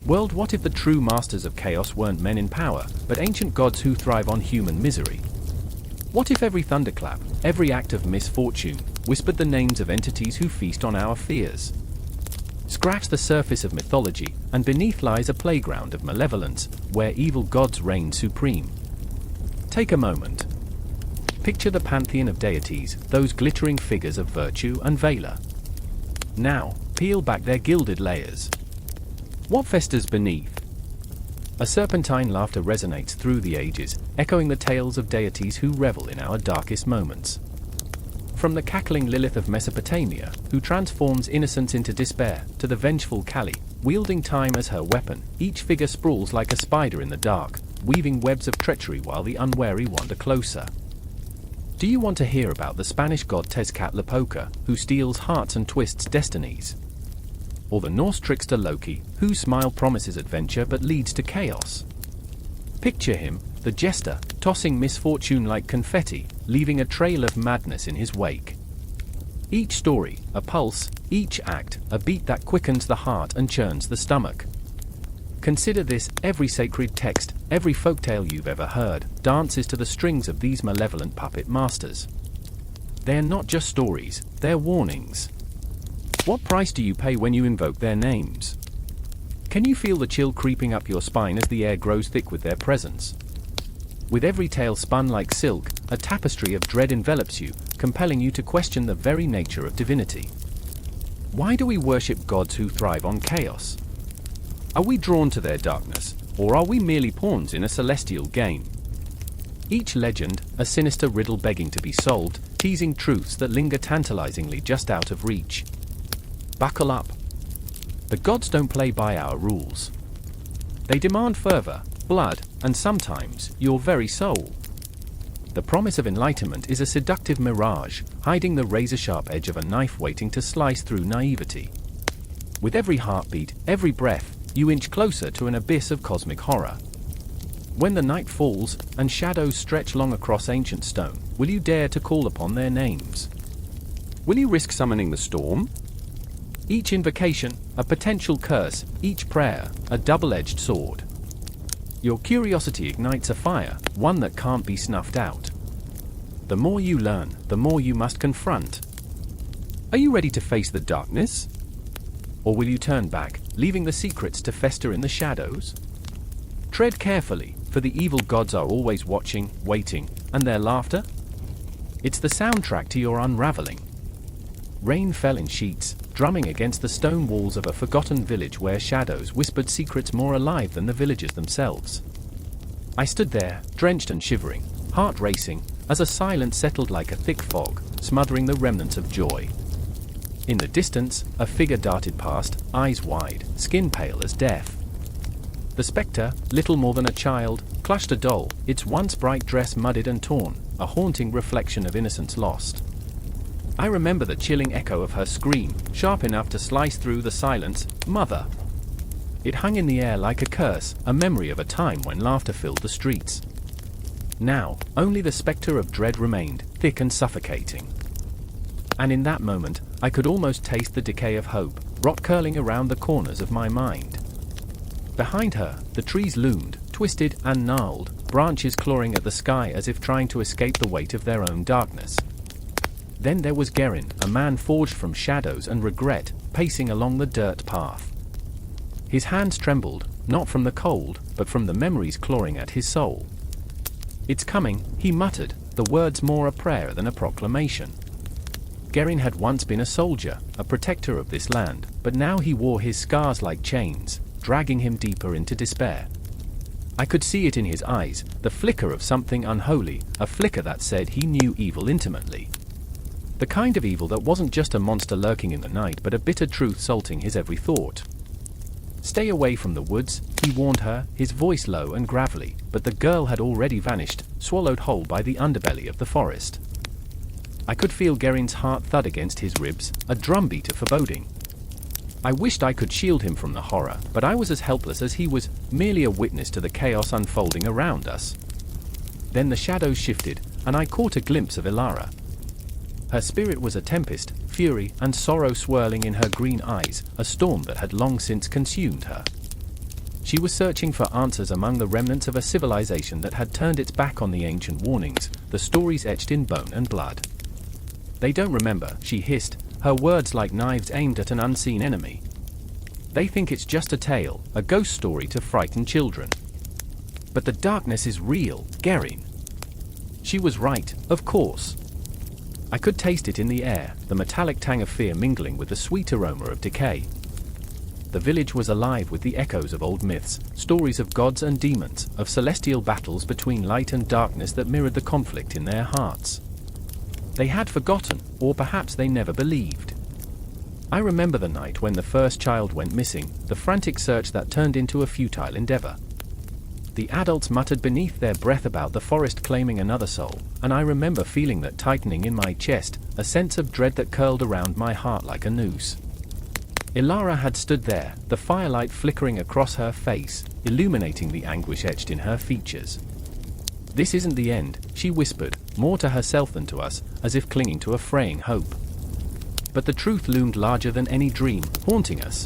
World, what if the true masters of chaos weren't men in power, but ancient gods who thrive on human misery? What if every thunderclap, every act of misfortune, whispered the names of entities who feast on our fears? Scratch the surface of mythology, and beneath lies a playground of malevolence, where evil gods reign supreme. Take a moment. Picture the pantheon of deities, those glittering figures of virtue and valor. Now, peel back their gilded layers. What festers beneath? A serpentine laughter resonates through the ages, echoing the tales of deities who revel in our darkest moments. From the cackling Lilith of Mesopotamia, who transforms innocence into despair, to the vengeful Kali, wielding time as her weapon, each figure sprawls like a spider in the dark, weaving webs of treachery while the unwary wander closer. Do you want to hear about the Spanish god Tezcatlipoca, who steals hearts and twists destinies? Or the Norse trickster Loki, whose smile promises adventure but leads to chaos? Picture him, the jester, tossing misfortune like confetti, leaving a trail of madness in his wake. Each story, a pulse; each act, a beat that quickens the heart and churns the stomach. Consider this: every sacred text, every folktale you've ever heard, dances to the strings of these malevolent puppet masters. They're not just stories, they're warnings. What price do you pay when you invoke their names? Can you feel the chill creeping up your spine as the air grows thick with their presence? With every tale spun like silk, a tapestry of dread envelops you, compelling you to question the very nature of divinity. Why do we worship gods who thrive on chaos? Are we drawn to their darkness, or are we merely pawns in a celestial game? Each legend, a sinister riddle begging to be solved, teasing truths that linger tantalizingly just out of reach. Buckle up. The gods don't play by our rules. They demand fervor, blood, and sometimes, your very soul. The promise of enlightenment is a seductive mirage, hiding the razor-sharp edge of a knife waiting to slice through naivety. With every heartbeat, every breath, you inch closer to an abyss of cosmic horror. When the night falls, and shadows stretch long across ancient stone, will you dare to call upon their names? Will you risk summoning the storm? Each invocation, a potential curse; each prayer, a double-edged sword. Your curiosity ignites a fire, one that can't be snuffed out. The more you learn, the more you must confront. Are you ready to face the darkness? Or will you turn back, leaving the secrets to fester in the shadows? Tread carefully, for the evil gods are always watching, waiting, and their laughter? It's the soundtrack to your unraveling. Rain fell in sheets, drumming against the stone walls of a forgotten village where shadows whispered secrets more alive than the villagers themselves. I stood there, drenched and shivering, heart racing, as a silence settled like a thick fog, smothering the remnants of joy. In the distance, a figure darted past, eyes wide, skin pale as death. The spectre, little more than a child, clutched a doll, its once bright dress muddied and torn, a haunting reflection of innocence lost. I remember the chilling echo of her scream, sharp enough to slice through the silence: "Mother!" It hung in the air like a curse, a memory of a time when laughter filled the streets. Now, only the spectre of dread remained, thick and suffocating. And in that moment, I could almost taste the decay of hope, rot curling around the corners of my mind. Behind her, the trees loomed, twisted and gnarled, branches clawing at the sky as if trying to escape the weight of their own darkness. Then there was Gerin, a man forged from shadows and regret, pacing along the dirt path. His hands trembled, not from the cold, but from the memories clawing at his soul. "It's coming," he muttered, the words more a prayer than a proclamation. Gerin had once been a soldier, a protector of this land, but now he wore his scars like chains, dragging him deeper into despair. I could see it in his eyes, the flicker of something unholy, a flicker that said he knew evil intimately. The kind of evil that wasn't just a monster lurking in the night but a bitter truth salting his every thought. "Stay away from the woods," he warned her, his voice low and gravelly, but the girl had already vanished, swallowed whole by the underbelly of the forest. I could feel Gerin's heart thud against his ribs, a drumbeat of foreboding. I wished I could shield him from the horror, but I was as helpless as he was, merely a witness to the chaos unfolding around us. Then the shadows shifted, and I caught a glimpse of Ilara. Her spirit was a tempest, fury and sorrow swirling in her green eyes, a storm that had long since consumed her. She was searching for answers among the remnants of a civilization that had turned its back on the ancient warnings, the stories etched in bone and blood. They don't remember, she hissed, her words like knives aimed at an unseen enemy. They think it's just a tale, a ghost story to frighten children. But the darkness is real, Gerin. She was right, of course. I could taste it in the air, the metallic tang of fear mingling with the sweet aroma of decay. The village was alive with the echoes of old myths, stories of gods and demons, of celestial battles between light and darkness that mirrored the conflict in their hearts. They had forgotten, or perhaps they never believed. I remember the night when the first child went missing, the frantic search that turned into a futile endeavor. The adults muttered beneath their breath about the forest claiming another soul, and I remember feeling that tightening in my chest, a sense of dread that curled around my heart like a noose. Ilara had stood there, the firelight flickering across her face, illuminating the anguish etched in her features. "This isn't the end," she whispered, more to herself than to us, as if clinging to a fraying hope. But the truth loomed larger than any dream, haunting us.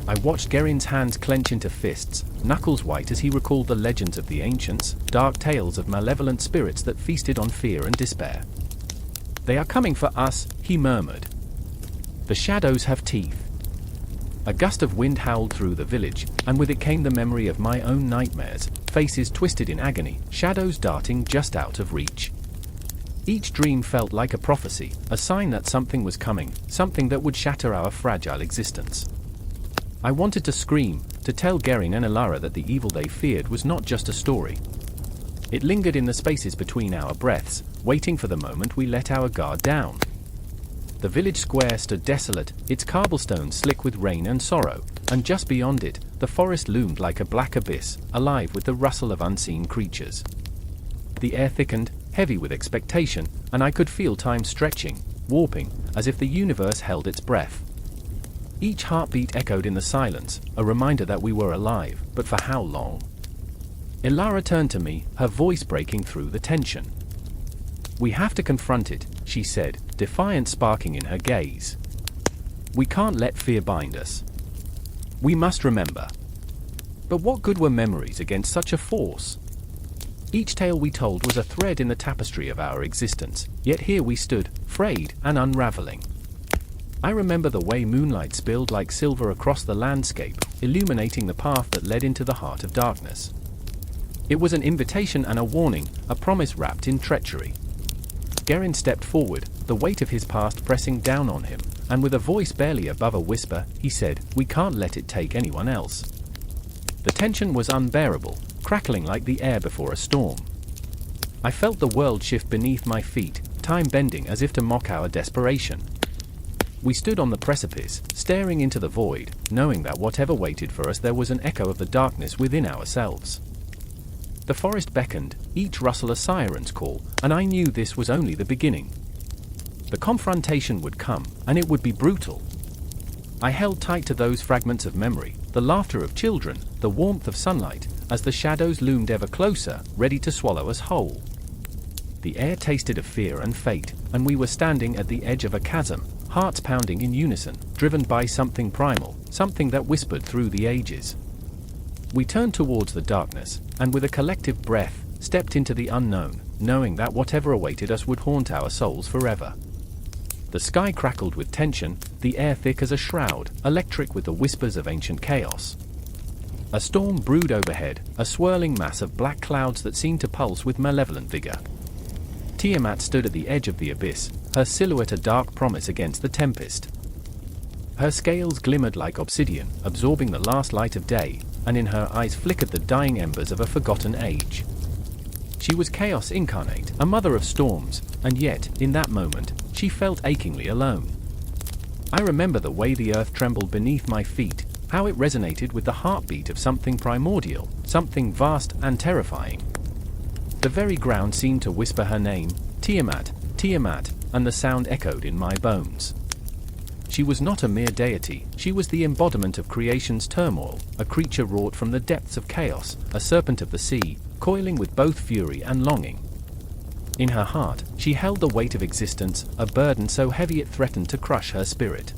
I watched Gerin's hands clench into fists, knuckles white as he recalled the legends of the ancients, dark tales of malevolent spirits that feasted on fear and despair. "They are coming for us," he murmured. "The shadows have teeth." A gust of wind howled through the village, and with it came the memory of my own nightmares, faces twisted in agony, shadows darting just out of reach. Each dream felt like a prophecy, a sign that something was coming, something that would shatter our fragile existence. I wanted to scream, to tell Gerin and Ilara that the evil they feared was not just a story. It lingered in the spaces between our breaths, waiting for the moment we let our guard down. The village square stood desolate, its cobblestones slick with rain and sorrow, and just beyond it, the forest loomed like a black abyss, alive with the rustle of unseen creatures. The air thickened, heavy with expectation, and I could feel time stretching, warping, as if the universe held its breath. Each heartbeat echoed in the silence, a reminder that we were alive, but for how long? Ilara turned to me, her voice breaking through the tension. "We have to confront it," she said, defiance sparking in her gaze. "We can't let fear bind us. We must remember." But what good were memories against such a force? Each tale we told was a thread in the tapestry of our existence, yet here we stood, frayed and unraveling. I remember the way moonlight spilled like silver across the landscape, illuminating the path that led into the heart of darkness. It was an invitation and a warning, a promise wrapped in treachery. Gerin stepped forward, the weight of his past pressing down on him, and with a voice barely above a whisper, he said, "We can't let it take anyone else." The tension was unbearable, crackling like the air before a storm. I felt the world shift beneath my feet, time bending as if to mock our desperation. We stood on the precipice, staring into the void, knowing that whatever waited for us there was an echo of the darkness within ourselves. The forest beckoned, each rustle a siren's call, and I knew this was only the beginning. The confrontation would come, and it would be brutal. I held tight to those fragments of memory, the laughter of children, the warmth of sunlight, as the shadows loomed ever closer, ready to swallow us whole. The air tasted of fear and fate, and we were standing at the edge of a chasm, hearts pounding in unison, driven by something primal, something that whispered through the ages. We turned towards the darkness, and with a collective breath, stepped into the unknown, knowing that whatever awaited us would haunt our souls forever. The sky crackled with tension, the air thick as a shroud, electric with the whispers of ancient chaos. A storm brewed overhead, a swirling mass of black clouds that seemed to pulse with malevolent vigor. Tiamat stood at the edge of the abyss, her silhouette a dark promise against the tempest. Her scales glimmered like obsidian, absorbing the last light of day, and in her eyes flickered the dying embers of a forgotten age. She was chaos incarnate, a mother of storms, and yet, in that moment, she felt achingly alone. I remember the way the earth trembled beneath my feet, how it resonated with the heartbeat of something primordial, something vast and terrifying. The very ground seemed to whisper her name, Tiamat, Tiamat, and the sound echoed in my bones. She was not a mere deity, she was the embodiment of creation's turmoil, a creature wrought from the depths of chaos, a serpent of the sea, coiling with both fury and longing. In her heart, she held the weight of existence, a burden so heavy it threatened to crush her spirit.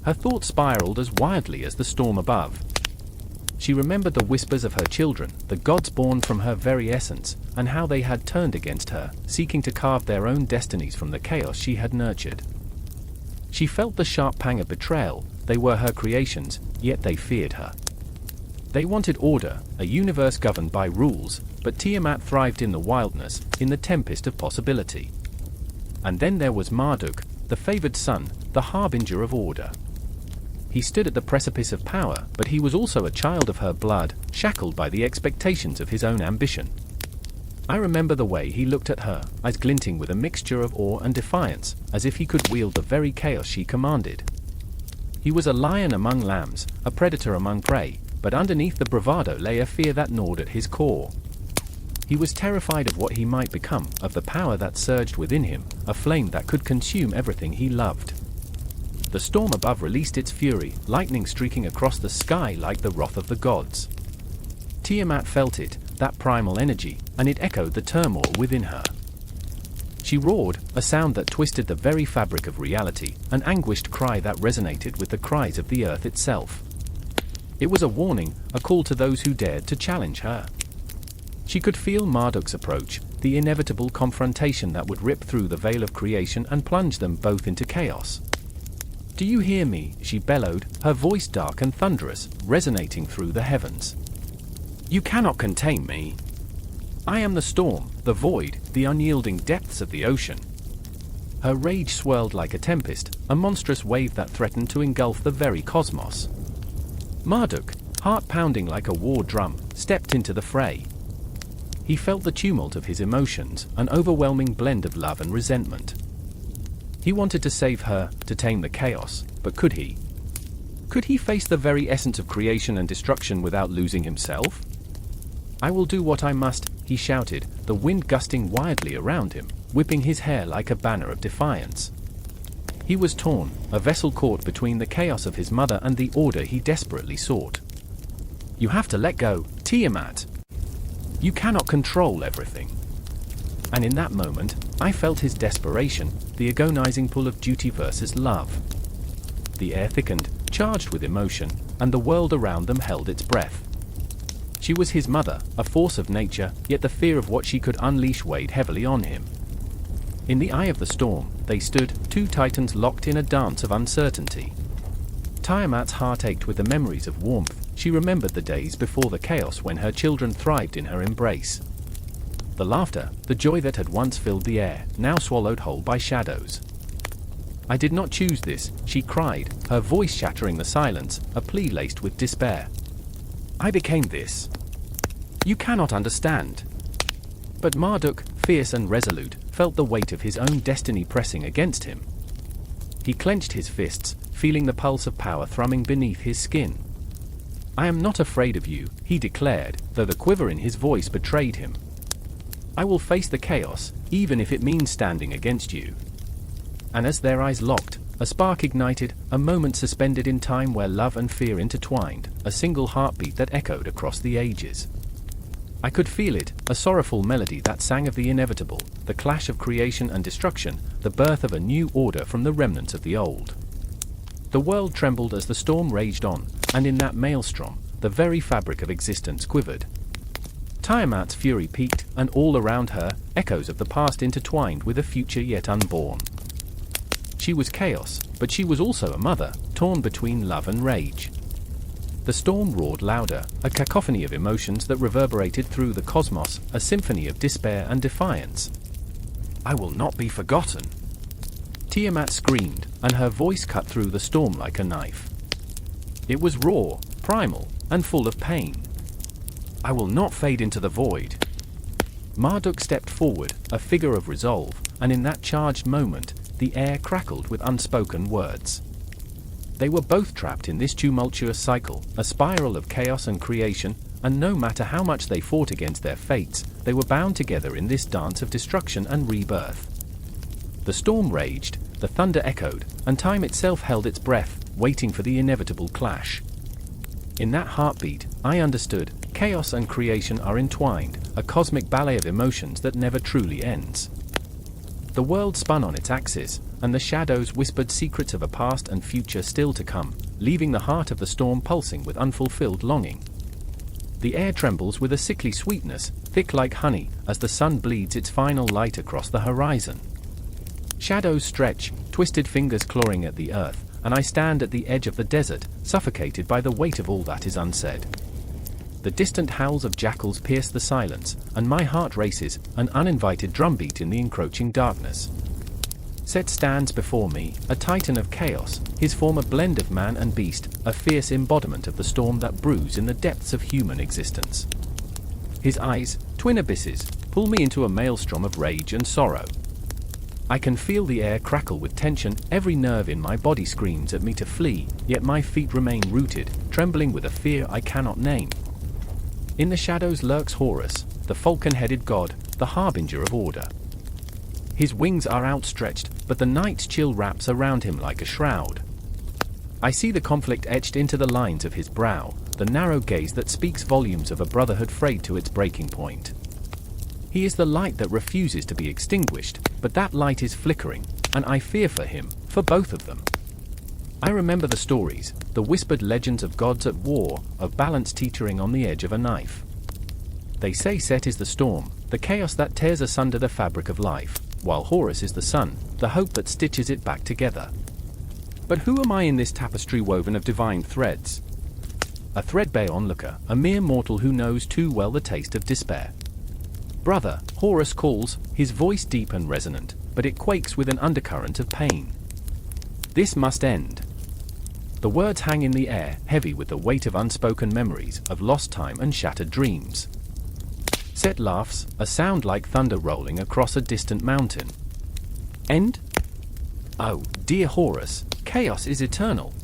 Her thoughts spiraled as wildly as the storm above. She remembered the whispers of her children, the gods born from her very essence, and how they had turned against her, seeking to carve their own destinies from the chaos she had nurtured. She felt the sharp pang of betrayal. They were her creations, yet they feared her. They wanted order, a universe governed by rules, but Tiamat thrived in the wildness, in the tempest of possibility. And then there was Marduk, the favored son, the harbinger of order. He stood at the precipice of power, but he was also a child of her blood, shackled by the expectations of his own ambition. I remember the way he looked at her, eyes glinting with a mixture of awe and defiance, as if he could wield the very chaos she commanded. He was a lion among lambs, a predator among prey, but underneath the bravado lay a fear that gnawed at his core. He was terrified of what he might become, of the power that surged within him, a flame that could consume everything he loved. The storm above released its fury, lightning streaking across the sky like the wrath of the gods. Tiamat felt it, that primal energy, and it echoed the turmoil within her. She roared, a sound that twisted the very fabric of reality, an anguished cry that resonated with the cries of the earth itself. It was a warning, a call to those who dared to challenge her. She could feel Marduk's approach, the inevitable confrontation that would rip through the veil of creation and plunge them both into chaos. "Do you hear me?" she bellowed, her voice dark and thunderous, resonating through the heavens. "You cannot contain me. I am the storm, the void, the unyielding depths of the ocean." Her rage swirled like a tempest, a monstrous wave that threatened to engulf the very cosmos. Marduk, heart pounding like a war drum, stepped into the fray. He felt the tumult of his emotions, an overwhelming blend of love and resentment. He wanted to save her, to tame the chaos, but could he? Could he face the very essence of creation and destruction without losing himself? "I will do what I must," he shouted, the wind gusting wildly around him, whipping his hair like a banner of defiance. He was torn, a vessel caught between the chaos of his mother and the order he desperately sought. "You have to let go, Tiamat. You cannot control everything." And in that moment, I felt his desperation, the agonizing pull of duty versus love. The air thickened, charged with emotion, and the world around them held its breath. She was his mother, a force of nature, yet the fear of what she could unleash weighed heavily on him. In the eye of the storm, they stood, two titans locked in a dance of uncertainty. Tiamat's heart ached with the memories of warmth. She remembered the days before the chaos when her children thrived in her embrace. The laughter, the joy that had once filled the air, now swallowed whole by shadows. "I did not choose this," she cried, her voice shattering the silence, a plea laced with despair. "I became this. You cannot understand." But Marduk, fierce and resolute, felt the weight of his own destiny pressing against him. He clenched his fists, feeling the pulse of power thrumming beneath his skin. "I am not afraid of you," he declared, though the quiver in his voice betrayed him. "I will face the chaos, even if it means standing against you." And as their eyes locked, a spark ignited, a moment suspended in time where love and fear intertwined, a single heartbeat that echoed across the ages. I could feel it, a sorrowful melody that sang of the inevitable, the clash of creation and destruction, the birth of a new order from the remnants of the old. The world trembled as the storm raged on, and in that maelstrom, the very fabric of existence quivered. Tiamat's fury peaked, and all around her, echoes of the past intertwined with a future yet unborn. She was chaos, but she was also a mother, torn between love and rage. The storm roared louder, a cacophony of emotions that reverberated through the cosmos, a symphony of despair and defiance. "I will not be forgotten!" Tiamat screamed, and her voice cut through the storm like a knife. It was raw, primal, and full of pain. "I will not fade into the void." Marduk stepped forward, a figure of resolve, and in that charged moment, the air crackled with unspoken words. They were both trapped in this tumultuous cycle, a spiral of chaos and creation, and no matter how much they fought against their fates, they were bound together in this dance of destruction and rebirth. The storm raged, the thunder echoed, and time itself held its breath, waiting for the inevitable clash. In that heartbeat, I understood, chaos and creation are entwined, a cosmic ballet of emotions that never truly ends. The world spun on its axis, and the shadows whispered secrets of a past and future still to come, leaving the heart of the storm pulsing with unfulfilled longing. The air trembles with a sickly sweetness, thick like honey, as the sun bleeds its final light across the horizon. Shadows stretch, twisted fingers clawing at the earth, and I stand at the edge of the desert, suffocated by the weight of all that is unsaid. The distant howls of jackals pierce the silence, and my heart races, an uninvited drumbeat in the encroaching darkness. Set stands before me, a titan of chaos, his form a blend of man and beast, a fierce embodiment of the storm that brews in the depths of human existence. His eyes, twin abysses, pull me into a maelstrom of rage and sorrow. I can feel the air crackle with tension, every nerve in my body screams at me to flee, yet my feet remain rooted, trembling with a fear I cannot name. In the shadows lurks Horus, the falcon-headed god, the harbinger of order. His wings are outstretched, but the night's chill wraps around him like a shroud. I see the conflict etched into the lines of his brow, the narrow gaze that speaks volumes of a brotherhood frayed to its breaking point. He is the light that refuses to be extinguished, but that light is flickering, and I fear for him, for both of them. I remember the stories, the whispered legends of gods at war, of balance teetering on the edge of a knife. They say Set is the storm, the chaos that tears asunder the fabric of life, while Horus is the sun, the hope that stitches it back together. But who am I in this tapestry woven of divine threads? A threadbare onlooker, a mere mortal who knows too well the taste of despair. Brother, Horus calls, his voice deep and resonant, but it quakes with an undercurrent of pain. This must end. The words hang in the air, heavy with the weight of unspoken memories, of lost time and shattered dreams. Set laughs, a sound like thunder rolling across a distant mountain. End? Oh, dear Horus, chaos is eternal.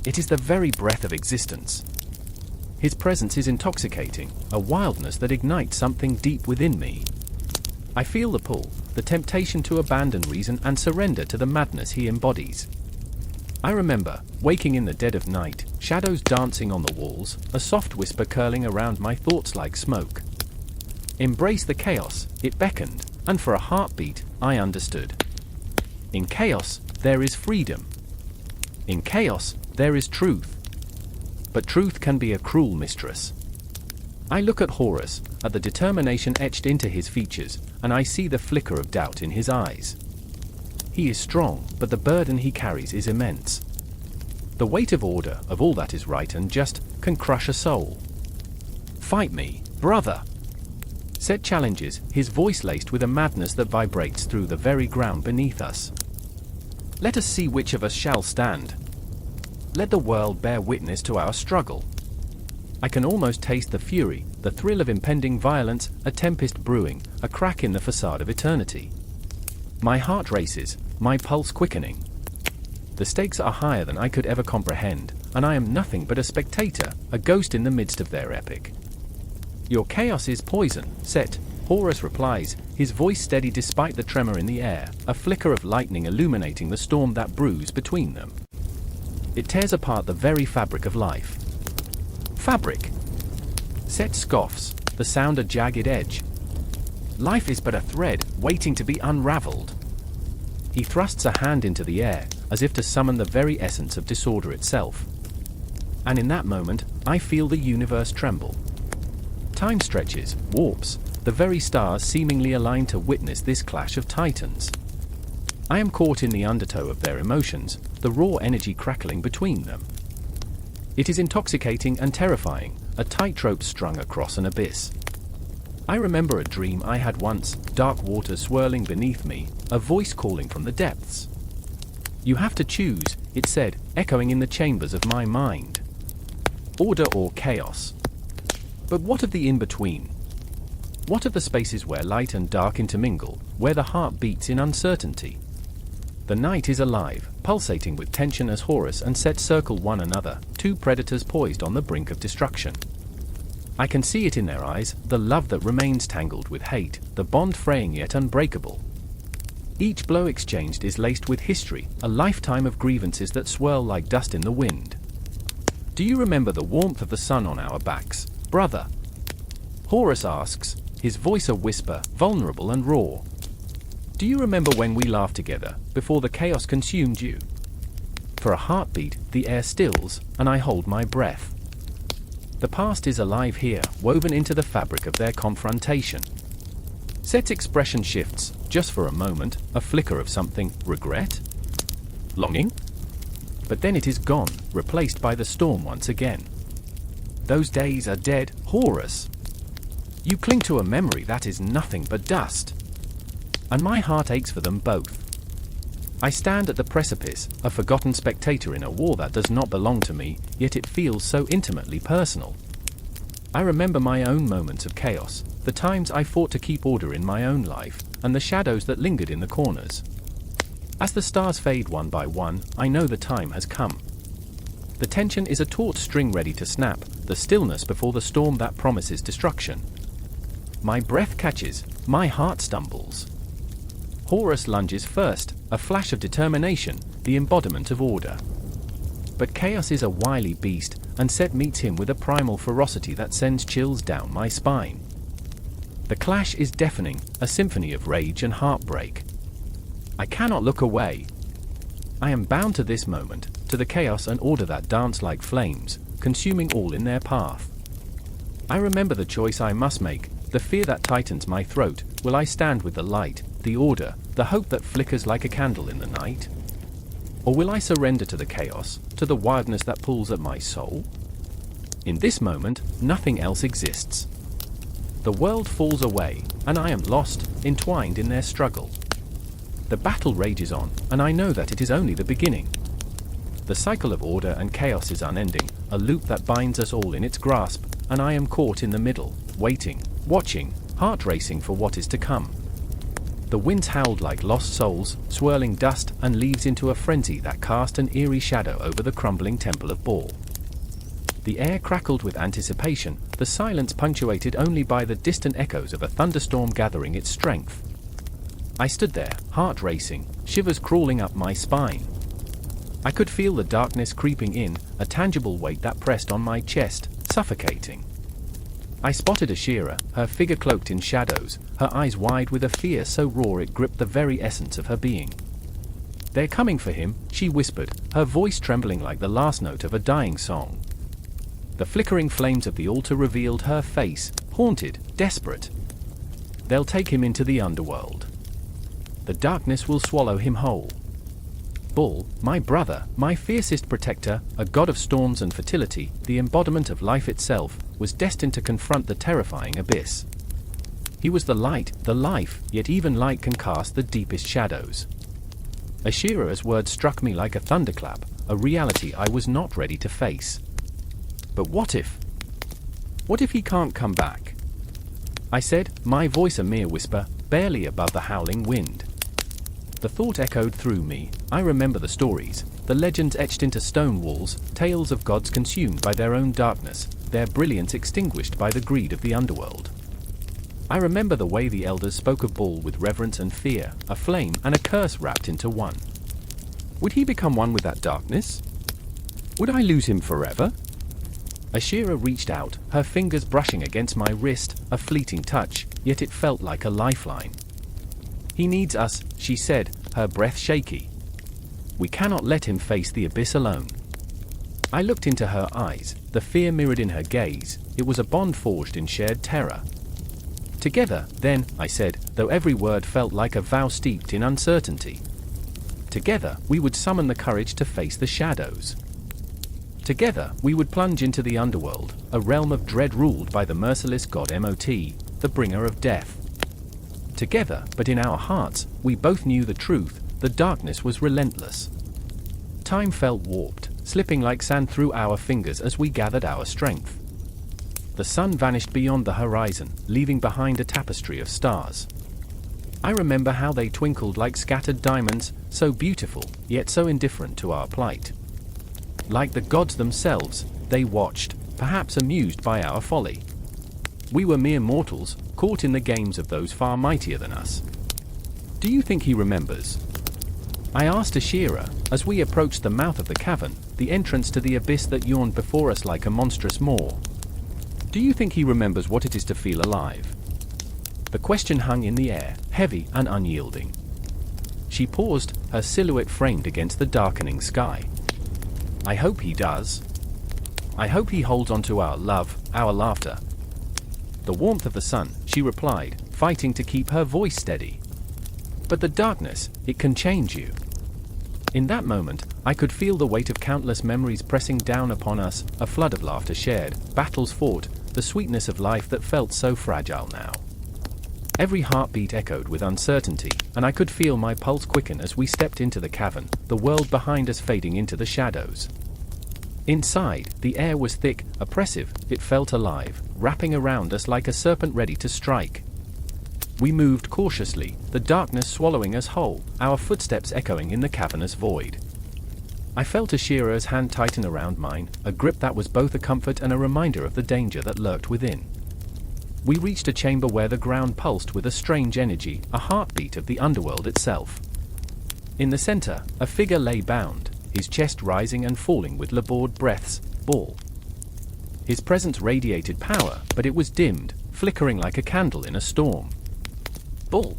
It is the very breath of existence. His presence is intoxicating, a wildness that ignites something deep within me. I feel the pull, the temptation to abandon reason and surrender to the madness he embodies. I remember, waking in the dead of night, shadows dancing on the walls, a soft whisper curling around my thoughts like smoke. Embrace the chaos, it beckoned, and for a heartbeat, I understood. In chaos, there is freedom. In chaos, there is truth. But truth can be a cruel mistress. I look at Horus, at the determination etched into his features, and I see the flicker of doubt in his eyes. He is strong, but the burden he carries is immense. The weight of order, of all that is right and just, can crush a soul. Fight me, brother! Set challenges, his voice laced with a madness that vibrates through the very ground beneath us. Let us see which of us shall stand. Let the world bear witness to our struggle. I can almost taste the fury, the thrill of impending violence, a tempest brewing, a crack in the facade of eternity. My heart races, my pulse quickening. The stakes are higher than I could ever comprehend, and I am nothing but a spectator, a ghost in the midst of their epic. Your chaos is poison, Set, Horus replies, his voice steady despite the tremor in the air, a flicker of lightning illuminating the storm that brews between them. It tears apart the very fabric of life. Fabric? Set scoffs, the sound a jagged edge. Life is but a thread, waiting to be unraveled. He thrusts a hand into the air, as if to summon the very essence of disorder itself. And in that moment, I feel the universe tremble. Time stretches, warps, the very stars seemingly align to witness this clash of titans. I am caught in the undertow of their emotions, the raw energy crackling between them. It is intoxicating and terrifying, a tightrope strung across an abyss. I remember a dream I had once, dark water swirling beneath me, a voice calling from the depths. You have to choose, it said, echoing in the chambers of my mind. Order or chaos. But what of the in-between? What of the spaces where light and dark intermingle, where the heart beats in uncertainty? The night is alive, pulsating with tension as Horus and Set circle one another, two predators poised on the brink of destruction. I can see it in their eyes, the love that remains tangled with hate, the bond fraying yet unbreakable. Each blow exchanged is laced with history, a lifetime of grievances that swirl like dust in the wind. Do you remember the warmth of the sun on our backs, brother? Horus asks, his voice a whisper, vulnerable and raw. Do you remember when we laughed together, before the chaos consumed you? For a heartbeat, the air stills, and I hold my breath. The past is alive here, woven into the fabric of their confrontation. Set's expression shifts, just for a moment, a flicker of something, regret? Longing? But then it is gone, replaced by the storm once again. Those days are dead, Horus. You cling to a memory that is nothing but dust. And my heart aches for them both. I stand at the precipice, a forgotten spectator in a war that does not belong to me, yet it feels so intimately personal. I remember my own moments of chaos, the times I fought to keep order in my own life, and the shadows that lingered in the corners. As the stars fade one by one, I know the time has come. The tension is a taut string ready to snap, the stillness before the storm that promises destruction. My breath catches, my heart stumbles. Horus lunges first, a flash of determination, the embodiment of order. But chaos is a wily beast, and Set meets him with a primal ferocity that sends chills down my spine. The clash is deafening, a symphony of rage and heartbreak. I cannot look away. I am bound to this moment, to the chaos and order that dance like flames, consuming all in their path. I remember the choice I must make, the fear that tightens my throat. Will I stand with the light, the order, the hope that flickers like a candle in the night? Or will I surrender to the chaos, to the wildness that pulls at my soul? In this moment, nothing else exists. The world falls away, and I am lost, entwined in their struggle. The battle rages on, and I know that it is only the beginning. The cycle of order and chaos is unending, a loop that binds us all in its grasp, and I am caught in the middle, waiting, watching, heart racing for what is to come. The winds howled like lost souls, swirling dust and leaves into a frenzy that cast an eerie shadow over the crumbling temple of Baal. The air crackled with anticipation, the silence punctuated only by the distant echoes of a thunderstorm gathering its strength. I stood there, heart racing, shivers crawling up my spine. I could feel the darkness creeping in, a tangible weight that pressed on my chest, suffocating. I spotted Ashera, her figure cloaked in shadows, her eyes wide with a fear so raw it gripped the very essence of her being. "They're coming for him," she whispered, her voice trembling like the last note of a dying song. The flickering flames of the altar revealed her face, haunted, desperate. "They'll take him into the underworld. The darkness will swallow him whole." Baal, my brother, my fiercest protector, a god of storms and fertility, the embodiment of life itself, was destined to confront the terrifying abyss. He was the light, the life, yet even light can cast the deepest shadows. Ashera's words struck me like a thunderclap, a reality I was not ready to face. But what if? What if he can't come back? I said, my voice a mere whisper, barely above the howling wind. The thought echoed through me. I remember the stories, the legends etched into stone walls, tales of gods consumed by their own darkness, their brilliance extinguished by the greed of the underworld. I remember the way the elders spoke of Baal with reverence and fear, a flame and a curse wrapped into one. Would he become one with that darkness? Would I lose him forever? Ashera reached out, her fingers brushing against my wrist, a fleeting touch, yet it felt like a lifeline. "He needs us," she said, her breath shaky. "We cannot let him face the abyss alone." I looked into her eyes, the fear mirrored in her gaze. It was a bond forged in shared terror. "Together, then," I said, though every word felt like a vow steeped in uncertainty. "Together, we would summon the courage to face the shadows. Together, we would plunge into the underworld, a realm of dread ruled by the merciless god Mot, the bringer of death. Together, but in our hearts, we both knew the truth, the darkness was relentless. Time felt warped, slipping like sand through our fingers as we gathered our strength. The sun vanished beyond the horizon, leaving behind a tapestry of stars. I remember how they twinkled like scattered diamonds, so beautiful, yet so indifferent to our plight. Like the gods themselves, they watched, perhaps amused by our folly. We were mere mortals, caught in the games of those far mightier than us. "Do you think he remembers?" I asked Ashera, as we approached the mouth of the cavern, the entrance to the abyss that yawned before us like a monstrous maw. "Do you think he remembers what it is to feel alive?" The question hung in the air, heavy and unyielding. She paused, her silhouette framed against the darkening sky. "I hope he does." I hope he holds on to our love, our laughter. The warmth of the sun, she replied, fighting to keep her voice steady. But the darkness, it can change you. In that moment, I could feel the weight of countless memories pressing down upon us, a flood of laughter shared, battles fought, the sweetness of life that felt so fragile now. Every heartbeat echoed with uncertainty, and I could feel my pulse quicken as we stepped into the cavern, the world behind us fading into the shadows. Inside, the air was thick, oppressive, it felt alive, wrapping around us like a serpent ready to strike. We moved cautiously, the darkness swallowing us whole, our footsteps echoing in the cavernous void. I felt Ashira's hand tighten around mine, a grip that was both a comfort and a reminder of the danger that lurked within. We reached a chamber where the ground pulsed with a strange energy, a heartbeat of the underworld itself. In the center, a figure lay bound, his chest rising and falling with labored breaths, Bull. His presence radiated power, but it was dimmed, flickering like a candle in a storm. Bull!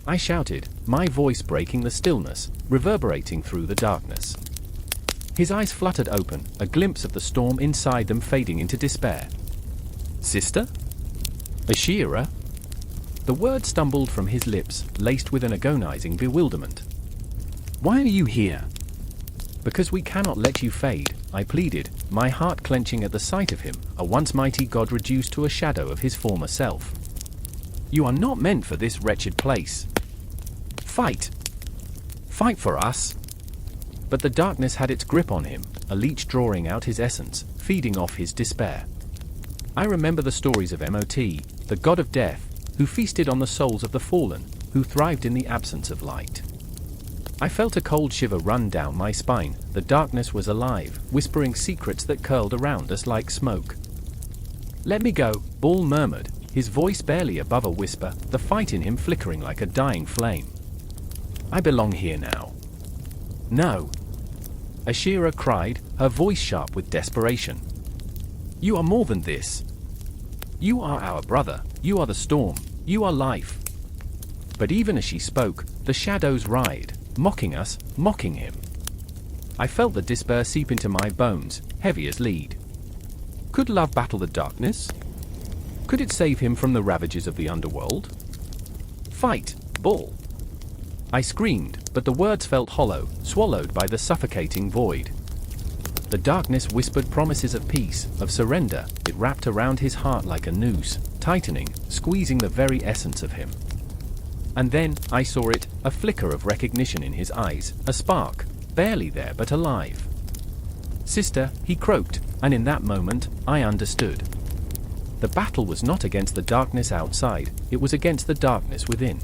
I shouted, my voice breaking the stillness, reverberating through the darkness. His eyes fluttered open, a glimpse of the storm inside them fading into despair. Sister? Ashira? The word stumbled from his lips, laced with an agonizing bewilderment. Why are you here? Because we cannot let you fade, I pleaded, my heart clenching at the sight of him, a once mighty god reduced to a shadow of his former self. You are not meant for this wretched place. Fight! Fight for us! But the darkness had its grip on him, a leech drawing out his essence, feeding off his despair. I remember the stories of Mot, the god of death, who feasted on the souls of the fallen, who thrived in the absence of light. I felt a cold shiver run down my spine, the darkness was alive, whispering secrets that curled around us like smoke. Let me go, Bull murmured, his voice barely above a whisper, the fight in him flickering like a dying flame. I belong here now. No! Ashira cried, her voice sharp with desperation. You are more than this. You are our brother, you are the storm, you are life. But even as she spoke, the shadows writhed, mocking us, mocking him. I felt the despair seep into my bones, heavy as lead. Could love battle the darkness? Could it save him from the ravages of the underworld? Fight, Bull! I screamed, but the words felt hollow, swallowed by the suffocating void. The darkness whispered promises of peace, of surrender, it wrapped around his heart like a noose, tightening, squeezing the very essence of him. And then, I saw it, a flicker of recognition in his eyes, a spark, barely there but alive. Sister, he croaked, and in that moment, I understood. The battle was not against the darkness outside, it was against the darkness within.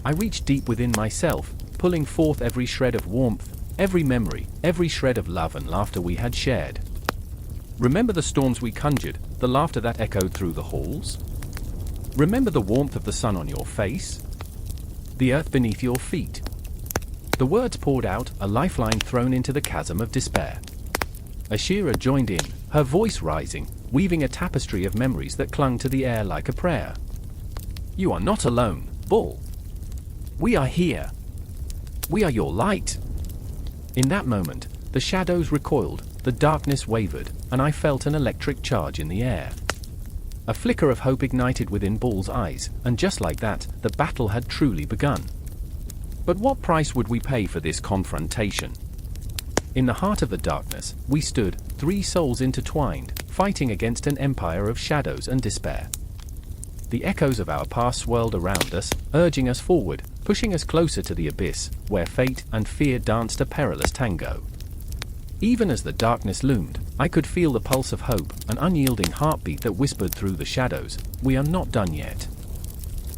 I reached deep within myself, pulling forth every shred of warmth, every memory, every shred of love and laughter we had shared. Remember the storms we conjured, the laughter that echoed through the halls? Remember the warmth of the sun on your face? The earth beneath your feet? The words poured out, a lifeline thrown into the chasm of despair. Ashira joined in, her voice rising, weaving a tapestry of memories that clung to the air like a prayer. You are not alone, Bull. We are here. We are your light. In that moment, the shadows recoiled, the darkness wavered, and I felt an electric charge in the air. A flicker of hope ignited within Bull's eyes, and just like that, the battle had truly begun. But what price would we pay for this confrontation? In the heart of the darkness, we stood, three souls intertwined, fighting against an empire of shadows and despair. The echoes of our past swirled around us, urging us forward, pushing us closer to the abyss, where fate and fear danced a perilous tango. Even as the darkness loomed, I could feel the pulse of hope, an unyielding heartbeat that whispered through the shadows, we are not done yet.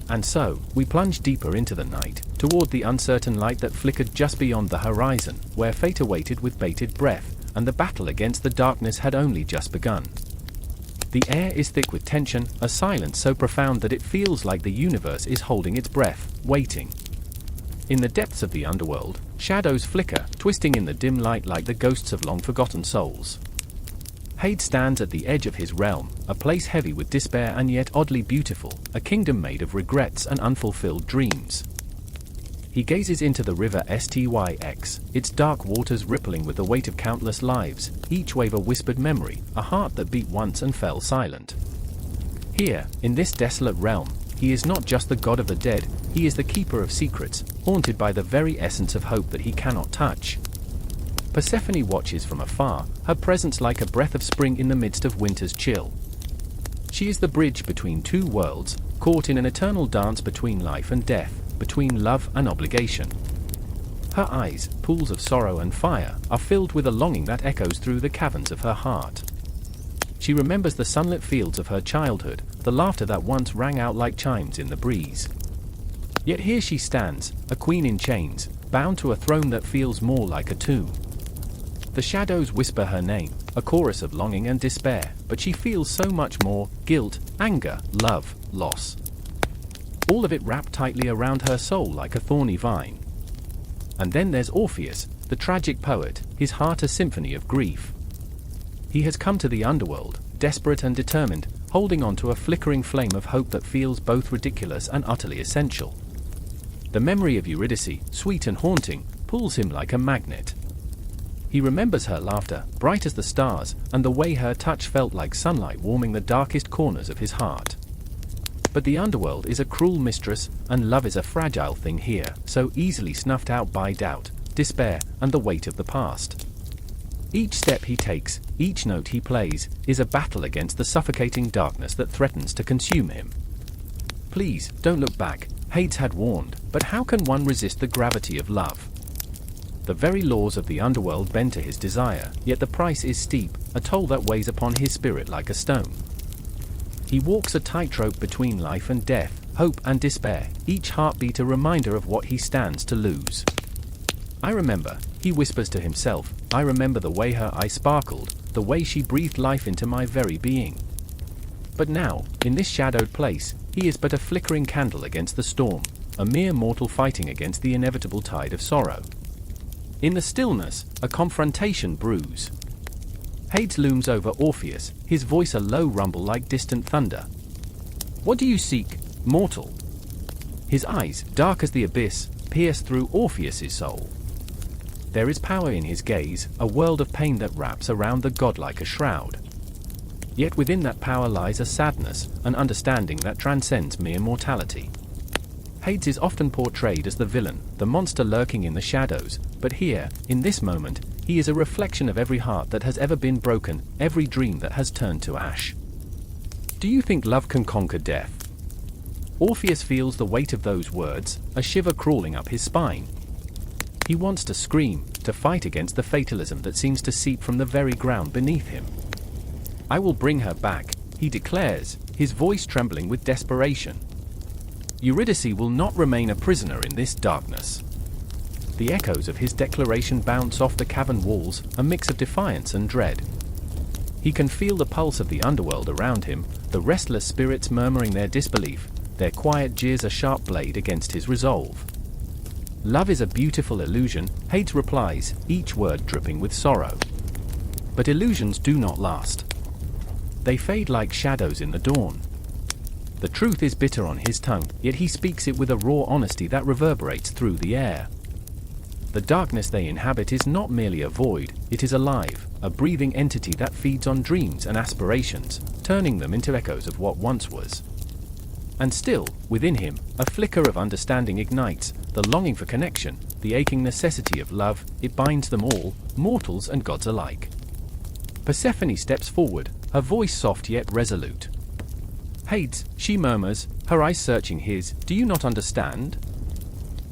And so, we plunged deeper into the night, toward the uncertain light that flickered just beyond the horizon, where fate awaited with bated breath, and the battle against the darkness had only just begun. The air is thick with tension, a silence so profound that it feels like the universe is holding its breath, waiting. In the depths of the underworld, shadows flicker, twisting in the dim light like the ghosts of long-forgotten souls. Hade stands at the edge of his realm, a place heavy with despair and yet oddly beautiful, a kingdom made of regrets and unfulfilled dreams. He gazes into the river Styx, its dark waters rippling with the weight of countless lives, each wave a whispered memory, a heart that beat once and fell silent. Here, in this desolate realm, he is not just the god of the dead, he is the keeper of secrets, haunted by the very essence of hope that he cannot touch. Persephone watches from afar, her presence like a breath of spring in the midst of winter's chill. She is the bridge between two worlds, caught in an eternal dance between life and death, between love and obligation. Her eyes, pools of sorrow and fire, are filled with a longing that echoes through the caverns of her heart. She remembers the sunlit fields of her childhood, the laughter that once rang out like chimes in the breeze. Yet here she stands, a queen in chains, bound to a throne that feels more like a tomb. The shadows whisper her name, a chorus of longing and despair, but she feels so much more: guilt, anger, love, loss. All of it wrapped tightly around her soul like a thorny vine. And then there's Orpheus, the tragic poet, his heart a symphony of grief. He has come to the underworld, desperate and determined, holding on to a flickering flame of hope that feels both ridiculous and utterly essential. The memory of Eurydice, sweet and haunting, pulls him like a magnet. He remembers her laughter, bright as the stars, and the way her touch felt like sunlight warming the darkest corners of his heart. But the underworld is a cruel mistress, and love is a fragile thing here, so easily snuffed out by doubt, despair, and the weight of the past. Each step he takes, each note he plays, is a battle against the suffocating darkness that threatens to consume him. Please, don't look back, Hades had warned, but how can one resist the gravity of love? The very laws of the underworld bend to his desire, yet the price is steep, a toll that weighs upon his spirit like a stone. He walks a tightrope between life and death, hope and despair, each heartbeat a reminder of what he stands to lose. I remember, he whispers to himself, I remember the way her eyes sparkled, the way she breathed life into my very being. But now, in this shadowed place, he is but a flickering candle against the storm, a mere mortal fighting against the inevitable tide of sorrow. In the stillness, a confrontation brews. Hades looms over Orpheus, his voice a low rumble like distant thunder. What do you seek, mortal? His eyes, dark as the abyss, pierce through Orpheus's soul. There is power in his gaze, a world of pain that wraps around the god like a shroud. Yet within that power lies a sadness, an understanding that transcends mere mortality. Hades is often portrayed as the villain, the monster lurking in the shadows, but here, in this moment, he is a reflection of every heart that has ever been broken, every dream that has turned to ash. Do you think love can conquer death? Orpheus feels the weight of those words, a shiver crawling up his spine. He wants to scream, to fight against the fatalism that seems to seep from the very ground beneath him. I will bring her back, he declares, his voice trembling with desperation. Eurydice will not remain a prisoner in this darkness. The echoes of his declaration bounce off the cavern walls, a mix of defiance and dread. He can feel the pulse of the underworld around him, the restless spirits murmuring their disbelief, their quiet jeers a sharp blade against his resolve. Love is a beautiful illusion, Hades replies, each word dripping with sorrow. But illusions do not last. They fade like shadows in the dawn. The truth is bitter on his tongue, yet he speaks it with a raw honesty that reverberates through the air. The darkness they inhabit is not merely a void, it is alive, a breathing entity that feeds on dreams and aspirations, turning them into echoes of what once was. And still, within him, a flicker of understanding ignites, the longing for connection, the aching necessity of love, it binds them all, mortals and gods alike. Persephone steps forward, her voice soft yet resolute. Hades, she murmurs, her eyes searching his, do you not understand?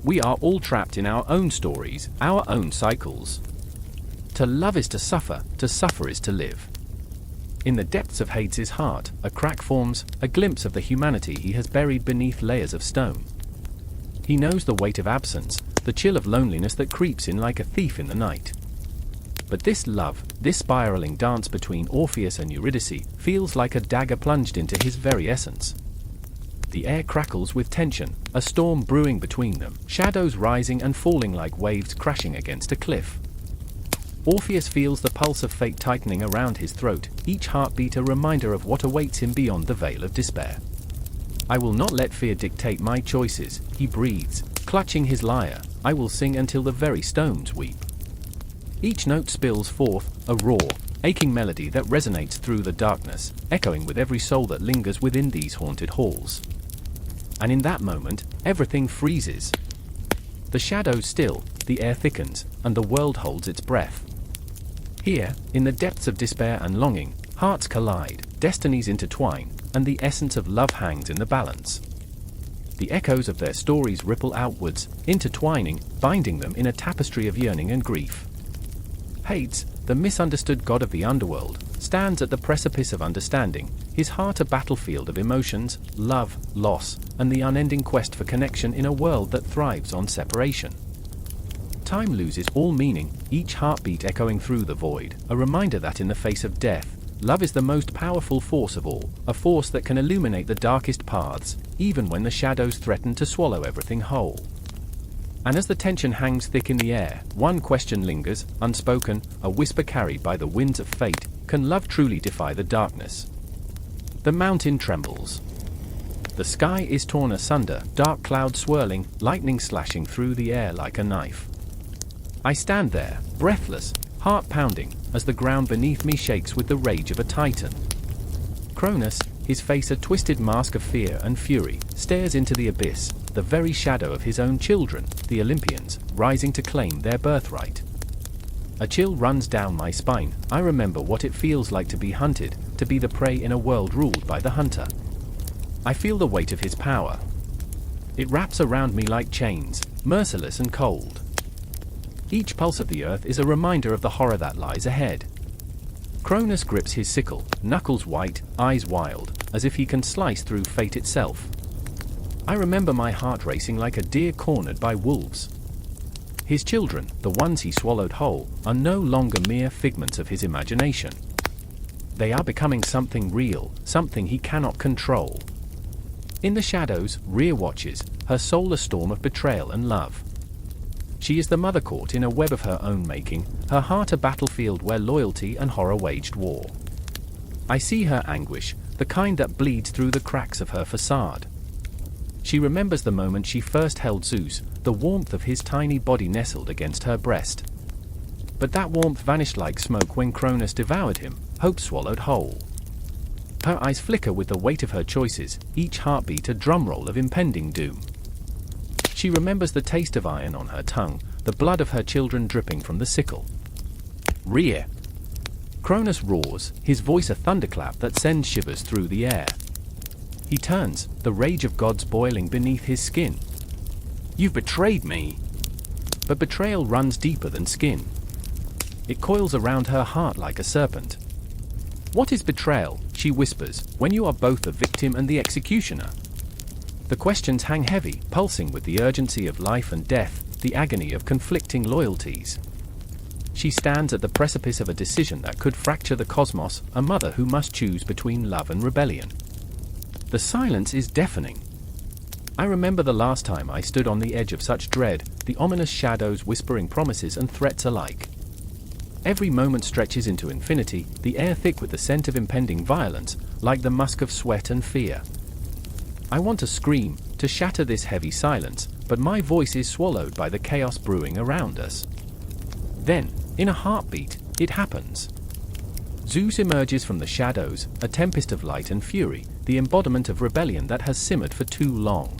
We are all trapped in our own stories, our own cycles. To love is to suffer is to live. In the depths of Hades's heart, a crack forms, a glimpse of the humanity he has buried beneath layers of stone. He knows the weight of absence, the chill of loneliness that creeps in like a thief in the night. But this love, this spiraling dance between Orpheus and Eurydice, feels like a dagger plunged into his very essence. The air crackles with tension, a storm brewing between them, shadows rising and falling like waves crashing against a cliff. Orpheus feels the pulse of fate tightening around his throat, each heartbeat a reminder of what awaits him beyond the veil of despair. I will not let fear dictate my choices, he breathes, Clutching his lyre, I will sing until the very stones weep. Each note spills forth a raw, aching melody that resonates through the darkness, echoing with every soul that lingers within these haunted halls. And in that moment, everything freezes. The shadows still, the air thickens, and the world holds its breath. Here, in the depths of despair and longing, hearts collide, destinies intertwine, and the essence of love hangs in the balance. The echoes of their stories ripple outwards, intertwining, binding them in a tapestry of yearning and grief. Hades, the misunderstood god of the underworld, stands at the precipice of understanding, his heart a battlefield of emotions, love, loss, and the unending quest for connection in a world that thrives on separation. Time loses all meaning, each heartbeat echoing through the void, a reminder that in the face of death, love is the most powerful force of all, a force that can illuminate the darkest paths, even when the shadows threaten to swallow everything whole. And as the tension hangs thick in the air, one question lingers, unspoken, a whisper carried by the winds of fate: can love truly defy the darkness? The mountain trembles. The sky is torn asunder, dark clouds swirling, lightning slashing through the air like a knife. I stand there, breathless, heart pounding, as the ground beneath me shakes with the rage of a titan. Cronus, his face a twisted mask of fear and fury, stares into the abyss, the very shadow of his own children, the Olympians, rising to claim their birthright. A chill runs down my spine. I remember what it feels like to be hunted, to be the prey in a world ruled by the hunter. I feel the weight of his power. It wraps around me like chains, merciless and cold. Each pulse of the earth is a reminder of the horror that lies ahead. Cronus grips his sickle, knuckles white, eyes wild, as if he can slice through fate itself. I remember my heart racing like a deer cornered by wolves. His children, the ones he swallowed whole, are no longer mere figments of his imagination. They are becoming something real, something he cannot control. In the shadows, Rhea watches, her soul a storm of betrayal and love. She is the mother caught in a web of her own making, her heart a battlefield where loyalty and horror waged war. I see her anguish, the kind that bleeds through the cracks of her facade. She remembers the moment she first held Zeus, the warmth of his tiny body nestled against her breast. But that warmth vanished like smoke when Cronus devoured him, hope swallowed whole. Her eyes flicker with the weight of her choices, each heartbeat a drumroll of impending doom. She remembers the taste of iron on her tongue, the blood of her children dripping from the sickle. Rhea! Cronus roars, his voice a thunderclap that sends shivers through the air. He turns, the rage of gods boiling beneath his skin. You've betrayed me! But betrayal runs deeper than skin. It coils around her heart like a serpent. What is betrayal, she whispers, when you are both the victim and the executioner? The questions hang heavy, pulsing with the urgency of life and death, the agony of conflicting loyalties. She stands at the precipice of a decision that could fracture the cosmos, a mother who must choose between love and rebellion. The silence is deafening. I remember the last time I stood on the edge of such dread, the ominous shadows whispering promises and threats alike. Every moment stretches into infinity, the air thick with the scent of impending violence, like the musk of sweat and fear. I want to scream, to shatter this heavy silence, but my voice is swallowed by the chaos brewing around us. Then, in a heartbeat, it happens. Zeus emerges from the shadows, a tempest of light and fury, the embodiment of rebellion that has simmered for too long.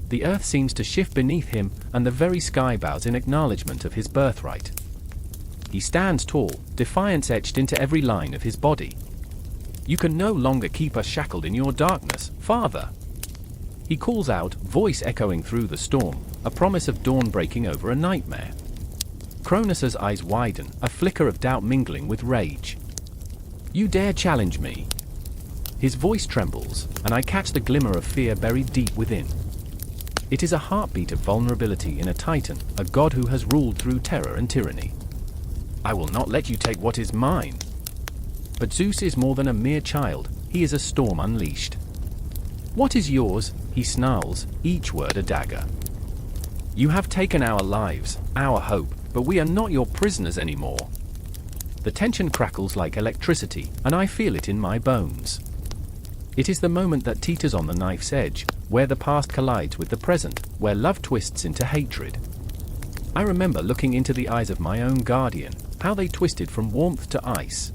The earth seems to shift beneath him, and the very sky bows in acknowledgement of his birthright. He stands tall, defiance etched into every line of his body. You can no longer keep us shackled in your darkness, Father. He calls out, voice echoing through the storm, a promise of dawn breaking over a nightmare. Cronus's eyes widen, a flicker of doubt mingling with rage. You dare challenge me? His voice trembles, and I catch the glimmer of fear buried deep within. It is a heartbeat of vulnerability in a titan, a god who has ruled through terror and tyranny. I will not let you take what is mine. But Zeus is more than a mere child, he is a storm unleashed. What is yours? He snarls, each word a dagger. You have taken our lives, our hope, but we are not your prisoners anymore. The tension crackles like electricity, and I feel it in my bones. It is the moment that teeters on the knife's edge, where the past collides with the present, where love twists into hatred. I remember looking into the eyes of my own guardian, how they twisted from warmth to ice.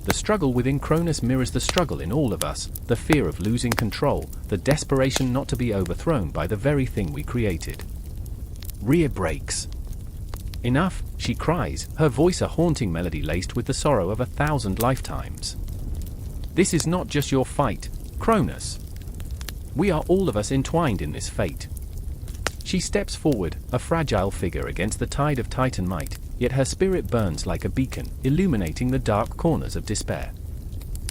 The struggle within Cronus mirrors the struggle in all of us, the fear of losing control, the desperation not to be overthrown by the very thing we created. Rhea breaks. Enough, she cries, her voice a haunting melody laced with the sorrow of 1,000 lifetimes. This is not just your fight, Cronus. We are all of us entwined in this fate. She steps forward, a fragile figure against the tide of Titan might, yet her spirit burns like a beacon, illuminating the dark corners of despair.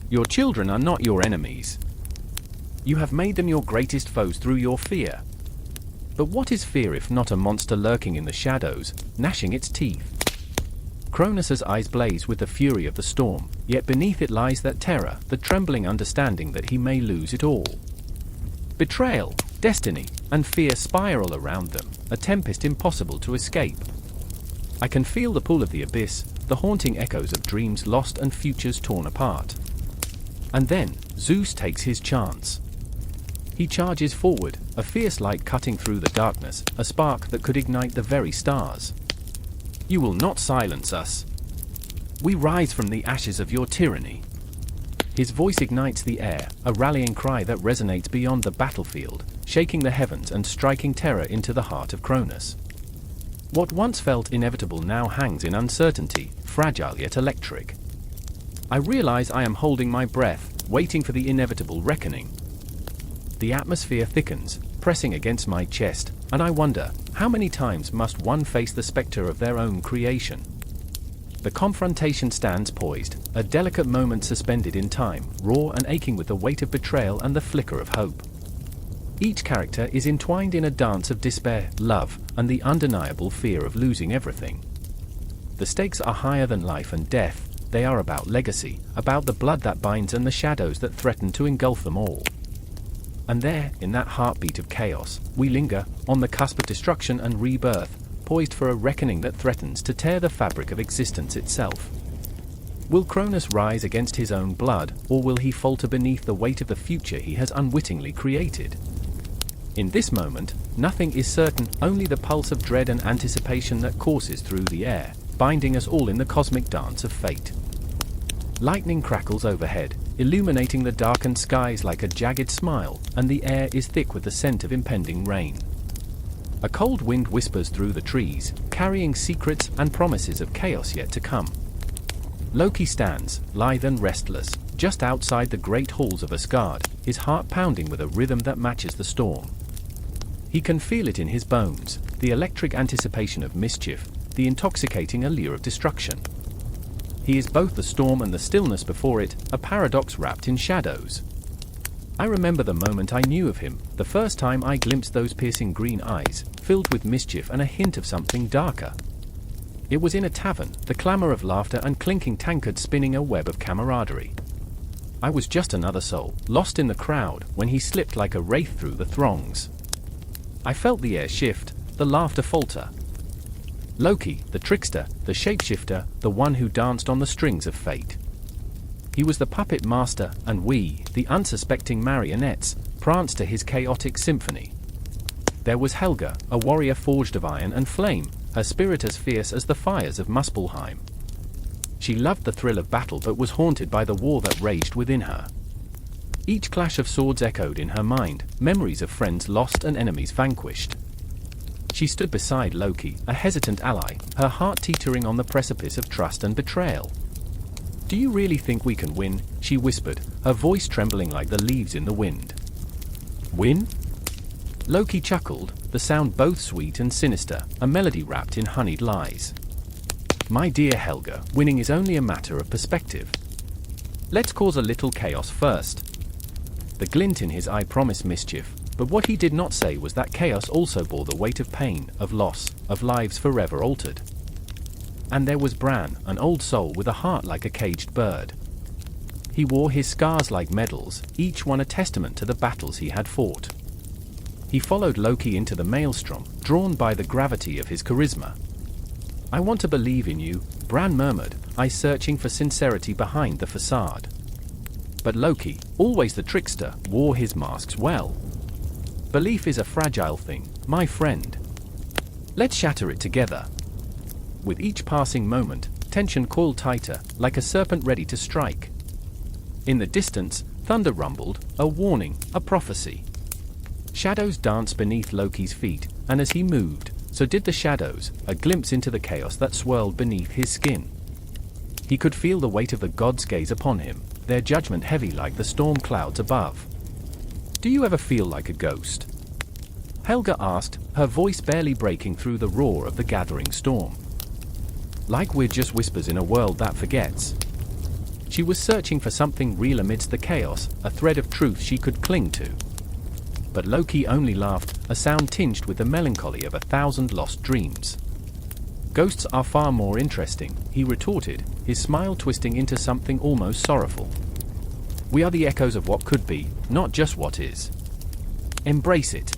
Your children are not your enemies. You have made them your greatest foes through your fear. But what is fear if not a monster lurking in the shadows, gnashing its teeth? Cronus's eyes blaze with the fury of the storm, yet beneath it lies that terror, the trembling understanding that he may lose it all. Betrayal, destiny, and fear spiral around them, a tempest impossible to escape. I can feel the pull of the abyss, the haunting echoes of dreams lost and futures torn apart. And then, Zeus takes his chance. He charges forward, a fierce light cutting through the darkness, a spark that could ignite the very stars. You will not silence us. We rise from the ashes of your tyranny. His voice ignites the air, a rallying cry that resonates beyond the battlefield, shaking the heavens and striking terror into the heart of Cronus. What once felt inevitable now hangs in uncertainty, fragile yet electric. I realize I am holding my breath, waiting for the inevitable reckoning. The atmosphere thickens, pressing against my chest, and I wonder, how many times must one face the specter of their own creation? The confrontation stands poised, a delicate moment suspended in time, raw and aching with the weight of betrayal and the flicker of hope. Each character is entwined in a dance of despair, love, and the undeniable fear of losing everything. The stakes are higher than life and death, they are about legacy, about the blood that binds and the shadows that threaten to engulf them all. And there, in that heartbeat of chaos, we linger, on the cusp of destruction and rebirth, poised for a reckoning that threatens to tear the fabric of existence itself. Will Cronus rise against his own blood, or will he falter beneath the weight of the future he has unwittingly created? In this moment, nothing is certain, only the pulse of dread and anticipation that courses through the air, binding us all in the cosmic dance of fate. Lightning crackles overhead, illuminating the darkened skies like a jagged smile, and the air is thick with the scent of impending rain. A cold wind whispers through the trees, carrying secrets and promises of chaos yet to come. Loki stands, lithe and restless, just outside the great halls of Asgard, his heart pounding with a rhythm that matches the storm. He can feel it in his bones, the electric anticipation of mischief, the intoxicating allure of destruction. He is both the storm and the stillness before it, a paradox wrapped in shadows. I remember the moment I knew of him, the first time I glimpsed those piercing green eyes, filled with mischief and a hint of something darker. It was in a tavern, the clamor of laughter and clinking tankards spinning a web of camaraderie. I was just another soul, lost in the crowd, when he slipped like a wraith through the throngs. I felt the air shift, the laughter falter. Loki, the trickster, the shapeshifter, the one who danced on the strings of fate. He was the puppet master, and we, the unsuspecting marionettes, pranced to his chaotic symphony. There was Helga, a warrior forged of iron and flame, her spirit as fierce as the fires of Muspelheim. She loved the thrill of battle but was haunted by the war that raged within her. Each clash of swords echoed in her mind, memories of friends lost and enemies vanquished. She stood beside Loki, a hesitant ally, her heart teetering on the precipice of trust and betrayal. "Do you really think we can win?" she whispered, her voice trembling like the leaves in the wind. "Win?" Loki chuckled, the sound both sweet and sinister, a melody wrapped in honeyed lies. "My dear Helga, winning is only a matter of perspective. Let's cause a little chaos first." The glint in his eye promised mischief, but what he did not say was that chaos also bore the weight of pain, of loss, of lives forever altered. And there was Bran, an old soul with a heart like a caged bird. He wore his scars like medals, each one a testament to the battles he had fought. He followed Loki into the maelstrom, drawn by the gravity of his charisma. "I want to believe in you," Bran murmured, eyes searching for sincerity behind the facade. But Loki, always the trickster, wore his masks well. Belief is a fragile thing, my friend. Let's shatter it together. With each passing moment, tension coiled tighter, like a serpent ready to strike. In the distance, thunder rumbled, a warning, a prophecy. Shadows danced beneath Loki's feet, and as he moved, so did the shadows, a glimpse into the chaos that swirled beneath his skin. He could feel the weight of the gods' gaze upon him, their judgment heavy like the storm clouds above. Do you ever feel like a ghost? Helga asked, her voice barely breaking through the roar of the gathering storm. Like we're just whispers in a world that forgets. She was searching for something real amidst the chaos, a thread of truth she could cling to. But Loki only laughed, a sound tinged with the melancholy of 1,000 lost dreams. Ghosts are far more interesting, he retorted, his smile twisting into something almost sorrowful. We are the echoes of what could be, not just what is. Embrace it.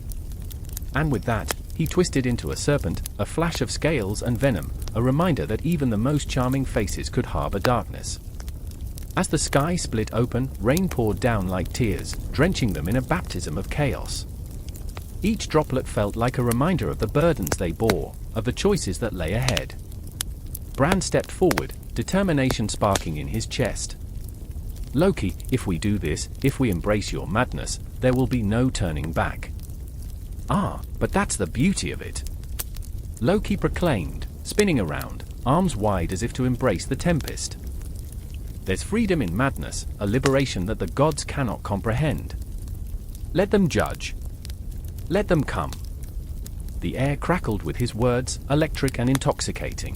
And with that, he twisted into a serpent, a flash of scales and venom, a reminder that even the most charming faces could harbor darkness. As the sky split open, rain poured down like tears, drenching them in a baptism of chaos. Each droplet felt like a reminder of the burdens they bore, of the choices that lay ahead. Bran stepped forward, determination sparking in his chest. Loki, if we do this, if we embrace your madness, there will be no turning back. Ah, but that's the beauty of it. Loki proclaimed, spinning around, arms wide as if to embrace the tempest. There's freedom in madness, a liberation that the gods cannot comprehend. Let them judge. Let them come. The air crackled with his words, electric and intoxicating.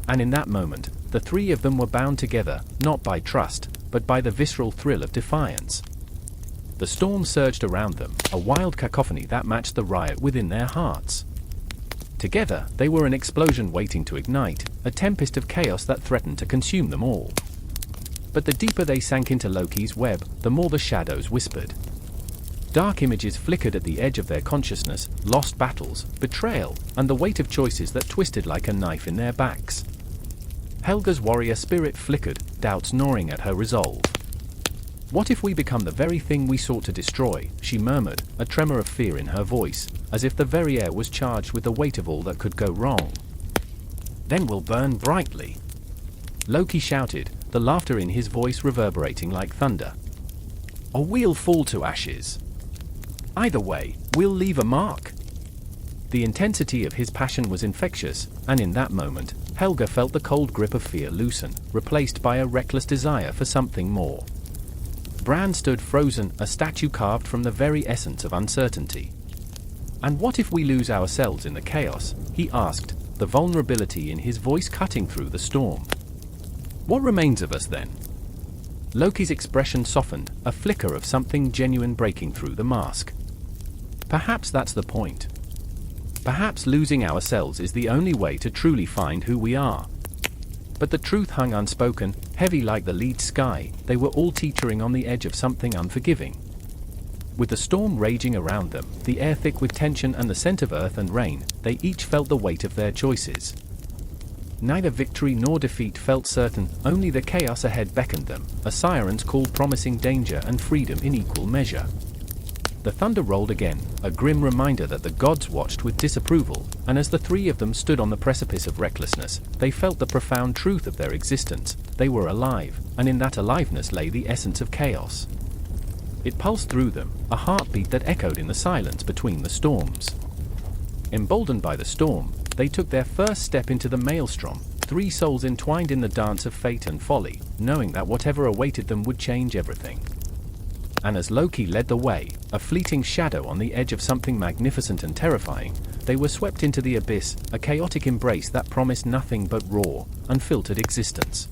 And in that moment, the three of them were bound together, not by trust, but by the visceral thrill of defiance. The storm surged around them, a wild cacophony that matched the riot within their hearts. Together, they were an explosion waiting to ignite, a tempest of chaos that threatened to consume them all. But the deeper they sank into Loki's web, the more the shadows whispered. Dark images flickered at the edge of their consciousness, lost battles, betrayal, and the weight of choices that twisted like a knife in their backs. Helga's warrior spirit flickered, doubts gnawing at her resolve. What if we become the very thing we sought to destroy, she murmured, a tremor of fear in her voice, as if the very air was charged with the weight of all that could go wrong. Then we'll burn brightly. Loki shouted, the laughter in his voice reverberating like thunder. Or we'll fall to ashes. Either way, we'll leave a mark. The intensity of his passion was infectious, and in that moment, Helga felt the cold grip of fear loosen, replaced by a reckless desire for something more. Bran stood frozen, a statue carved from the very essence of uncertainty. And what if we lose ourselves in the chaos? He asked, the vulnerability in his voice cutting through the storm. What remains of us then? Loki's expression softened, a flicker of something genuine breaking through the mask. Perhaps that's the point. Perhaps losing ourselves is the only way to truly find who we are. But the truth hung unspoken, heavy like the lead sky. They were all teetering on the edge of something unforgiving. With the storm raging around them, the air thick with tension and the scent of earth and rain, they each felt the weight of their choices. Neither victory nor defeat felt certain, only the chaos ahead beckoned them, a siren's call promising danger and freedom in equal measure. The thunder rolled again, a grim reminder that the gods watched with disapproval, and as the three of them stood on the precipice of recklessness, they felt the profound truth of their existence. They were alive, and in that aliveness lay the essence of chaos. It pulsed through them, a heartbeat that echoed in the silence between the storms. Emboldened by the storm, they took their first step into the maelstrom, three souls entwined in the dance of fate and folly, knowing that whatever awaited them would change everything. And as Loki led the way, a fleeting shadow on the edge of something magnificent and terrifying, they were swept into the abyss, a chaotic embrace that promised nothing but raw, unfiltered existence.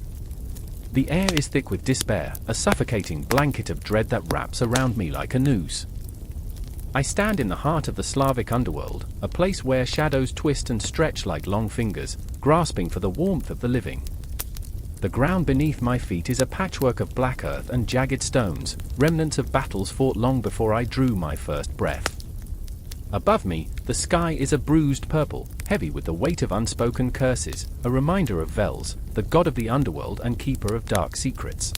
The air is thick with despair, a suffocating blanket of dread that wraps around me like a noose. I stand in the heart of the Slavic underworld, a place where shadows twist and stretch like long fingers, grasping for the warmth of the living. The ground beneath my feet is a patchwork of black earth and jagged stones, remnants of battles fought long before I drew my first breath. Above me, the sky is a bruised purple, heavy with the weight of unspoken curses, a reminder of Vels, the god of the underworld and keeper of dark secrets.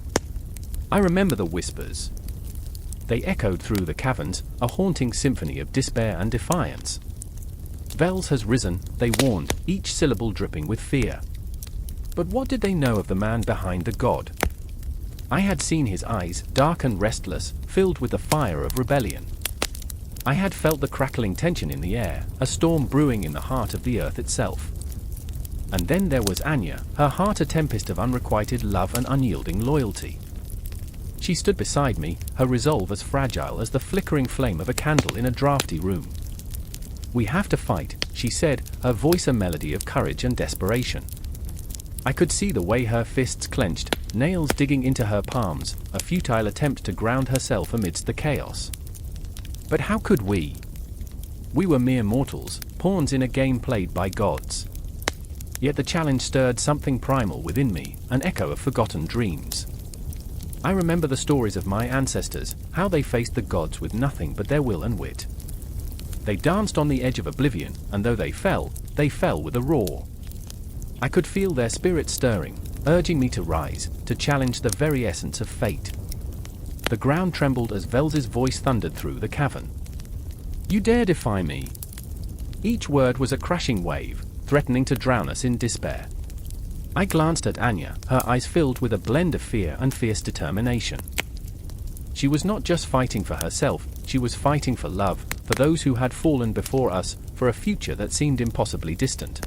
I remember the whispers. They echoed through the caverns, a haunting symphony of despair and defiance. Vels has risen, they warned, each syllable dripping with fear. But what did they know of the man behind the god? I had seen his eyes, dark and restless, filled with the fire of rebellion. I had felt the crackling tension in the air, a storm brewing in the heart of the earth itself. And then there was Anya, her heart a tempest of unrequited love and unyielding loyalty. She stood beside me, her resolve as fragile as the flickering flame of a candle in a drafty room. "We have to fight," she said, her voice a melody of courage and desperation. I could see the way her fists clenched, nails digging into her palms, a futile attempt to ground herself amidst the chaos. But how could we? We were mere mortals, pawns in a game played by gods. Yet the challenge stirred something primal within me, an echo of forgotten dreams. I remember the stories of my ancestors, how they faced the gods with nothing but their will and wit. They danced on the edge of oblivion, and though they fell with a roar. I could feel their spirits stirring, urging me to rise, to challenge the very essence of fate. The ground trembled as Vels's voice thundered through the cavern. "You dare defy me?" Each word was a crashing wave, threatening to drown us in despair. I glanced at Anya, her eyes filled with a blend of fear and fierce determination. She was not just fighting for herself, she was fighting for love, for those who had fallen before us, for a future that seemed impossibly distant.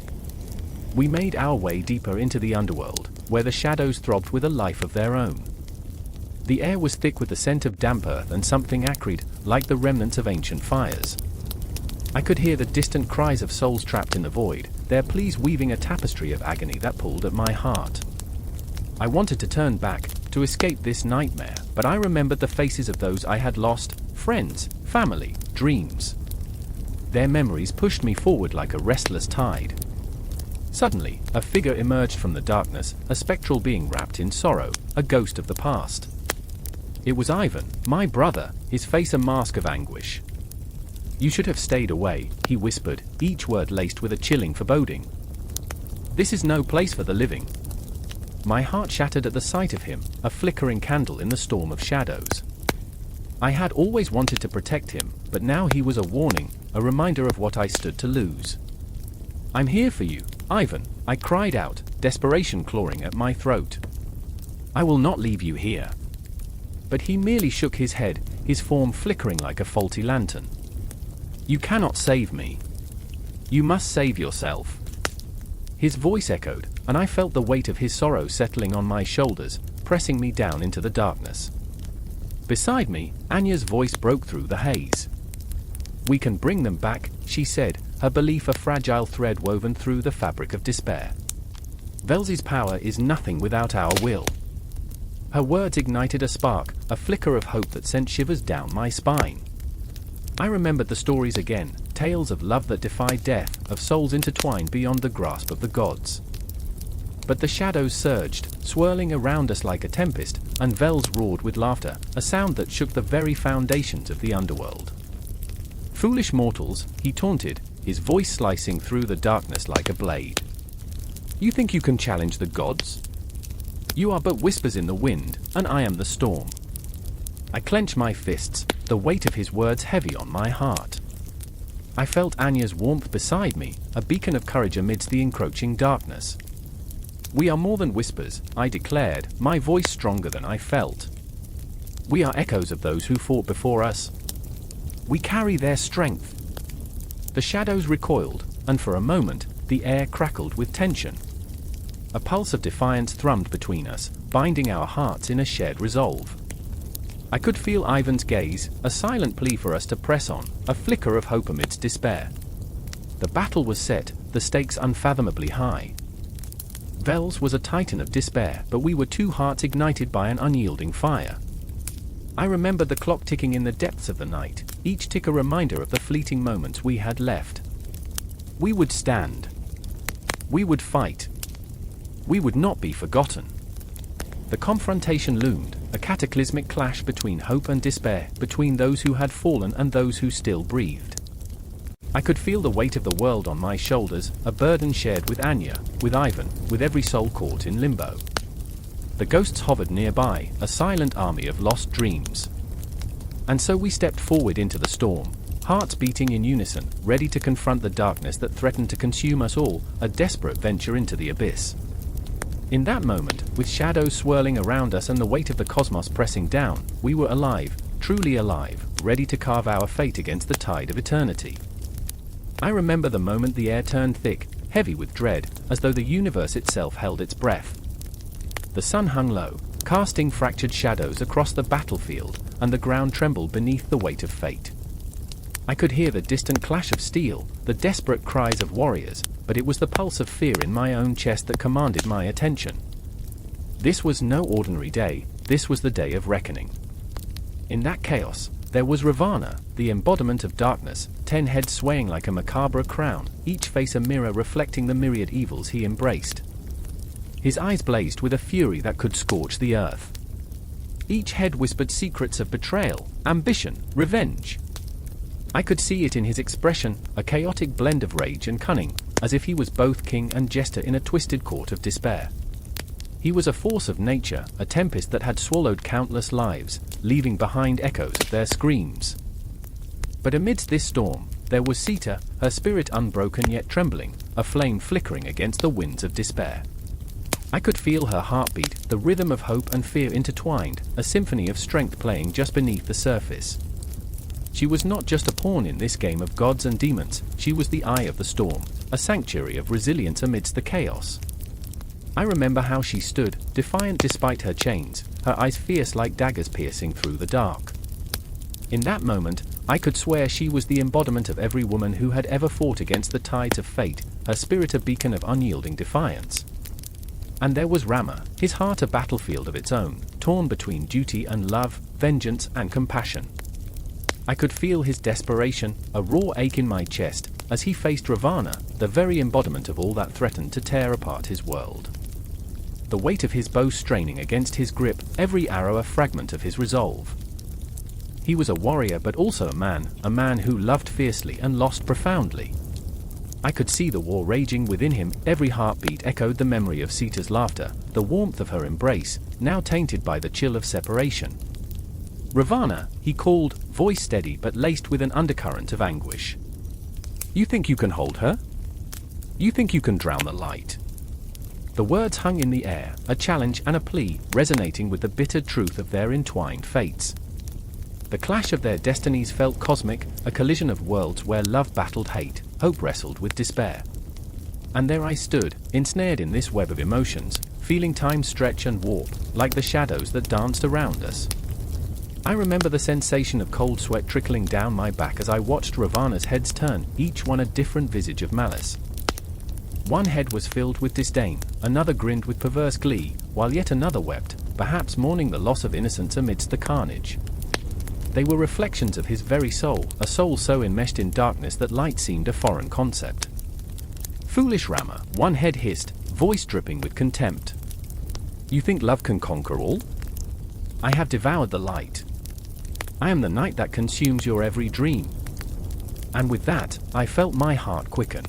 We made our way deeper into the underworld, where the shadows throbbed with a life of their own. The air was thick with the scent of damp earth and something acrid, like the remnants of ancient fires. I could hear the distant cries of souls trapped in the void, their pleas weaving a tapestry of agony that pulled at my heart. I wanted to turn back, to escape this nightmare, but I remembered the faces of those I had lost, friends, family, dreams. Their memories pushed me forward like a restless tide. Suddenly, a figure emerged from the darkness, a spectral being wrapped in sorrow, a ghost of the past. It was Ivan, my brother, his face a mask of anguish. "You should have stayed away," he whispered, each word laced with a chilling foreboding. "This is no place for the living." My heart shattered at the sight of him, a flickering candle in the storm of shadows. I had always wanted to protect him, but now he was a warning, a reminder of what I stood to lose. "I'm here for you, Ivan," I cried out, desperation clawing at my throat. "I will not leave you here." But he merely shook his head, his form flickering like a faulty lantern. "You cannot save me. You must save yourself." His voice echoed, and I felt the weight of his sorrow settling on my shoulders, pressing me down into the darkness. Beside me, Anya's voice broke through the haze. "We can bring them back," she said, her belief a fragile thread woven through the fabric of despair. "Vels's power is nothing without our will." Her words ignited a spark, a flicker of hope that sent shivers down my spine. I remembered the stories again, tales of love that defied death, of souls intertwined beyond the grasp of the gods. But the shadows surged, swirling around us like a tempest, and Vels roared with laughter, a sound that shook the very foundations of the underworld. "Foolish mortals," he taunted, his voice slicing through the darkness like a blade. "You think you can challenge the gods? You are but whispers in the wind, and I am the storm." I clenched my fists, the weight of his words heavy on my heart. I felt Anya's warmth beside me, a beacon of courage amidst the encroaching darkness. "We are more than whispers," I declared, my voice stronger than I felt. "We are echoes of those who fought before us. We carry their strength." The shadows recoiled, and for a moment, the air crackled with tension. A pulse of defiance thrummed between us, binding our hearts in a shared resolve. I could feel Ivan's gaze, a silent plea for us to press on, a flicker of hope amidst despair. The battle was set, the stakes unfathomably high. Vels was a titan of despair, but we were two hearts ignited by an unyielding fire. I remembered the clock ticking in the depths of the night, each tick a reminder of the fleeting moments we had left. We would stand. We would fight. We would not be forgotten. The confrontation loomed, a cataclysmic clash between hope and despair, between those who had fallen and those who still breathed. I could feel the weight of the world on my shoulders, a burden shared with Anya, with Ivan, with every soul caught in limbo. The ghosts hovered nearby, a silent army of lost dreams. And so we stepped forward into the storm, hearts beating in unison, ready to confront the darkness that threatened to consume us all, a desperate venture into the abyss. In that moment, with shadows swirling around us and the weight of the cosmos pressing down, we were alive, truly alive, ready to carve our fate against the tide of eternity. I remember the moment the air turned thick, heavy with dread, as though the universe itself held its breath. The sun hung low, casting fractured shadows across the battlefield, and the ground trembled beneath the weight of fate. I could hear the distant clash of steel, the desperate cries of warriors, but it was the pulse of fear in my own chest that commanded my attention. This was no ordinary day, this was the day of reckoning. In that chaos, there was Ravana, the embodiment of darkness, 10 heads swaying like a macabre crown, each face a mirror reflecting the myriad evils he embraced. His eyes blazed with a fury that could scorch the earth. Each head whispered secrets of betrayal, ambition, revenge. I could see it in his expression, a chaotic blend of rage and cunning, as if he was both king and jester in a twisted court of despair. He was a force of nature, a tempest that had swallowed countless lives, leaving behind echoes of their screams. But amidst this storm, there was Sita, her spirit unbroken yet trembling, a flame flickering against the winds of despair. I could feel her heartbeat, the rhythm of hope and fear intertwined, a symphony of strength playing just beneath the surface. She was not just a pawn in this game of gods and demons, she was the eye of the storm, a sanctuary of resilience amidst the chaos. I remember how she stood, defiant despite her chains, her eyes fierce like daggers piercing through the dark. In that moment, I could swear she was the embodiment of every woman who had ever fought against the tides of fate, her spirit a beacon of unyielding defiance. And there was Rama, his heart a battlefield of its own, torn between duty and love, vengeance and compassion. I could feel his desperation, a raw ache in my chest, as he faced Ravana, the very embodiment of all that threatened to tear apart his world. The weight of his bow straining against his grip, every arrow a fragment of his resolve. He was a warrior but also a man who loved fiercely and lost profoundly. I could see the war raging within him, every heartbeat echoed the memory of Sita's laughter, the warmth of her embrace, now tainted by the chill of separation. Ravana, he called, voice steady but laced with an undercurrent of anguish. You think you can hold her? You think you can drown the light? The words hung in the air, a challenge and a plea, resonating with the bitter truth of their entwined fates. The clash of their destinies felt cosmic, a collision of worlds where love battled hate, hope wrestled with despair. And there I stood, ensnared in this web of emotions, feeling time stretch and warp, like the shadows that danced around us. I remember the sensation of cold sweat trickling down my back as I watched Ravana's heads turn, each one a different visage of malice. One head was filled with disdain, another grinned with perverse glee, while yet another wept, perhaps mourning the loss of innocence amidst the carnage. They were reflections of his very soul, a soul so enmeshed in darkness that light seemed a foreign concept. Foolish Rama, one head hissed, voice dripping with contempt. You think love can conquer all? I have devoured the light. I am the night that consumes your every dream. And with that, I felt my heart quicken.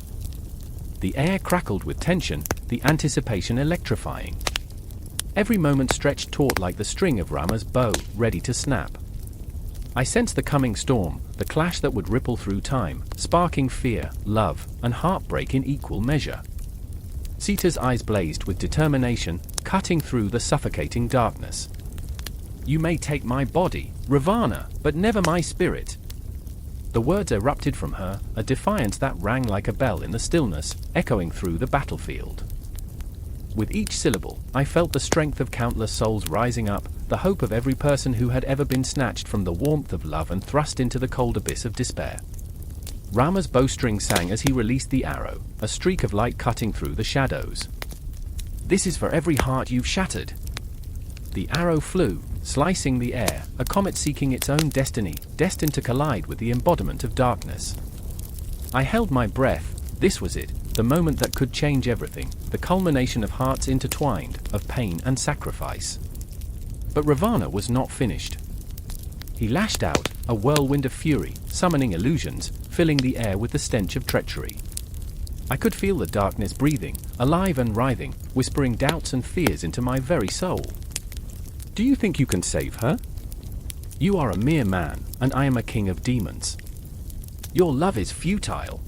The air crackled with tension, the anticipation electrifying. Every moment stretched taut like the string of Rama's bow, ready to snap. I sensed the coming storm, the clash that would ripple through time, sparking fear, love, and heartbreak in equal measure. Sita's eyes blazed with determination, cutting through the suffocating darkness. You may take my body, Ravana, but never my spirit. The words erupted from her, a defiance that rang like a bell in the stillness, echoing through the battlefield. With each syllable, I felt the strength of countless souls rising up, the hope of every person who had ever been snatched from the warmth of love and thrust into the cold abyss of despair. Rama's bowstring sang as he released the arrow, a streak of light cutting through the shadows. This is for every heart you've shattered. The arrow flew, slicing the air, a comet seeking its own destiny, destined to collide with the embodiment of darkness. I held my breath. This was it, the moment that could change everything, the culmination of hearts intertwined, of pain and sacrifice. But Ravana was not finished. He lashed out, a whirlwind of fury, summoning illusions, filling the air with the stench of treachery. I could feel the darkness breathing, alive and writhing, whispering doubts and fears into my very soul. Do you think you can save her? You are a mere man, and I am a king of demons. Your love is futile.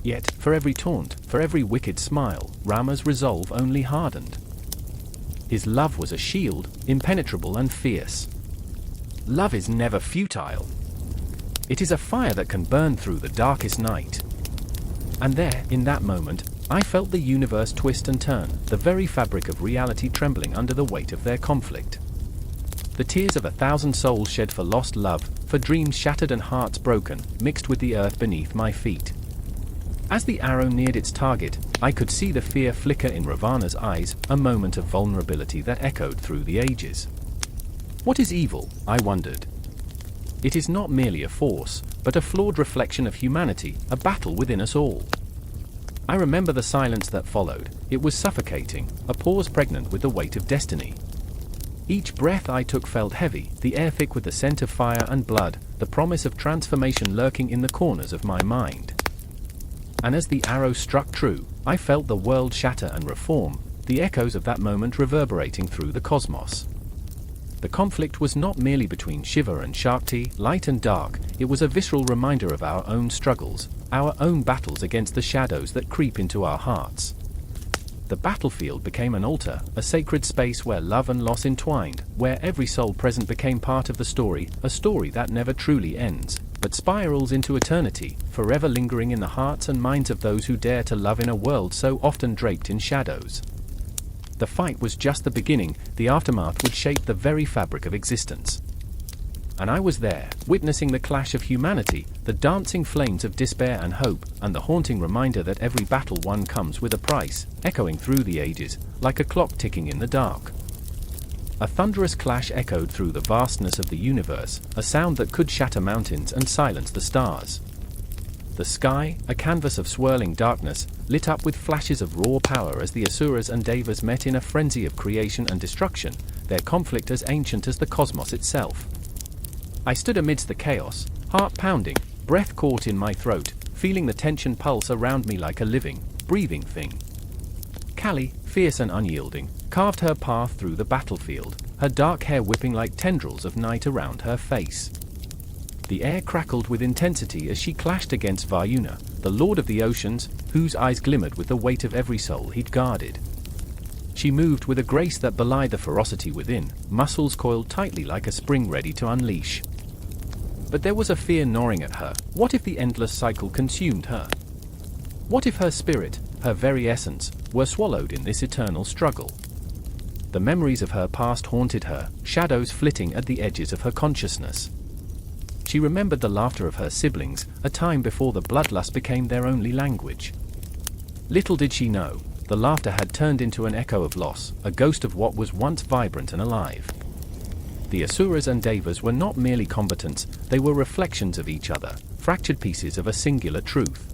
Yet, for every taunt, for every wicked smile, Rama's resolve only hardened. His love was a shield, impenetrable and fierce. Love is never futile. It is a fire that can burn through the darkest night. And there, in that moment, I felt the universe twist and turn, the very fabric of reality trembling under the weight of their conflict. The tears of 1,000 souls shed for lost love, for dreams shattered and hearts broken, mixed with the earth beneath my feet. As the arrow neared its target, I could see the fear flicker in Ravana's eyes, a moment of vulnerability that echoed through the ages. What is evil? I wondered. It is not merely a force, but a flawed reflection of humanity, a battle within us all. I remember the silence that followed. It was suffocating, a pause pregnant with the weight of destiny. Each breath I took felt heavy, the air thick with the scent of fire and blood, the promise of transformation lurking in the corners of my mind. And as the arrow struck true, I felt the world shatter and reform, the echoes of that moment reverberating through the cosmos. The conflict was not merely between Shiva and Shakti, light and dark, it was a visceral reminder of our own struggles, our own battles against the shadows that creep into our hearts. The battlefield became an altar, a sacred space where love and loss entwined, where every soul present became part of the story, a story that never truly ends, but spirals into eternity, forever lingering in the hearts and minds of those who dare to love in a world so often draped in shadows. The fight was just the beginning, the aftermath would shape the very fabric of existence. And I was there, witnessing the clash of humanity, the dancing flames of despair and hope, and the haunting reminder that every battle won comes with a price, echoing through the ages, like a clock ticking in the dark. A thunderous clash echoed through the vastness of the universe, a sound that could shatter mountains and silence the stars. The sky, a canvas of swirling darkness, lit up with flashes of raw power as the Asuras and Devas met in a frenzy of creation and destruction, their conflict as ancient as the cosmos itself. I stood amidst the chaos, heart pounding, breath caught in my throat, feeling the tension pulse around me like a living, breathing thing. Kali, fierce and unyielding, carved her path through the battlefield, her dark hair whipping like tendrils of night around her face. The air crackled with intensity as she clashed against Varuna, the lord of the oceans, whose eyes glimmered with the weight of every soul he'd guarded. She moved with a grace that belied the ferocity within, muscles coiled tightly like a spring ready to unleash. But there was a fear gnawing at her. What if the endless cycle consumed her? What if her spirit, her very essence, were swallowed in this eternal struggle? The memories of her past haunted her, shadows flitting at the edges of her consciousness. She remembered the laughter of her siblings, a time before the bloodlust became their only language. Little did she know, the laughter had turned into an echo of loss, a ghost of what was once vibrant and alive. The Asuras and Devas were not merely combatants, they were reflections of each other, fractured pieces of a singular truth.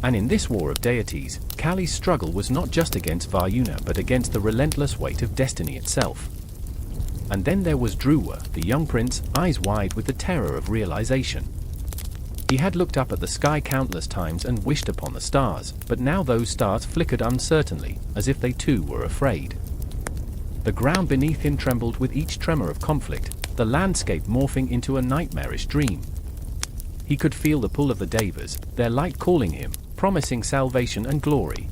And in this war of deities, Kali's struggle was not just against Varuna but against the relentless weight of destiny itself. And then there was Dhruva, the young prince, eyes wide with the terror of realization. He had looked up at the sky countless times and wished upon the stars, but now those stars flickered uncertainly, as if they too were afraid. The ground beneath him trembled with each tremor of conflict, the landscape morphing into a nightmarish dream. He could feel the pull of the Devas, their light calling him, promising salvation and glory.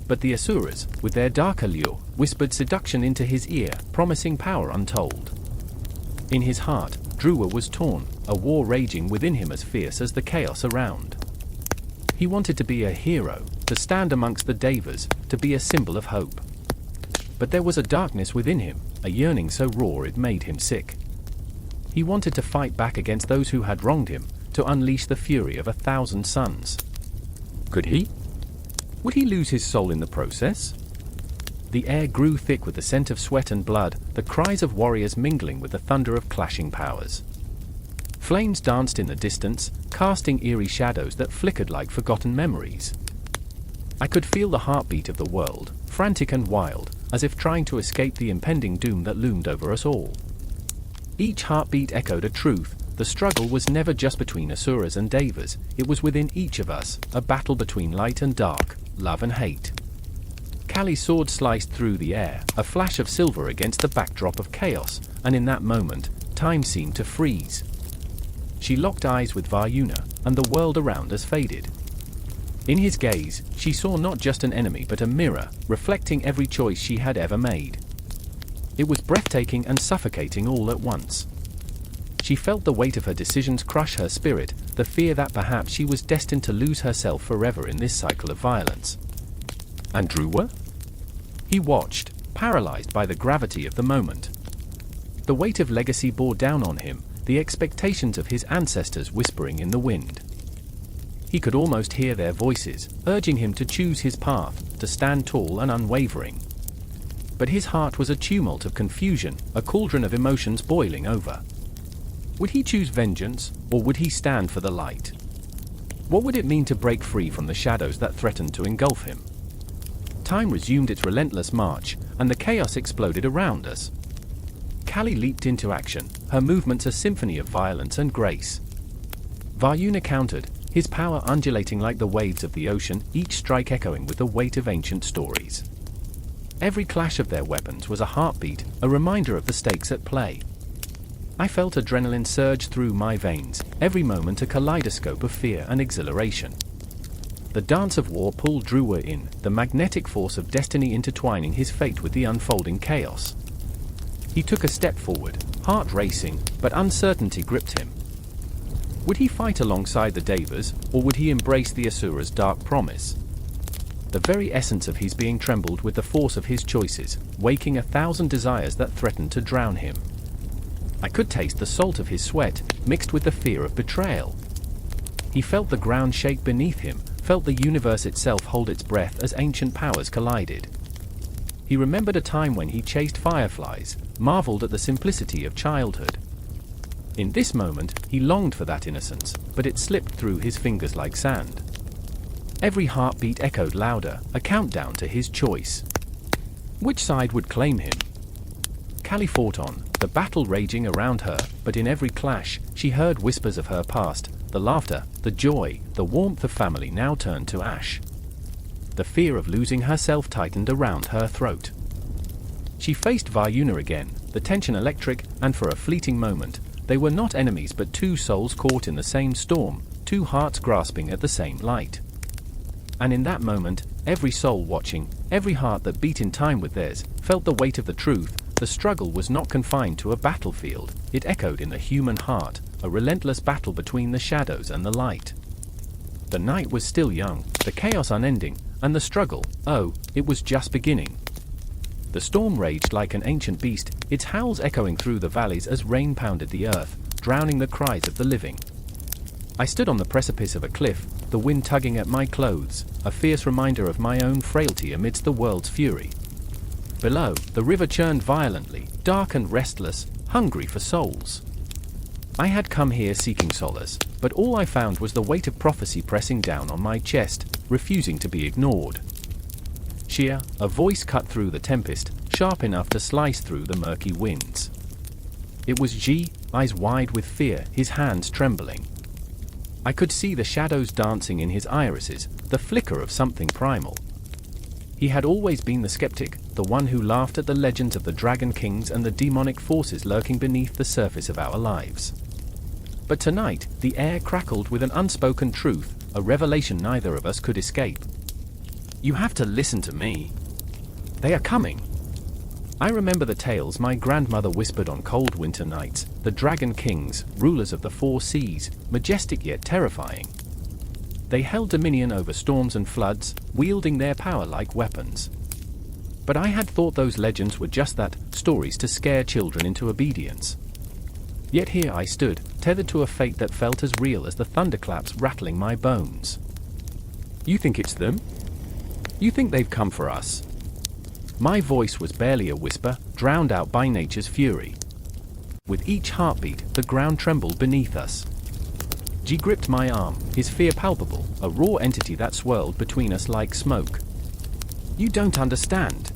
But the Asuras, with their dark allure, whispered seduction into his ear, promising power untold. In his heart, Dhruva was torn, a war raging within him as fierce as the chaos around. He wanted to be a hero, to stand amongst the Devas, to be a symbol of hope. But there was a darkness within him, a yearning so raw it made him sick. He wanted to fight back against those who had wronged him, to unleash the fury of 1,000 suns. Could he? Would he lose his soul in the process? The air grew thick with the scent of sweat and blood, the cries of warriors mingling with the thunder of clashing powers. Flames danced in the distance, casting eerie shadows that flickered like forgotten memories. I could feel the heartbeat of the world, frantic and wild, as if trying to escape the impending doom that loomed over us all. Each heartbeat echoed a truth. The struggle was never just between Asuras and Devas, it was within each of us, a battle between light and dark, love and hate. Kali's sword sliced through the air, a flash of silver against the backdrop of chaos, and in that moment, time seemed to freeze. She locked eyes with Varuna, and the world around us faded. In his gaze, she saw not just an enemy but a mirror, reflecting every choice she had ever made. It was breathtaking and suffocating all at once. She felt the weight of her decisions crush her spirit, the fear that perhaps she was destined to lose herself forever in this cycle of violence. And Druwa? He watched, paralyzed by the gravity of the moment. The weight of legacy bore down on him, the expectations of his ancestors whispering in the wind. He could almost hear their voices, urging him to choose his path, to stand tall and unwavering. But his heart was a tumult of confusion, a cauldron of emotions boiling over. Would he choose vengeance, or would he stand for the light? What would it mean to break free from the shadows that threatened to engulf him? Time resumed its relentless march, and the chaos exploded around us. Kali leaped into action, her movements a symphony of violence and grace. Varuna countered, his power undulating like the waves of the ocean, each strike echoing with the weight of ancient stories. Every clash of their weapons was a heartbeat, a reminder of the stakes at play. I felt adrenaline surge through my veins, every moment a kaleidoscope of fear and exhilaration. The dance of war pulled Druwa in, the magnetic force of destiny intertwining his fate with the unfolding chaos. He took a step forward, heart racing, but uncertainty gripped him. Would he fight alongside the Devas, or would he embrace the Asura's dark promise? The very essence of his being trembled with the force of his choices, waking 1,000 desires that threatened to drown him. I could taste the salt of his sweat, mixed with the fear of betrayal. He felt the ground shake beneath him, felt the universe itself hold its breath as ancient powers collided. He remembered a time when he chased fireflies, marveled at the simplicity of childhood. In this moment, he longed for that innocence, but it slipped through his fingers like sand. Every heartbeat echoed louder, a countdown to his choice. Which side would claim him? Kali fought on, the battle raging around her, but in every clash, she heard whispers of her past, the laughter, the joy, the warmth of family now turned to ash. The fear of losing herself tightened around her throat. She faced Varuna again, the tension electric, and for a fleeting moment, they were not enemies but two souls caught in the same storm, two hearts grasping at the same light. And in that moment, every soul watching, every heart that beat in time with theirs, felt the weight of the truth. The struggle was not confined to a battlefield, it echoed in the human heart, a relentless battle between the shadows and the light. The night was still young, the chaos unending, and the struggle, oh, it was just beginning. The storm raged like an ancient beast, its howls echoing through the valleys as rain pounded the earth, drowning the cries of the living. I stood on the precipice of a cliff, the wind tugging at my clothes, a fierce reminder of my own frailty amidst the world's fury. Below, the river churned violently, dark and restless, hungry for souls. I had come here seeking solace, but all I found was the weight of prophecy pressing down on my chest, refusing to be ignored. Shia, a voice cut through the tempest, sharp enough to slice through the murky winds. It was Ji, eyes wide with fear, his hands trembling. I could see the shadows dancing in his irises, the flicker of something primal. He had always been the skeptic, the one who laughed at the legends of the dragon kings and the demonic forces lurking beneath the surface of our lives. But tonight, the air crackled with an unspoken truth, a revelation neither of us could escape. You have to listen to me. They are coming. I remember the tales my grandmother whispered on cold winter nights, the dragon kings, rulers of the four seas, majestic yet terrifying. They held dominion over storms and floods, wielding their power like weapons. But I had thought those legends were just that, stories to scare children into obedience. Yet here I stood, tethered to a fate that felt as real as the thunderclaps rattling my bones. You think it's them? You think they've come for us? My voice was barely a whisper, drowned out by nature's fury. With each heartbeat, the ground trembled beneath us. G gripped my arm, his fear palpable, a raw entity that swirled between us like smoke. You don't understand.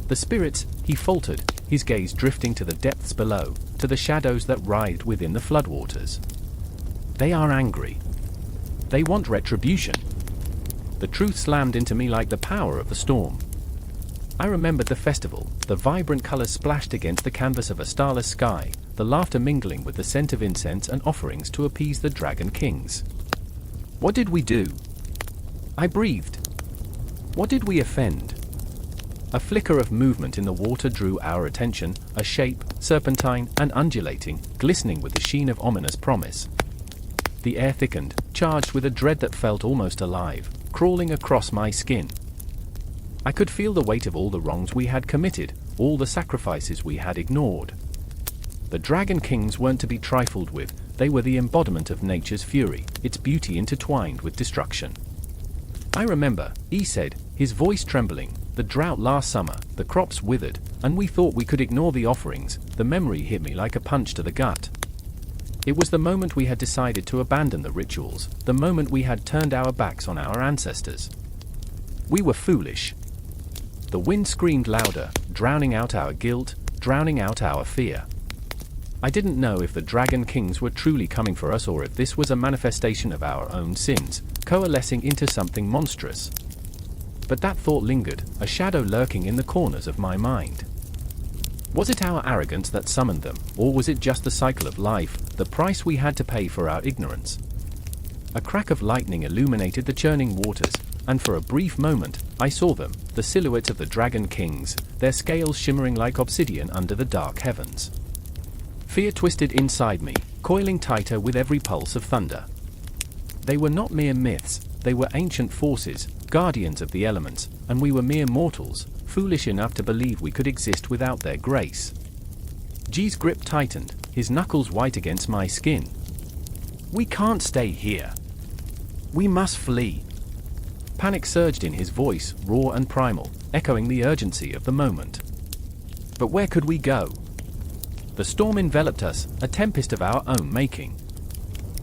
The spirits, he faltered, his gaze drifting to the depths below, to the shadows that writhed within the floodwaters. They are angry. They want retribution. The truth slammed into me like the power of the storm. I remembered the festival, the vibrant colors splashed against the canvas of a starless sky, the laughter mingling with the scent of incense and offerings to appease the dragon kings. What did we do? I breathed. What did we offend? A flicker of movement in the water drew our attention, a shape, serpentine and undulating, glistening with the sheen of ominous promise. The air thickened, charged with a dread that felt almost alive, crawling across my skin. I could feel the weight of all the wrongs we had committed, all the sacrifices we had ignored. The dragon kings weren't to be trifled with, they were the embodiment of nature's fury, its beauty intertwined with destruction. I remember, he said, his voice trembling, the drought last summer, the crops withered, and we thought we could ignore the offerings. The memory hit me like a punch to the gut. It was the moment we had decided to abandon the rituals, the moment we had turned our backs on our ancestors. We were foolish. The wind screamed louder, drowning out our guilt, drowning out our fear. I didn't know if the dragon kings were truly coming for us or if this was a manifestation of our own sins, coalescing into something monstrous. But that thought lingered, a shadow lurking in the corners of my mind. Was it our arrogance that summoned them, or was it just the cycle of life, the price we had to pay for our ignorance? A crack of lightning illuminated the churning waters, and for a brief moment, I saw them, the silhouettes of the dragon kings, their scales shimmering like obsidian under the dark heavens. Fear twisted inside me, coiling tighter with every pulse of thunder. They were not mere myths, they were ancient forces, guardians of the elements, and we were mere mortals, foolish enough to believe we could exist without their grace. G's grip tightened, his knuckles white against my skin. We can't stay here. We must flee. Panic surged in his voice, raw and primal, echoing the urgency of the moment. But where could we go? The storm enveloped us, a tempest of our own making.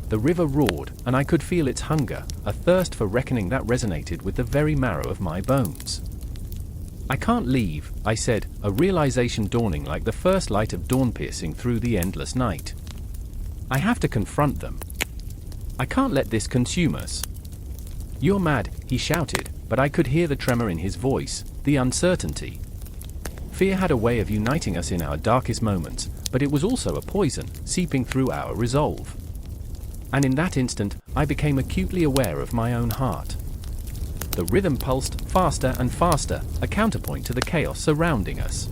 The river roared, and I could feel its hunger, a thirst for reckoning that resonated with the very marrow of my bones. I can't leave, I said, a realization dawning like the first light of dawn piercing through the endless night. I have to confront them. I can't let this consume us. You're mad, he shouted, but I could hear the tremor in his voice, the uncertainty. Fear had a way of uniting us in our darkest moments, but it was also a poison, seeping through our resolve. And in that instant, I became acutely aware of my own heart. The rhythm pulsed faster and faster, a counterpoint to the chaos surrounding us.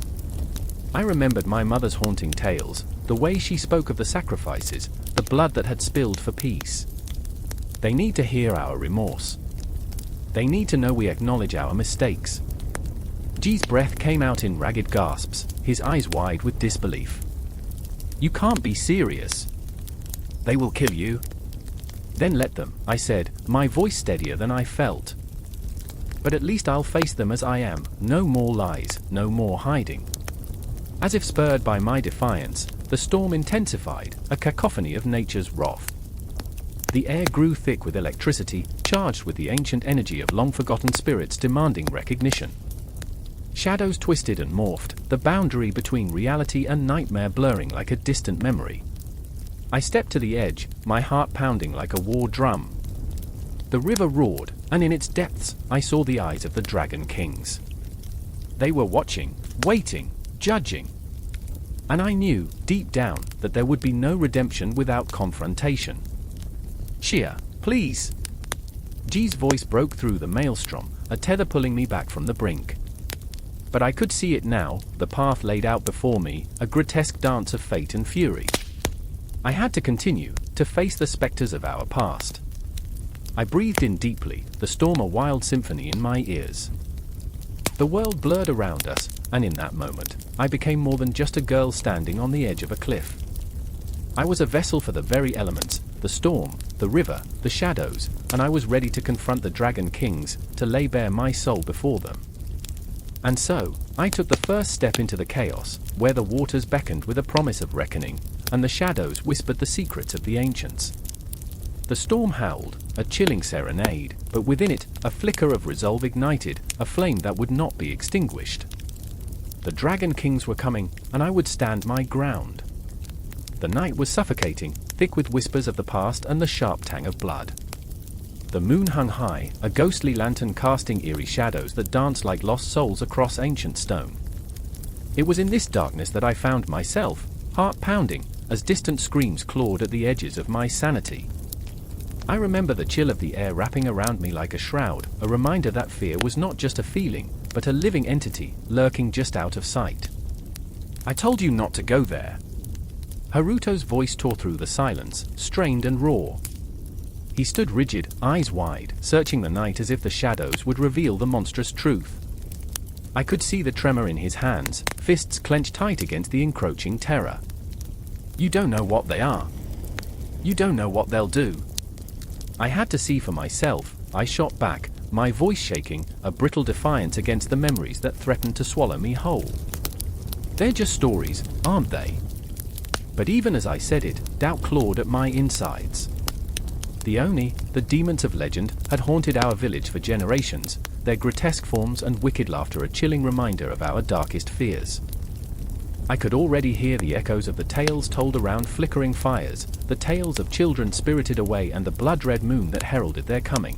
I remembered my mother's haunting tales, the way she spoke of the sacrifices, the blood that had spilled for peace. They need to hear our remorse. They need to know we acknowledge our mistakes. G's breath came out in ragged gasps, his eyes wide with disbelief. You can't be serious. They will kill you. Then let them, I said, my voice steadier than I felt. But at least I'll face them as I am, no more lies, no more hiding. As if spurred by my defiance, the storm intensified, a cacophony of nature's wrath. The air grew thick with electricity, charged with the ancient energy of long-forgotten spirits demanding recognition. Shadows twisted and morphed, the boundary between reality and nightmare blurring like a distant memory. I stepped to the edge, my heart pounding like a war drum. The river roared, and in its depths, I saw the eyes of the dragon kings. They were watching, waiting, judging. And I knew, deep down, that there would be no redemption without confrontation. Shia, please. G's voice broke through the maelstrom, a tether pulling me back from the brink. But I could see it now, the path laid out before me, a grotesque dance of fate and fury. I had to continue, to face the specters of our past. I breathed in deeply, the storm a wild symphony in my ears. The world blurred around us, and in that moment, I became more than just a girl standing on the edge of a cliff. I was a vessel for the very elements, the storm, the river, the shadows, and I was ready to confront the dragon kings, to lay bare my soul before them. And so, I took the first step into the chaos, where the waters beckoned with a promise of reckoning, and the shadows whispered the secrets of the ancients. The storm howled, a chilling serenade, but within it, a flicker of resolve ignited, a flame that would not be extinguished. The dragon kings were coming, and I would stand my ground. The night was suffocating, thick with whispers of the past and the sharp tang of blood. The moon hung high, a ghostly lantern casting eerie shadows that danced like lost souls across ancient stone. It was in this darkness that I found myself, heart pounding, as distant screams clawed at the edges of my sanity. I remember the chill of the air wrapping around me like a shroud, a reminder that fear was not just a feeling, but a living entity, lurking just out of sight. "I told you not to go there." Haruto's voice tore through the silence, strained and raw. He stood rigid, eyes wide, searching the night as if the shadows would reveal the monstrous truth. I could see the tremor in his hands, fists clenched tight against the encroaching terror. "You don't know what they are. You don't know what they'll do." I had to see for myself. I shot back, my voice shaking, a brittle defiance against the memories that threatened to swallow me whole. "They're just stories, aren't they?" But even as I said it, doubt clawed at my insides. The Oni, the demons of legend, had haunted our village for generations, their grotesque forms and wicked laughter a chilling reminder of our darkest fears. I could already hear the echoes of the tales told around flickering fires, the tales of children spirited away and the blood-red moon that heralded their coming.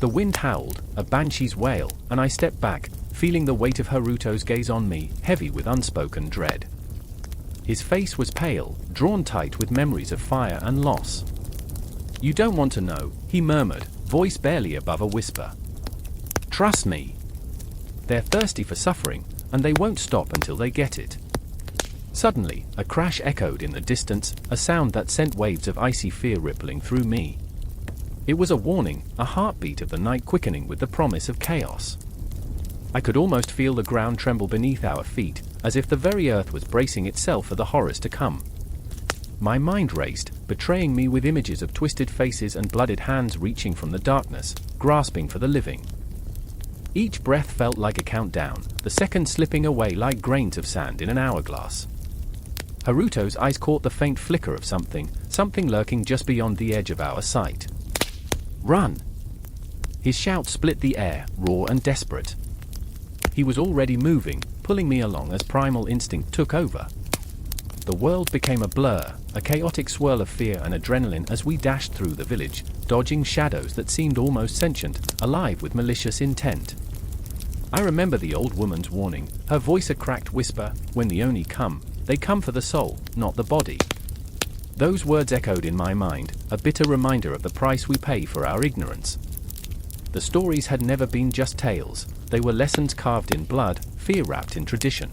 The wind howled, a banshee's wail, and I stepped back, feeling the weight of Haruto's gaze on me, heavy with unspoken dread. His face was pale, drawn tight with memories of fire and loss. "You don't want to know," he murmured, voice barely above a whisper. "Trust me. They're thirsty for suffering, and they won't stop until they get it." Suddenly, a crash echoed in the distance, a sound that sent waves of icy fear rippling through me. It was a warning, a heartbeat of the night quickening with the promise of chaos. I could almost feel the ground tremble beneath our feet, as if the very earth was bracing itself for the horrors to come. My mind raced, betraying me with images of twisted faces and blooded hands reaching from the darkness, grasping for the living. Each breath felt like a countdown, the seconds slipping away like grains of sand in an hourglass. Haruto's eyes caught the faint flicker of something lurking just beyond the edge of our sight. "Run!" His shout split the air, raw and desperate. He was already moving, pulling me along as primal instinct took over. The world became a blur, a chaotic swirl of fear and adrenaline as we dashed through the village, dodging shadows that seemed almost sentient, alive with malicious intent. I remember the old woman's warning, her voice a cracked whisper, "When the Oni come, they come for the soul, not the body." Those words echoed in my mind, a bitter reminder of the price we pay for our ignorance. The stories had never been just tales, they were lessons carved in blood, fear wrapped in tradition.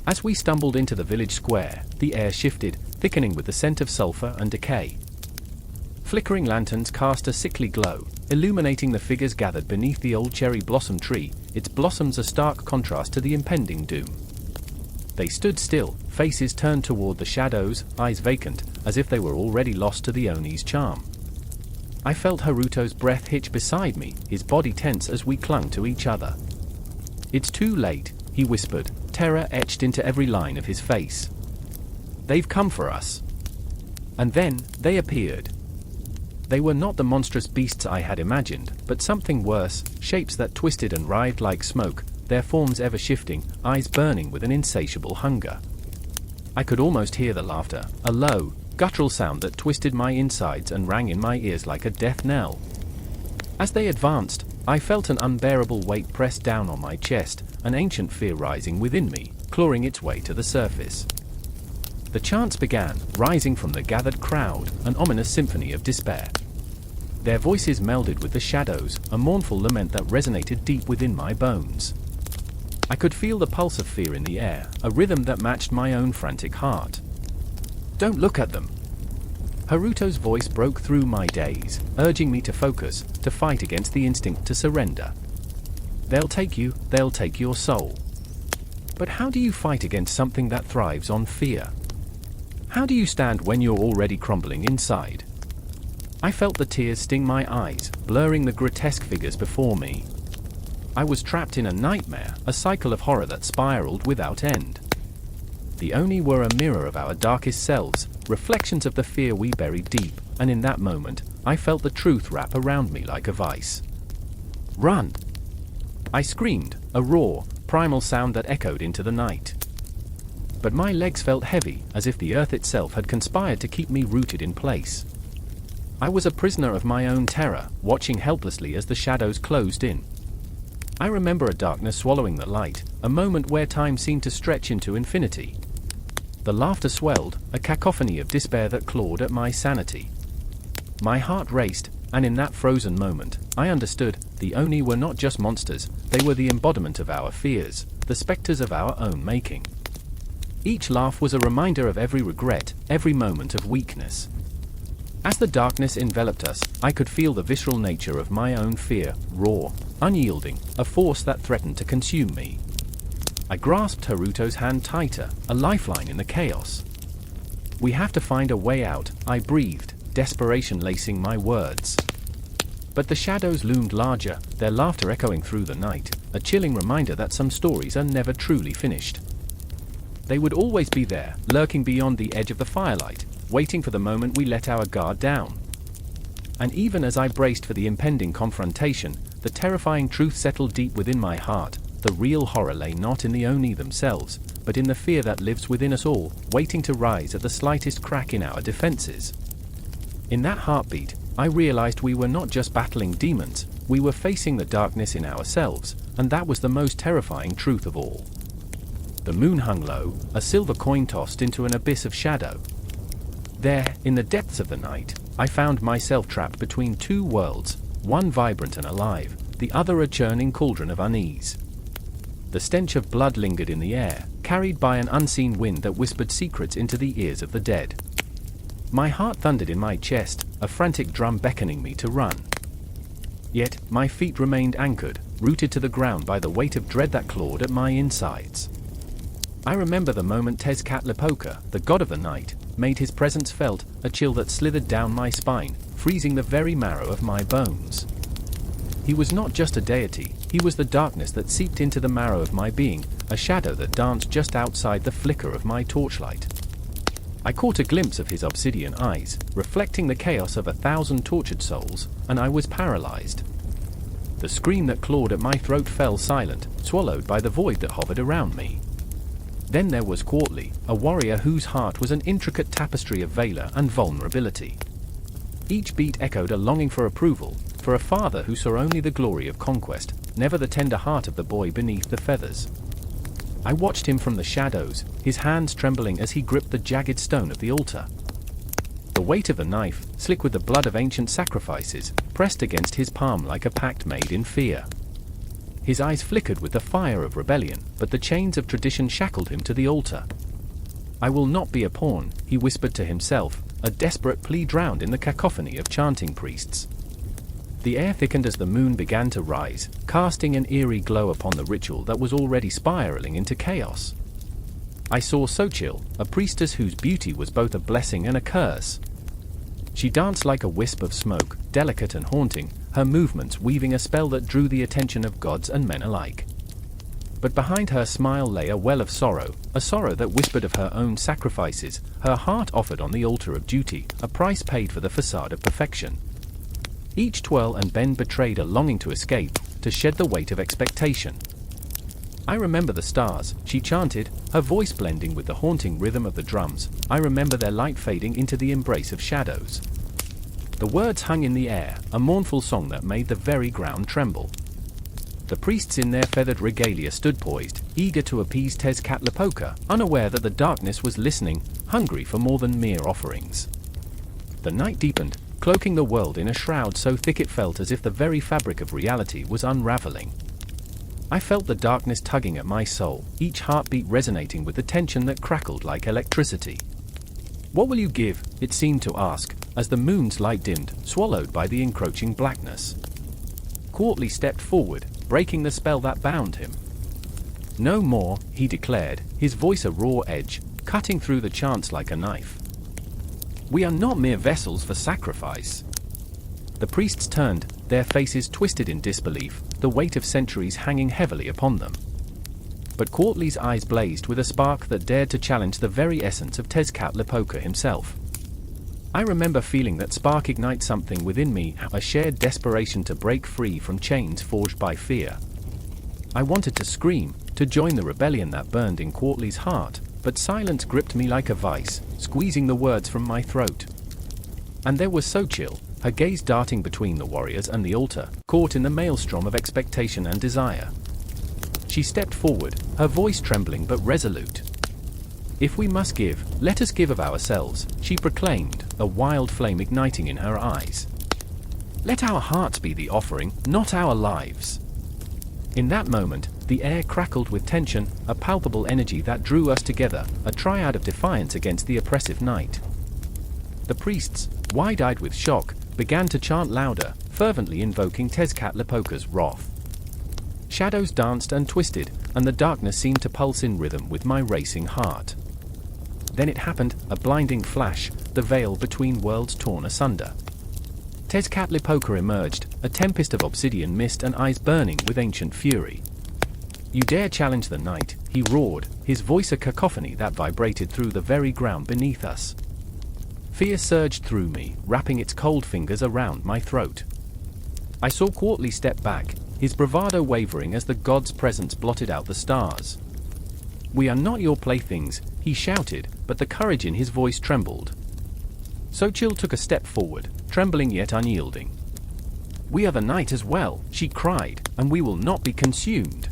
As we stumbled into the village square, the air shifted, thickening with the scent of sulfur and decay. Flickering lanterns cast a sickly glow, illuminating the figures gathered beneath the old cherry blossom tree, its blossoms a stark contrast to the impending doom. They stood still, faces turned toward the shadows, eyes vacant, as if they were already lost to the Oni's charm. I felt Haruto's breath hitch beside me, his body tense as we clung to each other. "It's too late," he whispered, terror etched into every line of his face. "They've come for us." And then, they appeared. They were not the monstrous beasts I had imagined, but something worse, shapes that twisted and writhed like smoke, their forms ever shifting, eyes burning with an insatiable hunger. I could almost hear the laughter, a low, guttural sound that twisted my insides and rang in my ears like a death knell. As they advanced, I felt an unbearable weight press down on my chest, an ancient fear rising within me, clawing its way to the surface. The chants began, rising from the gathered crowd, an ominous symphony of despair. Their voices melded with the shadows, a mournful lament that resonated deep within my bones. I could feel the pulse of fear in the air, a rhythm that matched my own frantic heart. "Don't look at them!" Haruto's voice broke through my daze, urging me to focus, to fight against the instinct to surrender. "They'll take you, they'll take your soul." But how do you fight against something that thrives on fear? How do you stand when you're already crumbling inside? I felt the tears sting my eyes, blurring the grotesque figures before me. I was trapped in a nightmare, a cycle of horror that spiraled without end. The Oni were a mirror of our darkest selves, reflections of the fear we buried deep, and in that moment, I felt the truth wrap around me like a vice. "Run!" I screamed, a raw, primal sound that echoed into the night. But my legs felt heavy, as if the earth itself had conspired to keep me rooted in place. I was a prisoner of my own terror, watching helplessly as the shadows closed in. I remember a darkness swallowing the light, a moment where time seemed to stretch into infinity. The laughter swelled, a cacophony of despair that clawed at my sanity. My heart raced, and in that frozen moment, I understood, the Oni were not just monsters, they were the embodiment of our fears, the specters of our own making. Each laugh was a reminder of every regret, every moment of weakness. As the darkness enveloped us, I could feel the visceral nature of my own fear, raw, unyielding, a force that threatened to consume me. I grasped Haruto's hand tighter, a lifeline in the chaos. "We have to find a way out," I breathed, desperation lacing my words. But the shadows loomed larger, their laughter echoing through the night, a chilling reminder that some stories are never truly finished. They would always be there, lurking beyond the edge of the firelight, waiting for the moment we let our guard down. And even as I braced for the impending confrontation, the terrifying truth settled deep within my heart. The real horror lay not in the Oni themselves, but in the fear that lives within us all, waiting to rise at the slightest crack in our defenses. In that heartbeat, I realized we were not just battling demons, we were facing the darkness in ourselves, and that was the most terrifying truth of all. The moon hung low, a silver coin tossed into an abyss of shadow. There, in the depths of the night, I found myself trapped between two worlds, one vibrant and alive, the other a churning cauldron of unease. The stench of blood lingered in the air, carried by an unseen wind that whispered secrets into the ears of the dead. My heart thundered in my chest, a frantic drum beckoning me to run. Yet, my feet remained anchored, rooted to the ground by the weight of dread that clawed at my insides. I remember the moment Tezcatlipoca, the god of the night, made his presence felt, a chill that slithered down my spine, freezing the very marrow of my bones. He was not just a deity, he was the darkness that seeped into the marrow of my being, a shadow that danced just outside the flicker of my torchlight. I caught a glimpse of his obsidian eyes, reflecting the chaos of 1,000 tortured souls, and I was paralyzed. The scream that clawed at my throat fell silent, swallowed by the void that hovered around me. Then there was Quartly, a warrior whose heart was an intricate tapestry of valor and vulnerability. Each beat echoed a longing for approval, for a father who saw only the glory of conquest, never the tender heart of the boy beneath the feathers. I watched him from the shadows, his hands trembling as he gripped the jagged stone of the altar. The weight of the knife, slick with the blood of ancient sacrifices, pressed against his palm like a pact made in fear. His eyes flickered with the fire of rebellion, but the chains of tradition shackled him to the altar. "I will not be a pawn," he whispered to himself, a desperate plea drowned in the cacophony of chanting priests. The air thickened as the moon began to rise, casting an eerie glow upon the ritual that was already spiraling into chaos. I saw Xochitl, a priestess whose beauty was both a blessing and a curse. She danced like a wisp of smoke, delicate and haunting, her movements weaving a spell that drew the attention of gods and men alike. But behind her smile lay a well of sorrow, a sorrow that whispered of her own sacrifices, her heart offered on the altar of duty, a price paid for the facade of perfection. Each twirl and bend betrayed a longing to escape, to shed the weight of expectation. "I remember the stars," she chanted, her voice blending with the haunting rhythm of the drums. "I remember their light fading into the embrace of shadows." The words hung in the air, a mournful song that made the very ground tremble. The priests in their feathered regalia stood poised, eager to appease Tezcatlipoca, unaware that the darkness was listening, hungry for more than mere offerings. The night deepened, cloaking the world in a shroud so thick it felt as if the very fabric of reality was unraveling. I felt the darkness tugging at my soul, each heartbeat resonating with the tension that crackled like electricity. "What will you give?" it seemed to ask, as the moon's light dimmed, swallowed by the encroaching blackness. Quartly stepped forward, breaking the spell that bound him. "No more," he declared, his voice a raw edge, cutting through the chants like a knife. "We are not mere vessels for sacrifice." The priests turned, their faces twisted in disbelief, the weight of centuries hanging heavily upon them. But Quartly's eyes blazed with a spark that dared to challenge the very essence of Tezcatlipoca himself. I remember feeling that spark ignite something within me, a shared desperation to break free from chains forged by fear. I wanted to scream, to join the rebellion that burned in Quartly's heart, but silence gripped me like a vice, squeezing the words from my throat. And there was Xochitl, her gaze darting between the warriors and the altar, caught in the maelstrom of expectation and desire. She stepped forward, her voice trembling but resolute. If we must give, let us give of ourselves, she proclaimed, a wild flame igniting in her eyes. Let our hearts be the offering, not our lives. In that moment, the air crackled with tension, a palpable energy that drew us together, a triad of defiance against the oppressive night. The priests, wide-eyed with shock, began to chant louder, fervently invoking Tezcatlipoca's wrath. Shadows danced and twisted, and the darkness seemed to pulse in rhythm with my racing heart. Then it happened, a blinding flash, the veil between worlds torn asunder. Tezcatlipoca emerged, a tempest of obsidian mist and eyes burning with ancient fury. You dare challenge the night, he roared, his voice a cacophony that vibrated through the very ground beneath us. Fear surged through me, wrapping its cold fingers around my throat. I saw Quartly step back, his bravado wavering as the god's presence blotted out the stars. We are not your playthings, he shouted, but the courage in his voice trembled. Xochitl took a step forward, trembling yet unyielding. We are the night as well, she cried, and we will not be consumed.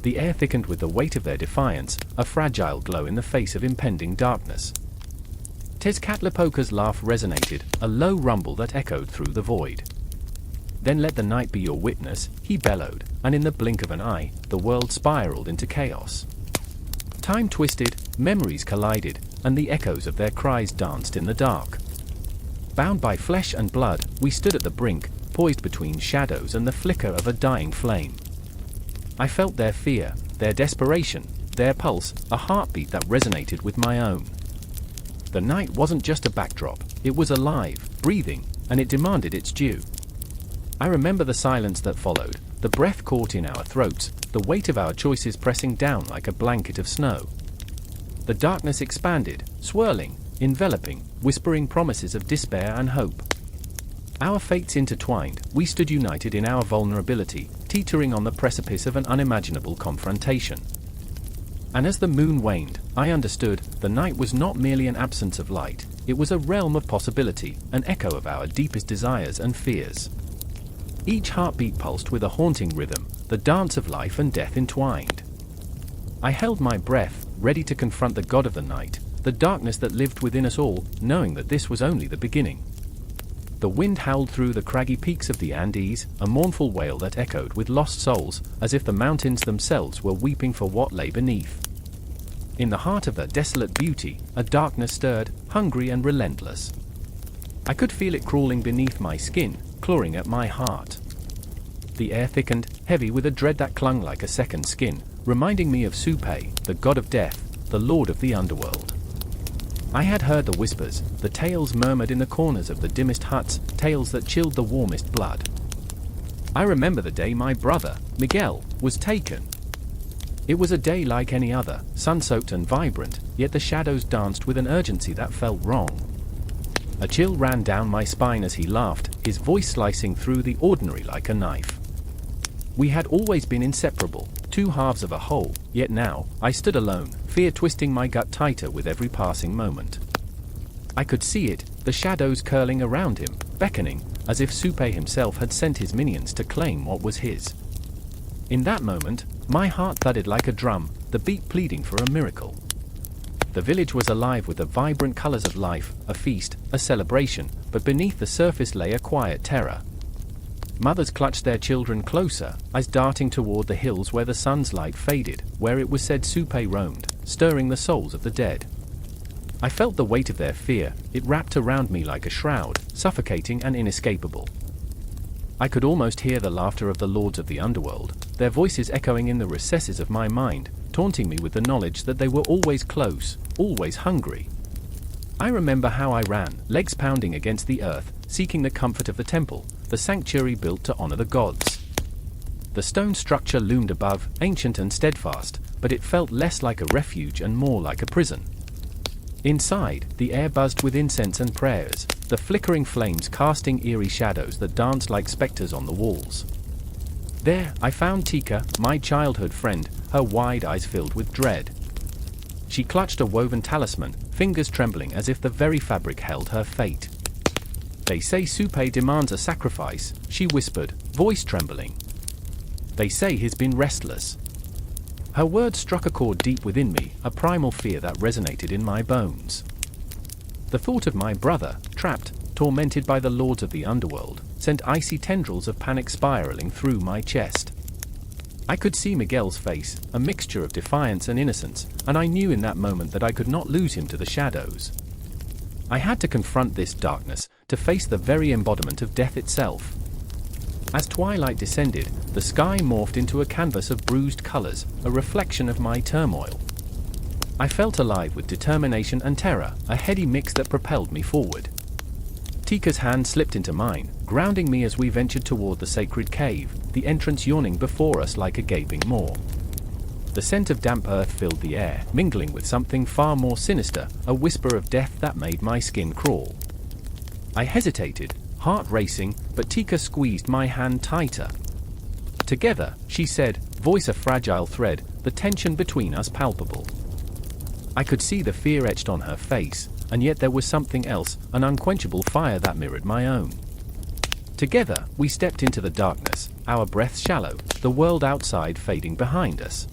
The air thickened with the weight of their defiance, a fragile glow in the face of impending darkness. Tezcatlipoca's laugh resonated, a low rumble that echoed through the void. Then let the night be your witness, he bellowed, and in the blink of an eye, the world spiraled into chaos. Time twisted, memories collided, and the echoes of their cries danced in the dark. Bound by flesh and blood, we stood at the brink, poised between shadows and the flicker of a dying flame. I felt their fear, their desperation, their pulse, a heartbeat that resonated with my own. The night wasn't just a backdrop, it was alive, breathing, and it demanded its due. I remember the silence that followed, the breath caught in our throats, the weight of our choices pressing down like a blanket of snow. The darkness expanded, swirling, enveloping, whispering promises of despair and hope. Our fates intertwined, we stood united in our vulnerability, teetering on the precipice of an unimaginable confrontation. And as the moon waned, I understood, the night was not merely an absence of light, it was a realm of possibility, an echo of our deepest desires and fears. Each heartbeat pulsed with a haunting rhythm, the dance of life and death entwined. I held my breath, ready to confront the god of the night, the darkness that lived within us all, knowing that this was only the beginning. The wind howled through the craggy peaks of the Andes, a mournful wail that echoed with lost souls, as if the mountains themselves were weeping for what lay beneath. In the heart of the desolate beauty, a darkness stirred, hungry and relentless. I could feel it crawling beneath my skin, clawing at my heart. The air thickened, heavy with a dread that clung like a second skin, reminding me of Supay, the god of death, the lord of the underworld. I had heard the whispers, the tales murmured in the corners of the dimmest huts, tales that chilled the warmest blood. I remember the day my brother, Miguel, was taken. It was a day like any other, sun-soaked and vibrant, yet the shadows danced with an urgency that felt wrong. A chill ran down my spine as he laughed, his voice slicing through the ordinary like a knife. We had always been inseparable, two halves of a whole, yet now, I stood alone, fear twisting my gut tighter with every passing moment. I could see it, the shadows curling around him, beckoning, as if Supay himself had sent his minions to claim what was his. In that moment, my heart thudded like a drum, the beat pleading for a miracle. The village was alive with the vibrant colors of life, a feast, a celebration, but beneath the surface lay a quiet terror. Mothers clutched their children closer, eyes darting toward the hills where the sun's light faded, where it was said Supay roamed, stirring the souls of the dead. I felt the weight of their fear, it wrapped around me like a shroud, suffocating and inescapable. I could almost hear the laughter of the lords of the underworld, their voices echoing in the recesses of my mind, taunting me with the knowledge that they were always close, always hungry. I remember how I ran, legs pounding against the earth, seeking the comfort of the temple, the sanctuary built to honor the gods. The stone structure loomed above, ancient and steadfast, but it felt less like a refuge and more like a prison. Inside, the air buzzed with incense and prayers, the flickering flames casting eerie shadows that danced like specters on the walls. There, I found Tika, my childhood friend, her wide eyes filled with dread. She clutched a woven talisman, fingers trembling as if the very fabric held her fate. They say Supay demands a sacrifice, she whispered, voice trembling. They say he's been restless. Her words struck a chord deep within me, a primal fear that resonated in my bones. The thought of my brother, trapped, tormented by the lords of the underworld, sent icy tendrils of panic spiraling through my chest. I could see Miguel's face, a mixture of defiance and innocence, and I knew in that moment that I could not lose him to the shadows. I had to confront this darkness, to face the very embodiment of death itself. As twilight descended, the sky morphed into a canvas of bruised colors, a reflection of my turmoil. I felt alive with determination and terror, a heady mix that propelled me forward. Tika's hand slipped into mine, grounding me as we ventured toward the sacred cave, the entrance yawning before us like a gaping maw. The scent of damp earth filled the air, mingling with something far more sinister, a whisper of death that made my skin crawl. I hesitated, heart racing, but Tika squeezed my hand tighter. Together, she said, voice a fragile thread, the tension between us palpable. I could see the fear etched on her face, and yet there was something else, an unquenchable fire that mirrored my own. Together, we stepped into the darkness, our breaths shallow, the world outside fading behind us.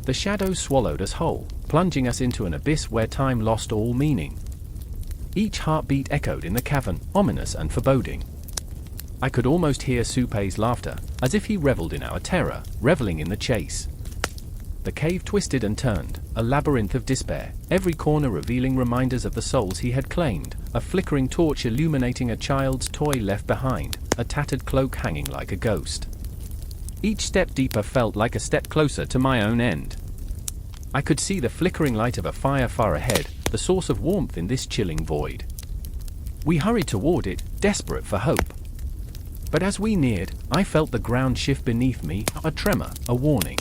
The shadows swallowed us whole, plunging us into an abyss where time lost all meaning. Each heartbeat echoed in the cavern, ominous and foreboding. I could almost hear Supei's laughter, as if he reveled in our terror, reveling in the chase. The cave twisted and turned, a labyrinth of despair, every corner revealing reminders of the souls he had claimed, a flickering torch illuminating a child's toy left behind, a tattered cloak hanging like a ghost. Each step deeper felt like a step closer to my own end. I could see the flickering light of a fire far ahead, the source of warmth in this chilling void. We hurried toward it, desperate for hope. But as we neared, I felt the ground shift beneath me, a tremor, a warning.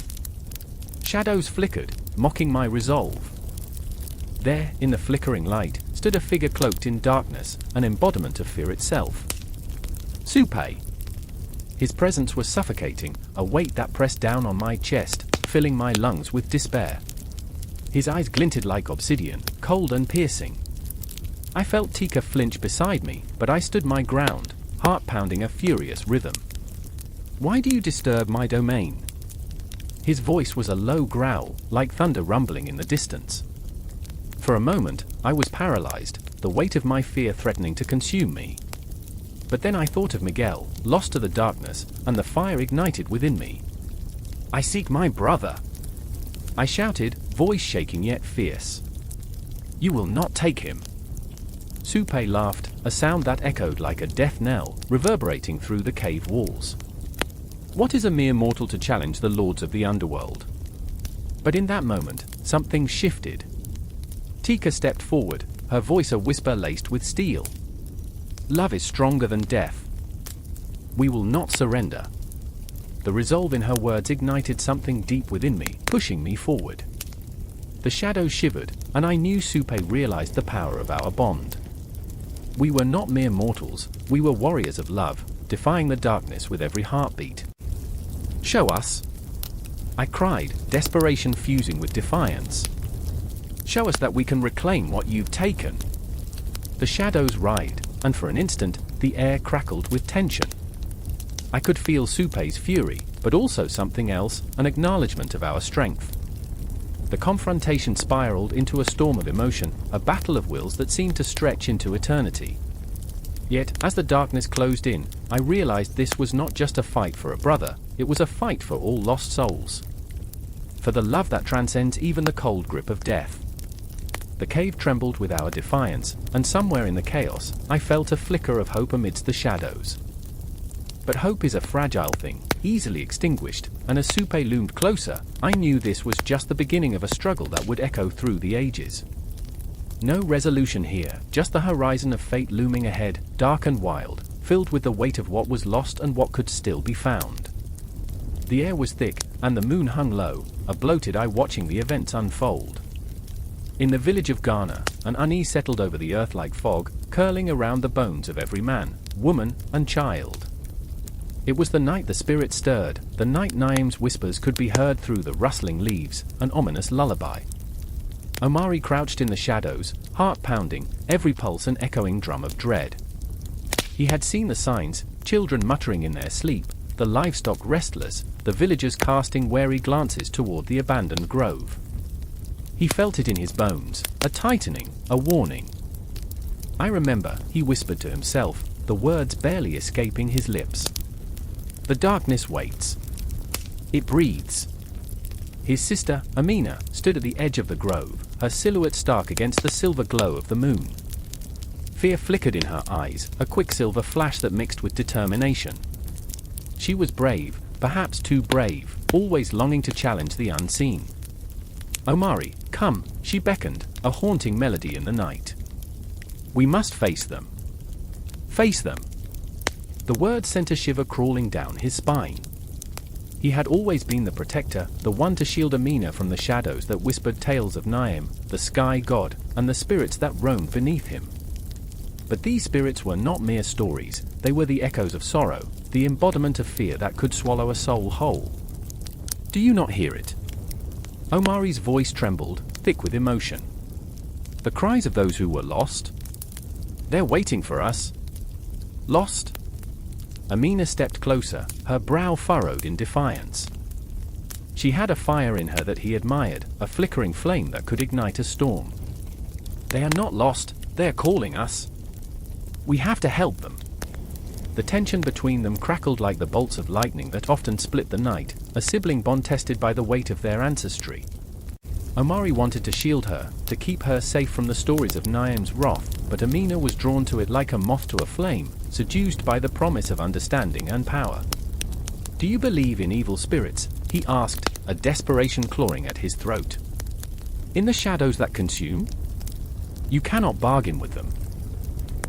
Shadows flickered, mocking my resolve. There, in the flickering light, stood a figure cloaked in darkness, an embodiment of fear itself. Supei. His presence was suffocating, a weight that pressed down on my chest, filling my lungs with despair. His eyes glinted like obsidian, cold and piercing. I felt Tika flinch beside me, but I stood my ground, heart pounding a furious rhythm. Why do you disturb my domain? His voice was a low growl, like thunder rumbling in the distance. For a moment, I was paralyzed, the weight of my fear threatening to consume me. But then I thought of Miguel, lost to the darkness, and the fire ignited within me. I seek my brother! I shouted, voice shaking yet fierce. You will not take him! Supei laughed, a sound that echoed like a death knell, reverberating through the cave walls. What is a mere mortal to challenge the lords of the underworld? But in that moment, something shifted. Tika stepped forward, her voice a whisper laced with steel. Love is stronger than death. We will not surrender. The resolve in her words ignited something deep within me, pushing me forward. The shadows shivered, and I knew Supei realized the power of our bond. We were not mere mortals, we were warriors of love, defying the darkness with every heartbeat. Show us! I cried, desperation fusing with defiance. Show us that we can reclaim what you've taken. The shadows writhed, and for an instant, the air crackled with tension. I could feel Supei's fury, but also something else, an acknowledgement of our strength. The confrontation spiraled into a storm of emotion, a battle of wills that seemed to stretch into eternity. Yet, as the darkness closed in, I realized this was not just a fight for a brother, it was a fight for all lost souls. For the love that transcends even the cold grip of death. The cave trembled with our defiance, and somewhere in the chaos, I felt a flicker of hope amidst the shadows. But hope is a fragile thing, easily extinguished, and as Supei loomed closer, I knew this was just the beginning of a struggle that would echo through the ages. No resolution here, just the horizon of fate looming ahead, dark and wild, filled with the weight of what was lost and what could still be found. The air was thick, and the moon hung low, a bloated eye watching the events unfold. In the village of Ghana, an unease settled over the earth like fog, curling around the bones of every man, woman, and child. It was the night the spirit stirred, the night Naim's whispers could be heard through the rustling leaves, an ominous lullaby. Omari crouched in the shadows, heart pounding, every pulse an echoing drum of dread. He had seen the signs, children muttering in their sleep, the livestock restless, the villagers casting wary glances toward the abandoned grove. He felt it in his bones, a tightening, a warning. "I remember," he whispered to himself, the words barely escaping his lips. The darkness waits. It breathes. His sister, Amina, stood at the edge of the grove, her silhouette stark against the silver glow of the moon. Fear flickered in her eyes, a quicksilver flash that mixed with determination. She was brave, perhaps too brave, always longing to challenge the unseen. "Omari, come," she beckoned, a haunting melody in the night. "We must face them. Face them." The word sent a shiver crawling down his spine. He had always been the protector, the one to shield Amina from the shadows that whispered tales of Niam, the sky god, and the spirits that roamed beneath him. But these spirits were not mere stories, they were the echoes of sorrow, the embodiment of fear that could swallow a soul whole. "Do you not hear it?" Omari's voice trembled, thick with emotion. "The cries of those who were lost? They're waiting for us." "Lost?" Amina stepped closer, her brow furrowed in defiance. She had a fire in her that he admired, a flickering flame that could ignite a storm. "They are not lost, they are calling us. We have to help them." The tension between them crackled like the bolts of lightning that often split the night, a sibling bond tested by the weight of their ancestry. Omari wanted to shield her, to keep her safe from the stories of Niam's wrath, but Amina was drawn to it like a moth to a flame, seduced by the promise of understanding and power. "Do you believe in evil spirits?" he asked, a desperation clawing at his throat. "In the shadows that consume? You cannot bargain with them."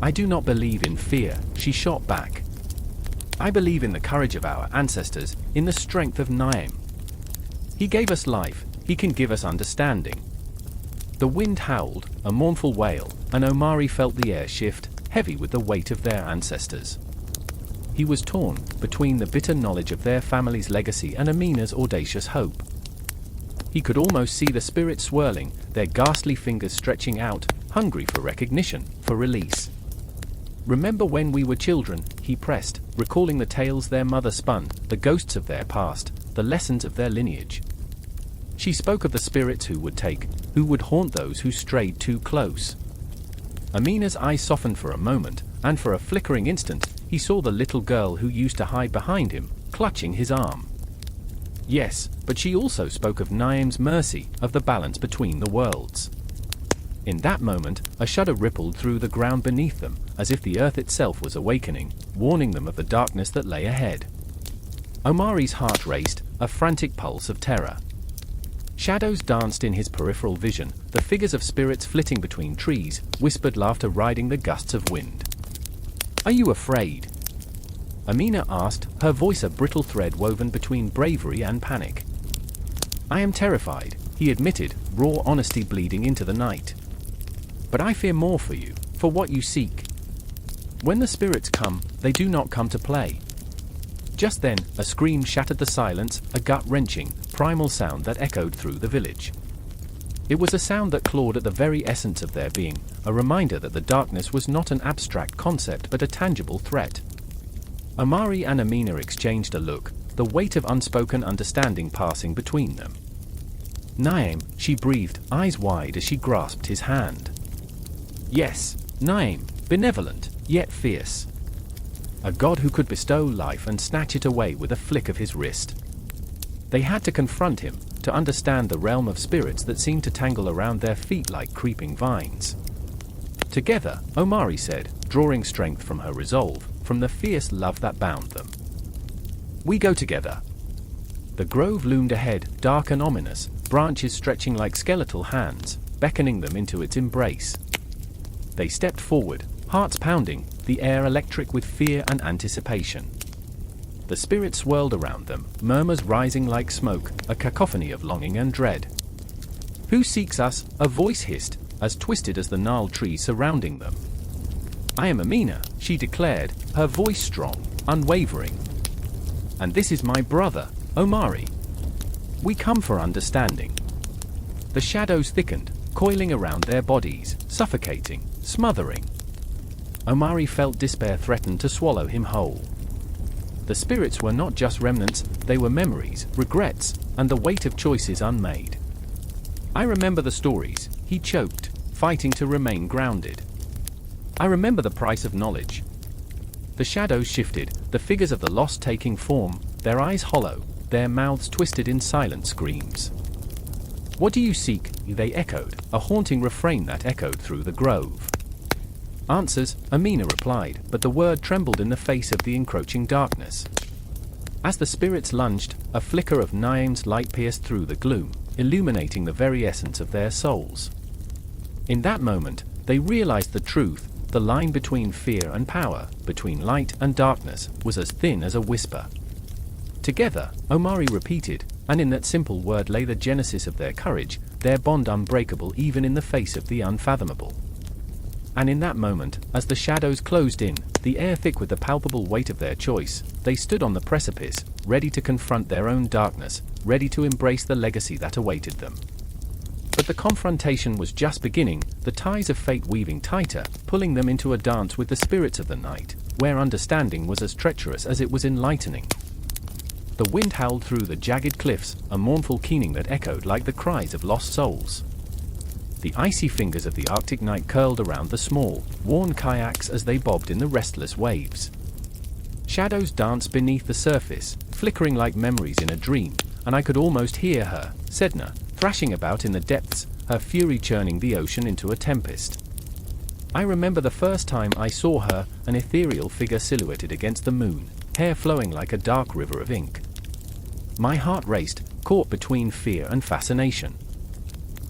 "I do not believe in fear," she shot back. "I believe in the courage of our ancestors, in the strength of Niam. He gave us life, he can give us understanding." The wind howled, a mournful wail, and Omari felt the air shift, heavy with the weight of their ancestors. He was torn between the bitter knowledge of their family's legacy and Amina's audacious hope. He could almost see the spirits swirling, their ghastly fingers stretching out, hungry for recognition, for release. "Remember when we were children," he pressed, recalling the tales their mother spun, the ghosts of their past, the lessons of their lineage. She spoke of the spirits who would haunt those who strayed too close. Amina's eyes softened for a moment, and for a flickering instant, he saw the little girl who used to hide behind him, clutching his arm. Yes, but she also spoke of Niam's mercy, of the balance between the worlds. In that moment, a shudder rippled through the ground beneath them, as if the earth itself was awakening, warning them of the darkness that lay ahead. Omari's heart raced, a frantic pulse of terror. Shadows danced in his peripheral vision, the figures of spirits flitting between trees, whispered laughter riding the gusts of wind. "Are you afraid?" Amina asked, her voice a brittle thread woven between bravery and panic. "I am terrified," he admitted, raw honesty bleeding into the night. "But I fear more for you, for what you seek. When the spirits come, they do not come to play." Just then, a scream shattered the silence, a gut-wrenching, primal sound that echoed through the village. It was a sound that clawed at the very essence of their being, a reminder that the darkness was not an abstract concept but a tangible threat. Omari and Amina exchanged a look, the weight of unspoken understanding passing between them. "Niam," she breathed, eyes wide as she grasped his hand. Yes, Niam, benevolent, yet fierce. A god who could bestow life and snatch it away with a flick of his wrist. They had to confront him, to understand the realm of spirits that seemed to tangle around their feet like creeping vines. "Together," Omari said, drawing strength from her resolve, from the fierce love that bound them. "We go together." The grove loomed ahead, dark and ominous, branches stretching like skeletal hands, beckoning them into its embrace. They stepped forward, hearts pounding, the air electric with fear and anticipation. The spirits swirled around them, murmurs rising like smoke, a cacophony of longing and dread. "Who seeks us?" a voice hissed, as twisted as the gnarled trees surrounding them. "I am Amina," she declared, her voice strong, unwavering. "And this is my brother, Omari. We come for understanding." The shadows thickened, coiling around their bodies, suffocating, smothering. Omari felt despair threaten to swallow him whole. The The spirits were not just remnants, they were memories, regrets, and the weight of choices unmade. I remember the stories, he choked, fighting to remain grounded. I remember the price of knowledge. The shadows shifted, the figures of the lost taking form, their eyes hollow, their mouths twisted in silent screams. "What do you seek?" they echoed, a haunting refrain that echoed through the grove. "Answers," Amina replied, but the word trembled in the face of the encroaching darkness. As the spirits lunged, a flicker of Niam's light pierced through the gloom, illuminating the very essence of their souls. In that moment, they realized the truth. The line between fear and power, between light and darkness, was as thin as a whisper. Together, Omari repeated, and in that simple word lay the genesis of their courage, their bond unbreakable even in the face of the unfathomable. And in that moment, as the shadows closed in, the air thick with the palpable weight of their choice, they stood on the precipice, ready to confront their own darkness, ready to embrace the legacy that awaited them. But the confrontation was just beginning, the ties of fate weaving tighter, pulling them into a dance with the spirits of the night, where understanding was as treacherous as it was enlightening. The wind howled through the jagged cliffs, a mournful keening that echoed like the cries of lost souls. The icy fingers of the Arctic night curled around the small, worn kayaks as they bobbed in the restless waves. Shadows danced beneath the surface, flickering like memories in a dream, and I could almost hear her, Sedna, thrashing about in the depths, her fury churning the ocean into a tempest. I remember the first time I saw her, an ethereal figure silhouetted against the moon, hair flowing like a dark river of ink. My heart raced, caught between fear and fascination.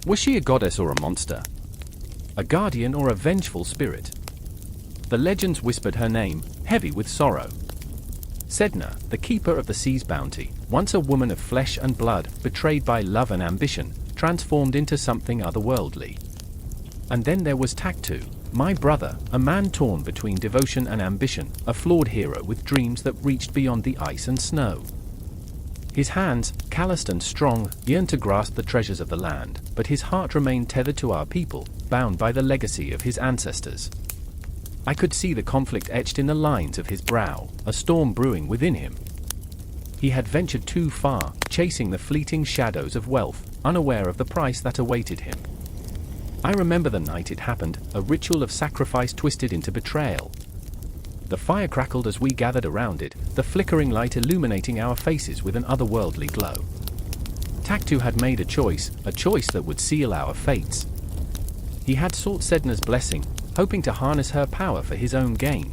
Was she a goddess or a monster? A guardian or a vengeful spirit? The legends whispered her name, heavy with sorrow. Sedna, the keeper of the sea's bounty, once a woman of flesh and blood, betrayed by love and ambition, transformed into something otherworldly. And then there was Taktu, my brother, a man torn between devotion and ambition, a flawed hero with dreams that reached beyond the ice and snow. His hands, calloused and strong, yearned to grasp the treasures of the land, but his heart remained tethered to our people, bound by the legacy of his ancestors. I could see the conflict etched in the lines of his brow, a storm brewing within him. He had ventured too far, chasing the fleeting shadows of wealth, unaware of the price that awaited him. I remember the night it happened, a ritual of sacrifice twisted into betrayal. The fire crackled as we gathered around it, the flickering light illuminating our faces with an otherworldly glow. Taktu had made a choice that would seal our fates. He had sought Sedna's blessing, hoping to harness her power for his own gain.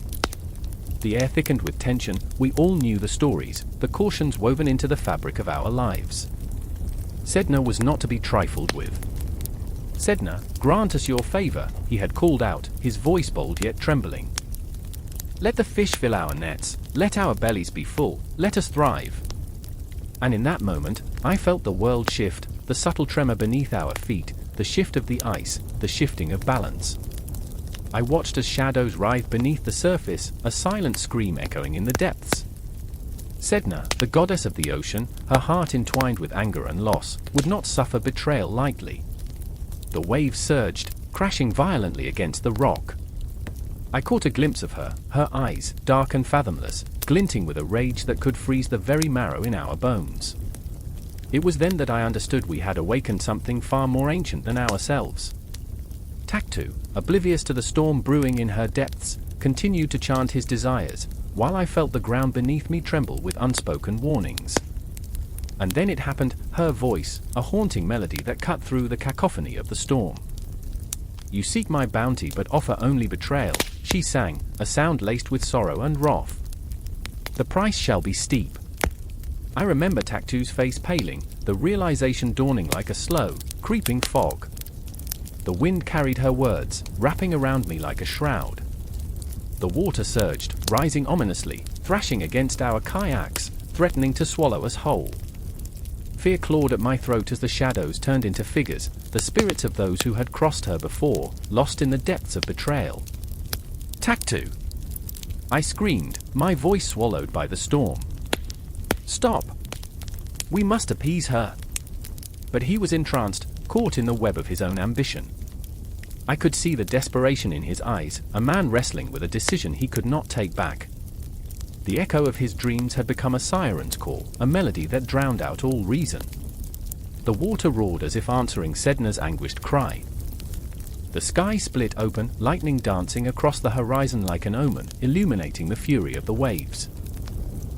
The air thickened with tension, we all knew the stories, the cautions woven into the fabric of our lives. Sedna was not to be trifled with. "Sedna, grant us your favor," he had called out, his voice bold yet trembling. "Let the fish fill our nets, let our bellies be full, let us thrive." And in that moment, I felt the world shift, the subtle tremor beneath our feet, the shift of the ice, the shifting of balance. I watched as shadows writhed beneath the surface, a silent scream echoing in the depths. Sedna, the goddess of the ocean, her heart entwined with anger and loss, would not suffer betrayal lightly. The waves surged, crashing violently against the rock. I caught a glimpse of her, her eyes, dark and fathomless, glinting with a rage that could freeze the very marrow in our bones. It was then that I understood we had awakened something far more ancient than ourselves. Taktu, oblivious to the storm brewing in her depths, continued to chant his desires, while I felt the ground beneath me tremble with unspoken warnings. And then it happened, her voice, a haunting melody that cut through the cacophony of the storm. "You seek my bounty but offer only betrayal," she sang, a sound laced with sorrow and wrath. "The price shall be steep." I remember Taktu's face paling, the realization dawning like a slow, creeping fog. The wind carried her words, wrapping around me like a shroud. The water surged, rising ominously, thrashing against our kayaks, threatening to swallow us whole. Fear clawed at my throat as the shadows turned into figures, the spirits of those who had crossed her before, lost in the depths of betrayal. "Taktu!" I screamed, my voice swallowed by the storm. "Stop! We must appease her." But he was entranced, caught in the web of his own ambition. I could see the desperation in his eyes, a man wrestling with a decision he could not take back. The echo of his dreams had become a siren's call, a melody that drowned out all reason. The water roared as if answering Sedna's anguished cry. The sky split open, lightning dancing across the horizon like an omen, illuminating the fury of the waves.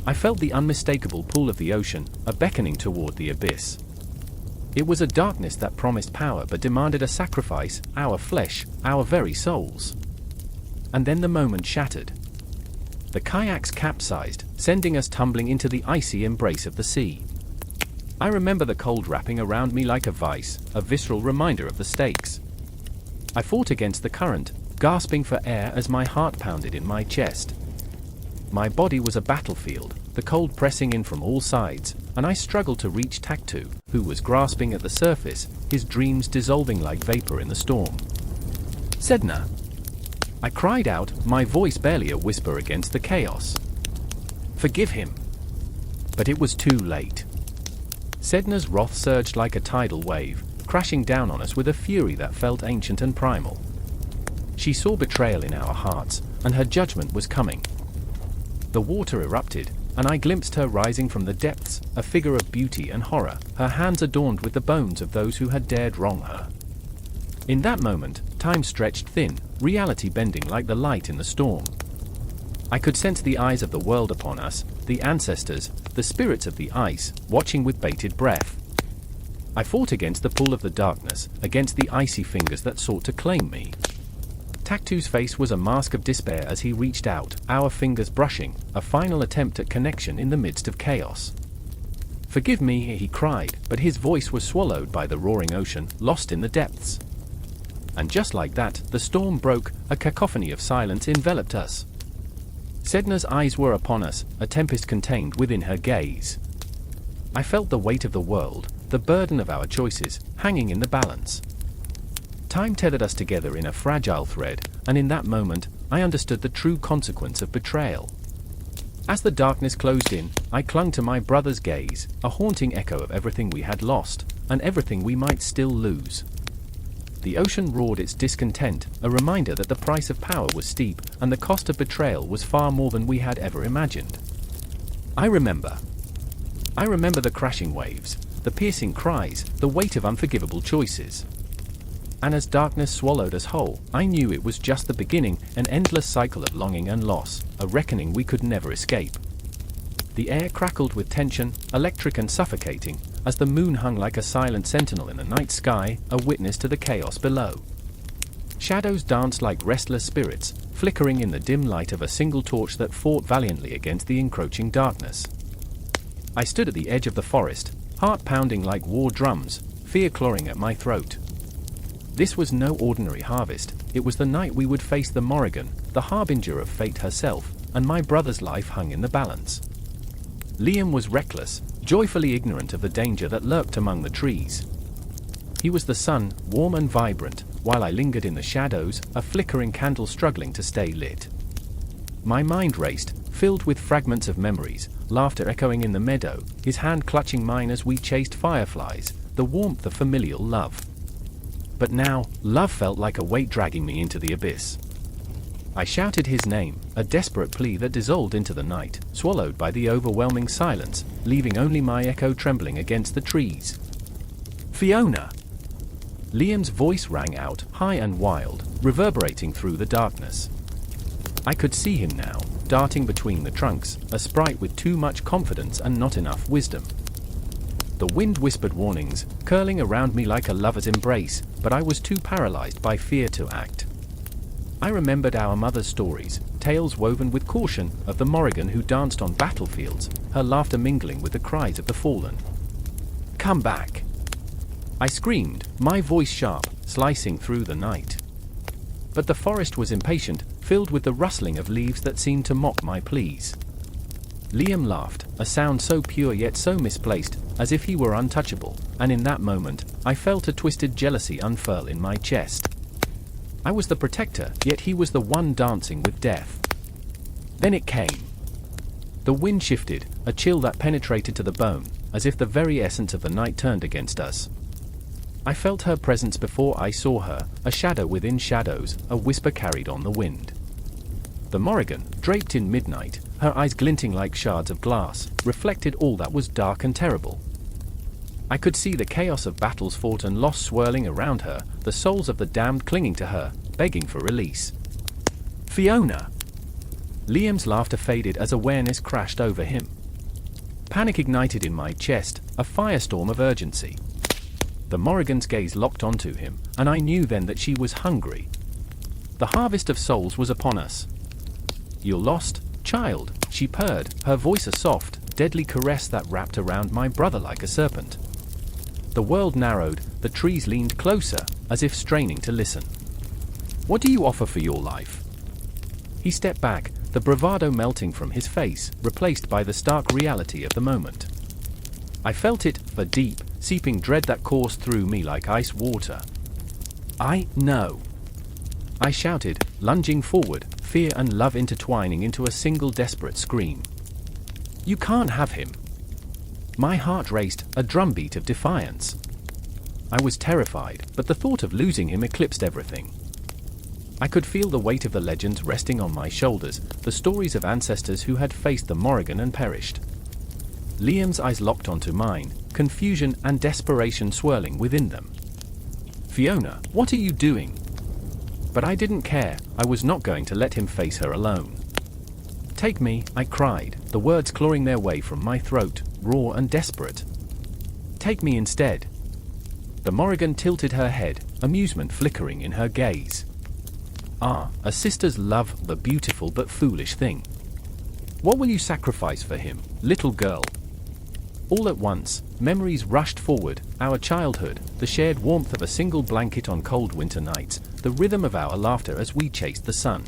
I felt the unmistakable pull of the ocean, a beckoning toward the abyss. It was a darkness that promised power but demanded a sacrifice, our flesh, our very souls. And then the moment shattered. The kayaks capsized, sending us tumbling into the icy embrace of the sea. I remember the cold wrapping around me like a vice, a visceral reminder of the stakes. I fought against the current, gasping for air as my heart pounded in my chest. My body was a battlefield, the cold pressing in from all sides, and I struggled to reach Taktu, who was grasping at the surface, his dreams dissolving like vapor in the storm. Sedna! I cried out, my voice barely a whisper against the chaos. Forgive him! But it was too late. Sedna's wrath surged like a tidal wave, crashing down on us with a fury that felt ancient and primal. She saw betrayal in our hearts, and her judgment was coming. The water erupted, and I glimpsed her rising from the depths, a figure of beauty and horror, her hands adorned with the bones of those who had dared wrong her. In that moment, time stretched thin, reality bending like the light in the storm. I could sense the eyes of the world upon us, the ancestors, the spirits of the ice, watching with bated breath. I fought against the pull of the darkness, against the icy fingers that sought to claim me. Taktu's face was a mask of despair as he reached out, our fingers brushing, a final attempt at connection in the midst of chaos. Forgive me, he cried, but his voice was swallowed by the roaring ocean, lost in the depths. And just like that, the storm broke, a cacophony of silence enveloped us. Sedna's eyes were upon us, a tempest contained within her gaze. I felt the weight of the world, the burden of our choices, hanging in the balance. Time tethered us together in a fragile thread, and in that moment, I understood the true consequence of betrayal. As the darkness closed in, I clung to my brother's gaze, a haunting echo of everything we had lost, and everything we might still lose. The ocean roared its discontent, a reminder that the price of power was steep, and the cost of betrayal was far more than we had ever imagined. I remember the crashing waves, the piercing cries, the weight of unforgivable choices. And as darkness swallowed us whole, I knew it was just the beginning, an endless cycle of longing and loss, a reckoning we could never escape. The air crackled with tension, electric and suffocating, as the moon hung like a silent sentinel in the night sky, a witness to the chaos below. Shadows danced like restless spirits, flickering in the dim light of a single torch that fought valiantly against the encroaching darkness. I stood at the edge of the forest, heart pounding like war drums, fear clawing at my throat. This was no ordinary harvest, it was the night we would face the Morrigan, the harbinger of fate herself, and my brother's life hung in the balance. Liam was reckless, joyfully ignorant of the danger that lurked among the trees. He was the sun, warm and vibrant, while I lingered in the shadows, a flickering candle struggling to stay lit. My mind raced, filled with fragments of memories, laughter echoing in the meadow, his hand clutching mine as we chased fireflies, the warmth of familial love. But now, love felt like a weight dragging me into the abyss. I shouted his name, a desperate plea that dissolved into the night, swallowed by the overwhelming silence, leaving only my echo trembling against the trees. Fiona! Liam's voice rang out, high and wild, reverberating through the darkness. I could see him now, darting between the trunks, a sprite with too much confidence and not enough wisdom. The wind whispered warnings, curling around me like a lover's embrace, but I was too paralyzed by fear to act. I remembered our mother's stories, tales woven with caution, of the Morrigan who danced on battlefields, her laughter mingling with the cries of the fallen. Come back! I screamed, my voice sharp, slicing through the night. But the forest was impatient, filled with the rustling of leaves that seemed to mock my pleas. Liam laughed, a sound so pure yet so misplaced, as if he were untouchable, and in that moment, I felt a twisted jealousy unfurl in my chest. I was the protector, yet he was the one dancing with death. Then it came. The wind shifted, a chill that penetrated to the bone, as if the very essence of the night turned against us. I felt her presence before I saw her, a shadow within shadows, a whisper carried on the wind. The Morrigan, draped in midnight, her eyes glinting like shards of glass, reflected all that was dark and terrible. I could see the chaos of battles fought and lost swirling around her, the souls of the damned clinging to her, begging for release. Fiona! Liam's laughter faded as awareness crashed over him. Panic ignited in my chest, a firestorm of urgency. The Morrigan's gaze locked onto him, and I knew then that she was hungry. The harvest of souls was upon us. "You're lost, child," she purred, her voice a soft, deadly caress that wrapped around my brother like a serpent. The world narrowed, the trees leaned closer, as if straining to listen. "What do you offer for your life?" He stepped back, the bravado melting from his face, replaced by the stark reality of the moment. I felt it, a deep, seeping dread that coursed through me like ice water. "I know," I shouted, lunging forward, fear and love intertwining into a single desperate scream. "You can't have him." My heart raced, a drumbeat of defiance. I was terrified, but the thought of losing him eclipsed everything. I could feel the weight of the legends resting on my shoulders, the stories of ancestors who had faced the Morrigan and perished. Liam's eyes locked onto mine, confusion and desperation swirling within them. "Fiona, what are you doing?" But I didn't care, I was not going to let him face her alone. "Take me," I cried, the words clawing their way from my throat, raw and desperate. "Take me instead." The Morrigan tilted her head, amusement flickering in her gaze. "Ah, a sister's love, the beautiful but foolish thing. What will you sacrifice for him, little girl?" All at once, memories rushed forward, our childhood, the shared warmth of a single blanket on cold winter nights, the rhythm of our laughter as we chased the sun.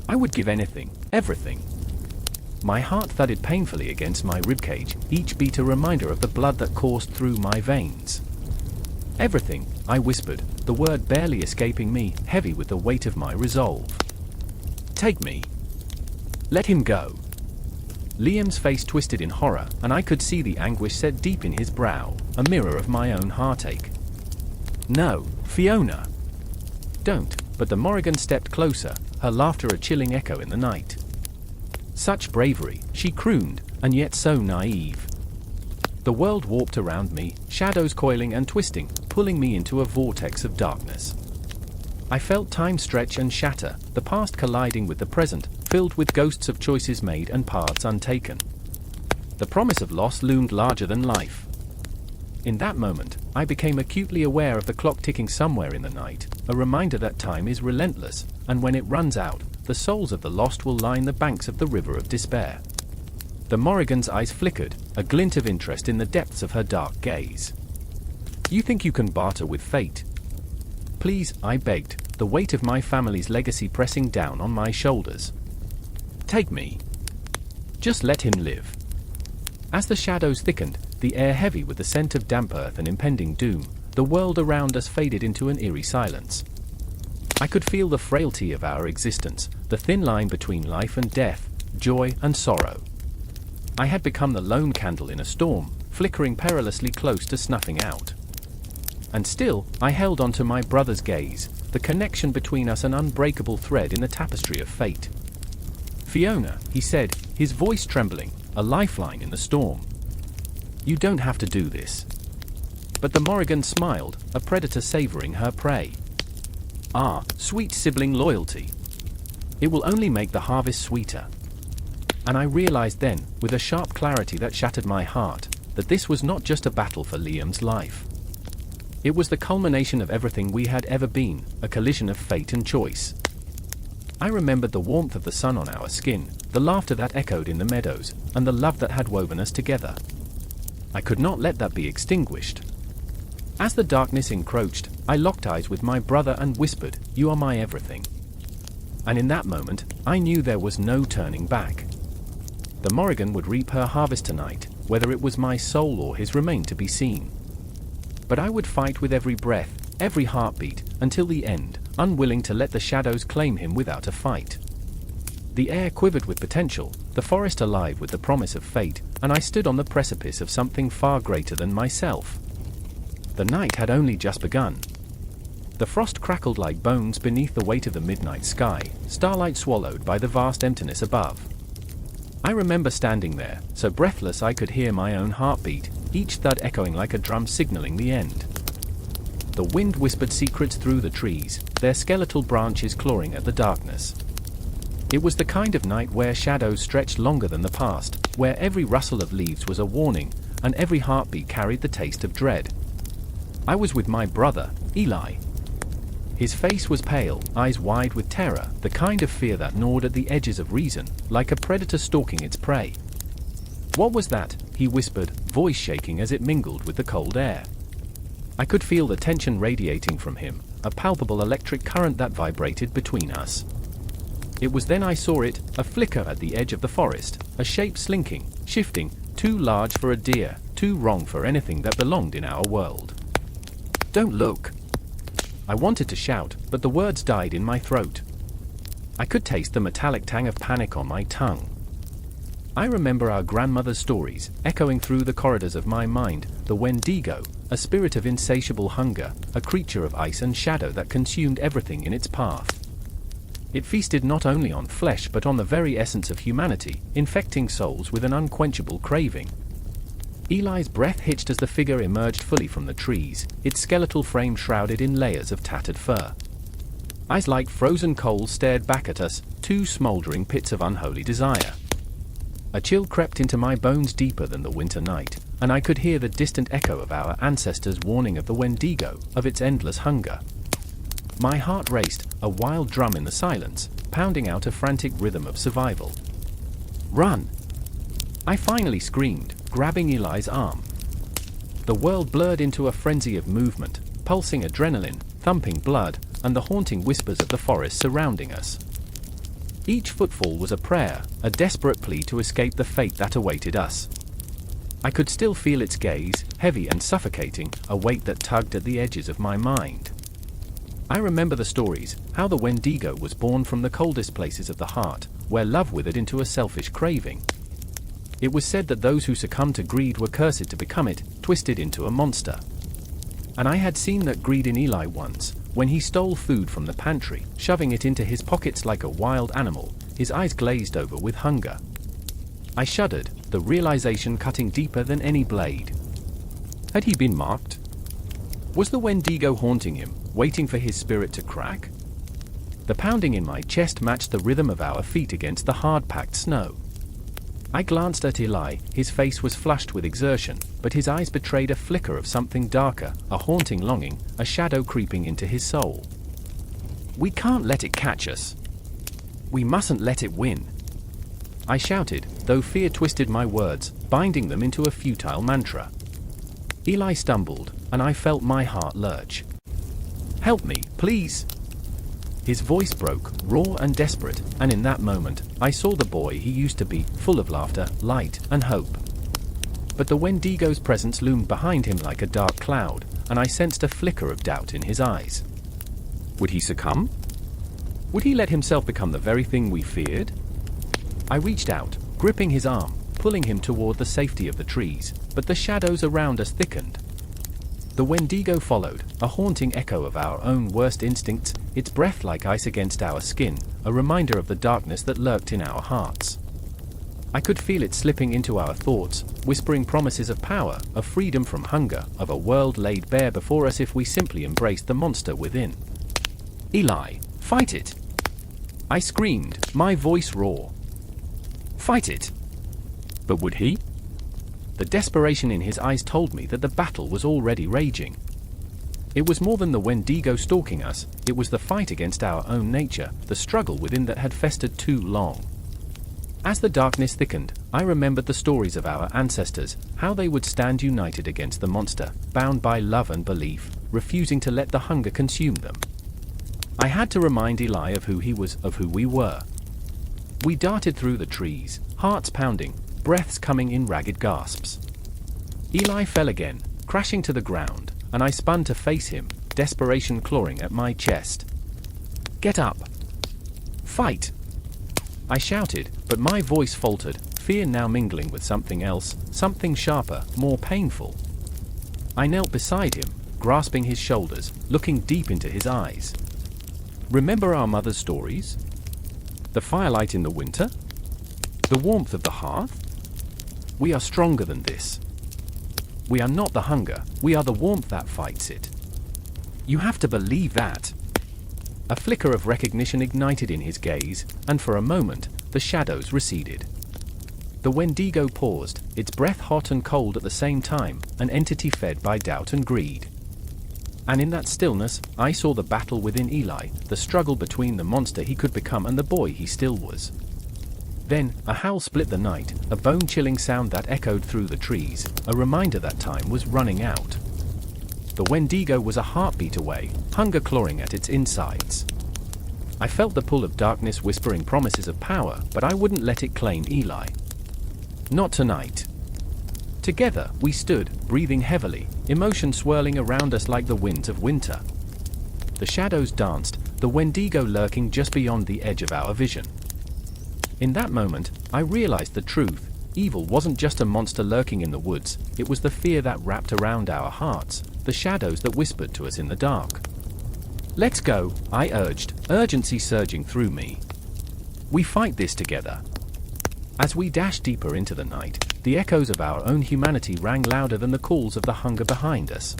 I would give anything, everything. My heart thudded painfully against my ribcage, each beat a reminder of the blood that coursed through my veins. "Everything," I whispered, the word barely escaping me, heavy with the weight of my resolve. "Take me. Let him go." Liam's face twisted in horror, and I could see the anguish set deep in his brow, a mirror of my own heartache. "No, Fiona." "Don't," but the Morrigan stepped closer, her laughter a chilling echo in the night. Such bravery, she crooned, and yet so naive. The world warped around me, shadows coiling and twisting, pulling me into a vortex of darkness. I felt time stretch and shatter, the past colliding with the present, filled with ghosts of choices made and paths untaken. The promise of loss loomed larger than life. In that moment, I became acutely aware of the clock ticking somewhere in the night, a reminder that time is relentless, and when it runs out, the souls of the lost will line the banks of the river of despair. The Morrigan's eyes flickered, a glint of interest in the depths of her dark gaze. "You think you can barter with fate?" "Please," I begged, the weight of my family's legacy pressing down on my shoulders. "Take me. Just let him live." As the shadows thickened, the air heavy with the scent of damp earth and impending doom, the world around us faded into an eerie silence. I could feel the frailty of our existence, the thin line between life and death, joy and sorrow. I had become the lone candle in a storm, flickering perilously close to snuffing out. And still, I held on to my brother's gaze, the connection between us an unbreakable thread in the tapestry of fate. "Fiona," he said, his voice trembling, a lifeline in the storm. "You don't have to do this." But the Morrigan smiled, a predator savoring her prey. "Ah, sweet sibling loyalty. It will only make the harvest sweeter." And I realized then, with a sharp clarity that shattered my heart, that this was not just a battle for Liam's life. It was the culmination of everything we had ever been, a collision of fate and choice. I remembered the warmth of the sun on our skin, the laughter that echoed in the meadows, and the love that had woven us together. I could not let that be extinguished. As the darkness encroached, I locked eyes with my brother and whispered, "You are my everything." And in that moment, I knew there was no turning back. The Morrigan would reap her harvest tonight, whether it was my soul or his remained to be seen. But I would fight with every breath, every heartbeat, until the end, unwilling to let the shadows claim him without a fight. The air quivered with potential, the forest alive with the promise of fate, and I stood on the precipice of something far greater than myself. The night had only just begun. The frost crackled like bones beneath the weight of the midnight sky, starlight swallowed by the vast emptiness above. I remember standing there, so breathless I could hear my own heartbeat, each thud echoing like a drum signaling the end. The wind whispered secrets through the trees, their skeletal branches clawing at the darkness. It was the kind of night where shadows stretched longer than the past, where every rustle of leaves was a warning, and every heartbeat carried the taste of dread. I was with my brother, Eli. His face was pale, eyes wide with terror, the kind of fear that gnawed at the edges of reason, like a predator stalking its prey. "What was that?" he whispered, voice shaking as it mingled with the cold air. I could feel the tension radiating from him, a palpable electric current that vibrated between us. It was then I saw it, a flicker at the edge of the forest, a shape slinking, shifting, too large for a deer, too wrong for anything that belonged in our world. "Don't look!" I wanted to shout, but the words died in my throat. I could taste the metallic tang of panic on my tongue. I remember our grandmother's stories, echoing through the corridors of my mind, the Wendigo, a spirit of insatiable hunger, a creature of ice and shadow that consumed everything in its path. It feasted not only on flesh but on the very essence of humanity, infecting souls with an unquenchable craving. Eli's breath hitched as the figure emerged fully from the trees, its skeletal frame shrouded in layers of tattered fur. Eyes like frozen coals stared back at us, two smoldering pits of unholy desire. A chill crept into my bones deeper than the winter night, and I could hear the distant echo of our ancestors' warning of the Wendigo, of its endless hunger. My heart raced, a wild drum in the silence, pounding out a frantic rhythm of survival. "Run!" I finally screamed, grabbing Eli's arm. The world blurred into a frenzy of movement, pulsing adrenaline, thumping blood, and the haunting whispers of the forest surrounding us. Each footfall was a prayer, a desperate plea to escape the fate that awaited us. I could still feel its gaze, heavy and suffocating, a weight that tugged at the edges of my mind. I remember the stories, how the Wendigo was born from the coldest places of the heart, where love withered into a selfish craving. It was said that those who succumbed to greed were cursed to become it, twisted into a monster. And I had seen that greed in Eli once, when he stole food from the pantry, shoving it into his pockets like a wild animal, his eyes glazed over with hunger. I shuddered, the realization cutting deeper than any blade. Had he been marked? Was the Wendigo haunting him, waiting for his spirit to crack? The pounding in my chest matched the rhythm of our feet against the hard-packed snow. I glanced at Eli, his face was flushed with exertion, but his eyes betrayed a flicker of something darker, a haunting longing, a shadow creeping into his soul. "We can't let it catch us. We mustn't let it win," I shouted, though fear twisted my words, binding them into a futile mantra. Eli stumbled, and I felt my heart lurch. "Help me, please!" His voice broke, raw and desperate, and in that moment, I saw the boy he used to be, full of laughter, light, and hope. But the Wendigo's presence loomed behind him like a dark cloud, and I sensed a flicker of doubt in his eyes. Would he succumb? Would he let himself become the very thing we feared? I reached out, gripping his arm, pulling him toward the safety of the trees, but the shadows around us thickened. The Wendigo followed, a haunting echo of our own worst instincts, its breath like ice against our skin, a reminder of the darkness that lurked in our hearts. I could feel it slipping into our thoughts, whispering promises of power, of freedom from hunger, of a world laid bare before us if we simply embraced the monster within. "Eli, fight it!" I screamed, my voice raw. "Fight it!" But would he? The desperation in his eyes told me that the battle was already raging. It was more than the Wendigo stalking us, it was the fight against our own nature, the struggle within that had festered too long. As the darkness thickened, I remembered the stories of our ancestors, how they would stand united against the monster, bound by love and belief, refusing to let the hunger consume them. I had to remind Eli of who he was, of who we were. We darted through the trees, hearts pounding, breaths coming in ragged gasps. Eli fell again, crashing to the ground, and I spun to face him, desperation clawing at my chest. "Get up! Fight!" I shouted, but my voice faltered, fear now mingling with something else, something sharper, more painful. I knelt beside him, grasping his shoulders, looking deep into his eyes. "Remember our mother's stories? The firelight in the winter? The warmth of the hearth? We are stronger than this. We are not the hunger, we are the warmth that fights it. You have to believe that. A flicker of recognition ignited in his gaze, and for a moment, the shadows receded. The Wendigo paused, its breath hot and cold at the same time, an entity fed by doubt and greed. And in that stillness, I saw the battle within Eli, the struggle between the monster he could become and the boy he still was. Then, a howl split the night, a bone-chilling sound that echoed through the trees, a reminder that time was running out. The Wendigo was a heartbeat away, hunger clawing at its insides. I felt the pull of darkness whispering promises of power, but I wouldn't let it claim Eli. Not tonight. Together, we stood, breathing heavily, emotion swirling around us like the winds of winter. The shadows danced, the Wendigo lurking just beyond the edge of our vision. In that moment, I realized the truth. Evil wasn't just a monster lurking in the woods, it was the fear that wrapped around our hearts, the shadows that whispered to us in the dark. Let's go, I urged, urgency surging through me. We fight this together. As we dashed deeper into the night, the echoes of our own humanity rang louder than the calls of the hunger behind us.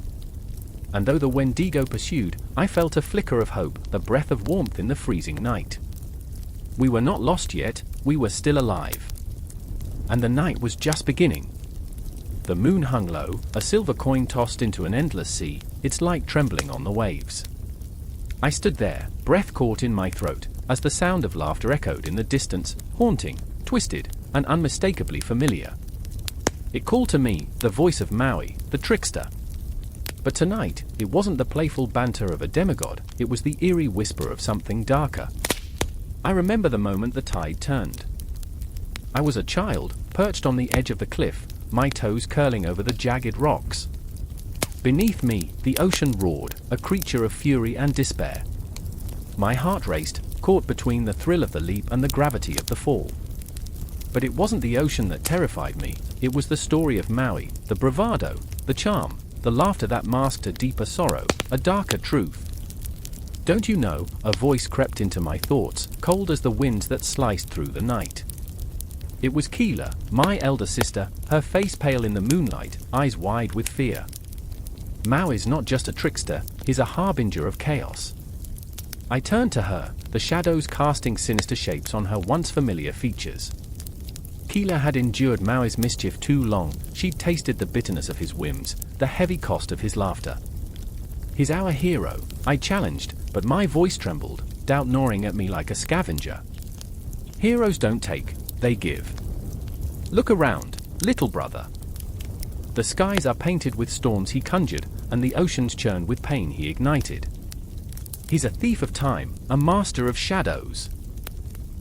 And though the Wendigo pursued, I felt a flicker of hope, the breath of warmth in the freezing night. We were not lost yet, we were still alive. And the night was just beginning. The moon hung low, a silver coin tossed into an endless sea, its light trembling on the waves. I stood there, breath caught in my throat, as the sound of laughter echoed in the distance, haunting, twisted, and unmistakably familiar. It called to me, the voice of Maui, the trickster. But tonight, it wasn't the playful banter of a demigod, it was the eerie whisper of something darker. I remember the moment the tide turned. I was a child, perched on the edge of the cliff, my toes curling over the jagged rocks. Beneath me, the ocean roared, a creature of fury and despair. My heart raced, caught between the thrill of the leap and the gravity of the fall. But it wasn't the ocean that terrified me, it was the story of Maui, the bravado, the charm, the laughter that masked a deeper sorrow, a darker truth. Don't you know, a voice crept into my thoughts, cold as the winds that sliced through the night. It was Keela, my elder sister, her face pale in the moonlight, eyes wide with fear. Maui's not just a trickster, he's a harbinger of chaos. I turned to her, the shadows casting sinister shapes on her once familiar features. Keela had endured Maui's mischief too long, she'd tasted the bitterness of his whims, the heavy cost of his laughter. He's our hero, I challenged, but my voice trembled, doubt gnawing at me like a scavenger. Heroes don't take, they give. Look around, little brother. The skies are painted with storms he conjured, and the oceans churn with pain he ignited. He's a thief of time, a master of shadows.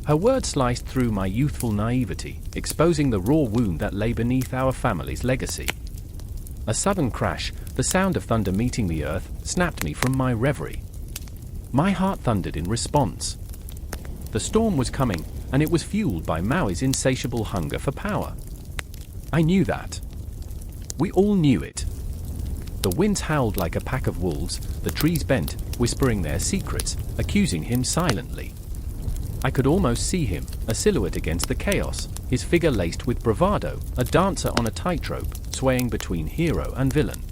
Her words sliced through my youthful naivety, exposing the raw wound that lay beneath our family's legacy. A sudden crash, the sound of thunder meeting the earth, snapped me from my reverie. My heart thundered in response. The storm was coming, and it was fueled by Maui's insatiable hunger for power. I knew that. We all knew it. The winds howled like a pack of wolves, the trees bent, whispering their secrets, accusing him silently. I could almost see him, a silhouette against the chaos, his figure laced with bravado, a dancer on a tightrope, swaying between hero and villain.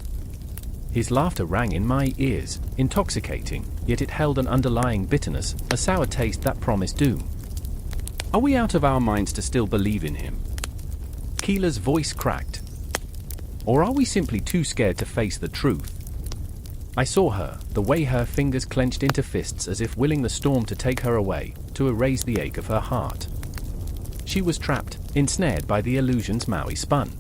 His laughter rang in my ears, intoxicating, yet it held an underlying bitterness, a sour taste that promised doom. Are we out of our minds to still believe in him? Keela's voice cracked. Or are we simply too scared to face the truth? I saw her, the way her fingers clenched into fists as if willing the storm to take her away, to erase the ache of her heart. She was trapped, ensnared by the illusions Maui spun.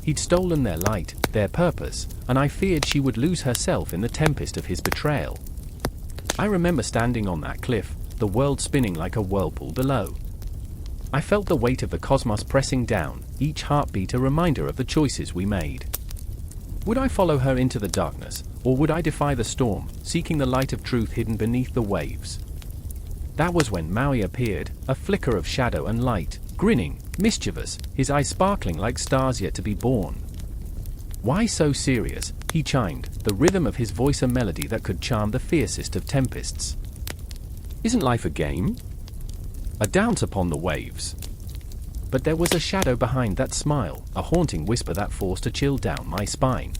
He'd stolen their light, their purpose, and I feared she would lose herself in the tempest of his betrayal. I remember standing on that cliff, the world spinning like a whirlpool below. I felt the weight of the cosmos pressing down, each heartbeat a reminder of the choices we made. Would I follow her into the darkness, or would I defy the storm, seeking the light of truth hidden beneath the waves? That was when Maui appeared, a flicker of shadow and light, grinning, mischievous, his eyes sparkling like stars yet to be born. Why so serious? He chimed, the rhythm of his voice a melody that could charm the fiercest of tempests. Isn't life a game? A dance upon the waves. But there was a shadow behind that smile, a haunting whisper that forced a chill down my spine.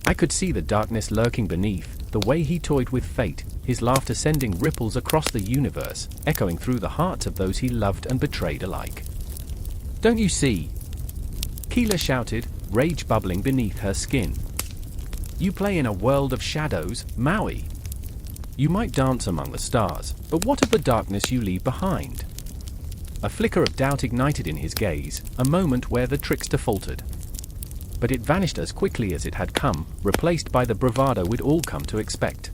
I could see the darkness lurking beneath, the way he toyed with fate, his laughter sending ripples across the universe, echoing through the hearts of those he loved and betrayed alike. "Don't you see?" Keela shouted, rage bubbling beneath her skin. "You play in a world of shadows, Maui. You might dance among the stars, but what of the darkness you leave behind?" A flicker of doubt ignited in his gaze, a moment where the trickster faltered. But it vanished as quickly as it had come, replaced by the bravado we'd all come to expect.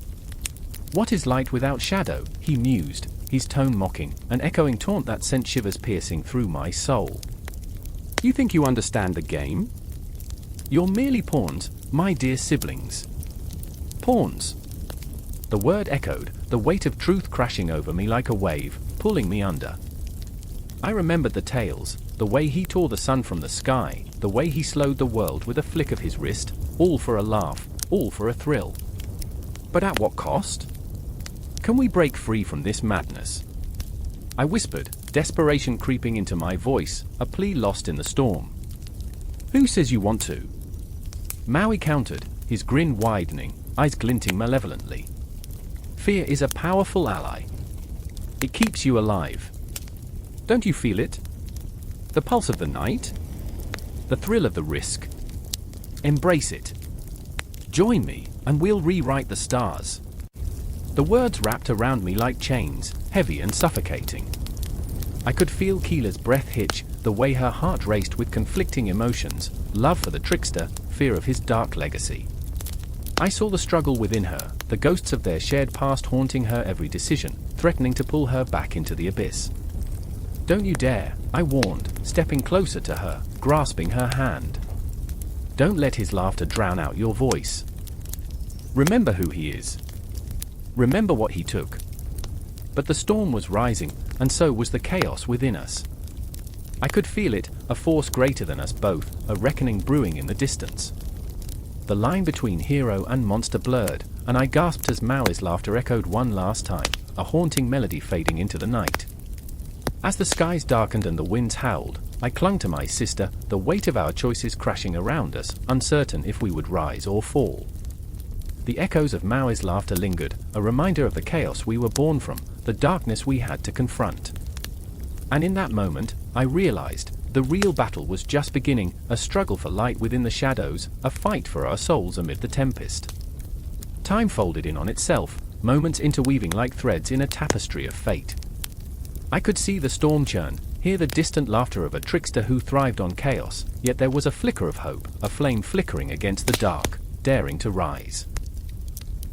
"What is light without shadow?" he mused, his tone mocking, an echoing taunt that sent shivers piercing through my soul. "You think you understand the game? You're merely pawns, my dear siblings." Pawns. The word echoed, the weight of truth crashing over me like a wave, pulling me under. I remembered the tales, the way he tore the sun from the sky, the way he slowed the world with a flick of his wrist, all for a laugh, all for a thrill. But at what cost? Can we break free from this madness? I whispered, desperation creeping into my voice, a plea lost in the storm. "Who says you want to?" Maui countered, his grin widening, eyes glinting malevolently. "Fear is a powerful ally. It keeps you alive. Don't you feel it? The pulse of the night? The thrill of the risk? Embrace it. Join me, and we'll rewrite the stars." The words wrapped around me like chains, heavy and suffocating. I could feel Keela's breath hitch, the way her heart raced with conflicting emotions, love for the trickster, fear of his dark legacy. I saw the struggle within her, the ghosts of their shared past haunting her every decision, threatening to pull her back into the abyss. "Don't you dare," I warned, stepping closer to her, grasping her hand. "Don't let his laughter drown out your voice. Remember who he is. Remember what he took." But the storm was rising, and so was the chaos within us. I could feel it, a force greater than us both, a reckoning brewing in the distance. The line between hero and monster blurred, and I gasped as Maui's laughter echoed one last time, a haunting melody fading into the night. As the skies darkened and the winds howled, I clung to my sister, the weight of our choices crashing around us, uncertain if we would rise or fall. The echoes of Maui's laughter lingered, a reminder of the chaos we were born from, the darkness we had to confront. And in that moment, I realized, the real battle was just beginning, a struggle for light within the shadows, a fight for our souls amid the tempest. Time folded in on itself, moments interweaving like threads in a tapestry of fate. I could see the storm churn, hear the distant laughter of a trickster who thrived on chaos, yet there was a flicker of hope, a flame flickering against the dark, daring to rise.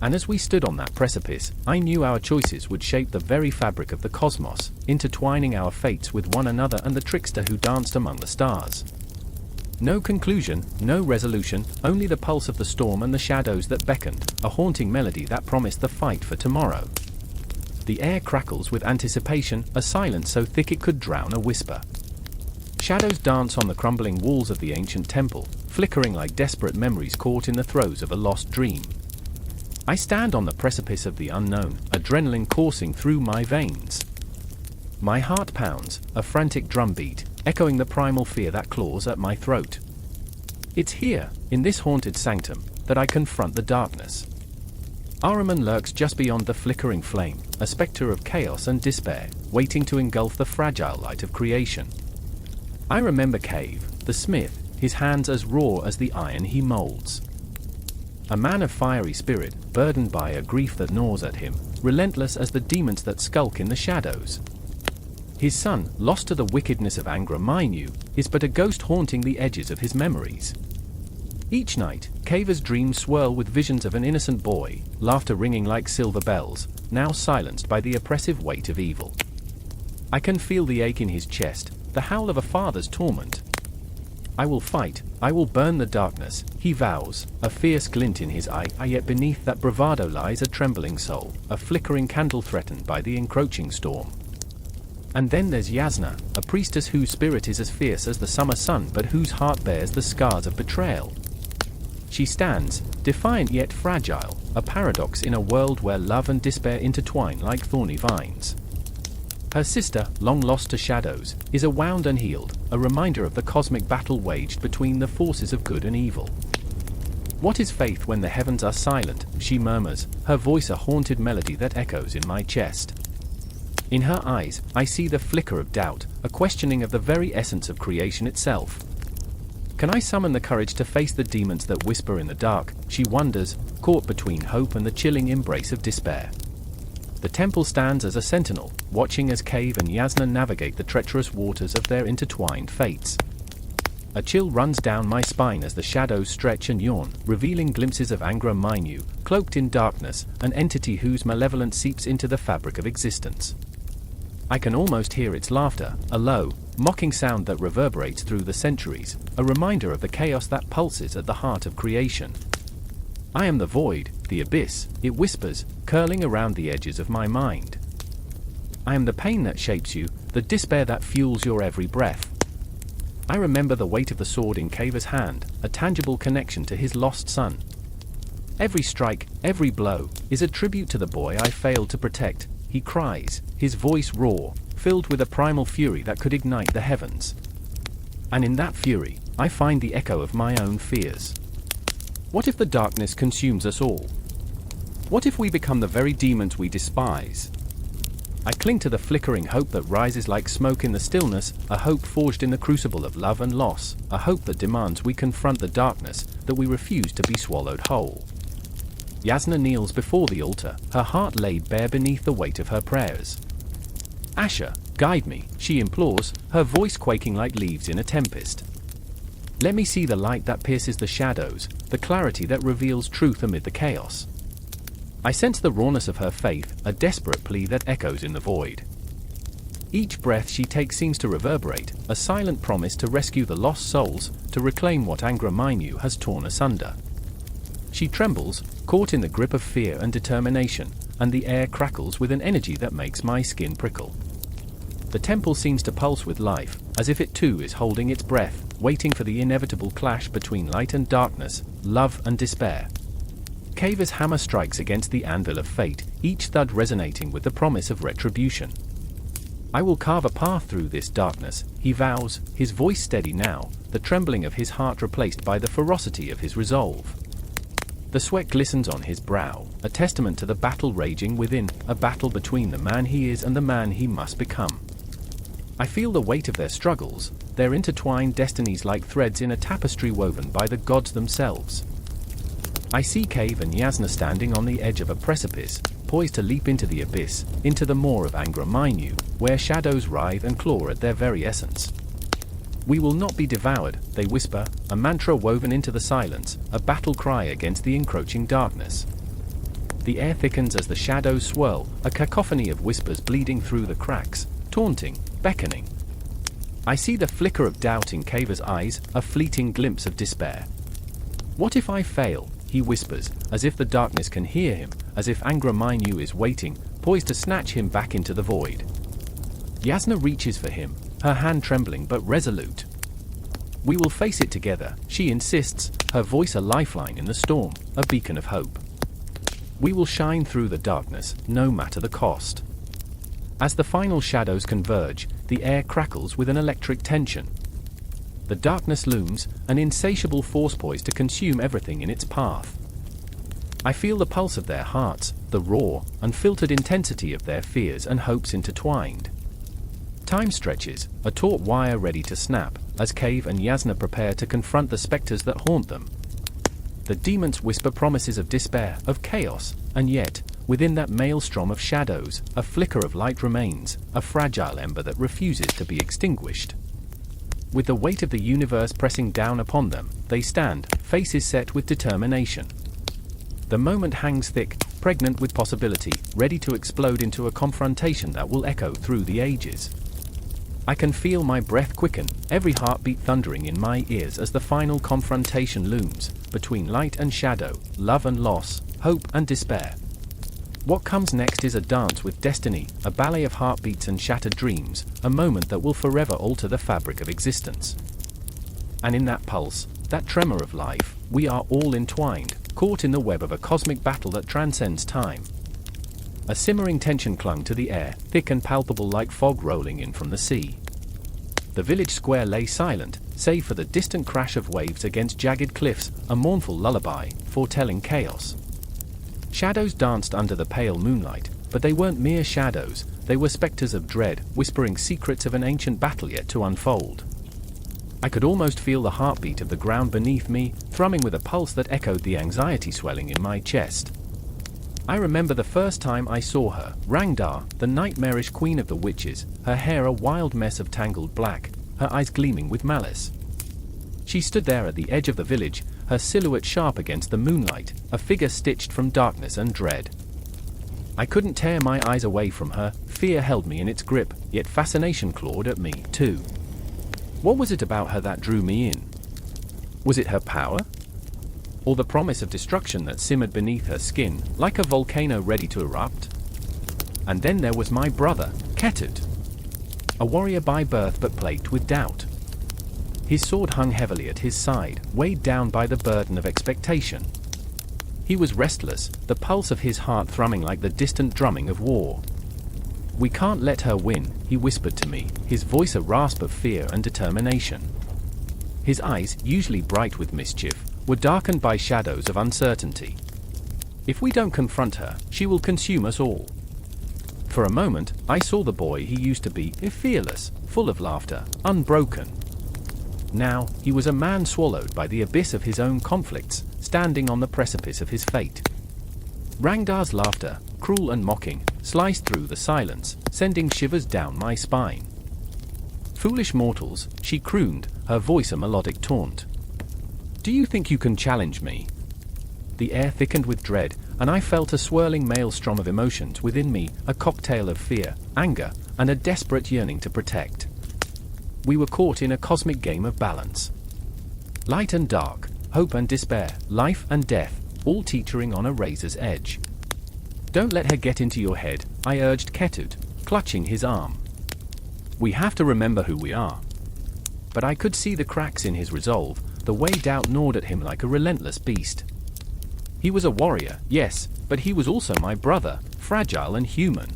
And as we stood on that precipice, I knew our choices would shape the very fabric of the cosmos, intertwining our fates with one another and the trickster who danced among the stars. No conclusion, no resolution, only the pulse of the storm and the shadows that beckoned, a haunting melody that promised the fight for tomorrow. The air crackles with anticipation, a silence so thick it could drown a whisper. Shadows dance on the crumbling walls of the ancient temple, flickering like desperate memories caught in the throes of a lost dream. I stand on the precipice of the unknown, adrenaline coursing through my veins. My heart pounds, a frantic drumbeat, echoing the primal fear that claws at my throat. It's here, in this haunted sanctum, that I confront the darkness. Ahriman lurks just beyond the flickering flame, a spectre of chaos and despair, waiting to engulf the fragile light of creation. I remember Cave, the smith, his hands as raw as the iron he molds. A man of fiery spirit, burdened by a grief that gnaws at him, relentless as the demons that skulk in the shadows. His son, lost to the wickedness of Angra Mainyu, is but a ghost haunting the edges of his memories. Each night, Caver's dreams swirl with visions of an innocent boy, laughter ringing like silver bells, now silenced by the oppressive weight of evil. I can feel the ache in his chest, the howl of a father's torment. I will fight, I will burn the darkness, he vows, a fierce glint in his eye, yet beneath that bravado lies a trembling soul, a flickering candle threatened by the encroaching storm. And then there's Yasna, a priestess whose spirit is as fierce as the summer sun but whose heart bears the scars of betrayal. She stands, defiant yet fragile, a paradox in a world where love and despair intertwine like thorny vines. Her sister, long lost to shadows, is a wound and healed, a reminder of the cosmic battle waged between the forces of good and evil. What is faith when the heavens are silent, she murmurs, her voice a haunted melody that echoes in my chest. In her eyes, I see the flicker of doubt, a questioning of the very essence of creation itself. Can I summon the courage to face the demons that whisper in the dark, she wonders, caught between hope and the chilling embrace of despair. The temple stands as a sentinel, watching as Cave and Yasna navigate the treacherous waters of their intertwined fates. A chill runs down my spine as the shadows stretch and yawn, revealing glimpses of Angra Mainyu, cloaked in darkness, an entity whose malevolence seeps into the fabric of existence. I can almost hear its laughter, a low, mocking sound that reverberates through the centuries, a reminder of the chaos that pulses at the heart of creation. I am the void, the abyss, it whispers, curling around the edges of my mind. I am the pain that shapes you, the despair that fuels your every breath. I remember the weight of the sword in Caver's hand, a tangible connection to his lost son. Every strike, every blow, is a tribute to the boy I failed to protect, he cries, his voice raw, filled with a primal fury that could ignite the heavens. And in that fury, I find the echo of my own fears. What if the darkness consumes us all? What if we become the very demons we despise? I cling to the flickering hope that rises like smoke in the stillness, a hope forged in the crucible of love and loss, a hope that demands we confront the darkness, that we refuse to be swallowed whole. Yasna kneels before the altar, her heart laid bare beneath the weight of her prayers. Asher, guide me, she implores, her voice quaking like leaves in a tempest. Let me see the light that pierces the shadows, the clarity that reveals truth amid the chaos. I sense the rawness of her faith, a desperate plea that echoes in the void. Each breath she takes seems to reverberate, a silent promise to rescue the lost souls, to reclaim what Angra Mainyu has torn asunder. She trembles, caught in the grip of fear and determination, and the air crackles with an energy that makes my skin prickle. The temple seems to pulse with life, as if it too is holding its breath, waiting for the inevitable clash between light and darkness, love and despair. Caver's hammer strikes against the anvil of fate, each thud resonating with the promise of retribution. I will carve a path through this darkness, he vows, his voice steady now, the trembling of his heart replaced by the ferocity of his resolve. The sweat glistens on his brow, a testament to the battle raging within, a battle between the man he is and the man he must become. I feel the weight of their struggles, their intertwined destinies like threads in a tapestry woven by the gods themselves. I see Cave and Yasna standing on the edge of a precipice, poised to leap into the abyss, into the maw of Angra Mainyu, where shadows writhe and claw at their very essence. We will not be devoured, they whisper, a mantra woven into the silence, a battle cry against the encroaching darkness. The air thickens as the shadows swirl, a cacophony of whispers bleeding through the cracks, taunting, beckoning. I see the flicker of doubt in Caver's eyes, a fleeting glimpse of despair. What if I fail, he whispers, as if the darkness can hear him, as if Angra Mainyu is waiting, poised to snatch him back into the void. Yasna reaches for him, her hand trembling but resolute. We will face it together, she insists, her voice a lifeline in the storm, a beacon of hope. We will shine through the darkness, no matter the cost. As the final shadows converge, the air crackles with an electric tension. The darkness looms, an insatiable force poised to consume everything in its path. I feel the pulse of their hearts, the raw, unfiltered intensity of their fears and hopes intertwined. Time stretches, a taut wire ready to snap, as Cave and Yasna prepare to confront the specters that haunt them. The demons whisper promises of despair, of chaos, and yet, within that maelstrom of shadows, a flicker of light remains, a fragile ember that refuses to be extinguished. With the weight of the universe pressing down upon them, they stand, faces set with determination. The moment hangs thick, pregnant with possibility, ready to explode into a confrontation that will echo through the ages. I can feel my breath quicken, every heartbeat thundering in my ears as the final confrontation looms, between light and shadow, love and loss, hope and despair. What comes next is a dance with destiny, a ballet of heartbeats and shattered dreams, a moment that will forever alter the fabric of existence. And in that pulse, that tremor of life, we are all entwined, caught in the web of a cosmic battle that transcends time. A simmering tension clung to the air, thick and palpable like fog rolling in from the sea. The village square lay silent, save for the distant crash of waves against jagged cliffs, a mournful lullaby, foretelling chaos. Shadows danced under the pale moonlight, but they weren't mere shadows, they were specters of dread, whispering secrets of an ancient battle yet to unfold. I could almost feel the heartbeat of the ground beneath me, thrumming with a pulse that echoed the anxiety swelling in my chest. I remember the first time I saw her, Rangda, the nightmarish queen of the witches, her hair a wild mess of tangled black, her eyes gleaming with malice. She stood there at the edge of the village, her silhouette sharp against the moonlight, a figure stitched from darkness and dread. I couldn't tear my eyes away from her, fear held me in its grip, yet fascination clawed at me, too. What was it about her that drew me in? Was it her power? Or the promise of destruction that simmered beneath her skin, like a volcano ready to erupt? And then there was my brother, Ketut. A warrior by birth but plagued with doubt. His sword hung heavily at his side, weighed down by the burden of expectation. He was restless, the pulse of his heart thrumming like the distant drumming of war. "We can't let her win," he whispered to me, his voice a rasp of fear and determination. His eyes, usually bright with mischief, were darkened by shadows of uncertainty. "If we don't confront her, she will consume us all." For a moment, I saw the boy he used to be, fearless, full of laughter, unbroken. Now, he was a man swallowed by the abyss of his own conflicts, standing on the precipice of his fate. Rangdar's laughter, cruel and mocking, sliced through the silence, sending shivers down my spine. "Foolish mortals," she crooned, her voice a melodic taunt. "Do you think you can challenge me?" The air thickened with dread, and I felt a swirling maelstrom of emotions within me, a cocktail of fear, anger, and a desperate yearning to protect. We were caught in a cosmic game of balance. Light and dark, hope and despair, life and death, all teetering on a razor's edge. "Don't let her get into your head," I urged Ketut, clutching his arm. "We have to remember who we are." But I could see the cracks in his resolve, the way doubt gnawed at him like a relentless beast. He was a warrior, yes, but he was also my brother, fragile and human.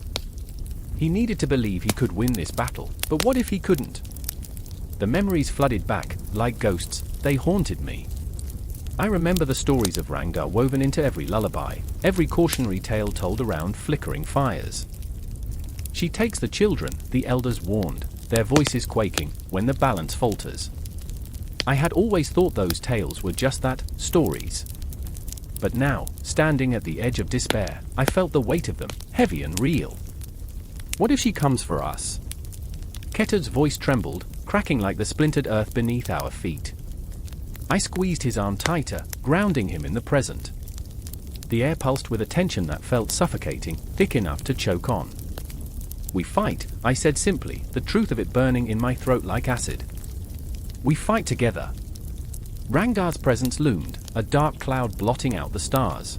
He needed to believe he could win this battle, but what if he couldn't? The memories flooded back, like ghosts, they haunted me. I remember the stories of Rangda woven into every lullaby, every cautionary tale told around flickering fires. "She takes the children," the elders warned, their voices quaking, "when the balance falters." I had always thought those tales were just that, stories. But now, standing at the edge of despair, I felt the weight of them, heavy and real. "What if she comes for us?" Ketut's voice trembled, cracking like the splintered earth beneath our feet. I squeezed his arm tighter, grounding him in the present. The air pulsed with a tension that felt suffocating, thick enough to choke on. "We fight," I said simply, the truth of it burning in my throat like acid. "We fight together." Rangdar's presence loomed, a dark cloud blotting out the stars.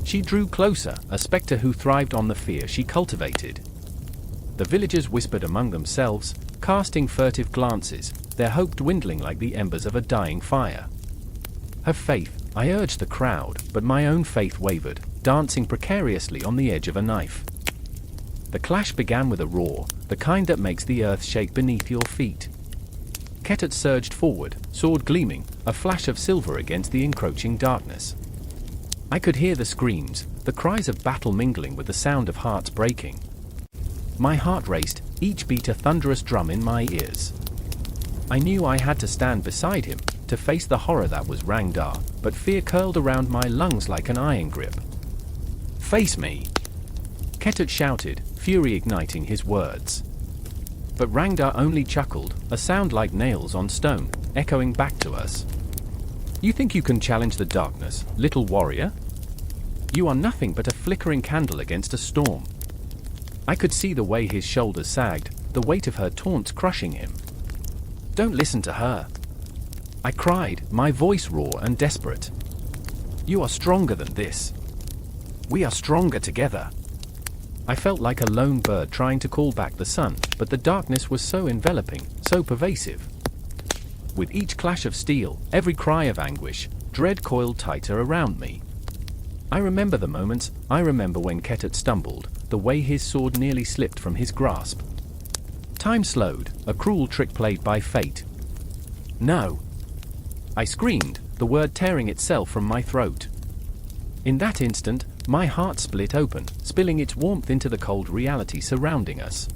She drew closer, a spectre who thrived on the fear she cultivated. The villagers whispered among themselves, casting furtive glances, their hope dwindling like the embers of a dying fire. "Have faith," I urged the crowd, but my own faith wavered, dancing precariously on the edge of a knife. The clash began with a roar, the kind that makes the earth shake beneath your feet. Ketut surged forward, sword gleaming, a flash of silver against the encroaching darkness. I could hear the screams, the cries of battle mingling with the sound of hearts breaking. My heart raced, each beat a thunderous drum in my ears. I knew I had to stand beside him, to face the horror that was Rangda, but fear curled around my lungs like an iron grip. "Face me!" Ketut shouted, fury igniting his words. But Rangda only chuckled, a sound like nails on stone, echoing back to us. "You think you can challenge the darkness, little warrior? You are nothing but a flickering candle against a storm." I could see the way his shoulders sagged, the weight of her taunts crushing him. "Don't listen to her," I cried, my voice raw and desperate. "You are stronger than this. We are stronger together." I felt like a lone bird trying to call back the sun, but the darkness was so enveloping, so pervasive. With each clash of steel, every cry of anguish, dread coiled tighter around me. I remember the moments. I remember when Ketet stumbled, the way his sword nearly slipped from his grasp. Time slowed, a cruel trick played by fate. No! I screamed, the word tearing itself from my throat. In that instant, my heart split open, spilling its warmth into the cold reality surrounding us.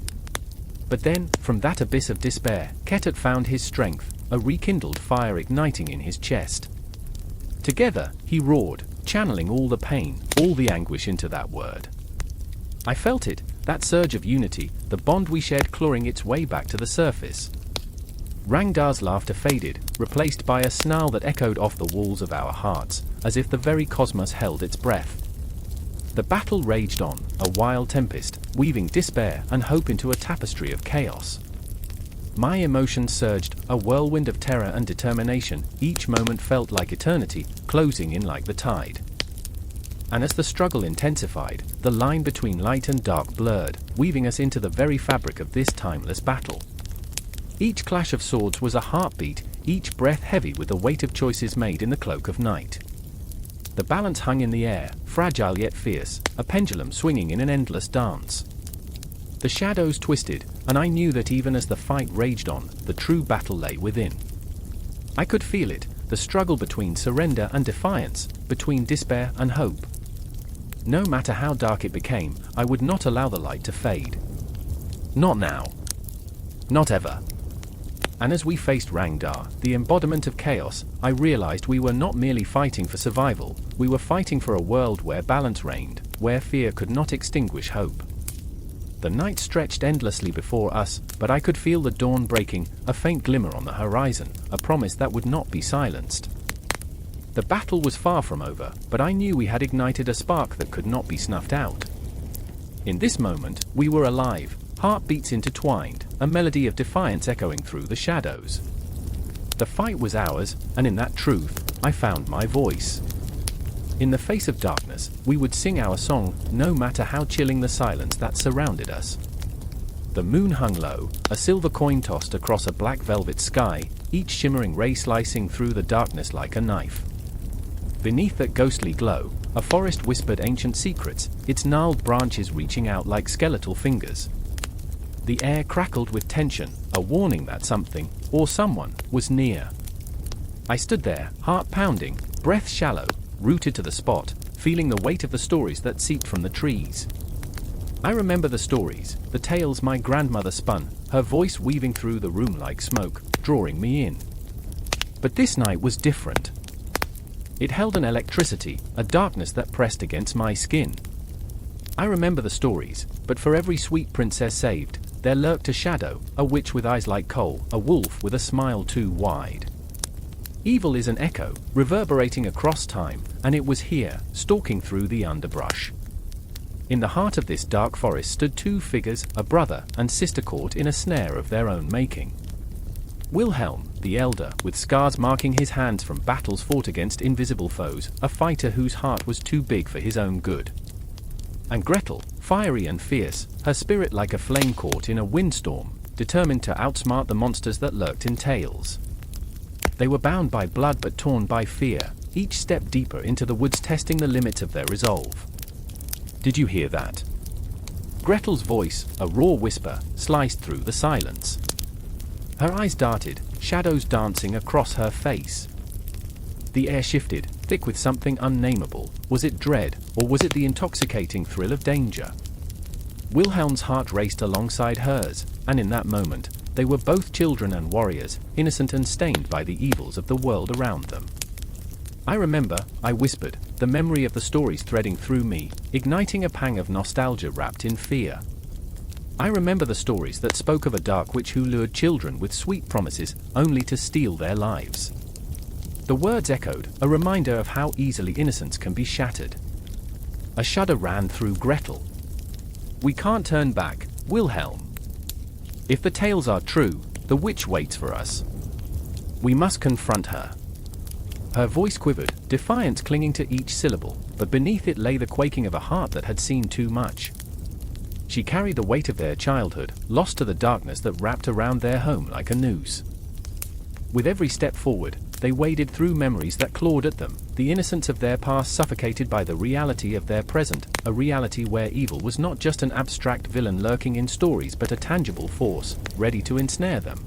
But then, from that abyss of despair, Ketet found his strength, a rekindled fire igniting in his chest. Together, he roared, channeling all the pain, all the anguish into that word. I felt it, that surge of unity, the bond we shared clawing its way back to the surface. Rangdar's laughter faded, replaced by a snarl that echoed off the walls of our hearts, as if the very cosmos held its breath. The battle raged on, a wild tempest, weaving despair and hope into a tapestry of chaos. My emotions surged, a whirlwind of terror and determination. Each moment felt like eternity, closing in like the tide. And as the struggle intensified, the line between light and dark blurred, weaving us into the very fabric of this timeless battle. Each clash of swords was a heartbeat, each breath heavy with the weight of choices made in the cloak of night. The balance hung in the air, fragile yet fierce, a pendulum swinging in an endless dance. The shadows twisted, and I knew that even as the fight raged on, the true battle lay within. I could feel it, the struggle between surrender and defiance, between despair and hope. No matter how dark it became, I would not allow the light to fade. Not now. Not ever. And as we faced Rangdar, the embodiment of chaos, I realized we were not merely fighting for survival, we were fighting for a world where balance reigned, where fear could not extinguish hope. The night stretched endlessly before us, but I could feel the dawn breaking, a faint glimmer on the horizon, a promise that would not be silenced. The battle was far from over, but I knew we had ignited a spark that could not be snuffed out. In this moment, we were alive, heartbeats intertwined, a melody of defiance echoing through the shadows. The fight was ours, and in that truth, I found my voice. In the face of darkness, we would sing our song, no matter how chilling the silence that surrounded us. The moon hung low, a silver coin tossed across a black velvet sky, each shimmering ray slicing through the darkness like a knife. Beneath that ghostly glow, a forest whispered ancient secrets, its gnarled branches reaching out like skeletal fingers. The air crackled with tension, a warning that something, or someone, was near. I stood there, heart pounding, breath shallow, rooted to the spot, feeling the weight of the stories that seeped from the trees. I remember the stories, the tales my grandmother spun, her voice weaving through the room like smoke, drawing me in. But this night was different. It held an electricity, a darkness that pressed against my skin. I remember the stories, but for every sweet princess saved, there lurked a shadow, a witch with eyes like coal, a wolf with a smile too wide. Evil is an echo, reverberating across time, and it was here, stalking through the underbrush. In the heart of this dark forest stood two figures, a brother and sister caught in a snare of their own making. Wilhelm, the elder, with scars marking his hands from battles fought against invisible foes, a fighter whose heart was too big for his own good. And Gretel, fiery and fierce, her spirit like a flame caught in a windstorm, determined to outsmart the monsters that lurked in tales. They were bound by blood but torn by fear, each step deeper into the woods testing the limits of their resolve. Did you hear that? Gretel's voice, a raw whisper, sliced through the silence. Her eyes darted, shadows dancing across her face. The air shifted, thick with something unnameable. Was it dread, or was it the intoxicating thrill of danger? Wilhelm's heart raced alongside hers, and in that moment, they were both children and warriors, innocent and stained by the evils of the world around them. I remember, I whispered, the memory of the stories threading through me, igniting a pang of nostalgia wrapped in fear. I remember the stories that spoke of a dark witch who lured children with sweet promises, only to steal their lives. The words echoed, a reminder of how easily innocence can be shattered. A shudder ran through Gretel. We can't turn back, Wilhelm. If the tales are true, the witch waits for us. We must confront her. Her voice quivered, defiance clinging to each syllable, but beneath it lay the quaking of a heart that had seen too much. She carried the weight of their childhood, lost to the darkness that wrapped around their home like a noose. With every step forward, they waded through memories that clawed at them, the innocence of their past suffocated by the reality of their present, a reality where evil was not just an abstract villain lurking in stories but a tangible force, ready to ensnare them.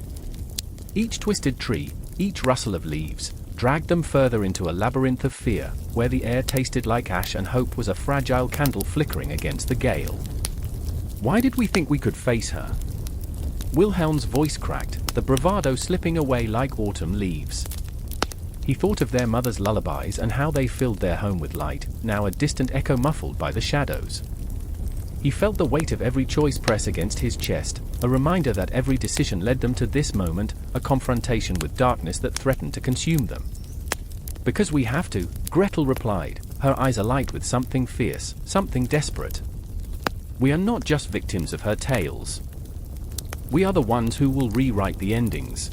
Each twisted tree, each rustle of leaves, dragged them further into a labyrinth of fear, where the air tasted like ash and hope was a fragile candle flickering against the gale. Why did we think we could face her? Wilhelm's voice cracked, the bravado slipping away like autumn leaves. He thought of their mother's lullabies and how they filled their home with light, now a distant echo muffled by the shadows. He felt the weight of every choice press against his chest, a reminder that every decision led them to this moment, a confrontation with darkness that threatened to consume them. Because we have to, Gretel replied, her eyes alight with something fierce, something desperate. We are not just victims of her tales. We are the ones who will rewrite the endings.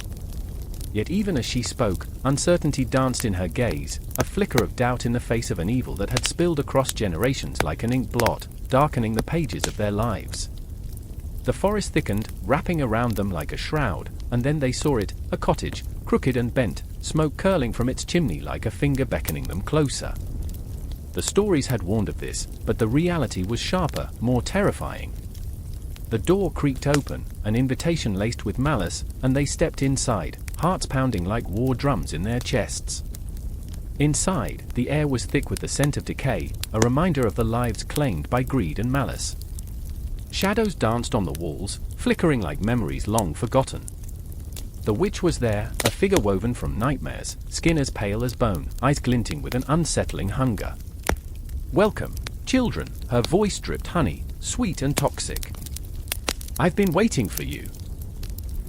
Yet even as she spoke, uncertainty danced in her gaze, a flicker of doubt in the face of an evil that had spilled across generations like an ink blot, darkening the pages of their lives. The forest thickened, wrapping around them like a shroud, and then they saw it, a cottage, crooked and bent, smoke curling from its chimney like a finger beckoning them closer. The stories had warned of this, but the reality was sharper, more terrifying. The door creaked open, an invitation laced with malice, and they stepped inside, hearts pounding like war drums in their chests. Inside, the air was thick with the scent of decay, a reminder of the lives claimed by greed and malice. Shadows danced on the walls, flickering like memories long forgotten. The witch was there, a figure woven from nightmares, skin as pale as bone, eyes glinting with an unsettling hunger. "Welcome, children," her voice dripped honey, sweet and toxic. "I've been waiting for you."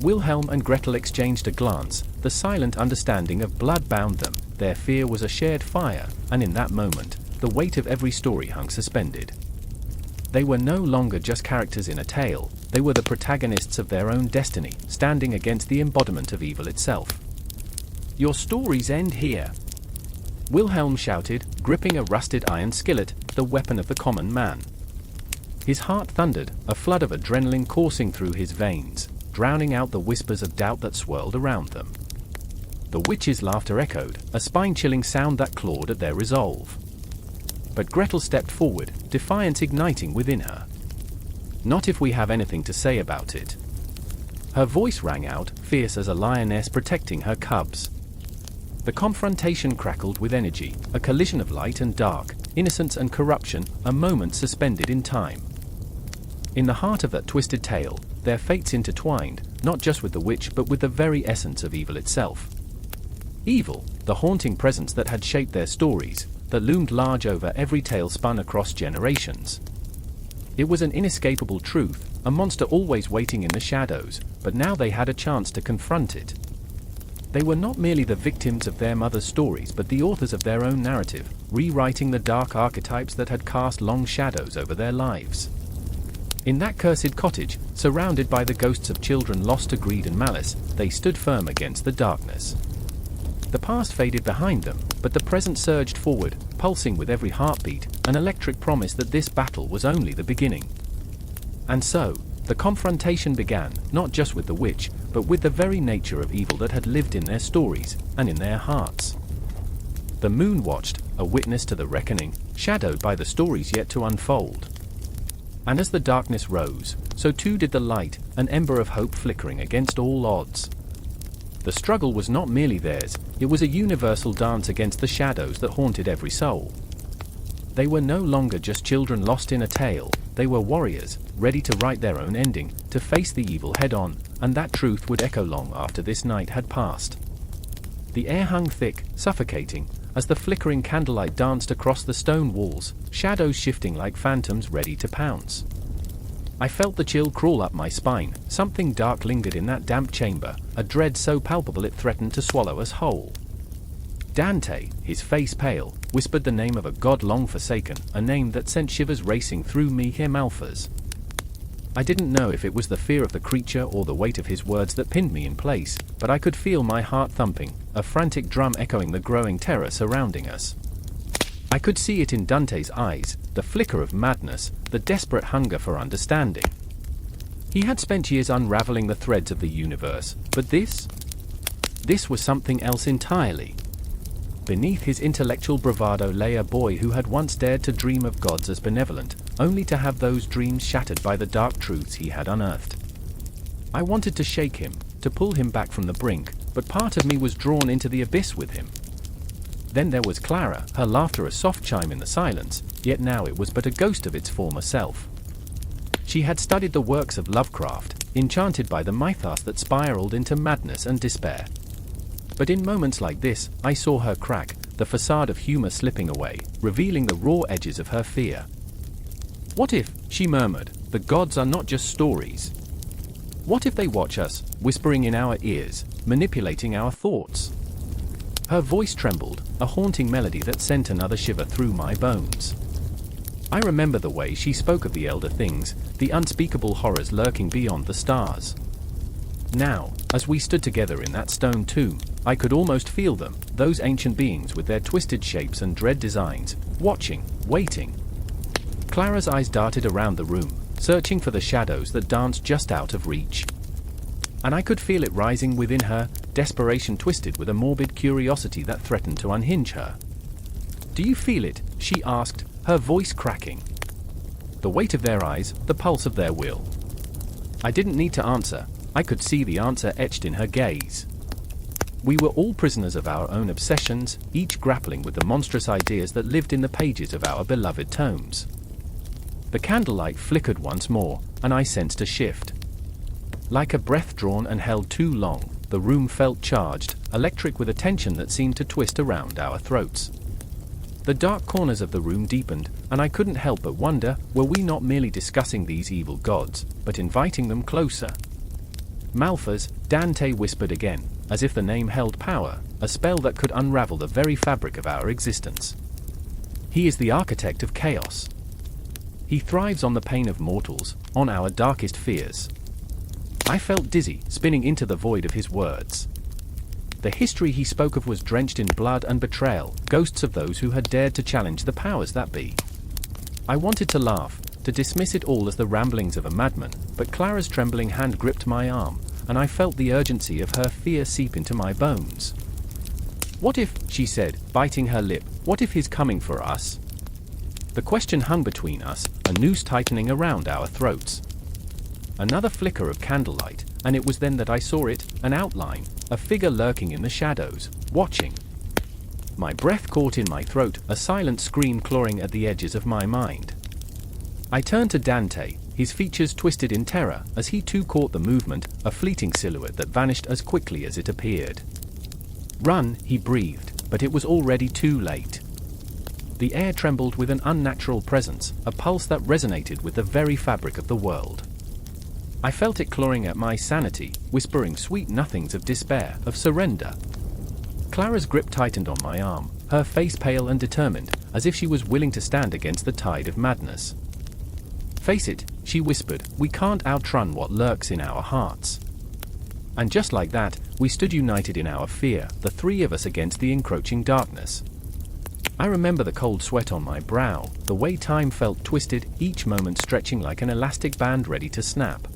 Wilhelm and Gretel exchanged a glance, the silent understanding of blood bound them, their fear was a shared fire, and in that moment, the weight of every story hung suspended. They were no longer just characters in a tale, they were the protagonists of their own destiny, standing against the embodiment of evil itself. "Your stories end here," Wilhelm shouted, gripping a rusted iron skillet, the weapon of the common man. His heart thundered, a flood of adrenaline coursing through his veins, drowning out the whispers of doubt that swirled around them. The witch's laughter echoed, a spine-chilling sound that clawed at their resolve. But Gretel stepped forward, defiance igniting within her. "Not if we have anything to say about it." Her voice rang out, fierce as a lioness protecting her cubs. The confrontation crackled with energy, a collision of light and dark, innocence and corruption, a moment suspended in time. In the heart of that twisted tale, their fates intertwined, not just with the witch but with the very essence of evil itself. Evil, the haunting presence that had shaped their stories, that loomed large over every tale spun across generations. It was an inescapable truth, a monster always waiting in the shadows, but now they had a chance to confront it. They were not merely the victims of their mother's stories but the authors of their own narrative, rewriting the dark archetypes that had cast long shadows over their lives. In that cursed cottage, surrounded by the ghosts of children lost to greed and malice, they stood firm against the darkness. The past faded behind them, but the present surged forward, pulsing with every heartbeat, an electric promise that this battle was only the beginning. And so, the confrontation began, not just with the witch, but with the very nature of evil that had lived in their stories, and in their hearts. The moon watched, a witness to the reckoning, shadowed by the stories yet to unfold. And as the darkness rose, so too did the light, an ember of hope flickering against all odds. The struggle was not merely theirs, it was a universal dance against the shadows that haunted every soul. They were no longer just children lost in a tale, they were warriors, ready to write their own ending, to face the evil head-on, and that truth would echo long after this night had passed. The air hung thick, suffocating, as the flickering candlelight danced across the stone walls, shadows shifting like phantoms ready to pounce. I felt the chill crawl up my spine, something dark lingered in that damp chamber, a dread so palpable it threatened to swallow us whole. Dante, his face pale, whispered the name of a god long forsaken, a name that sent shivers racing through me Himalphas. I didn't know if it was the fear of the creature or the weight of his words that pinned me in place, but I could feel my heart thumping, a frantic drum echoing the growing terror surrounding us. I could see it in Dante's eyes, the flicker of madness, the desperate hunger for understanding. He had spent years unraveling the threads of the universe, but this? This was something else entirely. Beneath his intellectual bravado lay a boy who had once dared to dream of gods as benevolent, only to have those dreams shattered by the dark truths he had unearthed. I wanted to shake him, to pull him back from the brink, but part of me was drawn into the abyss with him. Then there was Clara, her laughter a soft chime in the silence, yet now it was but a ghost of its former self. She had studied the works of Lovecraft, enchanted by the mythos that spiraled into madness and despair. But in moments like this, I saw her crack, the facade of humor slipping away, revealing the raw edges of her fear. "What if," she murmured, "the gods are not just stories? What if they watch us, whispering in our ears, manipulating our thoughts?" Her voice trembled, a haunting melody that sent another shiver through my bones. I remember the way she spoke of the elder things, the unspeakable horrors lurking beyond the stars. Now, as we stood together in that stone tomb, I could almost feel them, those ancient beings with their twisted shapes and dread designs, watching, waiting. Clara's eyes darted around the room, searching for the shadows that danced just out of reach. And I could feel it rising within her, desperation twisted with a morbid curiosity that threatened to unhinge her. "Do you feel it?" she asked, her voice cracking. The weight of their eyes, the pulse of their will. I didn't need to answer, I could see the answer etched in her gaze. We were all prisoners of our own obsessions, each grappling with the monstrous ideas that lived in the pages of our beloved tomes. The candlelight flickered once more, and I sensed a shift. Like a breath drawn and held too long, the room felt charged, electric with a tension that seemed to twist around our throats. The dark corners of the room deepened, and I couldn't help but wonder, were we not merely discussing these evil gods, but inviting them closer? "Malphas," Dante whispered again, as if the name held power, a spell that could unravel the very fabric of our existence. "He is the architect of chaos. He thrives on the pain of mortals, on our darkest fears." I felt dizzy, spinning into the void of his words. The history he spoke of was drenched in blood and betrayal, ghosts of those who had dared to challenge the powers that be. I wanted to laugh, to dismiss it all as the ramblings of a madman, but Clara's trembling hand gripped my arm, and I felt the urgency of her fear seep into my bones. "What if," she said, biting her lip, "what if he's coming for us?" The question hung between us, a noose tightening around our throats. Another flicker of candlelight, and it was then that I saw it, an outline, a figure lurking in the shadows, watching. My breath caught in my throat, a silent scream clawing at the edges of my mind. I turned to Dante, his features twisted in terror, as he too caught the movement, a fleeting silhouette that vanished as quickly as it appeared. "Run," he breathed, but it was already too late. The air trembled with an unnatural presence, a pulse that resonated with the very fabric of the world. I felt it clawing at my sanity, whispering sweet nothings of despair, of surrender. Clara's grip tightened on my arm, her face pale and determined, as if she was willing to stand against the tide of madness. "Face it," she whispered, "we can't outrun what lurks in our hearts." And just like that, we stood united in our fear, the three of us against the encroaching darkness. I remember the cold sweat on my brow, the way time felt twisted, each moment stretching like an elastic band ready to snap.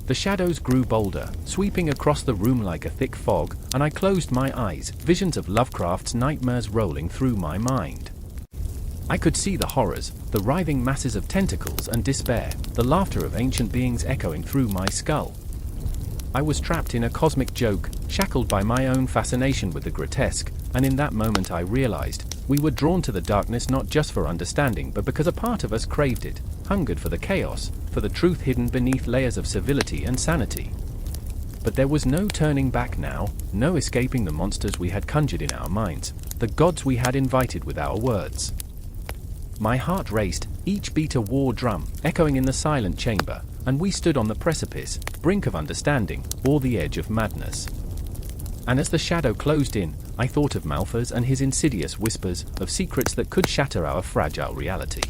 The shadows grew bolder, sweeping across the room like a thick fog, and I closed my eyes, visions of Lovecraft's nightmares rolling through my mind. I could see the horrors, the writhing masses of tentacles and despair, the laughter of ancient beings echoing through my skull. I was trapped in a cosmic joke, shackled by my own fascination with the grotesque, and in that moment I realized, we were drawn to the darkness not just for understanding but because a part of us craved it, hungered for the chaos, for the truth hidden beneath layers of civility and sanity. But there was no turning back now, no escaping the monsters we had conjured in our minds, the gods we had invited with our words. My heart raced, each beat a war drum, echoing in the silent chamber, and we stood on the precipice, brink of understanding, or the edge of madness. And as the shadow closed in, I thought of Malphas and his insidious whispers, of secrets that could shatter our fragile reality.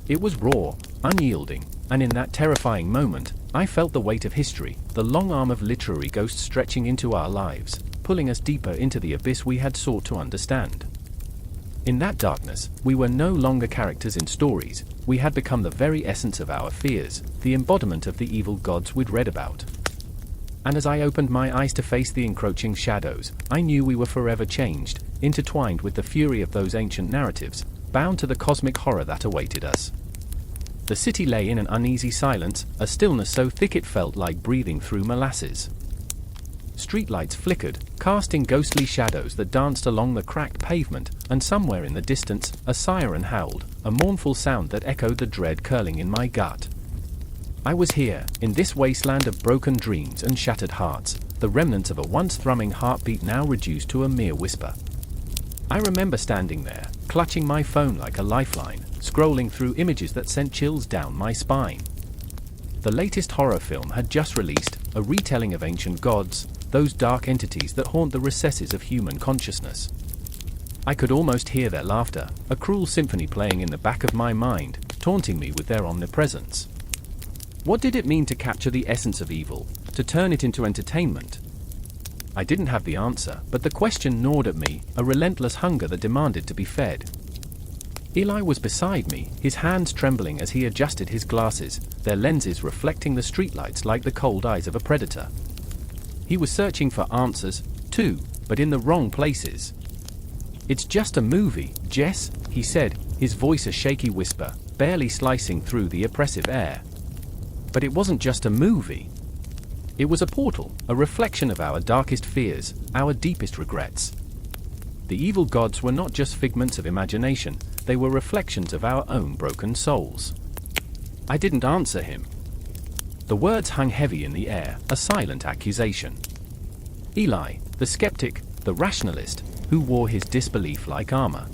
It was raw, unyielding, and in that terrifying moment, I felt the weight of history, the long arm of literary ghosts stretching into our lives, pulling us deeper into the abyss we had sought to understand. In that darkness, we were no longer characters in stories, we had become the very essence of our fears, the embodiment of the evil gods we'd read about. And as I opened my eyes to face the encroaching shadows, I knew we were forever changed, intertwined with the fury of those ancient narratives, bound to the cosmic horror that awaited us. The city lay in an uneasy silence, a stillness so thick it felt like breathing through molasses. Streetlights flickered, casting ghostly shadows that danced along the cracked pavement, and somewhere in the distance, a siren howled, a mournful sound that echoed the dread curling in my gut. I was here, in this wasteland of broken dreams and shattered hearts, the remnants of a once thrumming heartbeat now reduced to a mere whisper. I remember standing there, clutching my phone like a lifeline, scrolling through images that sent chills down my spine. The latest horror film had just released, a retelling of ancient gods, those dark entities that haunt the recesses of human consciousness. I could almost hear their laughter, a cruel symphony playing in the back of my mind, taunting me with their omnipresence. What did it mean to capture the essence of evil, to turn it into entertainment? I didn't have the answer, but the question gnawed at me, a relentless hunger that demanded to be fed. Eli was beside me, his hands trembling as he adjusted his glasses, their lenses reflecting the streetlights like the cold eyes of a predator. He was searching for answers, too, but in the wrong places. "It's just a movie, Jess," he said, his voice a shaky whisper, barely slicing through the oppressive air. But it wasn't just a movie. It was a portal, a reflection of our darkest fears, our deepest regrets. The evil gods were not just figments of imagination, they were reflections of our own broken souls. I didn't answer him. The words hung heavy in the air, a silent accusation. Eli, the skeptic, the rationalist, who wore his disbelief like armor.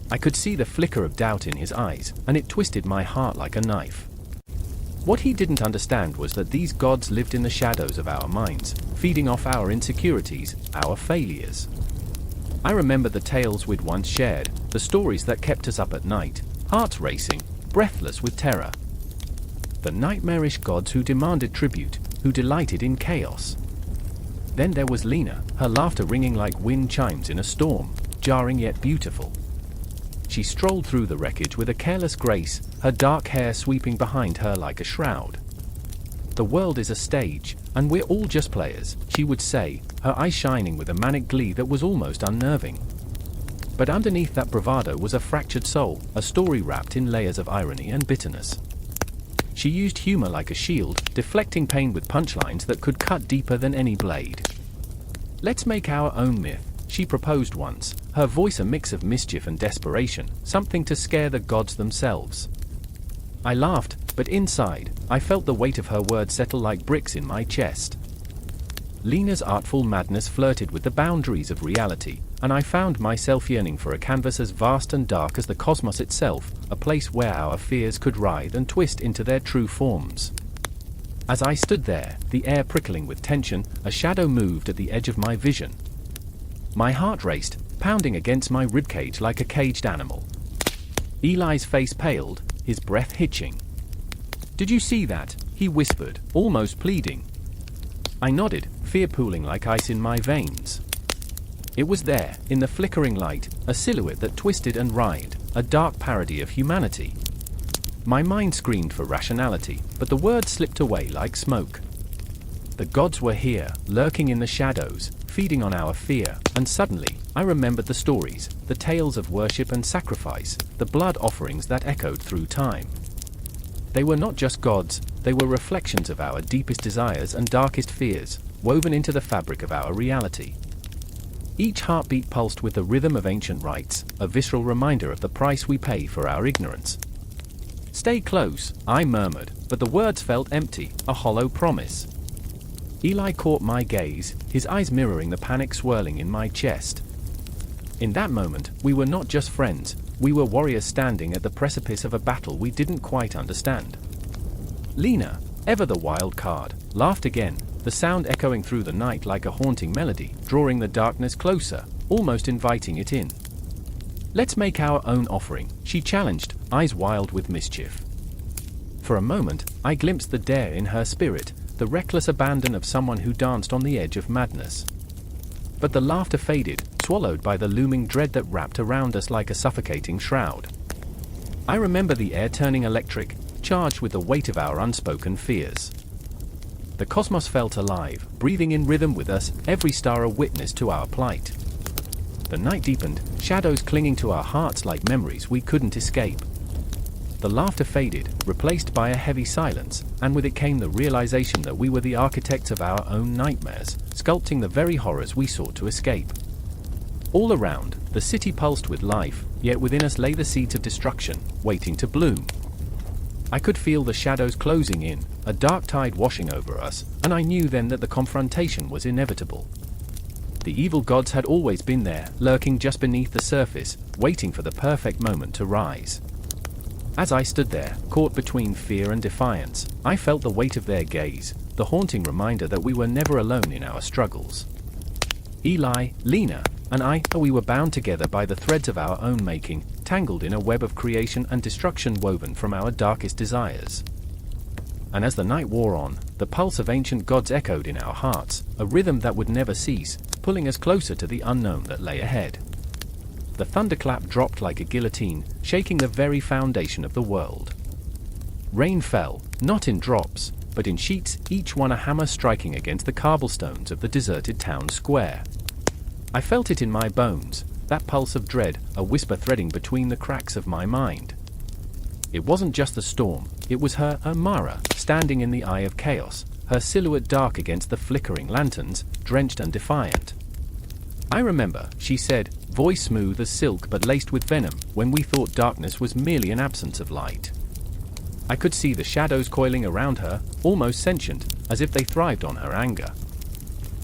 I could see the flicker of doubt in his eyes, and it twisted my heart like a knife. What he didn't understand was that these gods lived in the shadows of our minds, feeding off our insecurities, our failures. I remembered the tales we'd once shared, the stories that kept us up at night, hearts racing, breathless with terror. The nightmarish gods who demanded tribute, who delighted in chaos. Then there was Lena, her laughter ringing like wind chimes in a storm, jarring yet beautiful. She strolled through the wreckage with a careless grace, her dark hair sweeping behind her like a shroud. "The world is a stage, and we're all just players," she would say, her eyes shining with a manic glee that was almost unnerving. But underneath that bravado was a fractured soul, a story wrapped in layers of irony and bitterness. She used humor like a shield, deflecting pain with punchlines that could cut deeper than any blade. "Let's make our own myth," she proposed once, her voice a mix of mischief and desperation, something to scare the gods themselves. I laughed, but inside, I felt the weight of her words settle like bricks in my chest. Lena's artful madness flirted with the boundaries of reality, and I found myself yearning for a canvas as vast and dark as the cosmos itself, a place where our fears could writhe and twist into their true forms. As I stood there, the air prickling with tension, a shadow moved at the edge of my vision. My heart raced, pounding against my ribcage like a caged animal. Eli's face paled, his breath hitching. "Did you see that?" he whispered, almost pleading. I nodded, fear pooling like ice in my veins. It was there, in the flickering light, a silhouette that twisted and writhed, a dark parody of humanity. My mind screamed for rationality, but the words slipped away like smoke. The gods were here, lurking in the shadows, feeding on our fear, and suddenly, I remembered the stories, the tales of worship and sacrifice, the blood offerings that echoed through time. They were not just gods, they were reflections of our deepest desires and darkest fears, woven into the fabric of our reality. Each heartbeat pulsed with the rhythm of ancient rites, a visceral reminder of the price we pay for our ignorance. "Stay close," I murmured, but the words felt empty, a hollow promise. Eli caught my gaze, his eyes mirroring the panic swirling in my chest. In that moment, we were not just friends, we were warriors standing at the precipice of a battle we didn't quite understand. Lena, ever the wild card, laughed again, the sound echoing through the night like a haunting melody, drawing the darkness closer, almost inviting it in. "Let's make our own offering," she challenged, eyes wild with mischief. For a moment, I glimpsed the dare in her spirit, the reckless abandon of someone who danced on the edge of madness. But the laughter faded, swallowed by the looming dread that wrapped around us like a suffocating shroud. I remember the air turning electric, charged with the weight of our unspoken fears. The cosmos felt alive, breathing in rhythm with us, every star a witness to our plight. The night deepened, shadows clinging to our hearts like memories we couldn't escape. The laughter faded, replaced by a heavy silence, and with it came the realization that we were the architects of our own nightmares, sculpting the very horrors we sought to escape. All around, the city pulsed with life, yet within us lay the seeds of destruction, waiting to bloom. I could feel the shadows closing in, a dark tide washing over us, and I knew then that the confrontation was inevitable. The evil gods had always been there, lurking just beneath the surface, waiting for the perfect moment to rise. As I stood there, caught between fear and defiance, I felt the weight of their gaze, the haunting reminder that we were never alone in our struggles. Eli, Lena, and I, we were bound together by the threads of our own making, tangled in a web of creation and destruction woven from our darkest desires. And as the night wore on, the pulse of ancient gods echoed in our hearts, a rhythm that would never cease, pulling us closer to the unknown that lay ahead. The thunderclap dropped like a guillotine, shaking the very foundation of the world. Rain fell, not in drops, but in sheets, each one a hammer striking against the cobblestones of the deserted town square. I felt it in my bones, that pulse of dread, a whisper threading between the cracks of my mind. It wasn't just the storm, it was her, Mara, standing in the eye of chaos, her silhouette dark against the flickering lanterns, drenched and defiant. I remember, she said, voice smooth as silk but laced with venom, when we thought darkness was merely an absence of light. I could see the shadows coiling around her, almost sentient, as if they thrived on her anger.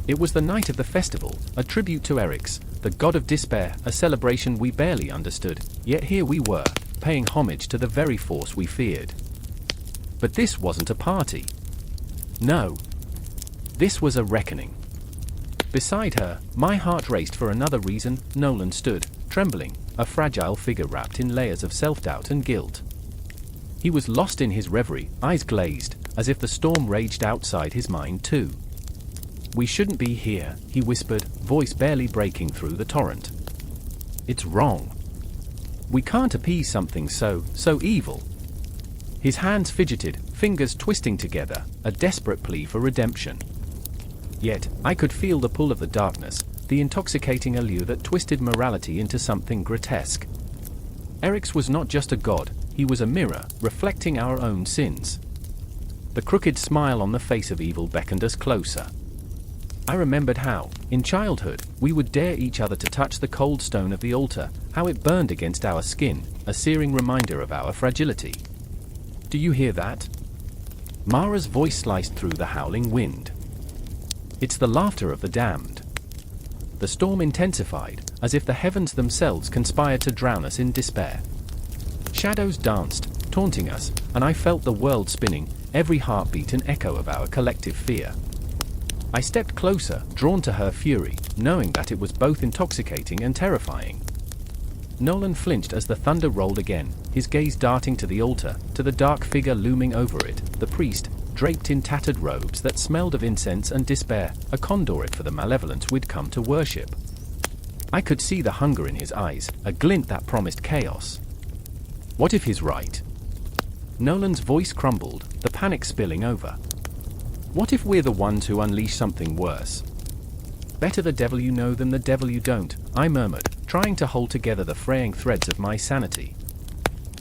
It was the night of the festival, a tribute to Eris, the god of despair, a celebration we barely understood, yet here we were, paying homage to the very force we feared. But this wasn't a party. No. This was a reckoning. Beside her, my heart raced for another reason. Nolan stood, trembling, a fragile figure wrapped in layers of self-doubt and guilt. He was lost in his reverie, eyes glazed, as if the storm raged outside his mind too. "We shouldn't be here," he whispered, voice barely breaking through the torrent. "It's wrong. We can't appease something so evil." His hands fidgeted, fingers twisting together, a desperate plea for redemption. Yet, I could feel the pull of the darkness, the intoxicating allure that twisted morality into something grotesque. Eris was not just a god, he was a mirror, reflecting our own sins. The crooked smile on the face of evil beckoned us closer. I remembered how, in childhood, we would dare each other to touch the cold stone of the altar, how it burned against our skin, a searing reminder of our fragility. "Do you hear that?" Mara's voice sliced through the howling wind. "It's the laughter of the damned." The storm intensified, as if the heavens themselves conspired to drown us in despair. Shadows danced, taunting us, and I felt the world spinning, every heartbeat an echo of our collective fear. I stepped closer, drawn to her fury, knowing that it was both intoxicating and terrifying. Nolan flinched as the thunder rolled again, his gaze darting to the altar, to the dark figure looming over it, the priest, draped in tattered robes that smelled of incense and despair, a conduit for the malevolence we'd come to worship. I could see the hunger in his eyes, a glint that promised chaos. What if he's right? Nolan's voice crumbled, the panic spilling over. What if we're the ones who unleash something worse? "Better the devil you know than the devil you don't," I murmured, trying to hold together the fraying threads of my sanity.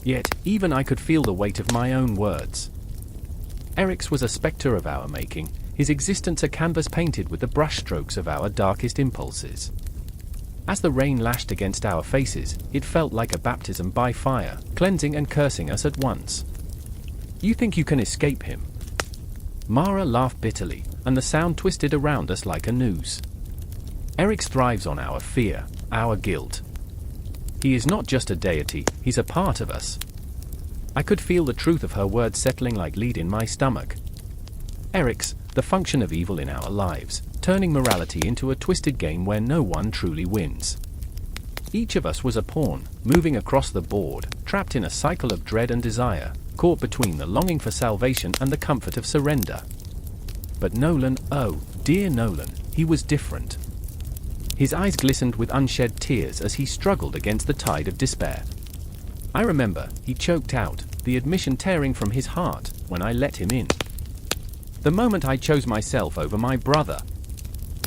Yet, even I could feel the weight of my own words. Eris was a spectre of our making, his existence a canvas painted with the brushstrokes of our darkest impulses. As the rain lashed against our faces, it felt like a baptism by fire, cleansing and cursing us at once. "You think you can escape him?" Mara laughed bitterly, and the sound twisted around us like a noose. "Eris thrives on our fear, our guilt. He is not just a deity, he's a part of us." I could feel the truth of her words settling like lead in my stomach. Eris, the function of evil in our lives, turning morality into a twisted game where no one truly wins. Each of us was a pawn, moving across the board, trapped in a cycle of dread and desire, caught between the longing for salvation and the comfort of surrender. But Nolan, oh, dear Nolan, he was different. His eyes glistened with unshed tears as he struggled against the tide of despair. I remember, he choked out, the admission tearing from his heart, when I let him in. The moment I chose myself over my brother.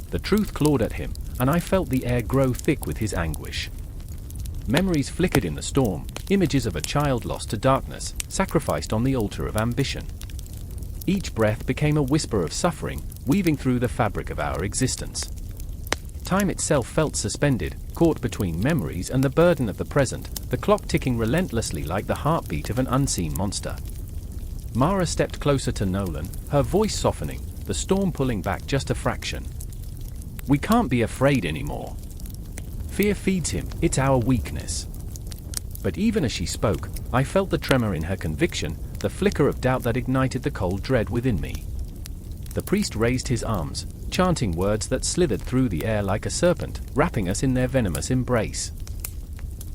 The truth clawed at him, and I felt the air grow thick with his anguish. Memories flickered in the storm, images of a child lost to darkness, sacrificed on the altar of ambition. Each breath became a whisper of suffering, weaving through the fabric of our existence. Time itself felt suspended, caught between memories and the burden of the present, the clock ticking relentlessly like the heartbeat of an unseen monster. Mara stepped closer to Nolan, her voice softening, the storm pulling back just a fraction. We can't be afraid anymore. Fear feeds him, it's our weakness. But even as she spoke, I felt the tremor in her conviction, the flicker of doubt that ignited the cold dread within me. The priest raised his arms, chanting words that slithered through the air like a serpent, wrapping us in their venomous embrace.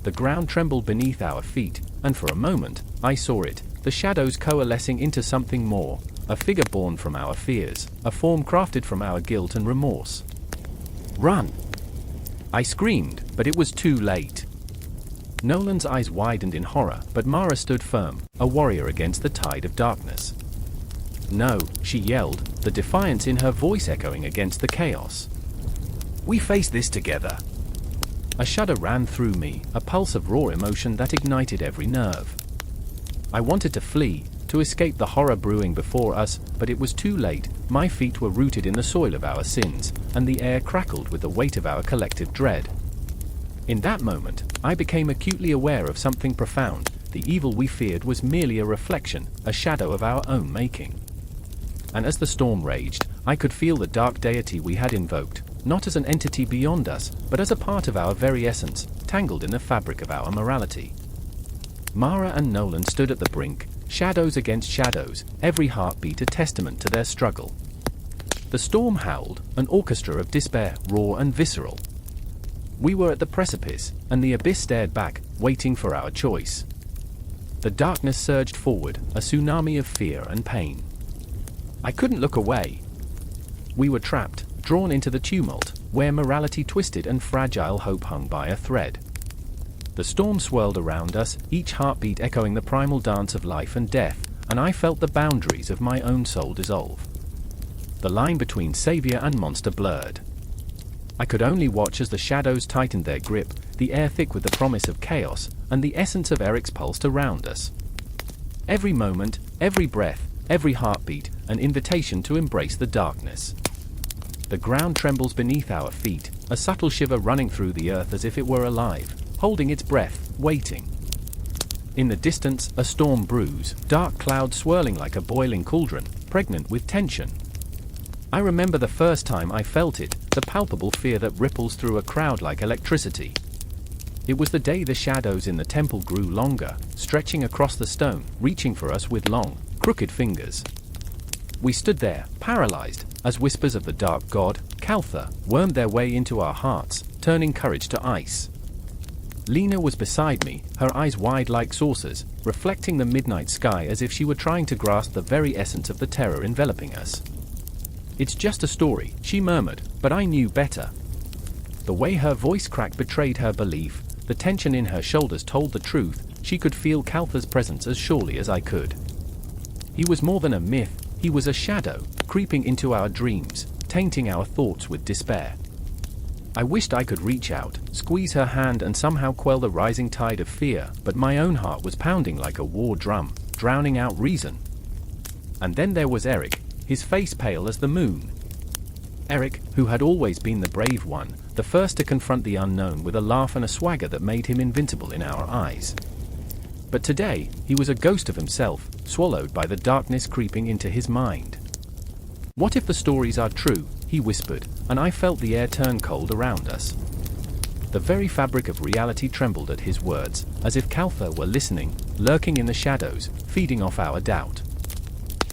The ground trembled beneath our feet, and for a moment, I saw it, the shadows coalescing into something more, a figure born from our fears, a form crafted from our guilt and remorse. Run! I screamed, but it was too late. Nolan's eyes widened in horror, but Mara stood firm, a warrior against the tide of darkness. No, she yelled, the defiance in her voice echoing against the chaos. We face this together. A shudder ran through me, a pulse of raw emotion that ignited every nerve. I wanted to flee, to escape the horror brewing before us, but it was too late. My feet were rooted in the soil of our sins, and the air crackled with the weight of our collective dread. In that moment, I became acutely aware of something profound. The evil we feared was merely a reflection, a shadow of our own making. And as the storm raged, I could feel the dark deity we had invoked, not as an entity beyond us, but as a part of our very essence, tangled in the fabric of our morality. Mara and Nolan stood at the brink, shadows against shadows, every heartbeat a testament to their struggle. The storm howled, an orchestra of despair, raw and visceral. We were at the precipice, and the abyss stared back, waiting for our choice. The darkness surged forward, a tsunami of fear and pain. I couldn't look away. We were trapped, drawn into the tumult, where morality twisted and fragile hope hung by a thread. The storm swirled around us, each heartbeat echoing the primal dance of life and death, and I felt the boundaries of my own soul dissolve. The line between savior and monster blurred. I could only watch as the shadows tightened their grip, the air thick with the promise of chaos, and the essence of Eric's pulsed around us. Every moment, every breath, every heartbeat, an invitation to embrace the darkness. The ground trembles beneath our feet, a subtle shiver running through the earth as if it were alive, holding its breath, waiting. In the distance, a storm brews, dark clouds swirling like a boiling cauldron, pregnant with tension. I remember the first time I felt it, the palpable fear that ripples through a crowd like electricity. It was the day the shadows in the temple grew longer, stretching across the stone, reaching for us with long, crooked fingers. We stood there, paralyzed, as whispers of the dark god, Caltha, wormed their way into our hearts, turning courage to ice. Lena was beside me, her eyes wide like saucers, reflecting the midnight sky as if she were trying to grasp the very essence of the terror enveloping us. It's just a story, she murmured, but I knew better. The way her voice cracked betrayed her belief, the tension in her shoulders told the truth. She could feel Caltha's presence as surely as I could. He was more than a myth, he was a shadow, creeping into our dreams, tainting our thoughts with despair. I wished I could reach out, squeeze her hand and somehow quell the rising tide of fear, but my own heart was pounding like a war drum, drowning out reason. And then there was Eric, his face pale as the moon. Eric, who had always been the brave one, the first to confront the unknown with a laugh and a swagger that made him invincible in our eyes. But today, he was a ghost of himself, swallowed by the darkness creeping into his mind. What if the stories are true, he whispered, and I felt the air turn cold around us. The very fabric of reality trembled at his words, as if Caltha were listening, lurking in the shadows, feeding off our doubt.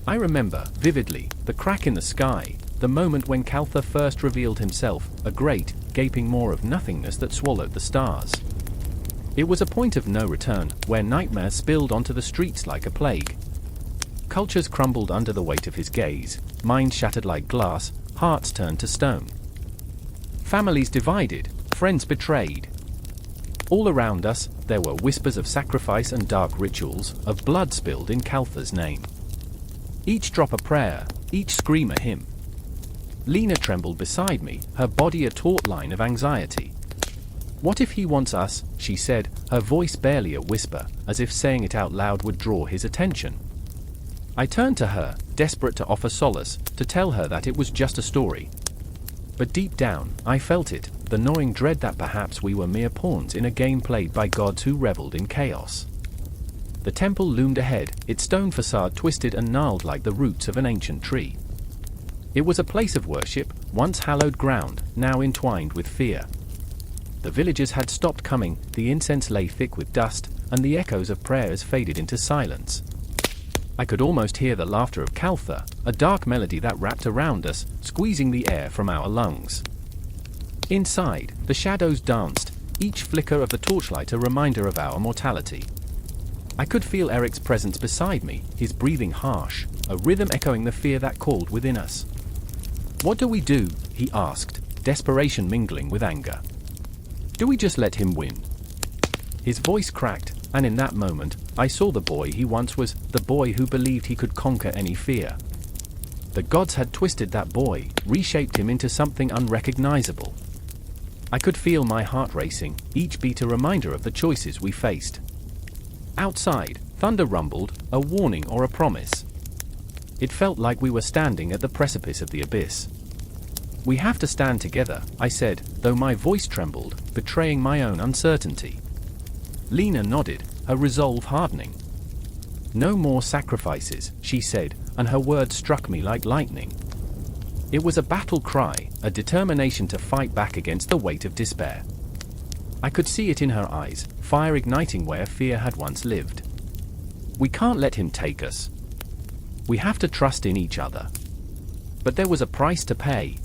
I remember, vividly, the crack in the sky, the moment when Caltha first revealed himself, a great, gaping maw of nothingness that swallowed the stars. It was a point of no return, where nightmares spilled onto the streets like a plague. Cultures crumbled under the weight of his gaze, minds shattered like glass, hearts turned to stone. Families divided, friends betrayed. All around us, there were whispers of sacrifice and dark rituals, of blood spilled in Caltha's name. Each drop a prayer, each scream a hymn. Lena trembled beside me, her body a taut line of anxiety. "What if he wants us?" she said, her voice barely a whisper, as if saying it out loud would draw his attention. I turned to her, desperate to offer solace, to tell her that it was just a story. But deep down, I felt it, the gnawing dread that perhaps we were mere pawns in a game played by gods who reveled in chaos. The temple loomed ahead, its stone facade twisted and gnarled like the roots of an ancient tree. It was a place of worship, once hallowed ground, now entwined with fear. The villagers had stopped coming, the incense lay thick with dust, and the echoes of prayers faded into silence. I could almost hear the laughter of Caltha, a dark melody that wrapped around us, squeezing the air from our lungs. Inside, the shadows danced, each flicker of the torchlight a reminder of our mortality. I could feel Eric's presence beside me, his breathing harsh, a rhythm echoing the fear that called within us. "What do we do?" he asked, desperation mingling with anger. "Do we just let him win?" His voice cracked, and in that moment, I saw the boy he once was, the boy who believed he could conquer any fear. The gods had twisted that boy, reshaped him into something unrecognizable. I could feel my heart racing, each beat a reminder of the choices we faced. Outside, thunder rumbled, a warning or a promise. It felt like we were standing at the precipice of the abyss. "We have to stand together," I said, though my voice trembled, betraying my own uncertainty. Lena nodded, her resolve hardening. "No more sacrifices," she said, and her words struck me like lightning. It was a battle cry, a determination to fight back against the weight of despair. I could see it in her eyes, fire igniting where fear had once lived. "We can't let him take us. We have to trust in each other." But there was a price to pay.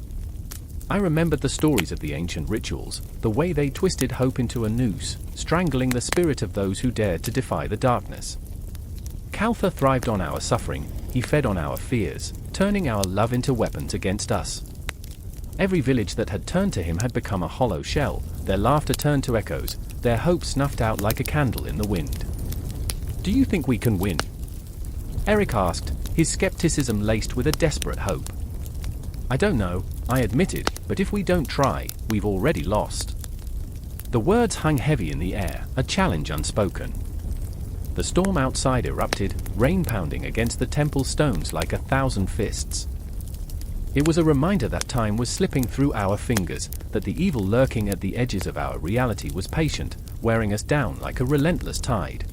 I remembered the stories of the ancient rituals, the way they twisted hope into a noose, strangling the spirit of those who dared to defy the darkness. Caltha thrived on our suffering, he fed on our fears, turning our love into weapons against us. Every village that had turned to him had become a hollow shell, their laughter turned to echoes, their hope snuffed out like a candle in the wind. "Do you think we can win?" Eric asked, his skepticism laced with a desperate hope. "I don't know," I admitted, "but if we don't try, we've already lost." The words hung heavy in the air, a challenge unspoken. The storm outside erupted, rain pounding against the temple stones like 1,000 fists. It was a reminder that time was slipping through our fingers, that the evil lurking at the edges of our reality was patient, wearing us down like a relentless tide.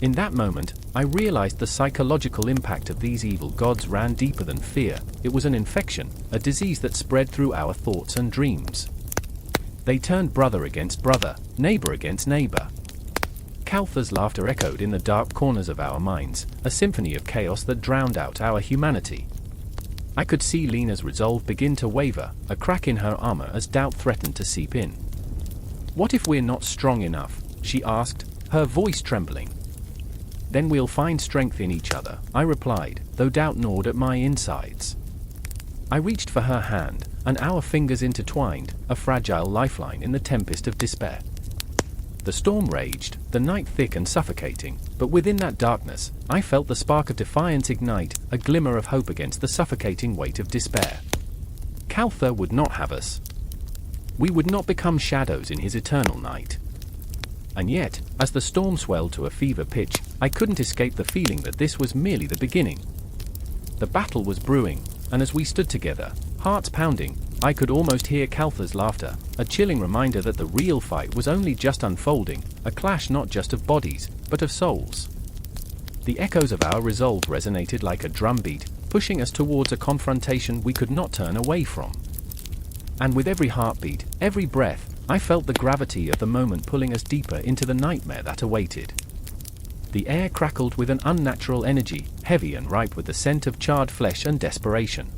In that moment, I realized the psychological impact of these evil gods ran deeper than fear. It was an infection, a disease that spread through our thoughts and dreams. They turned brother against brother, neighbor against neighbor. Caltha's laughter echoed in the dark corners of our minds, a symphony of chaos that drowned out our humanity. I could see Lena's resolve begin to waver, a crack in her armor as doubt threatened to seep in. "What if we're not strong enough?" she asked, her voice trembling. "Then we'll find strength in each other," I replied, though doubt gnawed at my insides. I reached for her hand, and our fingers intertwined, a fragile lifeline in the tempest of despair. The storm raged, the night thick and suffocating, but within that darkness, I felt the spark of defiance ignite, a glimmer of hope against the suffocating weight of despair. Caltha would not have us. We would not become shadows in his eternal night. And yet, as the storm swelled to a fever pitch, I couldn't escape the feeling that this was merely the beginning. The battle was brewing, and as we stood together, hearts pounding, I could almost hear Caltha's laughter, a chilling reminder that the real fight was only just unfolding, a clash not just of bodies, but of souls. The echoes of our resolve resonated like a drumbeat, pushing us towards a confrontation we could not turn away from. And with every heartbeat, every breath, I felt the gravity of the moment pulling us deeper into the nightmare that awaited. The air crackled with an unnatural energy, heavy and ripe with the scent of charred flesh and desperation.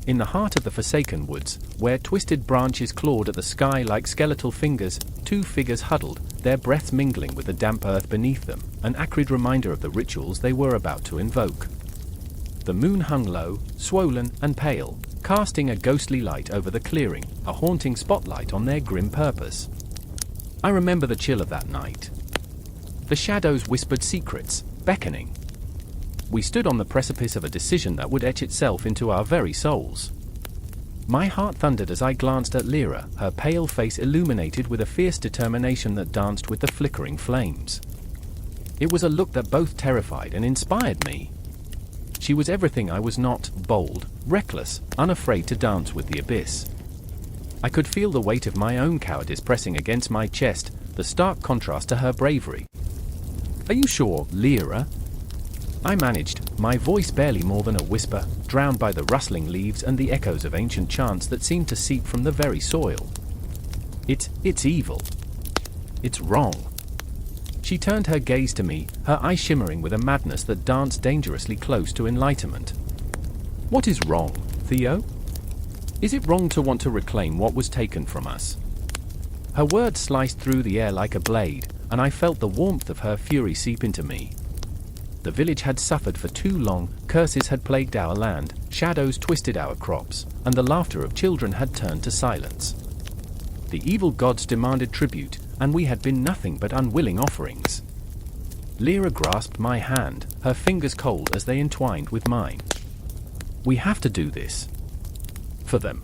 In the heart of the forsaken woods, where twisted branches clawed at the sky like skeletal fingers, two figures huddled, their breaths mingling with the damp earth beneath them, an acrid reminder of the rituals they were about to invoke. The moon hung low, swollen and pale, casting a ghostly light over the clearing, a haunting spotlight on their grim purpose. I remember the chill of that night. The shadows whispered secrets, beckoning. We stood on the precipice of a decision that would etch itself into our very souls. My heart thundered as I glanced at Lyra, her pale face illuminated with a fierce determination that danced with the flickering flames. It was a look that both terrified and inspired me. She was everything I was not: bold, reckless, unafraid to dance with the abyss. I could feel the weight of my own cowardice pressing against my chest, the stark contrast to her bravery. "Are you sure, Lyra?" I managed, my voice barely more than a whisper, drowned by the rustling leaves and the echoes of ancient chants that seemed to seep from the very soil. It's evil. It's wrong." She turned her gaze to me, her eyes shimmering with a madness that danced dangerously close to enlightenment. "What is wrong, Theo? Is it wrong to want to reclaim what was taken from us?" Her words sliced through the air like a blade, and I felt the warmth of her fury seep into me. The village had suffered for too long, curses had plagued our land, shadows twisted our crops, and the laughter of children had turned to silence. The evil gods demanded tribute, and we had been nothing but unwilling offerings. Lyra grasped my hand, her fingers cold as they entwined with mine. "We have to do this. For them."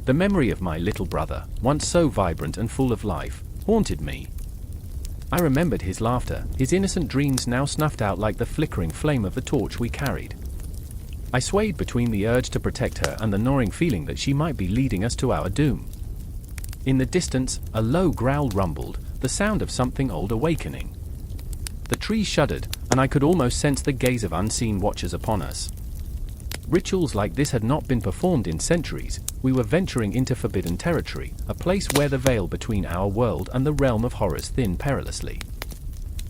The memory of my little brother, once so vibrant and full of life, haunted me. I remembered his laughter, his innocent dreams now snuffed out like the flickering flame of the torch we carried. I swayed between the urge to protect her and the gnawing feeling that she might be leading us to our doom. In the distance, a low growl rumbled, the sound of something old awakening. The trees shuddered, and I could almost sense the gaze of unseen watchers upon us. Rituals like this had not been performed in centuries. We were venturing into forbidden territory, a place where the veil between our world and the realm of horrors thinned perilously.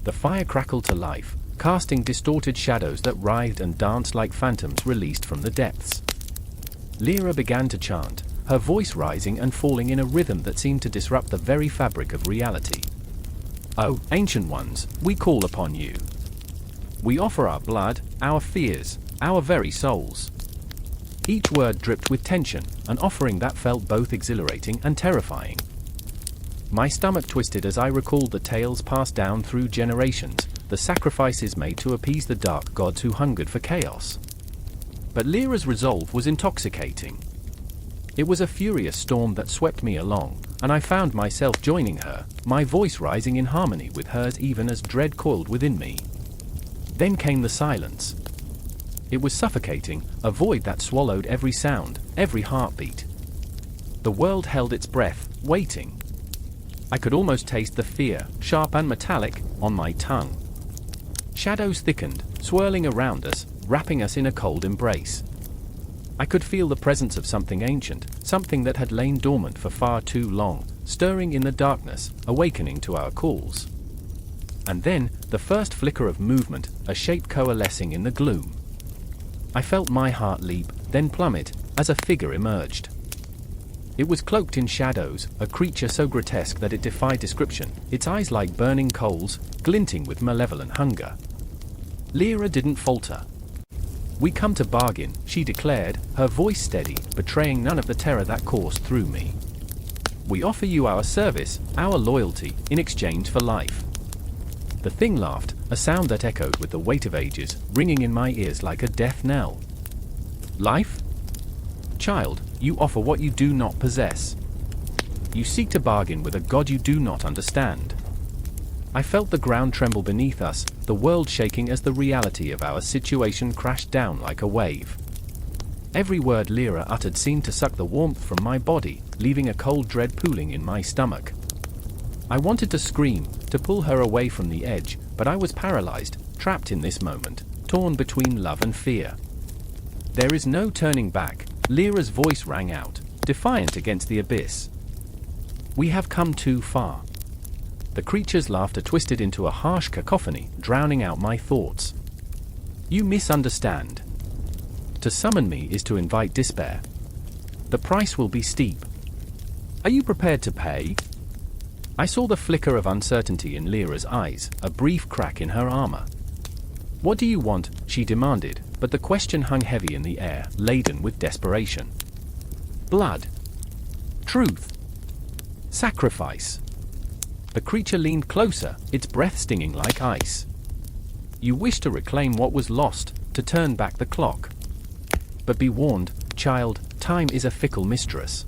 The fire crackled to life, casting distorted shadows that writhed and danced like phantoms released from the depths. Lyra began to chant, her voice rising and falling in a rhythm that seemed to disrupt the very fabric of reality. "Oh, ancient ones, we call upon you. We offer our blood, our fears, our very souls." Each word dripped with tension, an offering that felt both exhilarating and terrifying. My stomach twisted as I recalled the tales passed down through generations, the sacrifices made to appease the dark gods who hungered for chaos. But Lyra's resolve was intoxicating. It was a furious storm that swept me along, and I found myself joining her, my voice rising in harmony with hers even as dread coiled within me. Then came the silence. It was suffocating, a void that swallowed every sound, every heartbeat. The world held its breath, waiting. I could almost taste the fear, sharp and metallic, on my tongue. Shadows thickened, swirling around us, wrapping us in a cold embrace. I could feel the presence of something ancient, something that had lain dormant for far too long, stirring in the darkness, awakening to our calls. And then, the first flicker of movement, a shape coalescing in the gloom. I felt my heart leap, then plummet, as a figure emerged. It was cloaked in shadows, a creature so grotesque that it defied description, its eyes like burning coals, glinting with malevolent hunger. Lyra didn't falter. "We come to bargain," she declared, her voice steady, betraying none of the terror that coursed through me. "We offer you our service, our loyalty, in exchange for life." The thing laughed, a sound that echoed with the weight of ages, ringing in my ears like a death knell. "Life? Child, you offer what you do not possess. You seek to bargain with a god you do not understand." I felt the ground tremble beneath us, the world shaking as the reality of our situation crashed down like a wave. Every word Lyra uttered seemed to suck the warmth from my body, leaving a cold dread pooling in my stomach. I wanted to scream, to pull her away from the edge, but I was paralyzed, trapped in this moment, torn between love and fear. "There is no turning back," Lyra's voice rang out, defiant against the abyss. "We have come too far." The creature's laughter twisted into a harsh cacophony, drowning out my thoughts. "You misunderstand. To summon me is to invite despair. The price will be steep. Are you prepared to pay?" I saw the flicker of uncertainty in Lyra's eyes, a brief crack in her armor. "What do you want?" she demanded, but the question hung heavy in the air, laden with desperation. "Blood. Truth. Sacrifice." The creature leaned closer, its breath stinging like ice. You wish to reclaim what was lost, to turn back the clock. But be warned, child, time is a fickle mistress.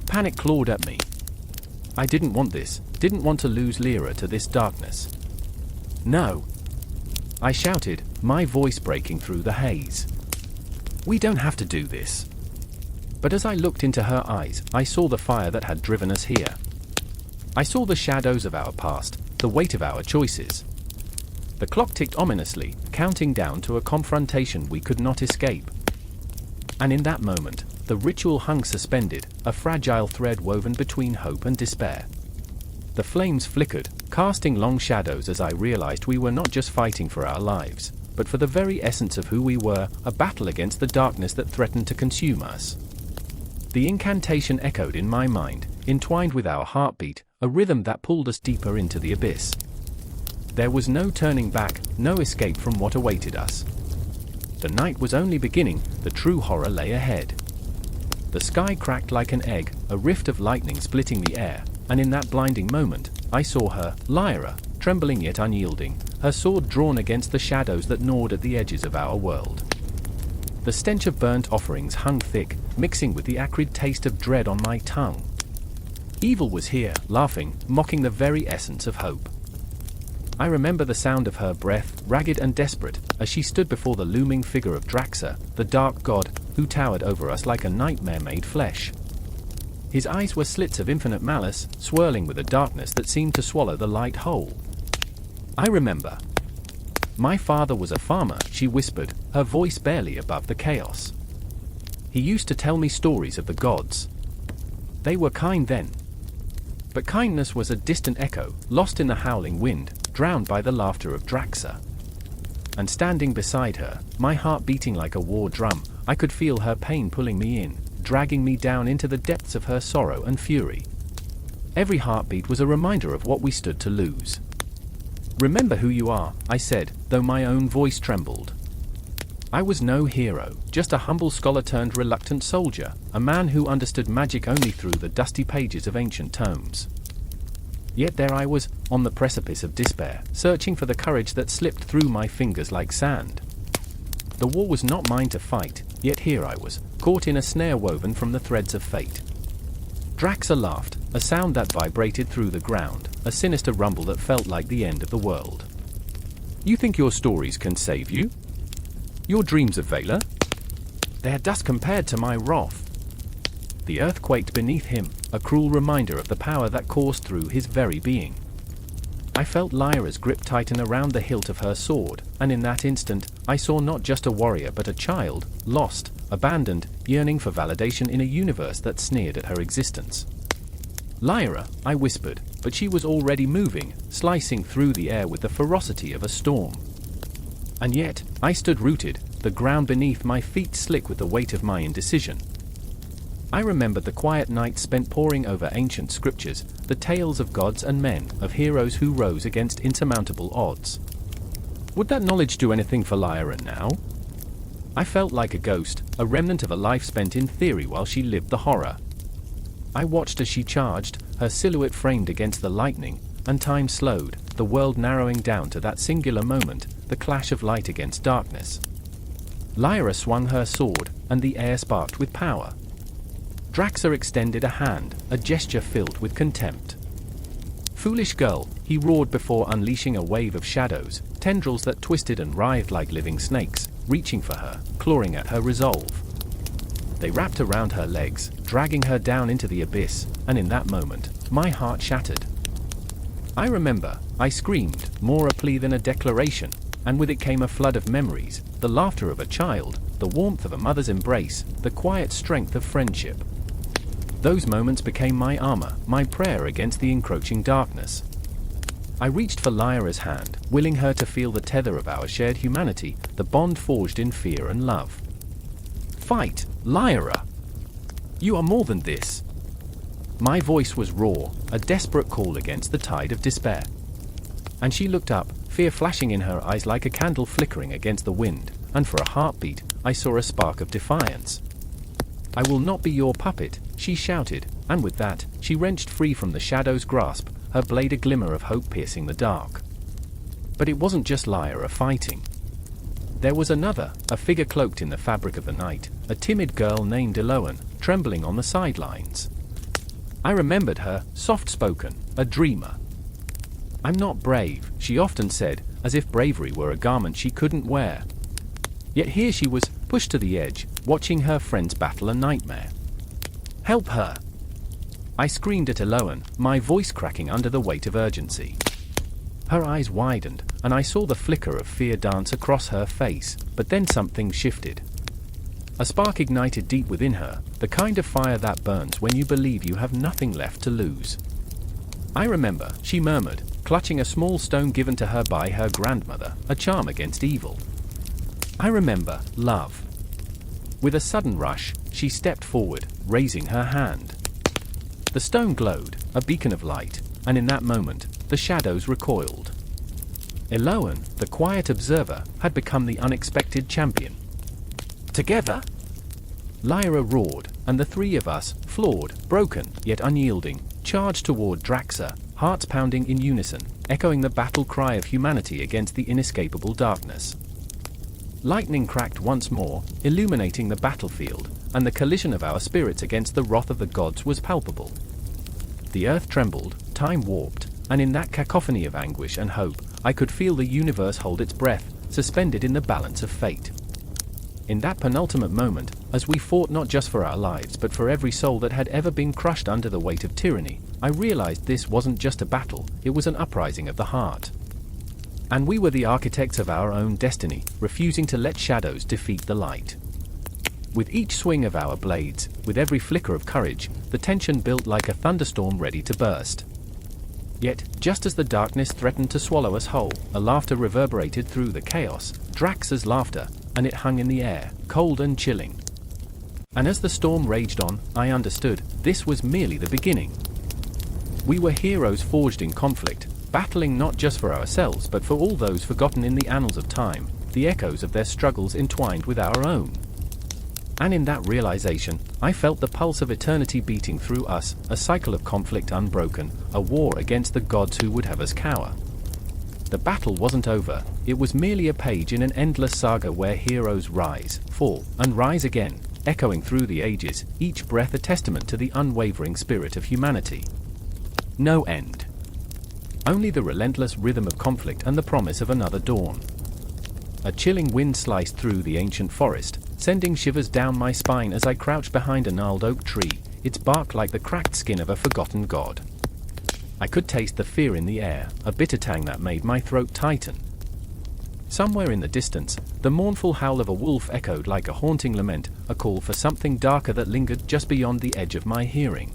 Panic clawed at me. I didn't want this, didn't want to lose Lyra to this darkness. No. I shouted, my voice breaking through the haze. We don't have to do this. But as I looked into her eyes, I saw the fire that had driven us here. I saw the shadows of our past, the weight of our choices. The clock ticked ominously, counting down to a confrontation we could not escape. And in that moment, the ritual hung suspended, a fragile thread woven between hope and despair. The flames flickered, casting long shadows as I realized we were not just fighting for our lives, but for the very essence of who we were, a battle against the darkness that threatened to consume us. The incantation echoed in my mind, entwined with our heartbeat, a rhythm that pulled us deeper into the abyss. There was no turning back, no escape from what awaited us. The night was only beginning, the true horror lay ahead. The sky cracked like an egg, a rift of lightning splitting the air, and in that blinding moment, I saw her, Lyra, trembling yet unyielding, her sword drawn against the shadows that gnawed at the edges of our world. The stench of burnt offerings hung thick, mixing with the acrid taste of dread on my tongue. Evil was here, laughing, mocking the very essence of hope. I remember the sound of her breath, ragged and desperate, as she stood before the looming figure of Draxa, the dark god, who towered over us like a nightmare made flesh. His eyes were slits of infinite malice, swirling with a darkness that seemed to swallow the light whole. I remember. My father was a farmer, she whispered, her voice barely above the chaos. He used to tell me stories of the gods. They were kind then. But kindness was a distant echo, lost in the howling wind, drowned by the laughter of Draxa. And standing beside her, my heart beating like a war drum, I could feel her pain pulling me in, dragging me down into the depths of her sorrow and fury. Every heartbeat was a reminder of what we stood to lose. Remember who you are, I said, though my own voice trembled. I was no hero, just a humble scholar turned reluctant soldier, a man who understood magic only through the dusty pages of ancient tomes. Yet there I was, on the precipice of despair, searching for the courage that slipped through my fingers like sand. The war was not mine to fight, yet here I was, caught in a snare woven from the threads of fate. Draxa laughed, a sound that vibrated through the ground, a sinister rumble that felt like the end of the world. You think your stories can save you? Your dreams of valor? They are dust compared to my wrath. The earth quaked beneath him, a cruel reminder of the power that coursed through his very being. I felt Lyra's grip tighten around the hilt of her sword, and in that instant, I saw not just a warrior but a child, lost, abandoned, yearning for validation in a universe that sneered at her existence. Lyra, I whispered, but she was already moving, slicing through the air with the ferocity of a storm. And yet, I stood rooted, the ground beneath my feet slick with the weight of my indecision. I remembered the quiet nights spent poring over ancient scriptures, the tales of gods and men, of heroes who rose against insurmountable odds. Would that knowledge do anything for Lyra now? I felt like a ghost, a remnant of a life spent in theory while she lived the horror. I watched as she charged, her silhouette framed against the lightning, and time slowed, the world narrowing down to that singular moment, the clash of light against darkness. Lyra swung her sword, and the air sparked with power. Draxa extended a hand, a gesture filled with contempt. Foolish girl, he roared before unleashing a wave of shadows, tendrils that twisted and writhed like living snakes, reaching for her, clawing at her resolve. They wrapped around her legs, dragging her down into the abyss, and in that moment, my heart shattered. I remember, I screamed, more a plea than a declaration, and with it came a flood of memories, the laughter of a child, the warmth of a mother's embrace, the quiet strength of friendship. Those moments became my armor, my prayer against the encroaching darkness. I reached for Lyra's hand, willing her to feel the tether of our shared humanity, the bond forged in fear and love. Fight, Lyra! You are more than this. My voice was raw, a desperate call against the tide of despair. And she looked up, fear flashing in her eyes like a candle flickering against the wind, and for a heartbeat, I saw a spark of defiance. I will not be your puppet, she shouted, and with that, she wrenched free from the shadow's grasp, her blade a glimmer of hope piercing the dark. But it wasn't just Lyra fighting. There was another, a figure cloaked in the fabric of the night, a timid girl named Eloan, trembling on the sidelines. I remembered her, soft-spoken, a dreamer. "I'm not brave," she often said, as if bravery were a garment she couldn't wear. Yet here she was, pushed to the edge, watching her friends battle a nightmare. "Help her!" I screamed at Eloan, my voice cracking under the weight of urgency. Her eyes widened, and I saw the flicker of fear dance across her face, but then something shifted. A spark ignited deep within her, the kind of fire that burns when you believe you have nothing left to lose. "I remember," she murmured, clutching a small stone given to her by her grandmother, a charm against evil. "I remember, love." With a sudden rush, she stepped forward, raising her hand. The stone glowed, a beacon of light, and in that moment, the shadows recoiled. Eloan, the quiet observer, had become the unexpected champion. "Together?" Lyra roared, and the three of us, flawed, broken, yet unyielding, charged toward Draxa, hearts pounding in unison, echoing the battle cry of humanity against the inescapable darkness. Lightning cracked once more, illuminating the battlefield, and the collision of our spirits against the wrath of the gods was palpable. The earth trembled, time warped, and in that cacophony of anguish and hope, I could feel the universe hold its breath, suspended in the balance of fate. In that penultimate moment, as we fought not just for our lives but for every soul that had ever been crushed under the weight of tyranny, I realized this wasn't just a battle, it was an uprising of the heart. And we were the architects of our own destiny, refusing to let shadows defeat the light. With each swing of our blades, with every flicker of courage, the tension built like a thunderstorm ready to burst. Yet, just as the darkness threatened to swallow us whole, a laughter reverberated through the chaos, Draxa's laughter, and it hung in the air, cold and chilling. And as the storm raged on, I understood, this was merely the beginning. We were heroes forged in conflict, battling not just for ourselves but for all those forgotten in the annals of time, the echoes of their struggles entwined with our own. And in that realization, I felt the pulse of eternity beating through us, a cycle of conflict unbroken, a war against the gods who would have us cower. The battle wasn't over, it was merely a page in an endless saga where heroes rise, fall, and rise again, echoing through the ages, each breath a testament to the unwavering spirit of humanity. No end. Only the relentless rhythm of conflict and the promise of another dawn. A chilling wind sliced through the ancient forest, sending shivers down my spine as I crouched behind a gnarled oak tree, its bark like the cracked skin of a forgotten god. I could taste the fear in the air, a bitter tang that made my throat tighten. Somewhere in the distance, the mournful howl of a wolf echoed like a haunting lament, a call for something darker that lingered just beyond the edge of my hearing.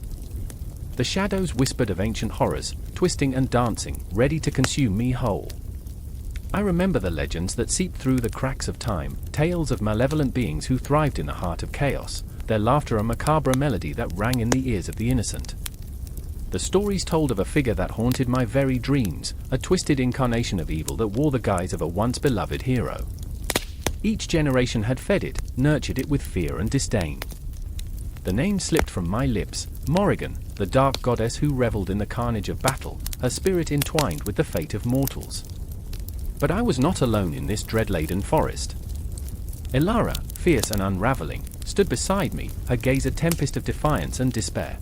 The shadows whispered of ancient horrors, twisting and dancing, ready to consume me whole. I remember the legends that seeped through the cracks of time, tales of malevolent beings who thrived in the heart of chaos, their laughter a macabre melody that rang in the ears of the innocent. The stories told of a figure that haunted my very dreams, a twisted incarnation of evil that wore the guise of a once beloved hero. Each generation had fed it, nurtured it with fear and disdain. The name slipped from my lips, Morrigan, the dark goddess who reveled in the carnage of battle, her spirit entwined with the fate of mortals. But I was not alone in this dread-laden forest. Elara, fierce and unraveling, stood beside me, her gaze a tempest of defiance and despair.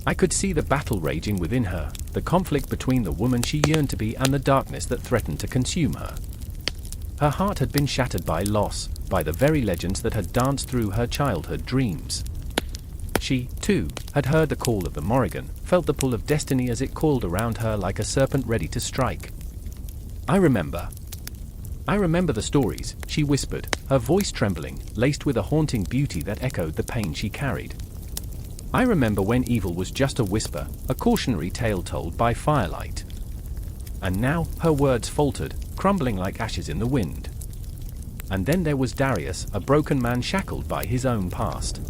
I could see the battle raging within her, the conflict between the woman she yearned to be and the darkness that threatened to consume her. Her heart had been shattered by loss, by the very legends that had danced through her childhood dreams. She, too, had heard the call of the Morrigan, felt the pull of destiny as it coiled around her like a serpent ready to strike. I remember the stories, she whispered, her voice trembling, laced with a haunting beauty that echoed the pain she carried. I remember when evil was just a whisper, a cautionary tale told by firelight. And now, her words faltered, crumbling like ashes in the wind. And then there was Darius, a broken man shackled by his own past.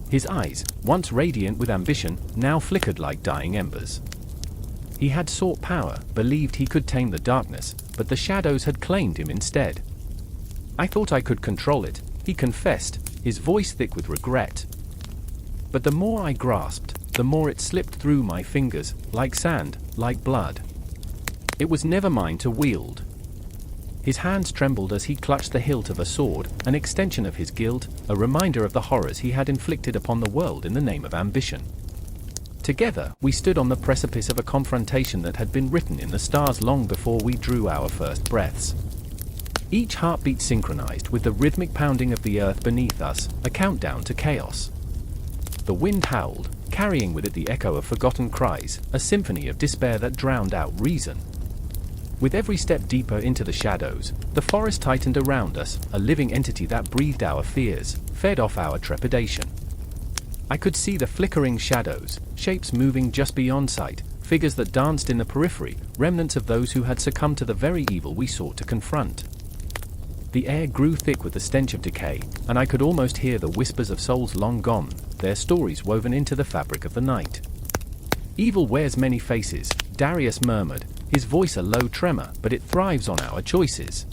His eyes, once radiant with ambition, now flickered like dying embers. He had sought power, believed he could tame the darkness, but the shadows had claimed him instead. I thought I could control it, he confessed, his voice thick with regret. But the more I grasped, the more it slipped through my fingers, like sand, like blood. It was never mine to wield. His hands trembled as he clutched the hilt of a sword, an extension of his guilt, a reminder of the horrors he had inflicted upon the world in the name of ambition. Together, we stood on the precipice of a confrontation that had been written in the stars long before we drew our first breaths. Each heartbeat synchronized with the rhythmic pounding of the earth beneath us, a countdown to chaos. The wind howled, carrying with it the echo of forgotten cries, a symphony of despair that drowned out reason. With every step deeper into the shadows, the forest tightened around us, a living entity that breathed our fears, fed off our trepidation. I could see the flickering shadows, shapes moving just beyond sight, figures that danced in the periphery, remnants of those who had succumbed to the very evil we sought to confront. The air grew thick with the stench of decay, and I could almost hear the whispers of souls long gone, their stories woven into the fabric of the night. "Evil wears many faces," Darius murmured, his voice a low tremor, "but it thrives on our choices.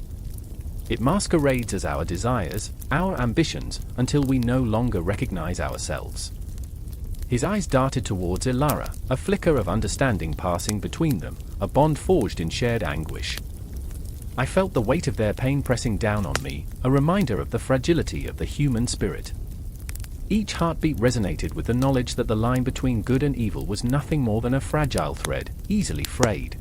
It masquerades as our desires, our ambitions, until we no longer recognize ourselves." His eyes darted towards Ilara, a flicker of understanding passing between them, a bond forged in shared anguish. I felt the weight of their pain pressing down on me, a reminder of the fragility of the human spirit. Each heartbeat resonated with the knowledge that the line between good and evil was nothing more than a fragile thread, easily frayed.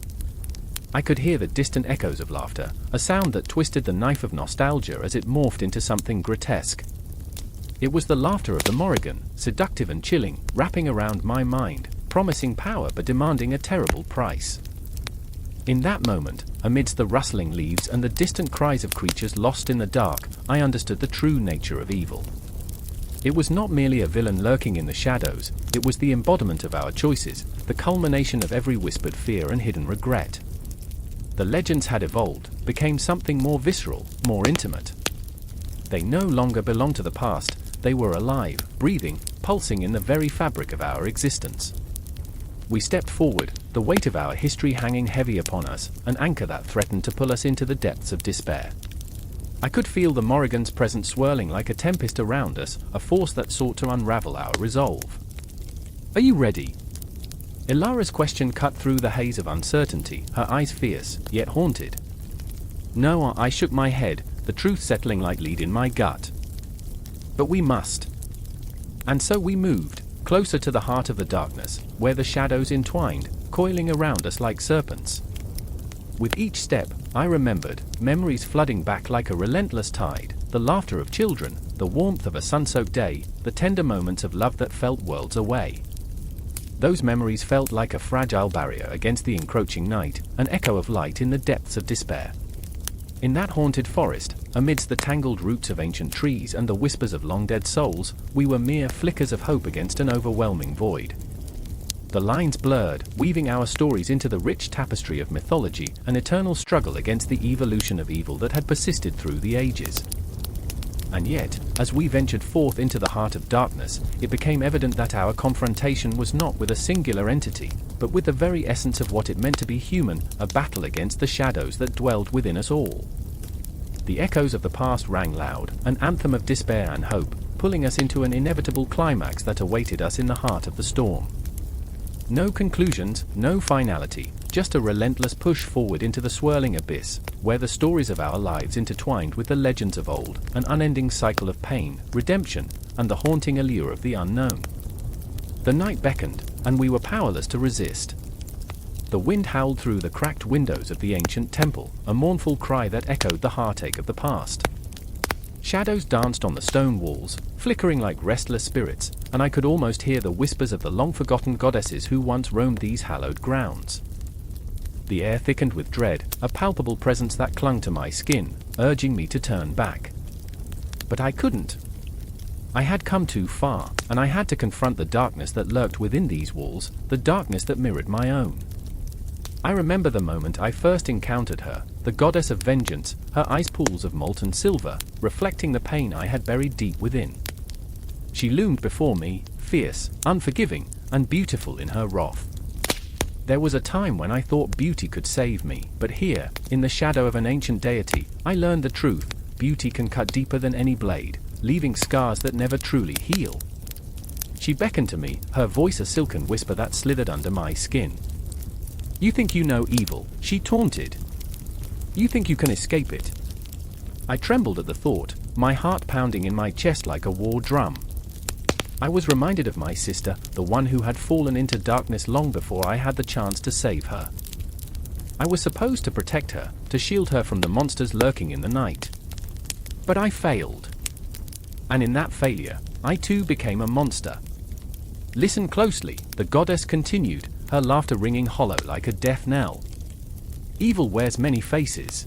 I could hear the distant echoes of laughter, a sound that twisted the knife of nostalgia as it morphed into something grotesque. It was the laughter of the Morrigan, seductive and chilling, wrapping around my mind, promising power but demanding a terrible price. In that moment, amidst the rustling leaves and the distant cries of creatures lost in the dark, I understood the true nature of evil. It was not merely a villain lurking in the shadows, it was the embodiment of our choices, the culmination of every whispered fear and hidden regret. The legends had evolved, became something more visceral, more intimate. They no longer belonged to the past, they were alive, breathing, pulsing in the very fabric of our existence. We stepped forward, the weight of our history hanging heavy upon us, an anchor that threatened to pull us into the depths of despair. I could feel the Morrigan's presence swirling like a tempest around us, a force that sought to unravel our resolve. "Are you ready?" Ilara's question cut through the haze of uncertainty, her eyes fierce, yet haunted. "No," I shook my head, the truth settling like lead in my gut. "But we must." And so we moved, closer to the heart of the darkness, where the shadows entwined, coiling around us like serpents. With each step, I remembered, memories flooding back like a relentless tide, the laughter of children, the warmth of a sun-soaked day, the tender moments of love that felt worlds away. Those memories felt like a fragile barrier against the encroaching night, an echo of light in the depths of despair. In that haunted forest, amidst the tangled roots of ancient trees and the whispers of long-dead souls, we were mere flickers of hope against an overwhelming void. The lines blurred, weaving our stories into the rich tapestry of mythology, an eternal struggle against the evolution of evil that had persisted through the ages. And yet, as we ventured forth into the heart of darkness, it became evident that our confrontation was not with a singular entity, but with the very essence of what it meant to be human, a battle against the shadows that dwelled within us all. The echoes of the past rang loud, an anthem of despair and hope, pulling us into an inevitable climax that awaited us in the heart of the storm. No conclusions, no finality, just a relentless push forward into the swirling abyss, where the stories of our lives intertwined with the legends of old, an unending cycle of pain, redemption, and the haunting allure of the unknown. The night beckoned, and we were powerless to resist. The wind howled through the cracked windows of the ancient temple, a mournful cry that echoed the heartache of the past. Shadows danced on the stone walls, flickering like restless spirits, and I could almost hear the whispers of the long-forgotten goddesses who once roamed these hallowed grounds. The air thickened with dread, a palpable presence that clung to my skin, urging me to turn back. But I couldn't. I had come too far, and I had to confront the darkness that lurked within these walls, the darkness that mirrored my own. I remember the moment I first encountered her, the goddess of vengeance, her eyes pools of molten silver, reflecting the pain I had buried deep within. She loomed before me, fierce, unforgiving, and beautiful in her wrath. There was a time when I thought beauty could save me, but here, in the shadow of an ancient deity, I learned the truth: beauty can cut deeper than any blade, leaving scars that never truly heal. She beckoned to me, her voice a silken whisper that slithered under my skin. You think you know evil, she taunted. You think you can escape it. I trembled at the thought, my heart pounding in my chest like a war drum. I was reminded of my sister, the one who had fallen into darkness long before I had the chance to save her. I was supposed to protect her, to shield her from the monsters lurking in the night. But I failed. And in that failure, I too became a monster. Listen closely, the goddess continued, her laughter ringing hollow like a death knell. Evil wears many faces.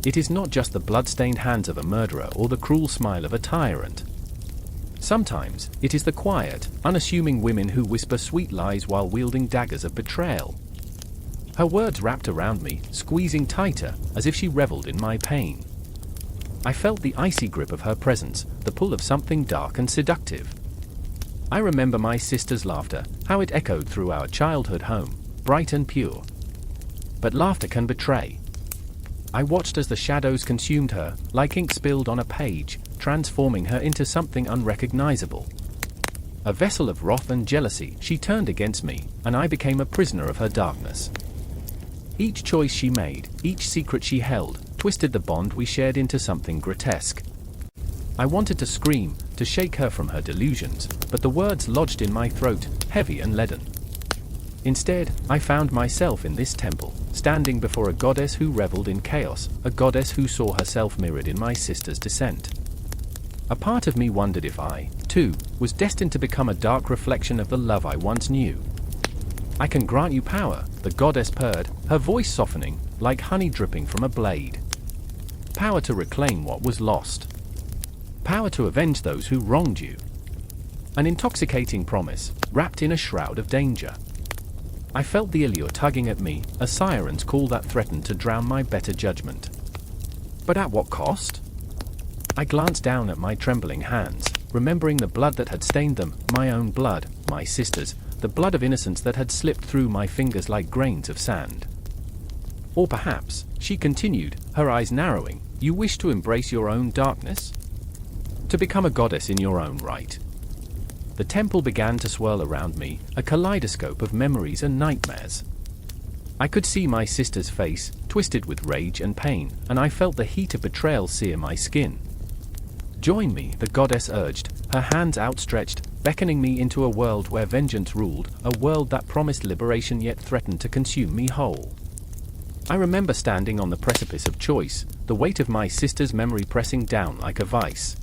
It is not just the blood-stained hands of a murderer or the cruel smile of a tyrant. Sometimes, it is the quiet, unassuming women who whisper sweet lies while wielding daggers of betrayal. Her words wrapped around me, squeezing tighter, as if she reveled in my pain. I felt the icy grip of her presence, the pull of something dark and seductive. I remember my sister's laughter, how it echoed through our childhood home, bright and pure. But laughter can betray. I watched as the shadows consumed her, like ink spilled on a page, transforming her into something unrecognizable. A vessel of wrath and jealousy, she turned against me, and I became a prisoner of her darkness. Each choice she made, each secret she held, twisted the bond we shared into something grotesque. I wanted to scream, to shake her from her delusions, but the words lodged in my throat, heavy and leaden. Instead, I found myself in this temple, standing before a goddess who reveled in chaos, a goddess who saw herself mirrored in my sister's descent. A part of me wondered if I, too, was destined to become a dark reflection of the love I once knew. I can grant you power, the goddess purred, her voice softening, like honey dripping from a blade. Power to reclaim what was lost. Power to avenge those who wronged you. An intoxicating promise, wrapped in a shroud of danger. I felt the allure tugging at me, a siren's call that threatened to drown my better judgment. But at what cost? I glanced down at my trembling hands, remembering the blood that had stained them, my own blood, my sister's, the blood of innocence that had slipped through my fingers like grains of sand. Or perhaps, she continued, her eyes narrowing, you wish to embrace your own darkness? To become a goddess in your own right. The temple began to swirl around me, a kaleidoscope of memories and nightmares. I could see my sister's face, twisted with rage and pain, and I felt the heat of betrayal sear my skin. Join me, the goddess urged, her hands outstretched, beckoning me into a world where vengeance ruled, a world that promised liberation yet threatened to consume me whole. I remember standing on the precipice of choice, the weight of my sister's memory pressing down like a vice.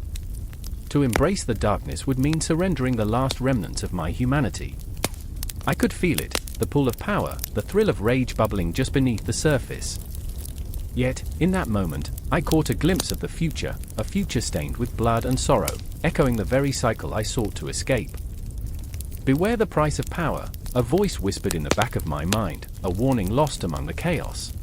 To embrace the darkness would mean surrendering the last remnants of my humanity. I could feel it, the pull of power, the thrill of rage bubbling just beneath the surface. Yet, in that moment, I caught a glimpse of the future, a future stained with blood and sorrow, echoing the very cycle I sought to escape. Beware the price of power, a voice whispered in the back of my mind, a warning lost among the chaos.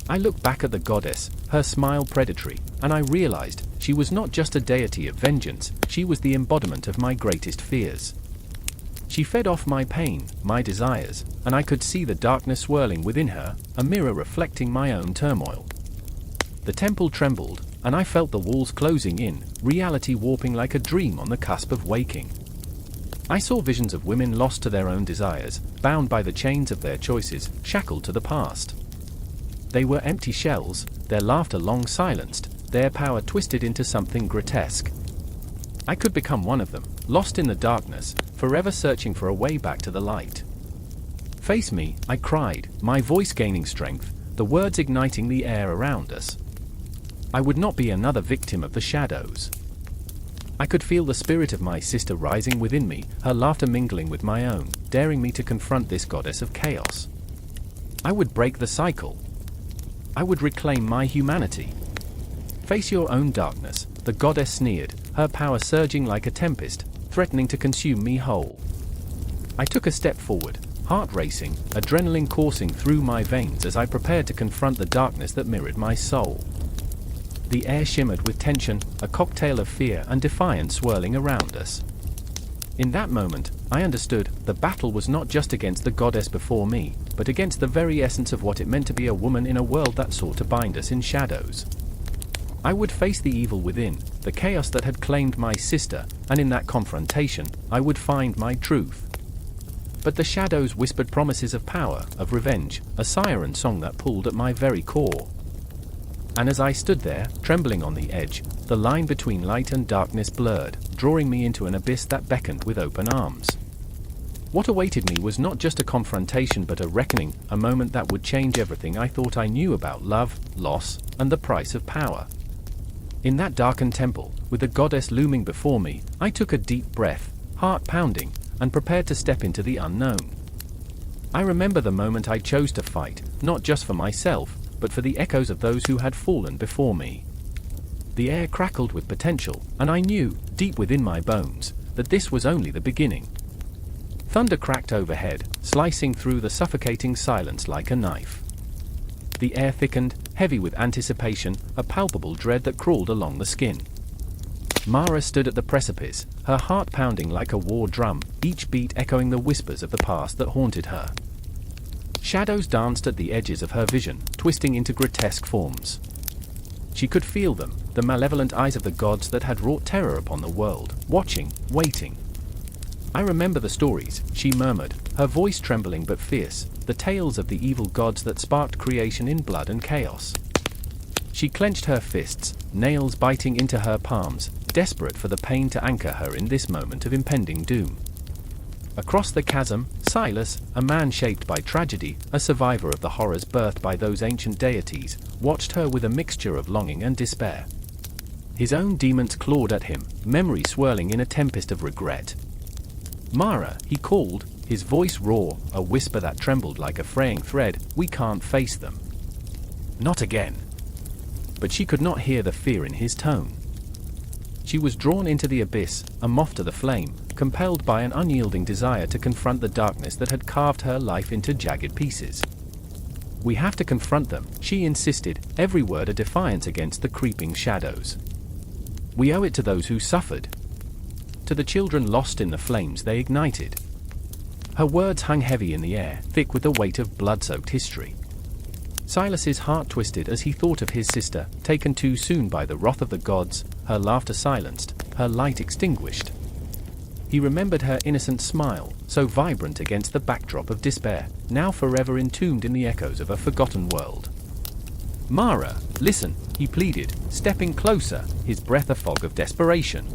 I looked back at the goddess, her smile predatory, and I realized she was not just a deity of vengeance, she was the embodiment of my greatest fears. She fed off my pain, my desires, and I could see the darkness swirling within her, a mirror reflecting my own turmoil. The temple trembled, and I felt the walls closing in, reality warping like a dream on the cusp of waking. I saw visions of women lost to their own desires, bound by the chains of their choices, shackled to the past. They were empty shells, their laughter long silenced, their power twisted into something grotesque. I could become one of them, lost in the darkness, forever searching for a way back to the light. Face me, I cried, my voice gaining strength, the words igniting the air around us. I would not be another victim of the shadows. I could feel the spirit of my sister rising within me, her laughter mingling with my own, daring me to confront this goddess of chaos. I would break the cycle. I would reclaim my humanity. Face your own darkness, the goddess sneered, her power surging like a tempest, threatening to consume me whole. I took a step forward, heart racing, adrenaline coursing through my veins as I prepared to confront the darkness that mirrored my soul. The air shimmered with tension, a cocktail of fear and defiance swirling around us. In that moment, I understood, the battle was not just against the goddess before me, but against the very essence of what it meant to be a woman in a world that sought to bind us in shadows. I would face the evil within, the chaos that had claimed my sister, and in that confrontation, I would find my truth. but the shadows whispered promises of power, of revenge, a siren song that pulled at my very core. And as I stood there, trembling on the edge, the line between light and darkness blurred, drawing me into an abyss that beckoned with open arms. What awaited me was not just a confrontation but a reckoning, a moment that would change everything I thought I knew about love, loss, and the price of power. In that darkened temple, with the goddess looming before me, I took a deep breath, heart pounding, and prepared to step into the unknown. I remember the moment I chose to fight, not just for myself, but for the echoes of those who had fallen before me. The air crackled with potential, and I knew, deep within my bones, that this was only the beginning. Thunder cracked overhead, slicing through the suffocating silence like a knife. The air thickened, heavy with anticipation, a palpable dread that crawled along the skin. Mara stood at the precipice, her heart pounding like a war drum, each beat echoing the whispers of the past that haunted her. Shadows danced at the edges of her vision, twisting into grotesque forms. She could feel them, the malevolent eyes of the gods that had wrought terror upon the world, watching, waiting. I remember the stories, she murmured, her voice trembling but fierce, the tales of the evil gods that sparked creation in blood and chaos. She clenched her fists, nails biting into her palms, desperate for the pain to anchor her in this moment of impending doom. Across the chasm, Silas, a man shaped by tragedy, a survivor of the horrors birthed by those ancient deities, watched her with a mixture of longing and despair. His own demons clawed at him, memory swirling in a tempest of regret. Mara, he called, his voice raw, a whisper that trembled like a fraying thread, we can't face them. Not again. But she could not hear the fear in his tone. She was drawn into the abyss, a moth to the flame, compelled by an unyielding desire to confront the darkness that had carved her life into jagged pieces. We have to confront them, she insisted, every word a defiance against the creeping shadows. We owe it to those who suffered. To the children lost in the flames they ignited. Her words hung heavy in the air, thick with the weight of blood-soaked history. Silas's heart twisted as he thought of his sister, taken too soon by the wrath of the gods, her laughter silenced, her light extinguished. He remembered her innocent smile, so vibrant against the backdrop of despair, now forever entombed in the echoes of a forgotten world. Mara, listen, he pleaded, stepping closer, his breath a fog of desperation.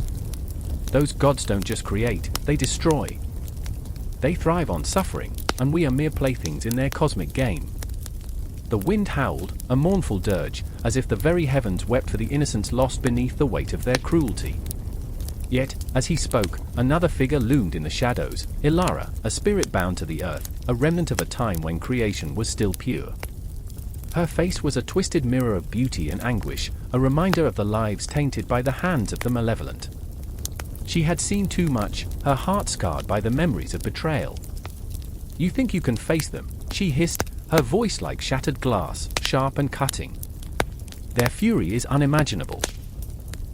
Those gods don't just create, they destroy. They thrive on suffering, and we are mere playthings in their cosmic game. The wind howled, a mournful dirge, as if the very heavens wept for the innocents lost beneath the weight of their cruelty. Yet, as he spoke, another figure loomed in the shadows, Ilara, a spirit bound to the earth, a remnant of a time when creation was still pure. Her face was a twisted mirror of beauty and anguish, a reminder of the lives tainted by the hands of the malevolent. She had seen too much, her heart scarred by the memories of betrayal. You think you can face them, she hissed, her voice like shattered glass, sharp and cutting. Their fury is unimaginable.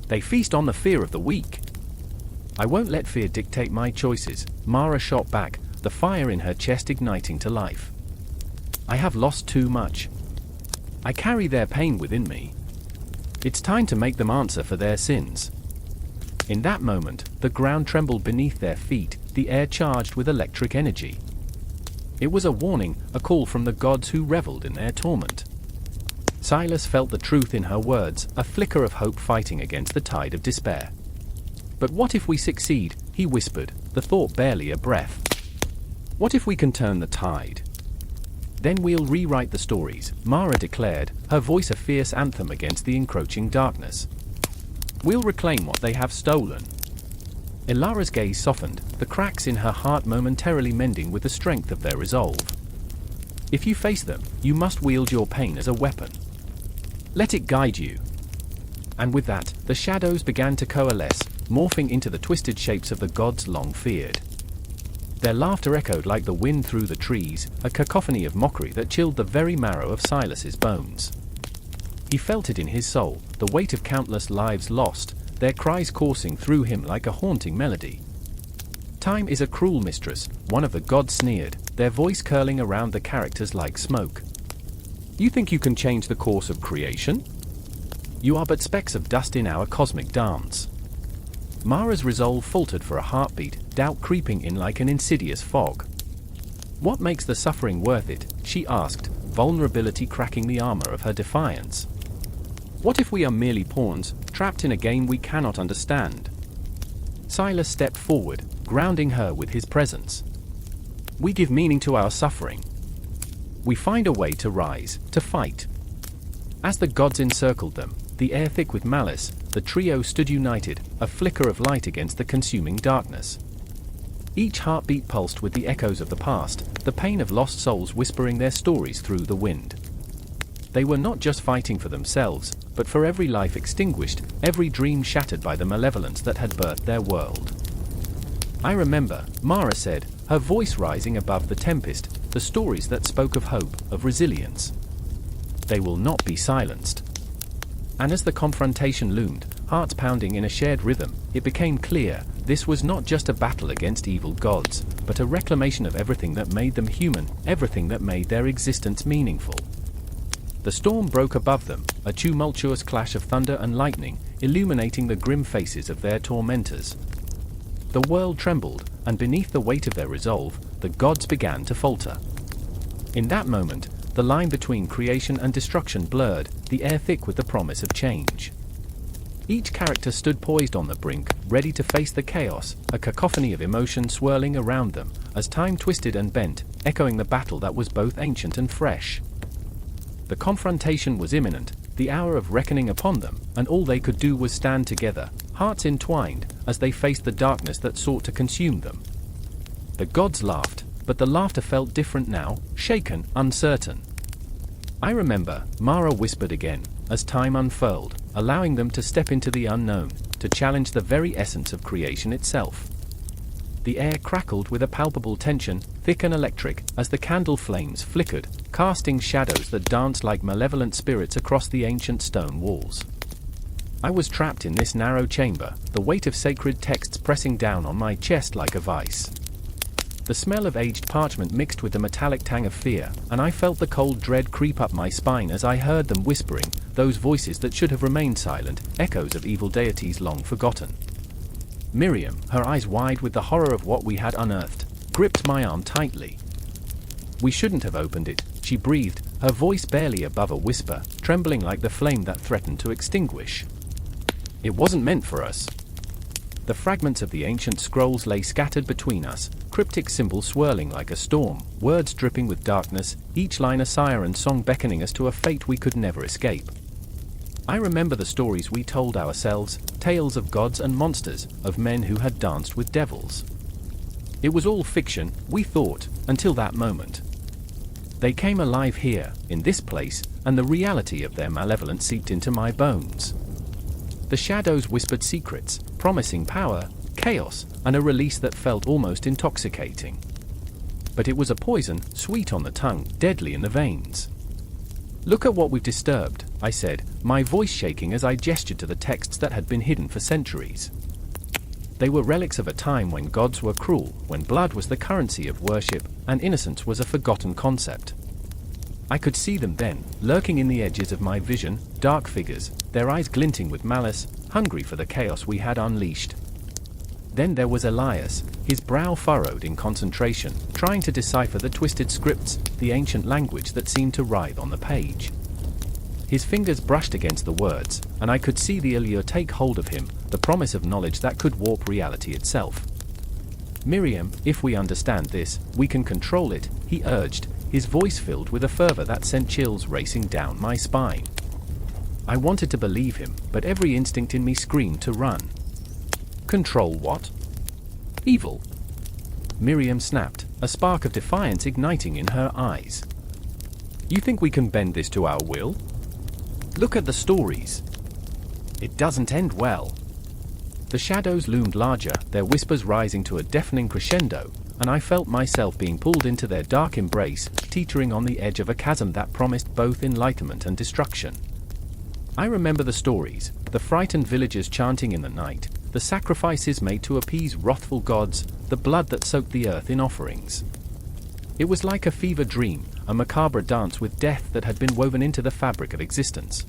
They feast on the fear of the weak. I won't let fear dictate my choices, Mara shot back, the fire in her chest igniting to life. I have lost too much. I carry their pain within me. It's time to make them answer for their sins. In that moment, the ground trembled beneath their feet, the air charged with electric energy. It was a warning, a call from the gods who reveled in their torment. Silas felt the truth in her words, a flicker of hope fighting against the tide of despair. But what if we succeed, he whispered, the thought barely a breath. What if we can turn the tide? Then we'll rewrite the stories, Mara declared, her voice a fierce anthem against the encroaching darkness. We'll reclaim what they have stolen. Ilara's gaze softened, the cracks in her heart momentarily mending with the strength of their resolve. If you face them, you must wield your pain as a weapon. Let it guide you. And with that, the shadows began to coalesce, morphing into the twisted shapes of the gods long feared. Their laughter echoed like the wind through the trees, a cacophony of mockery that chilled the very marrow of Silas's bones. He felt it in his soul, the weight of countless lives lost, their cries coursing through him like a haunting melody. Time is a cruel mistress, one of the gods sneered, their voice curling around the characters like smoke. You think you can change the course of creation? You are but specks of dust in our cosmic dance. Mara's resolve faltered for a heartbeat, doubt creeping in like an insidious fog. What makes the suffering worth it? She asked, vulnerability cracking the armor of her defiance. What if we are merely pawns, trapped in a game we cannot understand? Silas stepped forward, grounding her with his presence. We give meaning to our suffering. We find a way to rise, to fight. As the gods encircled them, the air thick with malice, the trio stood united, a flicker of light against the consuming darkness. Each heartbeat pulsed with the echoes of the past, the pain of lost souls whispering their stories through the wind. They were not just fighting for themselves, but for every life extinguished, every dream shattered by the malevolence that had birthed their world. I remember, Mara said, her voice rising above the tempest, the stories that spoke of hope, of resilience. They will not be silenced. And as the confrontation loomed, hearts pounding in a shared rhythm, it became clear, this was not just a battle against evil gods, but a reclamation of everything that made them human, everything that made their existence meaningful. The storm broke above them, a tumultuous clash of thunder and lightning, illuminating the grim faces of their tormentors. The world trembled, and beneath the weight of their resolve, the gods began to falter. In that moment, the line between creation and destruction blurred, the air thick with the promise of change. Each character stood poised on the brink, ready to face the chaos, a cacophony of emotion swirling around them, as time twisted and bent, echoing the battle that was both ancient and fresh. The confrontation was imminent, the hour of reckoning upon them, and all they could do was stand together, hearts entwined, as they faced the darkness that sought to consume them. The gods laughed, but the laughter felt different now, shaken, uncertain. I remember, Mara whispered again, as time unfurled, allowing them to step into the unknown, to challenge the very essence of creation itself. The air crackled with a palpable tension, thick and electric, as the candle flames flickered, casting shadows that danced like malevolent spirits across the ancient stone walls. I was trapped in this narrow chamber, the weight of sacred texts pressing down on my chest like a vice. The smell of aged parchment mixed with the metallic tang of fear, and I felt the cold dread creep up my spine as I heard them whispering, those voices that should have remained silent, echoes of evil deities long forgotten. Miriam, her eyes wide with the horror of what we had unearthed, gripped my arm tightly. We shouldn't have opened it, she breathed, her voice barely above a whisper, trembling like the flame that threatened to extinguish. It wasn't meant for us. The fragments of the ancient scrolls lay scattered between us, cryptic symbols swirling like a storm, words dripping with darkness, each line a siren song beckoning us to a fate we could never escape. I remember the stories we told ourselves, tales of gods and monsters, of men who had danced with devils. It was all fiction, we thought, until that moment. They came alive here, in this place, and the reality of their malevolence seeped into my bones. The shadows whispered secrets, promising power, chaos, and a release that felt almost intoxicating. But it was a poison, sweet on the tongue, deadly in the veins. Look at what we've disturbed, I said, my voice shaking as I gestured to the texts that had been hidden for centuries. They were relics of a time when gods were cruel, when blood was the currency of worship, and innocence was a forgotten concept. I could see them then, lurking in the edges of my vision, dark figures, their eyes glinting with malice, hungry for the chaos we had unleashed. Then there was Elias, his brow furrowed in concentration, trying to decipher the twisted scripts, the ancient language that seemed to writhe on the page. His fingers brushed against the words, and I could see the allure take hold of him, the promise of knowledge that could warp reality itself. Miriam, if we understand this, we can control it, he urged, his voice filled with a fervor that sent chills racing down my spine. I wanted to believe him, but every instinct in me screamed to run. Control what? Evil. Miriam snapped, a spark of defiance igniting in her eyes. You think we can bend this to our will? Look at the stories. It doesn't end well. The shadows loomed larger, their whispers rising to a deafening crescendo, and I felt myself being pulled into their dark embrace, teetering on the edge of a chasm that promised both enlightenment and destruction. I remember the stories, the frightened villagers chanting in the night, the sacrifices made to appease wrathful gods, the blood that soaked the earth in offerings. It was like a fever dream, a macabre dance with death that had been woven into the fabric of existence.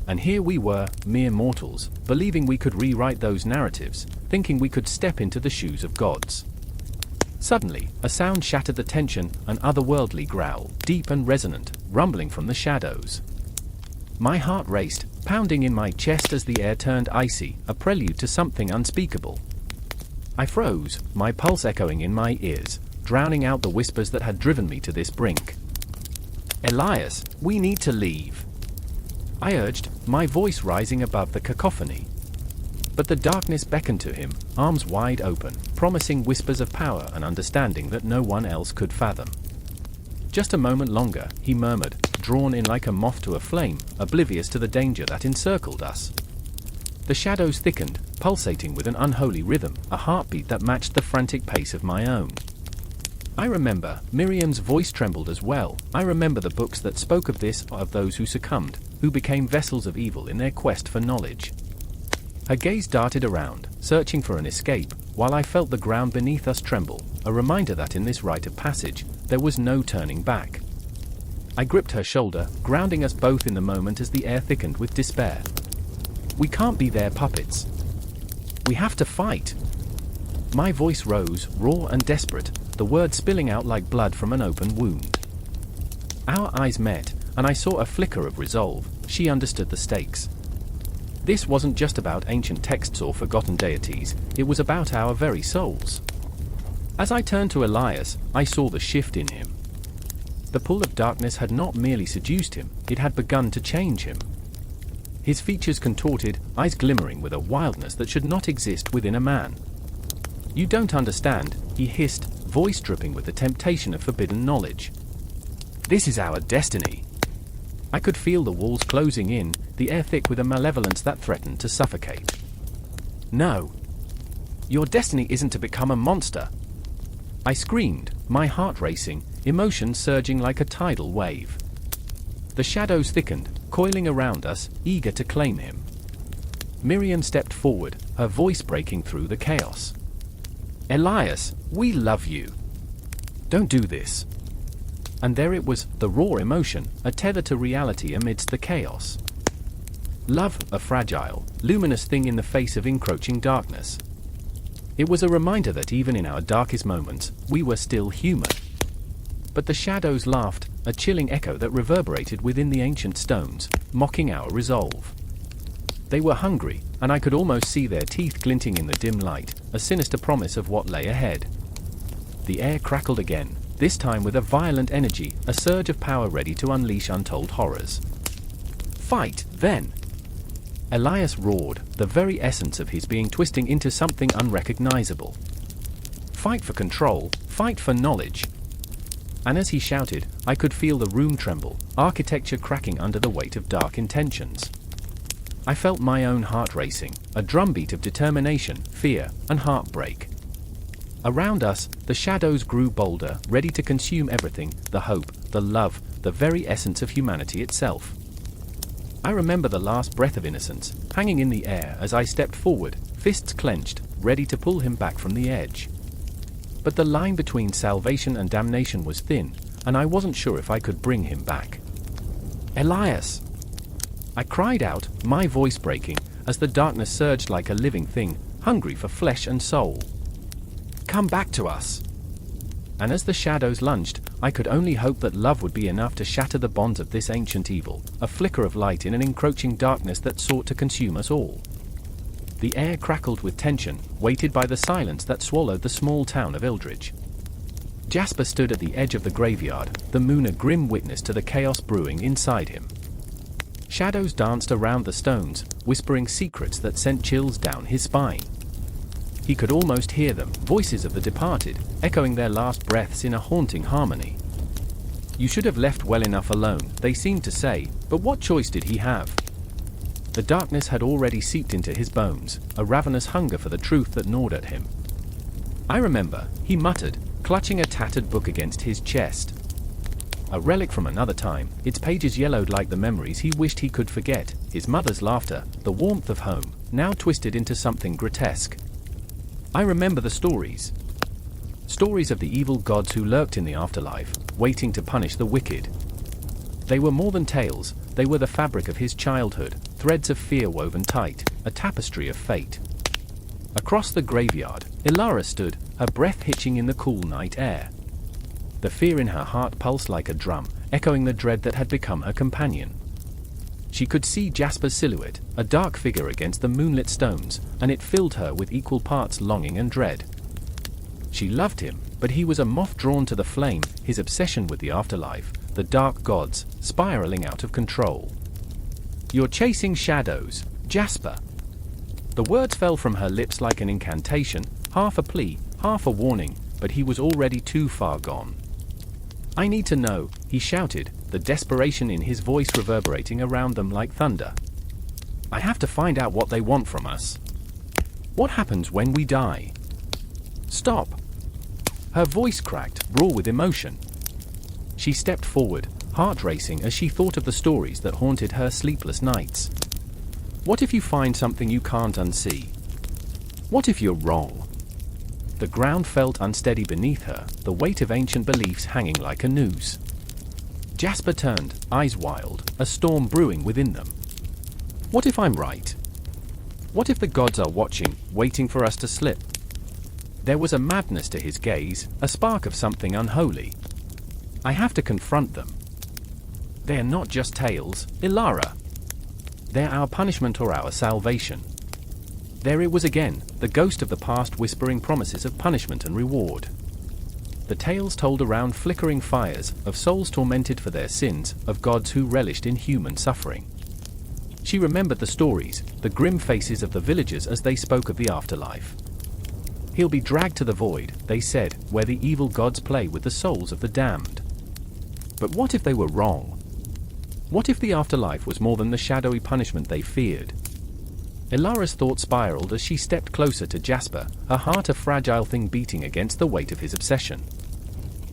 And here we were, mere mortals, believing we could rewrite those narratives, thinking we could step into the shoes of gods. Suddenly, a sound shattered the tension, an otherworldly growl, deep and resonant, rumbling from the shadows. My heart raced, pounding in my chest as the air turned icy, a prelude to something unspeakable. I froze, my pulse echoing in my ears, drowning out the whispers that had driven me to this brink. "Elias, we need to leave," I urged, my voice rising above the cacophony. But the darkness beckoned to him, arms wide open, promising whispers of power and understanding that no one else could fathom. "Just a moment longer," he murmured, drawn in like a moth to a flame, oblivious to the danger that encircled us. The shadows thickened, pulsating with an unholy rhythm, a heartbeat that matched the frantic pace of my own. I remember, Miriam's voice trembled as well. I remember the books that spoke of this, of those who succumbed, who became vessels of evil in their quest for knowledge. Her gaze darted around, searching for an escape, while I felt the ground beneath us tremble, a reminder that in this rite of passage, there was no turning back. I gripped her shoulder, grounding us both in the moment as the air thickened with despair. "We can't be their puppets. We have to fight." My voice rose, raw and desperate, the words spilling out like blood from an open wound. Our eyes met, and I saw a flicker of resolve. She understood the stakes. This wasn't just about ancient texts or forgotten deities, it was about our very souls. As I turned to Elias, I saw the shift in him. The pull of darkness had not merely seduced him, it had begun to change him. His features contorted, eyes glimmering with a wildness that should not exist within a man. "You don't understand," he hissed, voice dripping with the temptation of forbidden knowledge. "This is our destiny." I could feel the walls closing in, the air thick with a malevolence that threatened to suffocate. "No. Your destiny isn't to become a monster." I screamed, my heart racing, emotion surging like a tidal wave. The shadows thickened, coiling around us, eager to claim him. Miriam stepped forward, her voice breaking through the chaos. "Elias, we love you. Don't do this." And there it was, the raw emotion, a tether to reality amidst the chaos. Love, a fragile, luminous thing in the face of encroaching darkness. It was a reminder that even in our darkest moments, we were still human. But the shadows laughed, a chilling echo that reverberated within the ancient stones, mocking our resolve. They were hungry, and I could almost see their teeth glinting in the dim light, a sinister promise of what lay ahead. The air crackled again, this time with a violent energy, a surge of power ready to unleash untold horrors. "Fight, then!" Elias roared, the very essence of his being twisting into something unrecognizable. "Fight for control, fight for knowledge!" And as he shouted, I could feel the room tremble, architecture cracking under the weight of dark intentions. I felt my own heart racing, a drumbeat of determination, fear, and heartbreak. Around us, the shadows grew bolder, ready to consume everything, the hope, the love, the very essence of humanity itself. I remember the last breath of innocence, hanging in the air as I stepped forward, fists clenched, ready to pull him back from the edge. But the line between salvation and damnation was thin, and I wasn't sure if I could bring him back. "Elias!" I cried out, my voice breaking, as the darkness surged like a living thing, hungry for flesh and soul. "Come back to us!" And as the shadows lunged, I could only hope that love would be enough to shatter the bonds of this ancient evil, a flicker of light in an encroaching darkness that sought to consume us all. The air crackled with tension, weighted by the silence that swallowed the small town of Eldridge. Jasper stood at the edge of the graveyard, the moon a grim witness to the chaos brewing inside him. Shadows danced around the stones, whispering secrets that sent chills down his spine. He could almost hear them, voices of the departed, echoing their last breaths in a haunting harmony. "You should have left well enough alone," they seemed to say, but what choice did he have? The darkness had already seeped into his bones, a ravenous hunger for the truth that gnawed at him. "I remember," he muttered, clutching a tattered book against his chest. A relic from another time, its pages yellowed like the memories he wished he could forget, his mother's laughter, the warmth of home, now twisted into something grotesque. I remember the stories. Stories of the evil gods who lurked in the afterlife, waiting to punish the wicked. They were more than tales, they were the fabric of his childhood, threads of fear woven tight, a tapestry of fate. Across the graveyard, Elara stood, her breath hitching in the cool night air. The fear in her heart pulsed like a drum, echoing the dread that had become her companion. She could see Jasper's silhouette, a dark figure against the moonlit stones, and it filled her with equal parts longing and dread. She loved him, but he was a moth drawn to the flame, his obsession with the afterlife, the dark gods, spiraling out of control. "You're chasing shadows, Jasper." The words fell from her lips like an incantation, half a plea, half a warning, but he was already too far gone. "I need to know," he shouted, the desperation in his voice reverberating around them like thunder. "I have to find out what they want from us. What happens when we die?" "Stop!" Her voice cracked, raw with emotion. She stepped forward, heart racing as she thought of the stories that haunted her sleepless nights. What if you find something you can't unsee? What if you're wrong? The ground felt unsteady beneath her, the weight of ancient beliefs hanging like a noose. Jasper turned, eyes wild, a storm brewing within them. What if I'm right? What if the gods are watching, waiting for us to slip? There was a madness to his gaze, a spark of something unholy. I have to confront them. They're not just tales, Elara. They're our punishment or our salvation. There it was again, the ghost of the past whispering promises of punishment and reward. The tales told around flickering fires, of souls tormented for their sins, of gods who relished in human suffering. She remembered the stories, the grim faces of the villagers as they spoke of the afterlife. He'll be dragged to the void, they said, where the evil gods play with the souls of the damned. But what if they were wrong? What if the afterlife was more than the shadowy punishment they feared? Elara's thoughts spiraled as she stepped closer to Jasper, her heart a fragile thing beating against the weight of his obsession.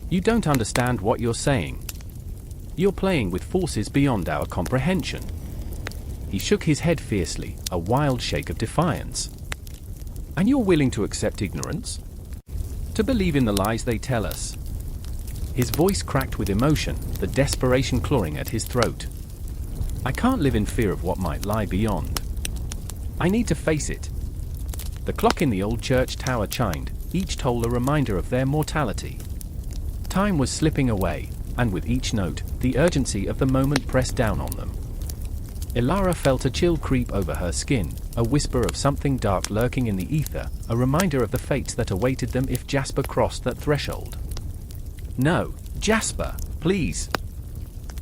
"You don't understand what you're saying. You're playing with forces beyond our comprehension." He shook his head fiercely, a wild shake of defiance. "And you're willing to accept ignorance? To believe in the lies they tell us?" His voice cracked with emotion, the desperation clawing at his throat. "I can't live in fear of what might lie beyond. I need to face it." The clock in the old church tower chimed, each toll a reminder of their mortality. Time was slipping away, and with each note, the urgency of the moment pressed down on them. Elara felt a chill creep over her skin, a whisper of something dark lurking in the ether, a reminder of the fates that awaited them if Jasper crossed that threshold. "No, Jasper, please."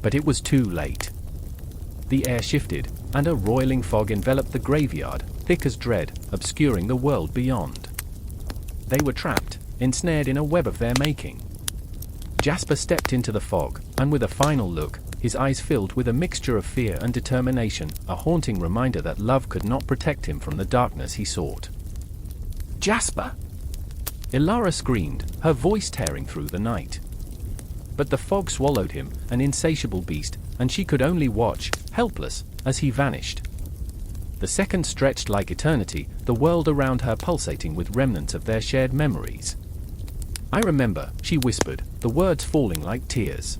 But it was too late. The air shifted, and a roiling fog enveloped the graveyard, thick as dread, obscuring the world beyond. They were trapped, ensnared in a web of their making. Jasper stepped into the fog, and with a final look, his eyes filled with a mixture of fear and determination, a haunting reminder that love could not protect him from the darkness he sought. "Jasper!" Elara screamed, her voice tearing through the night. But the fog swallowed him, an insatiable beast, and she could only watch, helpless, as he vanished. The seconds stretched like eternity, the world around her pulsating with remnants of their shared memories. "I remember," she whispered, the words falling like tears.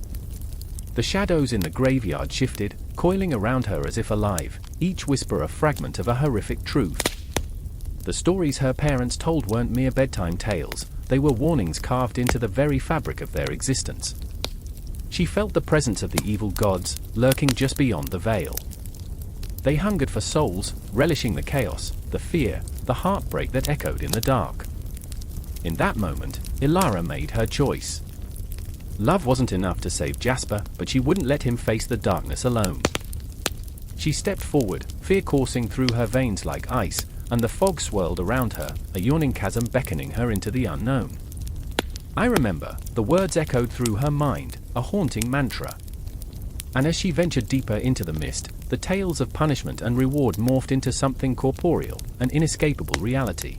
The shadows in the graveyard shifted, coiling around her as if alive, each whisper a fragment of a horrific truth. The stories her parents told weren't mere bedtime tales, they were warnings carved into the very fabric of their existence. She felt the presence of the evil gods, lurking just beyond the veil. They hungered for souls, relishing the chaos, the fear, the heartbreak that echoed in the dark. In that moment, Elara made her choice. Love wasn't enough to save Jasper, but she wouldn't let him face the darkness alone. She stepped forward, fear coursing through her veins like ice, and the fog swirled around her, a yawning chasm beckoning her into the unknown. "I remember," the words echoed through her mind, a haunting mantra. And as she ventured deeper into the mist, the tales of punishment and reward morphed into something corporeal, an inescapable reality.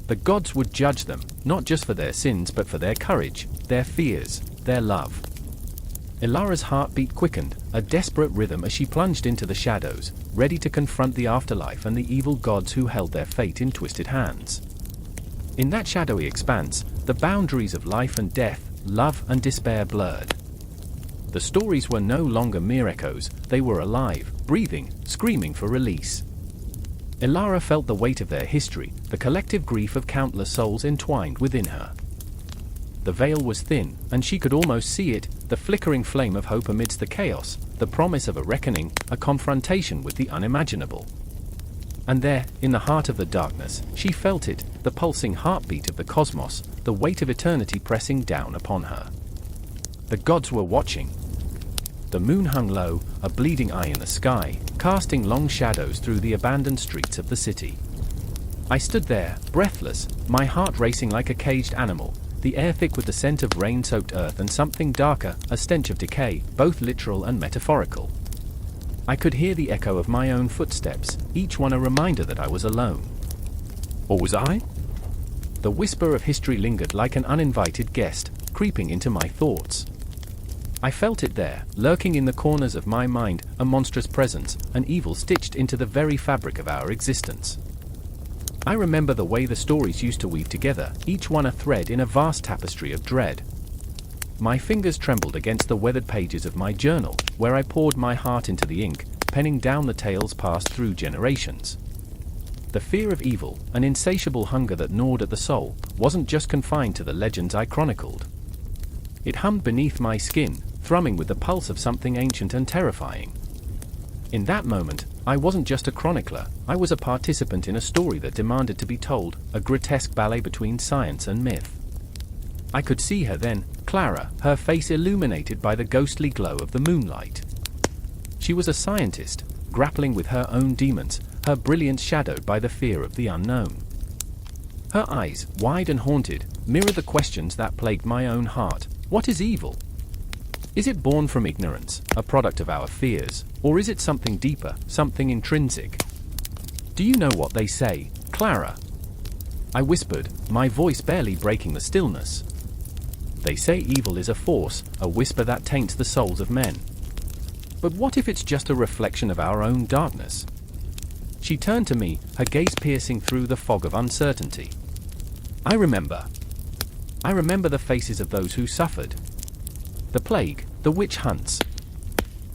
The gods would judge them, not just for their sins but for their courage, their fears, their love. Elara's heartbeat quickened, a desperate rhythm as she plunged into the shadows, ready to confront the afterlife and the evil gods who held their fate in twisted hands. In that shadowy expanse, the boundaries of life and death, love and despair blurred. The stories were no longer mere echoes, they were alive, breathing, screaming for release. Elara felt the weight of their history, the collective grief of countless souls entwined within her. The veil was thin, and she could almost see it, the flickering flame of hope amidst the chaos, the promise of a reckoning, a confrontation with the unimaginable. And there, in the heart of the darkness, she felt it, the pulsing heartbeat of the cosmos, the weight of eternity pressing down upon her. The gods were watching. The moon hung low, a bleeding eye in the sky, casting long shadows through the abandoned streets of the city. I stood there, breathless, my heart racing like a caged animal, the air thick with the scent of rain-soaked earth and something darker, a stench of decay, both literal and metaphorical. I could hear the echo of my own footsteps, each one a reminder that I was alone. Or was I? The whisper of history lingered like an uninvited guest, creeping into my thoughts. I felt it there, lurking in the corners of my mind, a monstrous presence, an evil stitched into the very fabric of our existence. I remember the way the stories used to weave together, each one a thread in a vast tapestry of dread. My fingers trembled against the weathered pages of my journal, where I poured my heart into the ink, penning down the tales passed through generations. The fear of evil, an insatiable hunger that gnawed at the soul, wasn't just confined to the legends I chronicled. It hummed beneath my skin, thrumming with the pulse of something ancient and terrifying. In that moment, I wasn't just a chronicler, I was a participant in a story that demanded to be told, a grotesque ballet between science and myth. I could see her then, Clara, her face illuminated by the ghostly glow of the moonlight. She was a scientist, grappling with her own demons, her brilliance shadowed by the fear of the unknown. Her eyes, wide and haunted, mirrored the questions that plagued my own heart. What is evil? Is it born from ignorance, a product of our fears, or is it something deeper, something intrinsic? Do you know what they say, Clara? I whispered, my voice barely breaking the stillness. They say evil is a force, a whisper that taints the souls of men. But what if it's just a reflection of our own darkness? She turned to me, her gaze piercing through the fog of uncertainty. I remember the faces of those who suffered. The plague, the witch hunts.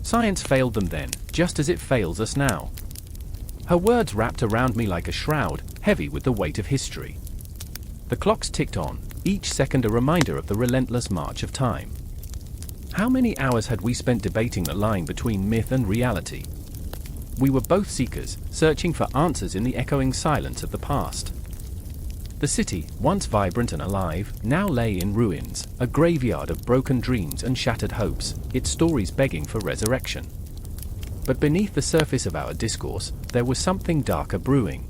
Science failed them then, just as it fails us now. Her words wrapped around me like a shroud, heavy with the weight of history. The clocks ticked on, each second a reminder of the relentless march of time. How many hours had we spent debating the line between myth and reality? We were both seekers, searching for answers in the echoing silence of the past. The city, once vibrant and alive, now lay in ruins, a graveyard of broken dreams and shattered hopes, its stories begging for resurrection. But beneath the surface of our discourse, there was something darker brewing.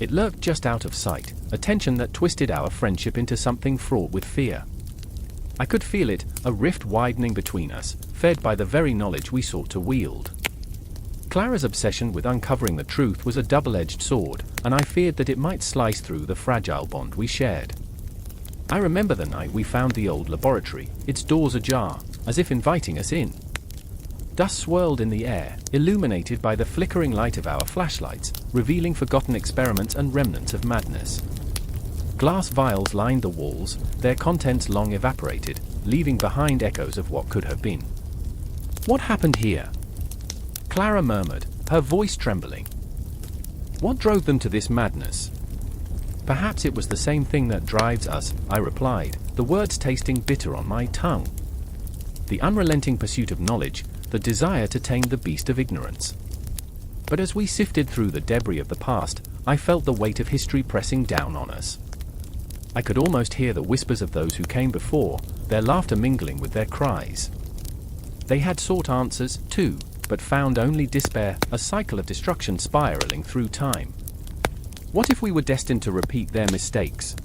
It lurked just out of sight, a tension that twisted our friendship into something fraught with fear. I could feel it, a rift widening between us, fed by the very knowledge we sought to wield. Clara's obsession with uncovering the truth was a double-edged sword, and I feared that it might slice through the fragile bond we shared. I remember the night we found the old laboratory, its doors ajar, as if inviting us in. Dust swirled in the air, illuminated by the flickering light of our flashlights, revealing forgotten experiments and remnants of madness. Glass vials lined the walls, their contents long evaporated, leaving behind echoes of what could have been. What happened here? Clara murmured, her voice trembling. What drove them to this madness? Perhaps it was the same thing that drives us, I replied, the words tasting bitter on my tongue. The unrelenting pursuit of knowledge, the desire to tame the beast of ignorance. But as we sifted through the debris of the past, I felt the weight of history pressing down on us. I could almost hear the whispers of those who came before, their laughter mingling with their cries. They had sought answers, too, but found only despair, a cycle of destruction spiraling through time. What if we were destined to repeat their mistakes?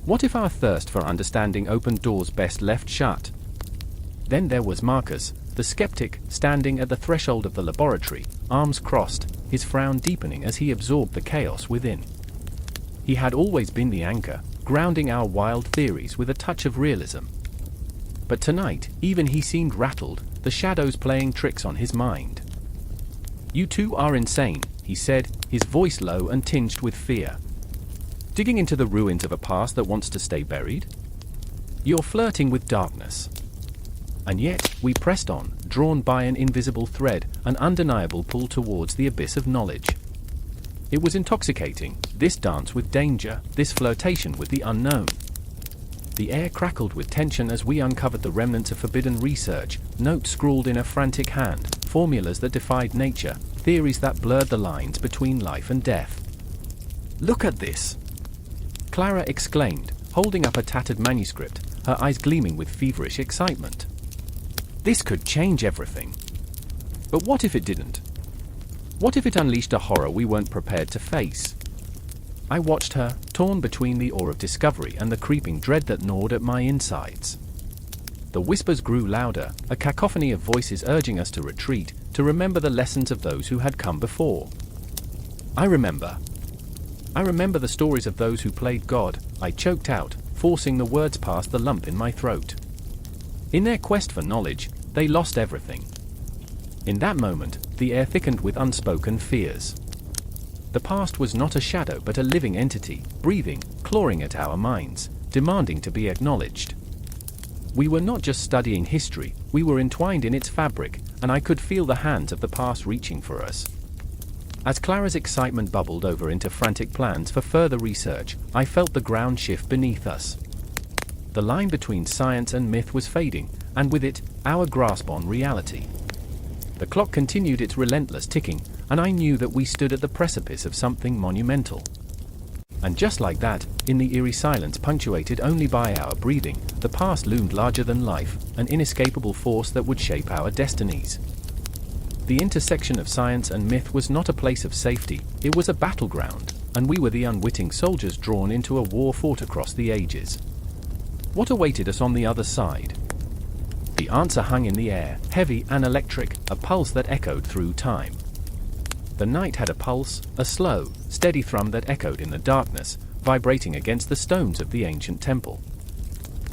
What if our thirst for understanding opened doors best left shut? Then there was Marcus, the skeptic, standing at the threshold of the laboratory, arms crossed, his frown deepening as he absorbed the chaos within. He had always been the anchor, grounding our wild theories with a touch of realism. But tonight, even he seemed rattled, the shadows playing tricks on his mind. You two are insane, he said, his voice low and tinged with fear. Digging into the ruins of a past that wants to stay buried? You're flirting with darkness. And yet, we pressed on, drawn by an invisible thread, an undeniable pull towards the abyss of knowledge. It was intoxicating, this dance with danger, this flirtation with the unknown. The air crackled with tension as we uncovered the remnants of forbidden research, notes scrawled in a frantic hand, formulas that defied nature, theories that blurred the lines between life and death. "Look at this!" Clara exclaimed, holding up a tattered manuscript, her eyes gleaming with feverish excitement. "This could change everything. But what if it didn't? What if it unleashed a horror we weren't prepared to face?" I watched her, torn between the awe of discovery and the creeping dread that gnawed at my insides. The whispers grew louder, a cacophony of voices urging us to retreat, to remember the lessons of those who had come before. I remember the stories of those who played God," I choked out, forcing the words past the lump in my throat. In their quest for knowledge, they lost everything. In that moment, the air thickened with unspoken fears. The past was not a shadow but a living entity, breathing, clawing at our minds, demanding to be acknowledged. We were not just studying history, we were entwined in its fabric, and I could feel the hands of the past reaching for us. As Clara's excitement bubbled over into frantic plans for further research, I felt the ground shift beneath us. The line between science and myth was fading, and with it, our grasp on reality. The clock continued its relentless ticking, and I knew that we stood at the precipice of something monumental. And just like that, in the eerie silence punctuated only by our breathing, the past loomed larger than life, an inescapable force that would shape our destinies. The intersection of science and myth was not a place of safety, it was a battleground, and we were the unwitting soldiers drawn into a war fought across the ages. What awaited us on the other side? The answer hung in the air, heavy and electric, a pulse that echoed through time. The night had a pulse, a slow, steady thrum that echoed in the darkness, vibrating against the stones of the ancient temple.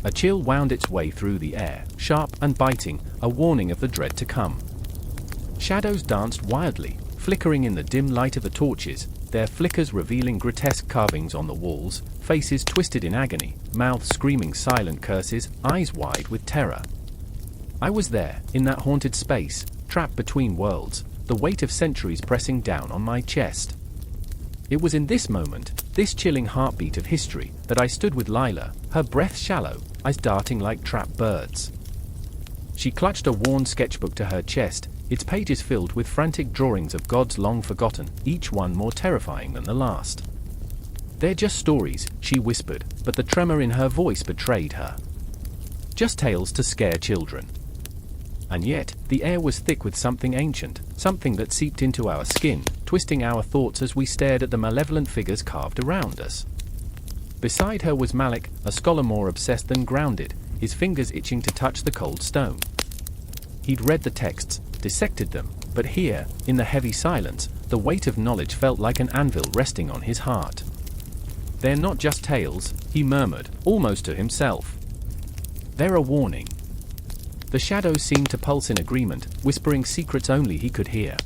A chill wound its way through the air, sharp and biting, a warning of the dread to come. Shadows danced wildly, flickering in the dim light of the torches, their flickers revealing grotesque carvings on the walls, faces twisted in agony, mouths screaming silent curses, eyes wide with terror. I was there, in that haunted space, trapped between worlds, the weight of centuries pressing down on my chest. It was in this moment, this chilling heartbeat of history, that I stood with Lila, her breath shallow, eyes darting like trapped birds. She clutched a worn sketchbook to her chest, its pages filled with frantic drawings of gods long forgotten, each one more terrifying than the last. "They're just stories," she whispered, but the tremor in her voice betrayed her. "Just tales to scare children." And yet, the air was thick with something ancient, something that seeped into our skin, twisting our thoughts as we stared at the malevolent figures carved around us. Beside her was Malik, a scholar more obsessed than grounded, his fingers itching to touch the cold stone. He'd read the texts, dissected them, but here, in the heavy silence, the weight of knowledge felt like an anvil resting on his heart. "They're not just tales," he murmured, almost to himself. "They're a warning." The shadows seemed to pulse in agreement, whispering secrets only he could hear.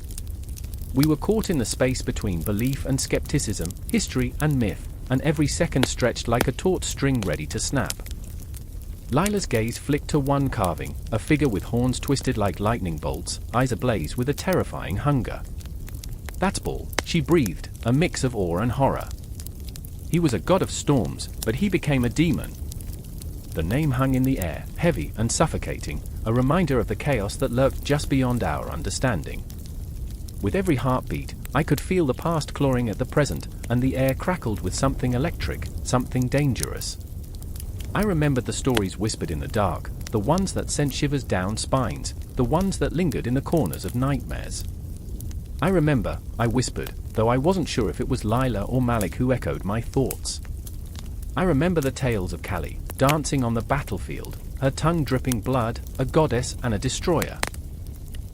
We were caught in the space between belief and skepticism, history and myth, and every second stretched like a taut string ready to snap. Lila's gaze flicked to one carving, a figure with horns twisted like lightning bolts, eyes ablaze with a terrifying hunger. "That's Baal," she breathed, a mix of awe and horror. He was a god of storms, but he became a demon. The name hung in the air, heavy and suffocating, a reminder of the chaos that lurked just beyond our understanding. With every heartbeat, I could feel the past clawing at the present, and the air crackled with something electric, something dangerous. I remembered the stories whispered in the dark, the ones that sent shivers down spines, the ones that lingered in the corners of nightmares. "I remember," I whispered, though I wasn't sure if it was Lila or Malik who echoed my thoughts. "I remember the tales of Kali, dancing on the battlefield, her tongue dripping blood, a goddess and a destroyer."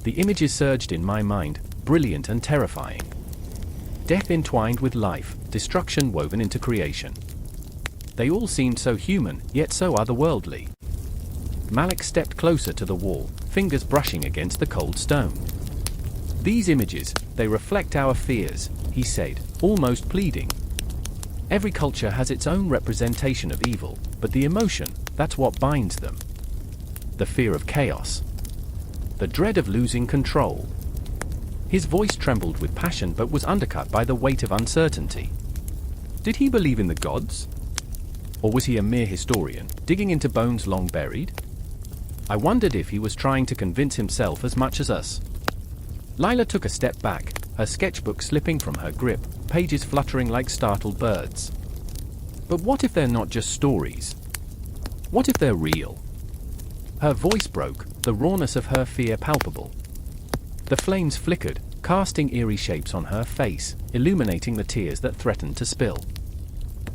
The images surged in my mind, brilliant and terrifying. Death entwined with life, destruction woven into creation. They all seemed so human, yet so otherworldly. Malik stepped closer to the wall, fingers brushing against the cold stone. "These images, they reflect our fears," he said, almost pleading. "Every culture has its own representation of evil, but the emotion, that's what binds them. The fear of chaos. The dread of losing control. His voice trembled with passion but was undercut by the weight of uncertainty. Did he believe in the gods? Or was he a mere historian, digging into bones long buried? I wondered if he was trying to convince himself as much as us. Lila took a step back, her sketchbook slipping from her grip, pages fluttering like startled birds. But what if they're not just stories? What if they're real? Her voice broke, the rawness of her fear palpable. The flames flickered, casting eerie shapes on her face, illuminating the tears that threatened to spill.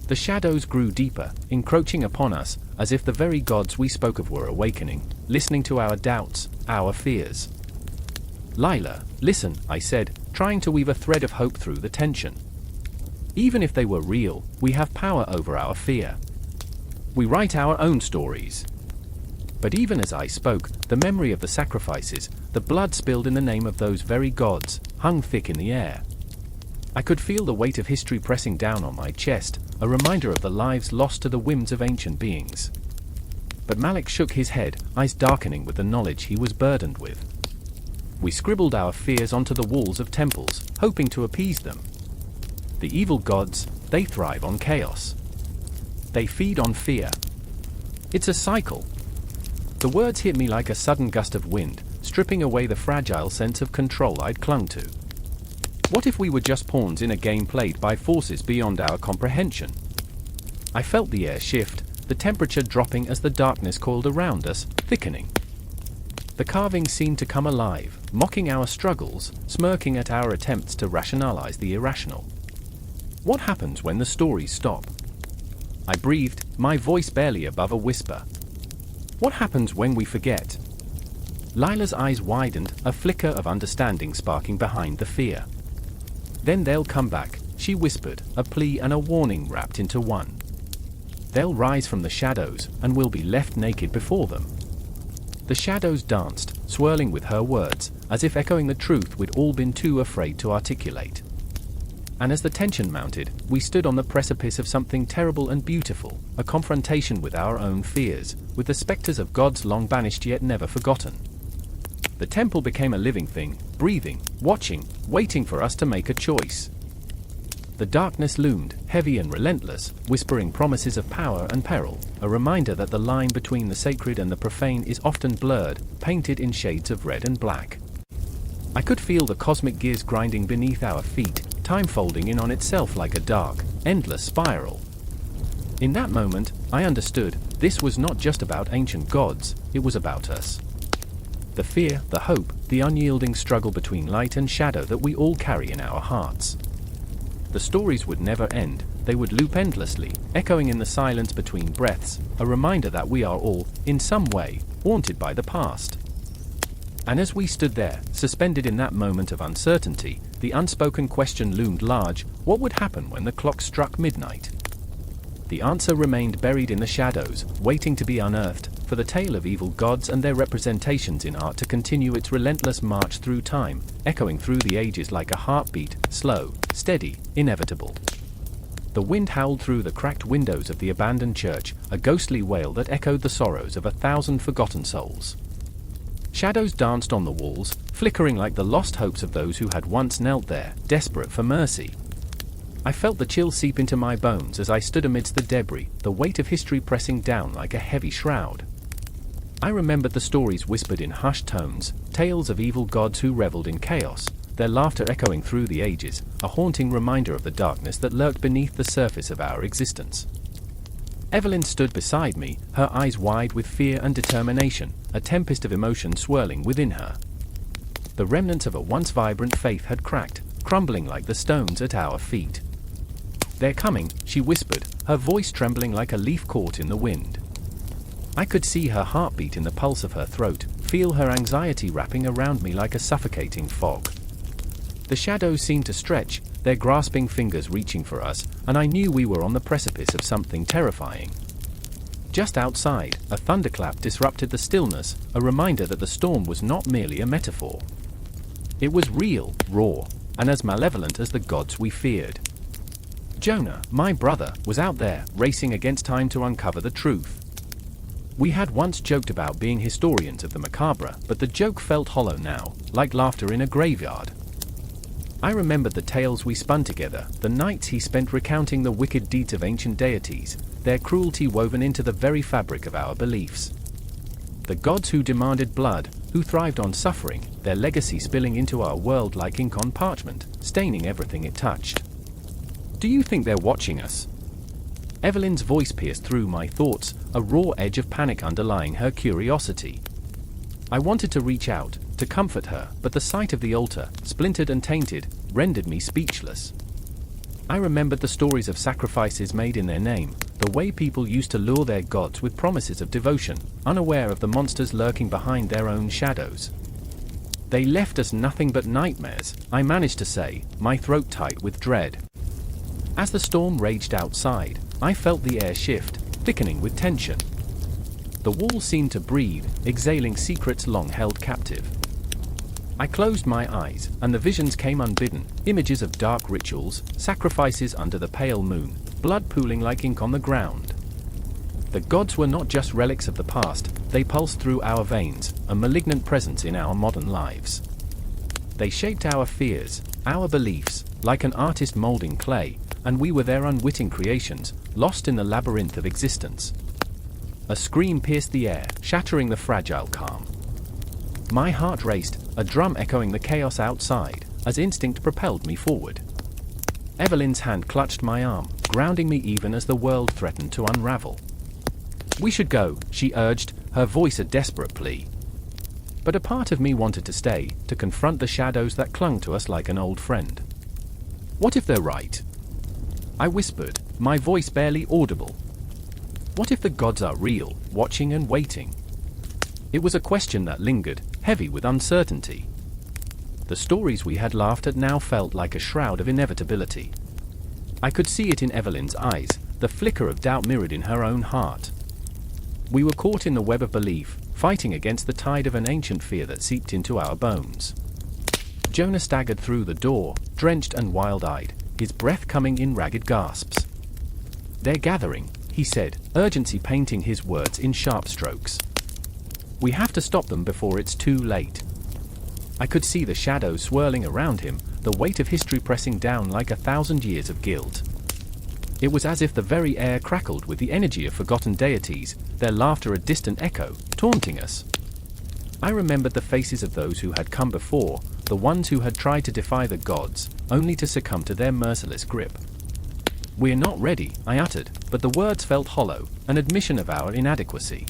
The shadows grew deeper, encroaching upon us, as if the very gods we spoke of were awakening, listening to our doubts, our fears. Lila, listen, I said, trying to weave a thread of hope through the tension. Even if they were real, we have power over our fear. We write our own stories. But even as I spoke, the memory of the sacrifices, the blood spilled in the name of those very gods, hung thick in the air. I could feel the weight of history pressing down on my chest, a reminder of the lives lost to the whims of ancient beings. But Malik shook his head, eyes darkening with the knowledge he was burdened with. We scribbled our fears onto the walls of temples, hoping to appease them. The evil gods, they thrive on chaos. They feed on fear. It's a cycle. The words hit me like a sudden gust of wind, stripping away the fragile sense of control I'd clung to. What if we were just pawns in a game played by forces beyond our comprehension? I felt the air shift, the temperature dropping as the darkness coiled around us, thickening. The carvings seemed to come alive, mocking our struggles, smirking at our attempts to rationalize the irrational. What happens when the stories stop? I breathed, my voice barely above a whisper. What happens when we forget? Lila's eyes widened, a flicker of understanding sparking behind the fear. Then they'll come back, she whispered, a plea and a warning wrapped into one. They'll rise from the shadows, and we'll be left naked before them. The shadows danced, swirling with her words, as if echoing the truth we'd all been too afraid to articulate. And as the tension mounted, we stood on the precipice of something terrible and beautiful, a confrontation with our own fears, with the specters of gods long banished yet never forgotten. The temple became a living thing, breathing, watching, waiting for us to make a choice. The darkness loomed, heavy and relentless, whispering promises of power and peril, a reminder that the line between the sacred and the profane is often blurred, painted in shades of red and black. I could feel the cosmic gears grinding beneath our feet, time folding in on itself like a dark, endless spiral. In that moment, I understood, this was not just about ancient gods, it was about us. The fear, the hope, the unyielding struggle between light and shadow that we all carry in our hearts. The stories would never end, they would loop endlessly, echoing in the silence between breaths, a reminder that we are all, in some way, haunted by the past. And as we stood there, suspended in that moment of uncertainty, the unspoken question loomed large: what would happen when the clock struck midnight? The answer remained buried in the shadows, waiting to be unearthed, for the tale of evil gods and their representations in art to continue its relentless march through time, echoing through the ages like a heartbeat, slow, steady, inevitable. The wind howled through the cracked windows of the abandoned church, a ghostly wail that echoed the sorrows of 1,000 forgotten souls. Shadows danced on the walls, flickering like the lost hopes of those who had once knelt there, desperate for mercy. I felt the chill seep into my bones as I stood amidst the debris, the weight of history pressing down like a heavy shroud. I remembered the stories whispered in hushed tones, tales of evil gods who reveled in chaos, their laughter echoing through the ages, a haunting reminder of the darkness that lurked beneath the surface of our existence. Evelyn stood beside me, her eyes wide with fear and determination, a tempest of emotion swirling within her. The remnants of a once vibrant faith had cracked, crumbling like the stones at our feet. "They're coming," she whispered, her voice trembling like a leaf caught in the wind. I could see her heartbeat in the pulse of her throat, feel her anxiety wrapping around me like a suffocating fog. The shadows seemed to stretch, their grasping fingers reaching for us, and I knew we were on the precipice of something terrifying. Just outside, a thunderclap disrupted the stillness, a reminder that the storm was not merely a metaphor. It was real, raw, and as malevolent as the gods we feared. Jonah, my brother, was out there, racing against time to uncover the truth. We had once joked about being historians of the macabre, but the joke felt hollow now, like laughter in a graveyard. I remembered the tales we spun together, the nights he spent recounting the wicked deeds of ancient deities, their cruelty woven into the very fabric of our beliefs. The gods who demanded blood, who thrived on suffering, their legacy spilling into our world like ink on parchment, staining everything it touched. Do you think they're watching us? Evelyn's voice pierced through my thoughts, a raw edge of panic underlying her curiosity. I wanted to reach out, to comfort her, but the sight of the altar, splintered and tainted, rendered me speechless. I remembered the stories of sacrifices made in their name, the way people used to lure their gods with promises of devotion, unaware of the monsters lurking behind their own shadows. They left us nothing but nightmares, I managed to say, my throat tight with dread. As the storm raged outside, I felt the air shift, thickening with tension. The walls seemed to breathe, exhaling secrets long held captive. I closed my eyes, and the visions came unbidden, images of dark rituals, sacrifices under the pale moon, blood pooling like ink on the ground. The gods were not just relics of the past, they pulsed through our veins, a malignant presence in our modern lives. They shaped our fears, our beliefs, like an artist molding clay, and we were their unwitting creations, lost in the labyrinth of existence. A scream pierced the air, shattering the fragile calm. My heart raced, a drum echoing the chaos outside, as instinct propelled me forward. Evelyn's hand clutched my arm, grounding me even as the world threatened to unravel. We should go, she urged, her voice a desperate plea. But a part of me wanted to stay, to confront the shadows that clung to us like an old friend. What if they're right? I whispered, my voice barely audible. What if the gods are real, watching and waiting? It was a question that lingered, heavy with uncertainty. The stories we had laughed at now felt like a shroud of inevitability. I could see it in Evelyn's eyes, the flicker of doubt mirrored in her own heart. We were caught in the web of belief, fighting against the tide of an ancient fear that seeped into our bones. Jonah staggered through the door, drenched and wild-eyed, his breath coming in ragged gasps. They're gathering, he said, urgency painting his words in sharp strokes. We have to stop them before it's too late. I could see the shadows swirling around him, the weight of history pressing down like 1,000 years of guilt. It was as if the very air crackled with the energy of forgotten deities, their laughter a distant echo, taunting us. I remembered the faces of those who had come before, the ones who had tried to defy the gods, only to succumb to their merciless grip. We're not ready, I uttered, but the words felt hollow, an admission of our inadequacy.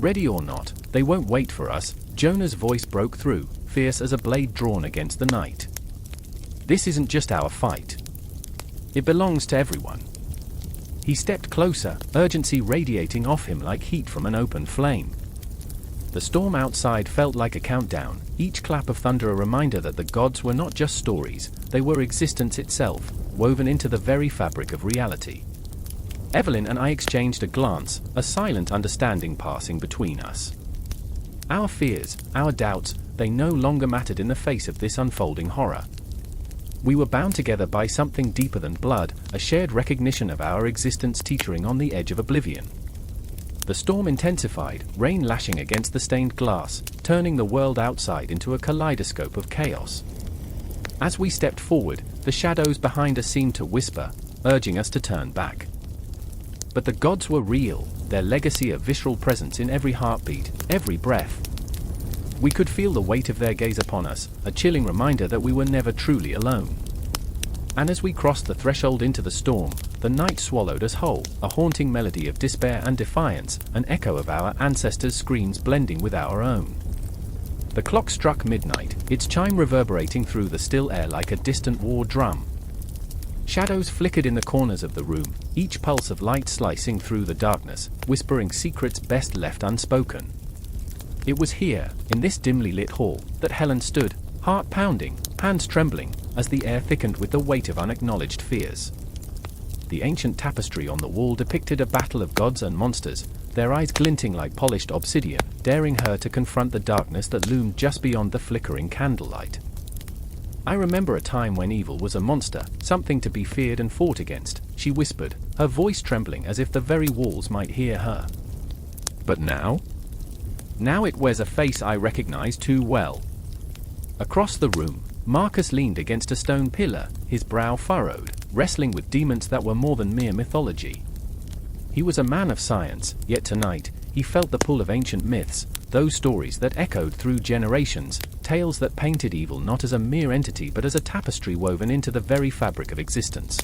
Ready or not, they won't wait for us, Jonah's voice broke through, fierce as a blade drawn against the night. This isn't just our fight. It belongs to everyone. He stepped closer, urgency radiating off him like heat from an open flame. The storm outside felt like a countdown, each clap of thunder a reminder that the gods were not just stories, they were existence itself, woven into the very fabric of reality. Evelyn and I exchanged a glance, a silent understanding passing between us. Our fears, our doubts, they no longer mattered in the face of this unfolding horror. We were bound together by something deeper than blood, a shared recognition of our existence teetering on the edge of oblivion. The storm intensified, rain lashing against the stained glass, turning the world outside into a kaleidoscope of chaos. As we stepped forward, the shadows behind us seemed to whisper, urging us to turn back. But the gods were real, their legacy a visceral presence in every heartbeat, every breath. We could feel the weight of their gaze upon us, a chilling reminder that we were never truly alone. And as we crossed the threshold into the storm, the night swallowed us whole, a haunting melody of despair and defiance, an echo of our ancestors' screams blending with our own. The clock struck midnight, its chime reverberating through the still air like a distant war drum. Shadows flickered in the corners of the room, each pulse of light slicing through the darkness, whispering secrets best left unspoken. It was here, in this dimly lit hall, that Helen stood, heart pounding, hands trembling, as the air thickened with the weight of unacknowledged fears. The ancient tapestry on the wall depicted a battle of gods and monsters, their eyes glinting like polished obsidian, daring her to confront the darkness that loomed just beyond the flickering candlelight. I remember a time when evil was a monster, something to be feared and fought against, she whispered, her voice trembling as if the very walls might hear her. But now? Now it wears a face I recognize too well. Across the room, Marcus leaned against a stone pillar, his brow furrowed, wrestling with demons that were more than mere mythology. He was a man of science, yet tonight, he felt the pull of ancient myths, those stories that echoed through generations, tales that painted evil not as a mere entity but as a tapestry woven into the very fabric of existence.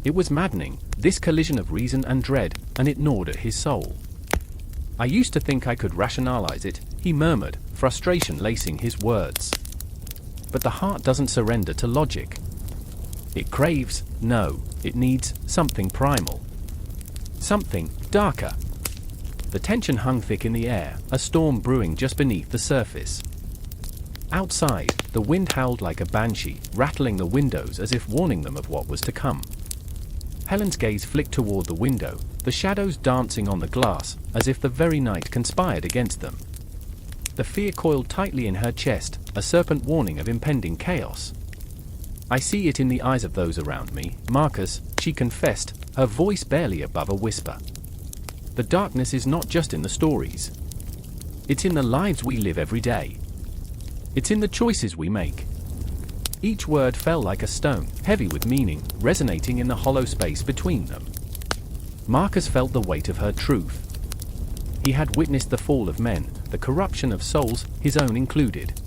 It was maddening, this collision of reason and dread, and it gnawed at his soul. "I used to think I could rationalize it," he murmured, frustration lacing his words. But the heart doesn't surrender to logic. It craves, no, it needs something primal. Something darker. The tension hung thick in the air, a storm brewing just beneath the surface. Outside, the wind howled like a banshee, rattling the windows as if warning them of what was to come. Helen's gaze flicked toward the window, the shadows dancing on the glass, as if the very night conspired against them. The fear coiled tightly in her chest, a serpent warning of impending chaos. "I see it in the eyes of those around me, Marcus," she confessed, her voice barely above a whisper. "The darkness is not just in the stories. It's in the lives we live every day. It's in the choices we make." Each word fell like a stone, heavy with meaning, resonating in the hollow space between them. Marcus felt the weight of her truth. He had witnessed the fall of men, the corruption of souls, his own included.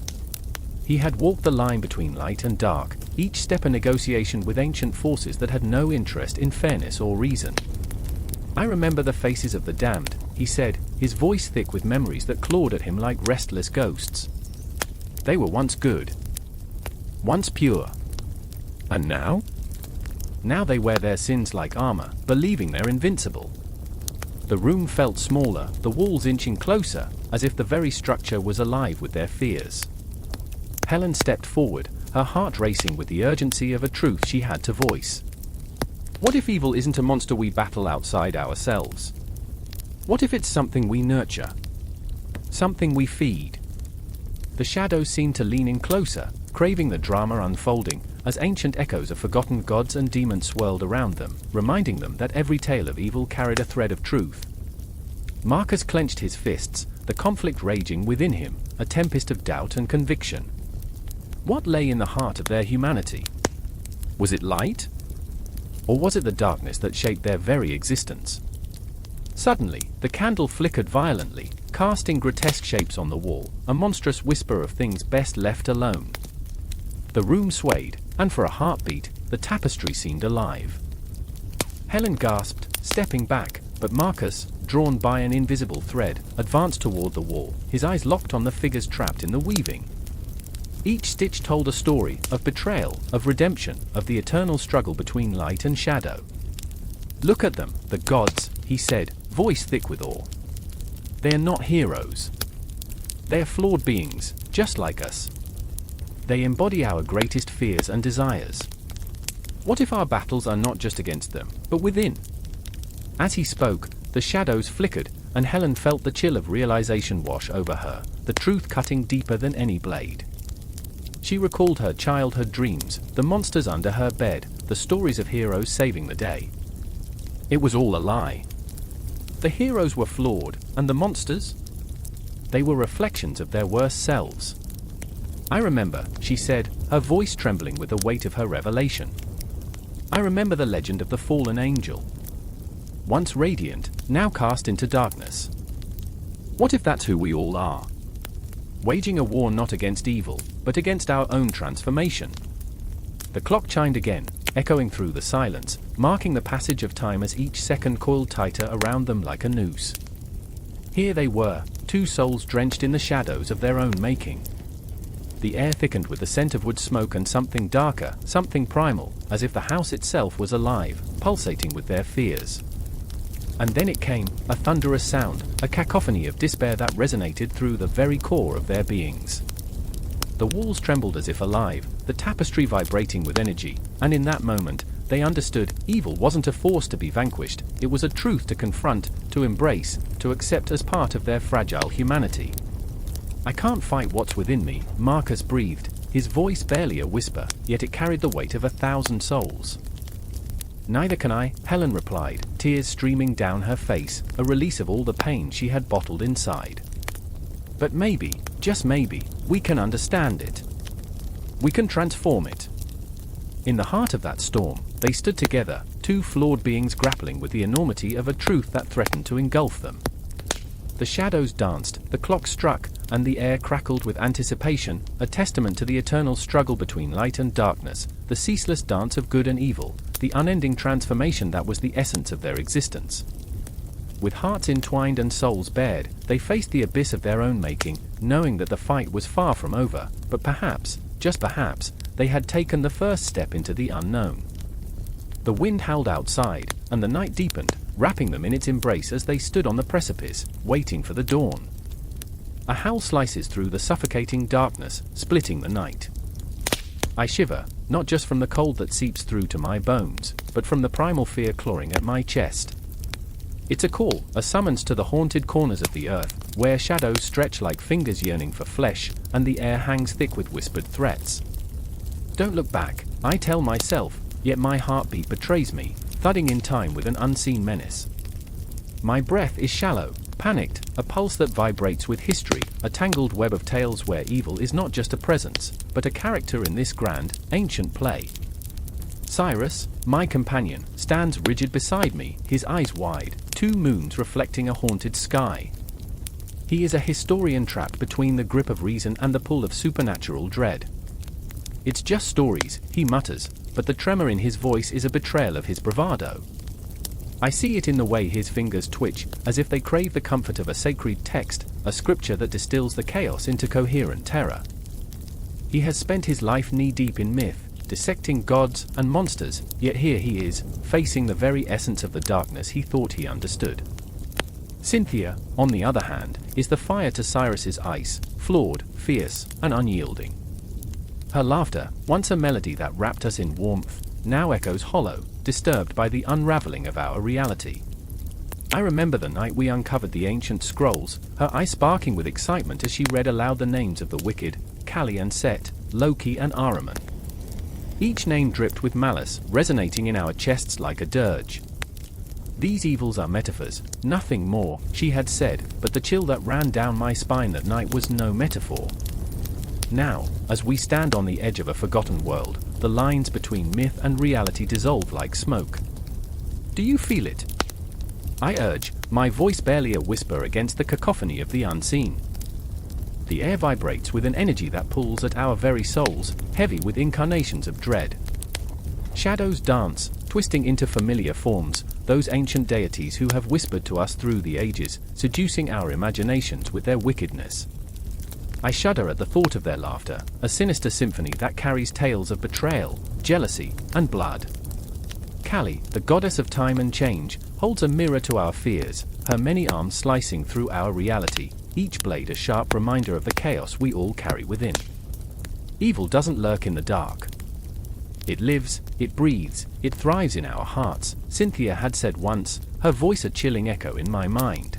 He had walked the line between light and dark, each step a negotiation with ancient forces that had no interest in fairness or reason. "I remember the faces of the damned," he said, his voice thick with memories that clawed at him like restless ghosts. "They were once good. Once pure. And now? Now they wear their sins like armor, believing they're invincible." The room felt smaller, the walls inching closer, as if the very structure was alive with their fears. Helen stepped forward, her heart racing with the urgency of a truth she had to voice. "What if evil isn't a monster we battle outside ourselves? What if it's something we nurture? Something we feed?" The shadows seemed to lean in closer, craving the drama unfolding, as ancient echoes of forgotten gods and demons swirled around them, reminding them that every tale of evil carried a thread of truth. Marcus clenched his fists, the conflict raging within him, a tempest of doubt and conviction. What lay in the heart of their humanity? Was it light? Or was it the darkness that shaped their very existence? Suddenly, the candle flickered violently, casting grotesque shapes on the wall, a monstrous whisper of things best left alone. The room swayed, and for a heartbeat, the tapestry seemed alive. Helen gasped, stepping back, but Marcus, drawn by an invisible thread, advanced toward the wall, his eyes locked on the figures trapped in the weaving. Each stitch told a story of betrayal, of redemption, of the eternal struggle between light and shadow. "Look at them, the gods," he said, voice thick with awe. "They are not heroes. They are flawed beings, just like us. They embody our greatest fears and desires. What if our battles are not just against them, but within?" As he spoke, the shadows flickered, and Helen felt the chill of realization wash over her, the truth cutting deeper than any blade. She recalled her childhood dreams, the monsters under her bed, the stories of heroes saving the day. It was all a lie. The heroes were flawed, and the monsters? They were reflections of their worst selves. "I remember," she said, her voice trembling with the weight of her revelation. "I remember the legend of the fallen angel. Once radiant, now cast into darkness. What if that's who we all are? Waging a war not against evil, but against our own transformation." The clock chimed again, echoing through the silence, marking the passage of time as each second coiled tighter around them like a noose. Here they were, two souls drenched in the shadows of their own making. The air thickened with the scent of wood smoke and something darker, something primal, as if the house itself was alive, pulsating with their fears. And then it came, a thunderous sound, a cacophony of despair that resonated through the very core of their beings. The walls trembled as if alive, the tapestry vibrating with energy, and in that moment, they understood evil wasn't a force to be vanquished, it was a truth to confront, to embrace, to accept as part of their fragile humanity. "I can't fight what's within me," Marcus breathed, his voice barely a whisper, yet it carried the weight of 1,000 souls. "Neither can I," Helen replied, tears streaming down her face, a release of all the pain she had bottled inside. "But maybe, just maybe, we can understand it." we can transform it. In the heart of that storm, they stood together, two flawed beings grappling with the enormity of a truth that threatened to engulf them. The shadows danced, the clock struck, and the air crackled with anticipation, a testament to the eternal struggle between light and darkness, the ceaseless dance of good and evil, the unending transformation that was the essence of their existence. With hearts entwined and souls bared, they faced the abyss of their own making, knowing that the fight was far from over, but perhaps, just perhaps, they had taken the first step into the unknown. The wind howled outside, and the night deepened, wrapping them in its embrace as they stood on the precipice, waiting for the dawn. A howl slices through the suffocating darkness, splitting the night. I shiver, not just from the cold that seeps through to my bones, but from the primal fear clawing at my chest. It's a call, a summons to the haunted corners of the earth, where shadows stretch like fingers yearning for flesh, and the air hangs thick with whispered threats. Don't look back, I tell myself, yet my heartbeat betrays me, thudding in time with an unseen menace. My breath is shallow, panicked, a pulse that vibrates with history, a tangled web of tales where evil is not just a presence, but a character in this grand, ancient play. Cyrus, my companion, stands rigid beside me, his eyes wide, two moons reflecting a haunted sky. He is a historian trapped between the grip of reason and the pull of supernatural dread. It's just stories, he mutters, but the tremor in his voice is a betrayal of his bravado. I see it in the way his fingers twitch, as if they crave the comfort of a sacred text, a scripture that distills the chaos into coherent terror. He has spent his life knee-deep in myth, dissecting gods and monsters, yet here he is, facing the very essence of the darkness he thought he understood. Cynthia, on the other hand, is the fire to Cyrus's ice, flawed, fierce, and unyielding. Her laughter, once a melody that wrapped us in warmth, now echoes hollow, disturbed by the unraveling of our reality. I remember the night we uncovered the ancient scrolls, her eyes sparking with excitement as she read aloud the names of the wicked, Kali and Set, Loki and Ahriman. Each name dripped with malice, resonating in our chests like a dirge. These evils are metaphors, nothing more, she had said, but the chill that ran down my spine that night was no metaphor. Now, as we stand on the edge of a forgotten world, the lines between myth and reality dissolve like smoke. Do you feel it? I urge, my voice barely a whisper against the cacophony of the unseen. The air vibrates with an energy that pulls at our very souls, heavy with incarnations of dread. Shadows dance, twisting into familiar forms, those ancient deities who have whispered to us through the ages, seducing our imaginations with their wickedness. I shudder at the thought of their laughter, a sinister symphony that carries tales of betrayal, jealousy, and blood. Kali, the goddess of time and change, holds a mirror to our fears, her many arms slicing through our reality, each blade a sharp reminder of the chaos we all carry within. Evil doesn't lurk in the dark. It lives, it breathes, it thrives in our hearts, Cynthia had said once, her voice a chilling echo in my mind.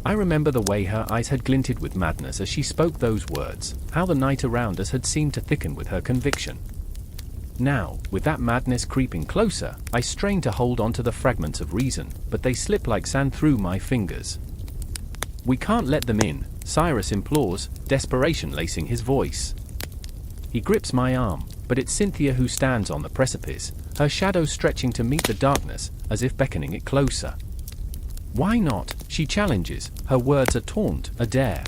I remember the way her eyes had glinted with madness as she spoke those words, how the night around us had seemed to thicken with her conviction. Now, with that madness creeping closer, I strain to hold on to the fragments of reason, but they slip like sand through my fingers. We can't let them in, Cyrus implores, desperation lacing his voice. He grips my arm, but it's Cynthia who stands on the precipice, her shadow stretching to meet the darkness, as if beckoning it closer. Why not? She challenges, her words a taunt, a dare.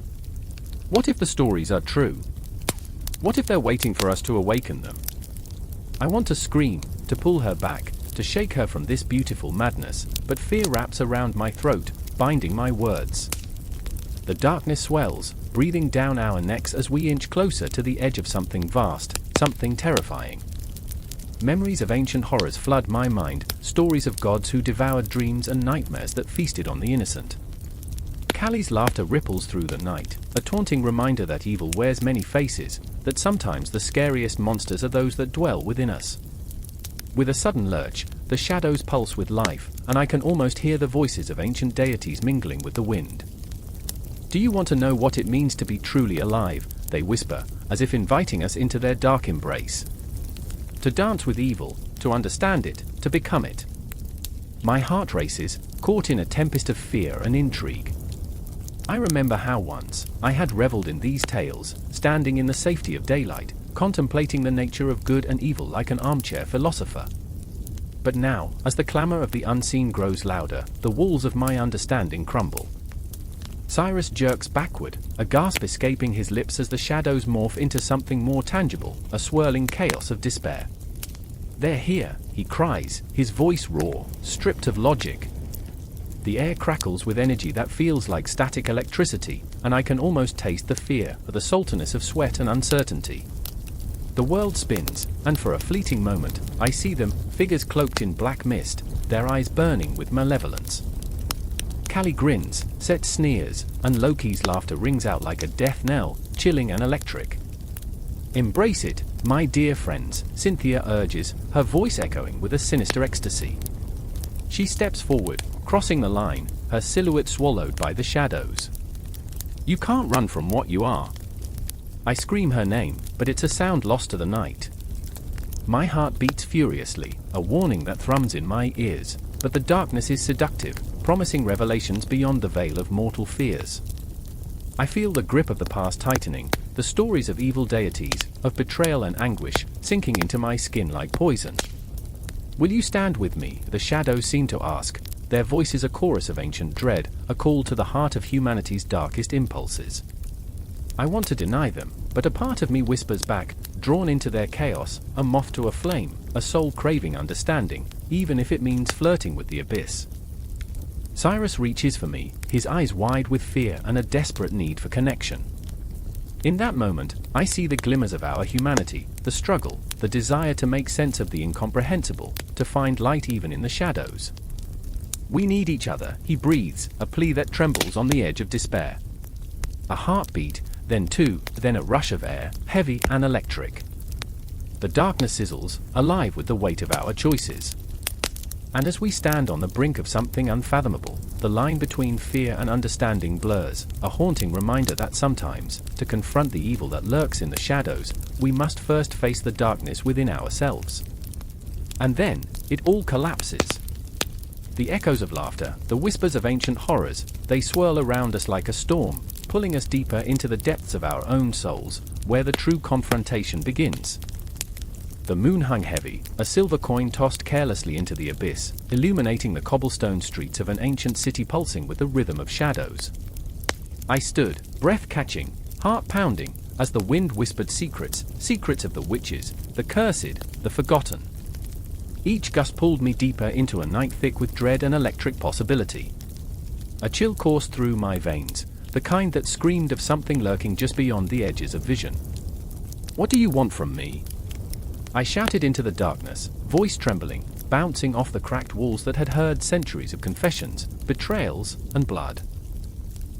What if the stories are true? What if they're waiting for us to awaken them? I want to scream, to pull her back, to shake her from this beautiful madness, but fear wraps around my throat, binding my words. The darkness swells, breathing down our necks as we inch closer to the edge of something vast, something terrifying. Memories of ancient horrors flood my mind, stories of gods who devoured dreams and nightmares that feasted on the innocent. Kali's laughter ripples through the night, a taunting reminder that evil wears many faces, that sometimes the scariest monsters are those that dwell within us. With a sudden lurch, the shadows pulse with life, and I can almost hear the voices of ancient deities mingling with the wind. Do you want to know what it means to be truly alive? They whisper, as if inviting us into their dark embrace. To dance with evil, to understand it, to become it. My heart races, caught in a tempest of fear and intrigue. I remember how once, I had reveled in these tales, standing in the safety of daylight, contemplating the nature of good and evil like an armchair philosopher. But now, as the clamor of the unseen grows louder, the walls of my understanding crumble. Cyrus jerks backward, a gasp escaping his lips as the shadows morph into something more tangible, a swirling chaos of despair. "They're here," he cries, his voice raw, stripped of logic. The air crackles with energy that feels like static electricity, and I can almost taste the fear, the saltiness of sweat and uncertainty. The world spins, and for a fleeting moment, I see them, figures cloaked in black mist, their eyes burning with malevolence. Kali grins, Set sneers, and Loki's laughter rings out like a death knell, chilling and electric. "Embrace it, my dear friends," Cynthia urges, her voice echoing with a sinister ecstasy. She steps forward, crossing the line, her silhouette swallowed by the shadows. "You can't run from what you are." I scream her name, but it's a sound lost to the night. My heart beats furiously, a warning that thrums in my ears, but the darkness is seductive, promising revelations beyond the veil of mortal fears. I feel the grip of the past tightening, the stories of evil deities, of betrayal and anguish, sinking into my skin like poison. "Will you stand with me?" the shadows seem to ask, their voices a chorus of ancient dread, a call to the heart of humanity's darkest impulses. I want to deny them, but a part of me whispers back, drawn into their chaos, a moth to a flame, a soul craving understanding, even if it means flirting with the abyss. Cyrus reaches for me, his eyes wide with fear and a desperate need for connection. In that moment, I see the glimmers of our humanity, the struggle, the desire to make sense of the incomprehensible, to find light even in the shadows. "We need each other," he breathes, a plea that trembles on the edge of despair. A heartbeat, then two, then a rush of air, heavy and electric. The darkness sizzles, alive with the weight of our choices. And as we stand on the brink of something unfathomable, the line between fear and understanding blurs, a haunting reminder that sometimes, to confront the evil that lurks in the shadows, we must first face the darkness within ourselves. And then, it all collapses. The echoes of laughter, the whispers of ancient horrors, they swirl around us like a storm, pulling us deeper into the depths of our own souls, where the true confrontation begins. The moon hung heavy, a silver coin tossed carelessly into the abyss, illuminating the cobblestone streets of an ancient city pulsing with the rhythm of shadows. I stood, breath catching, heart pounding, as the wind whispered secrets, secrets of the witches, the cursed, the forgotten. Each gust pulled me deeper into a night thick with dread and electric possibility. A chill coursed through my veins, the kind that screamed of something lurking just beyond the edges of vision. "What do you want from me?" I shouted into the darkness, voice trembling, bouncing off the cracked walls that had heard centuries of confessions, betrayals, and blood.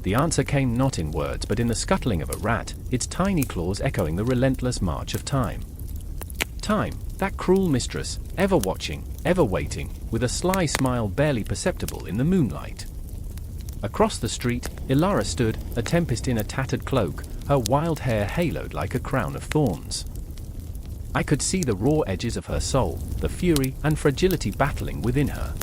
The answer came not in words but in the scuttling of a rat, its tiny claws echoing the relentless march of time. Time, that cruel mistress, ever watching, ever waiting, with a sly smile barely perceptible in the moonlight. Across the street, Ilara stood, a tempest in a tattered cloak, her wild hair haloed like a crown of thorns. I could see the raw edges of her soul, the fury and fragility battling within her.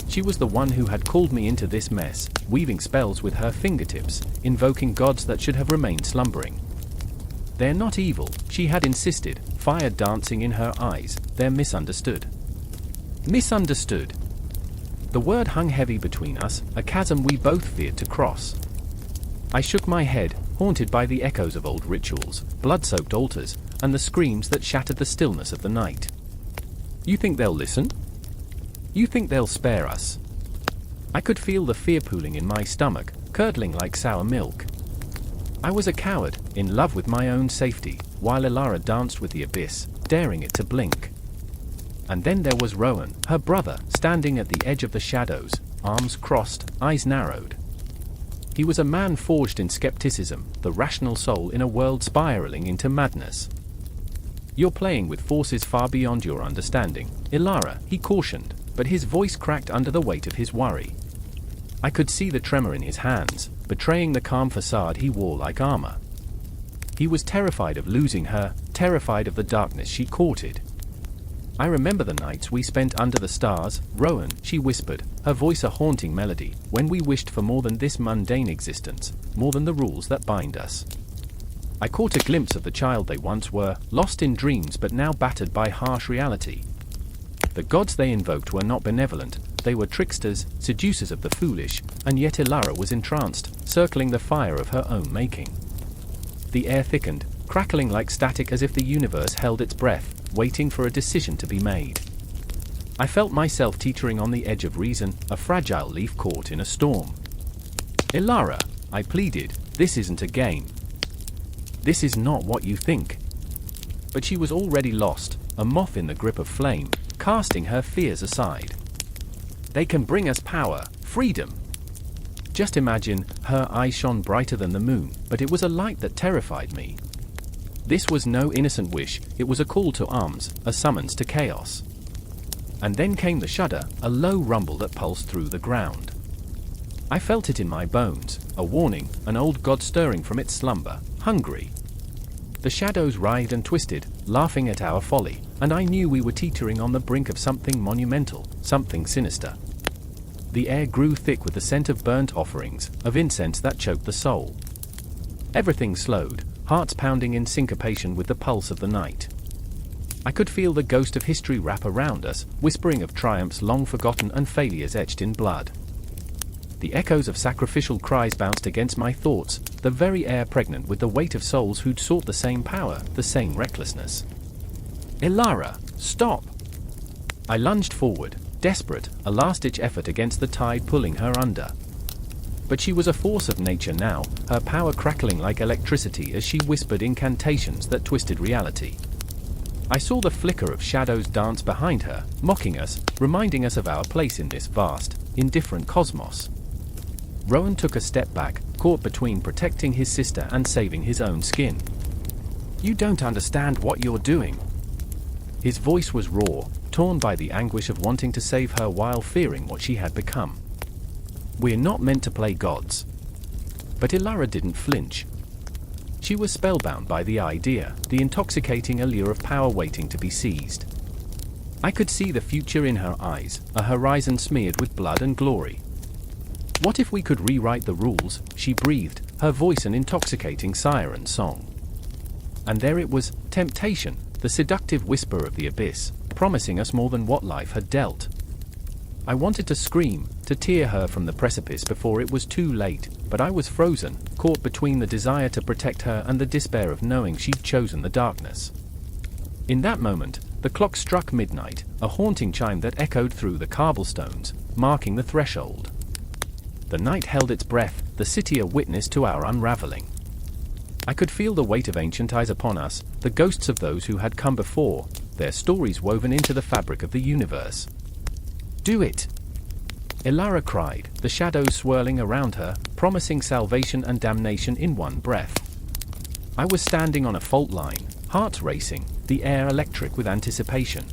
She was the one who had called me into this mess, weaving spells with her fingertips, invoking gods that should have remained slumbering. "They're not evil," she had insisted, fire dancing in her eyes, "they're misunderstood." Misunderstood. The word hung heavy between us, a chasm we both feared to cross. I shook my head, haunted by the echoes of old rituals, blood-soaked altars, and the screams that shattered the stillness of the night. "You think they'll listen? You think they'll spare us?" I could feel the fear pooling in my stomach, curdling like sour milk. I was a coward, in love with my own safety, while Ilara danced with the abyss, daring it to blink. And then there was Rowan, her brother, standing at the edge of the shadows, arms crossed, eyes narrowed. He was a man forged in skepticism, the rational soul in a world spiraling into madness. "You're playing with forces far beyond your understanding, Ilara," he cautioned, but his voice cracked under the weight of his worry. I could see the tremor in his hands, betraying the calm facade he wore like armor. He was terrified of losing her, terrified of the darkness she courted. "I remember the nights we spent under the stars, Rowan," she whispered, her voice a haunting melody, "when we wished for more than this mundane existence, more than the rules that bind us. I caught a glimpse of the child they once were, lost in dreams but now battered by harsh reality. The gods they invoked were not benevolent, they were tricksters, seducers of the foolish, and yet Elara was entranced, circling the fire of her own making. The air thickened, crackling like static as if the universe held its breath, waiting for a decision to be made. I felt myself teetering on the edge of reason, a fragile leaf caught in a storm. "Elara," I pleaded, "this isn't a game. This is not what you think." But she was already lost, a moth in the grip of flame, casting her fears aside. "They can bring us power, freedom." Just imagine, her eyes shone brighter than the moon, but it was a light that terrified me. This was no innocent wish, it was a call to arms, a summons to chaos. And then came the shudder, a low rumble that pulsed through the ground. I felt it in my bones, a warning, an old god stirring from its slumber, hungry. The shadows writhed and twisted, laughing at our folly, and I knew we were teetering on the brink of something monumental, something sinister. The air grew thick with the scent of burnt offerings, of incense that choked the soul. Everything slowed, hearts pounding in syncopation with the pulse of the night. I could feel the ghost of history wrap around us, whispering of triumphs long forgotten and failures etched in blood. The echoes of sacrificial cries bounced against my thoughts, the very air pregnant with the weight of souls who'd sought the same power, the same recklessness. "Elara, stop!" I lunged forward, desperate, a last-ditch effort against the tide pulling her under. But she was a force of nature now, her power crackling like electricity as she whispered incantations that twisted reality. I saw the flicker of shadows dance behind her, mocking us, reminding us of our place in this vast, indifferent cosmos. Rowan took a step back, caught between protecting his sister and saving his own skin. "You don't understand what you're doing." His voice was raw, torn by the anguish of wanting to save her while fearing what she had become. "We're not meant to play gods." But Elara didn't flinch. She was spellbound by the idea, the intoxicating allure of power waiting to be seized. I could see the future in her eyes, a horizon smeared with blood and glory. "What if we could rewrite the rules?" she breathed, her voice an intoxicating siren song. And there it was, temptation, the seductive whisper of the abyss, promising us more than what life had dealt. I wanted to scream, to tear her from the precipice before it was too late, but I was frozen, caught between the desire to protect her and the despair of knowing she'd chosen the darkness. In that moment, the clock struck midnight, a haunting chime that echoed through the cobblestones, marking the threshold. The night held its breath, the city a witness to our unraveling. I could feel the weight of ancient eyes upon us, the ghosts of those who had come before, their stories woven into the fabric of the universe. "Do it!" Elara cried, the shadows swirling around her, promising salvation and damnation in one breath. I was standing on a fault line, hearts racing, the air electric with anticipation.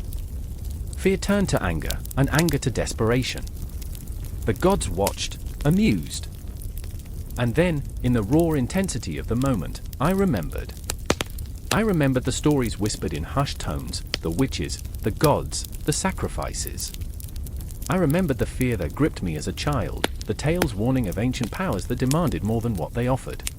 Fear turned to anger, and anger to desperation. The gods watched, amused. And then, in the raw intensity of the moment, I remembered. I remembered the stories whispered in hushed tones, the witches, the gods, the sacrifices. I remembered the fear that gripped me as a child, the tales warning of ancient powers that demanded more than what they offered.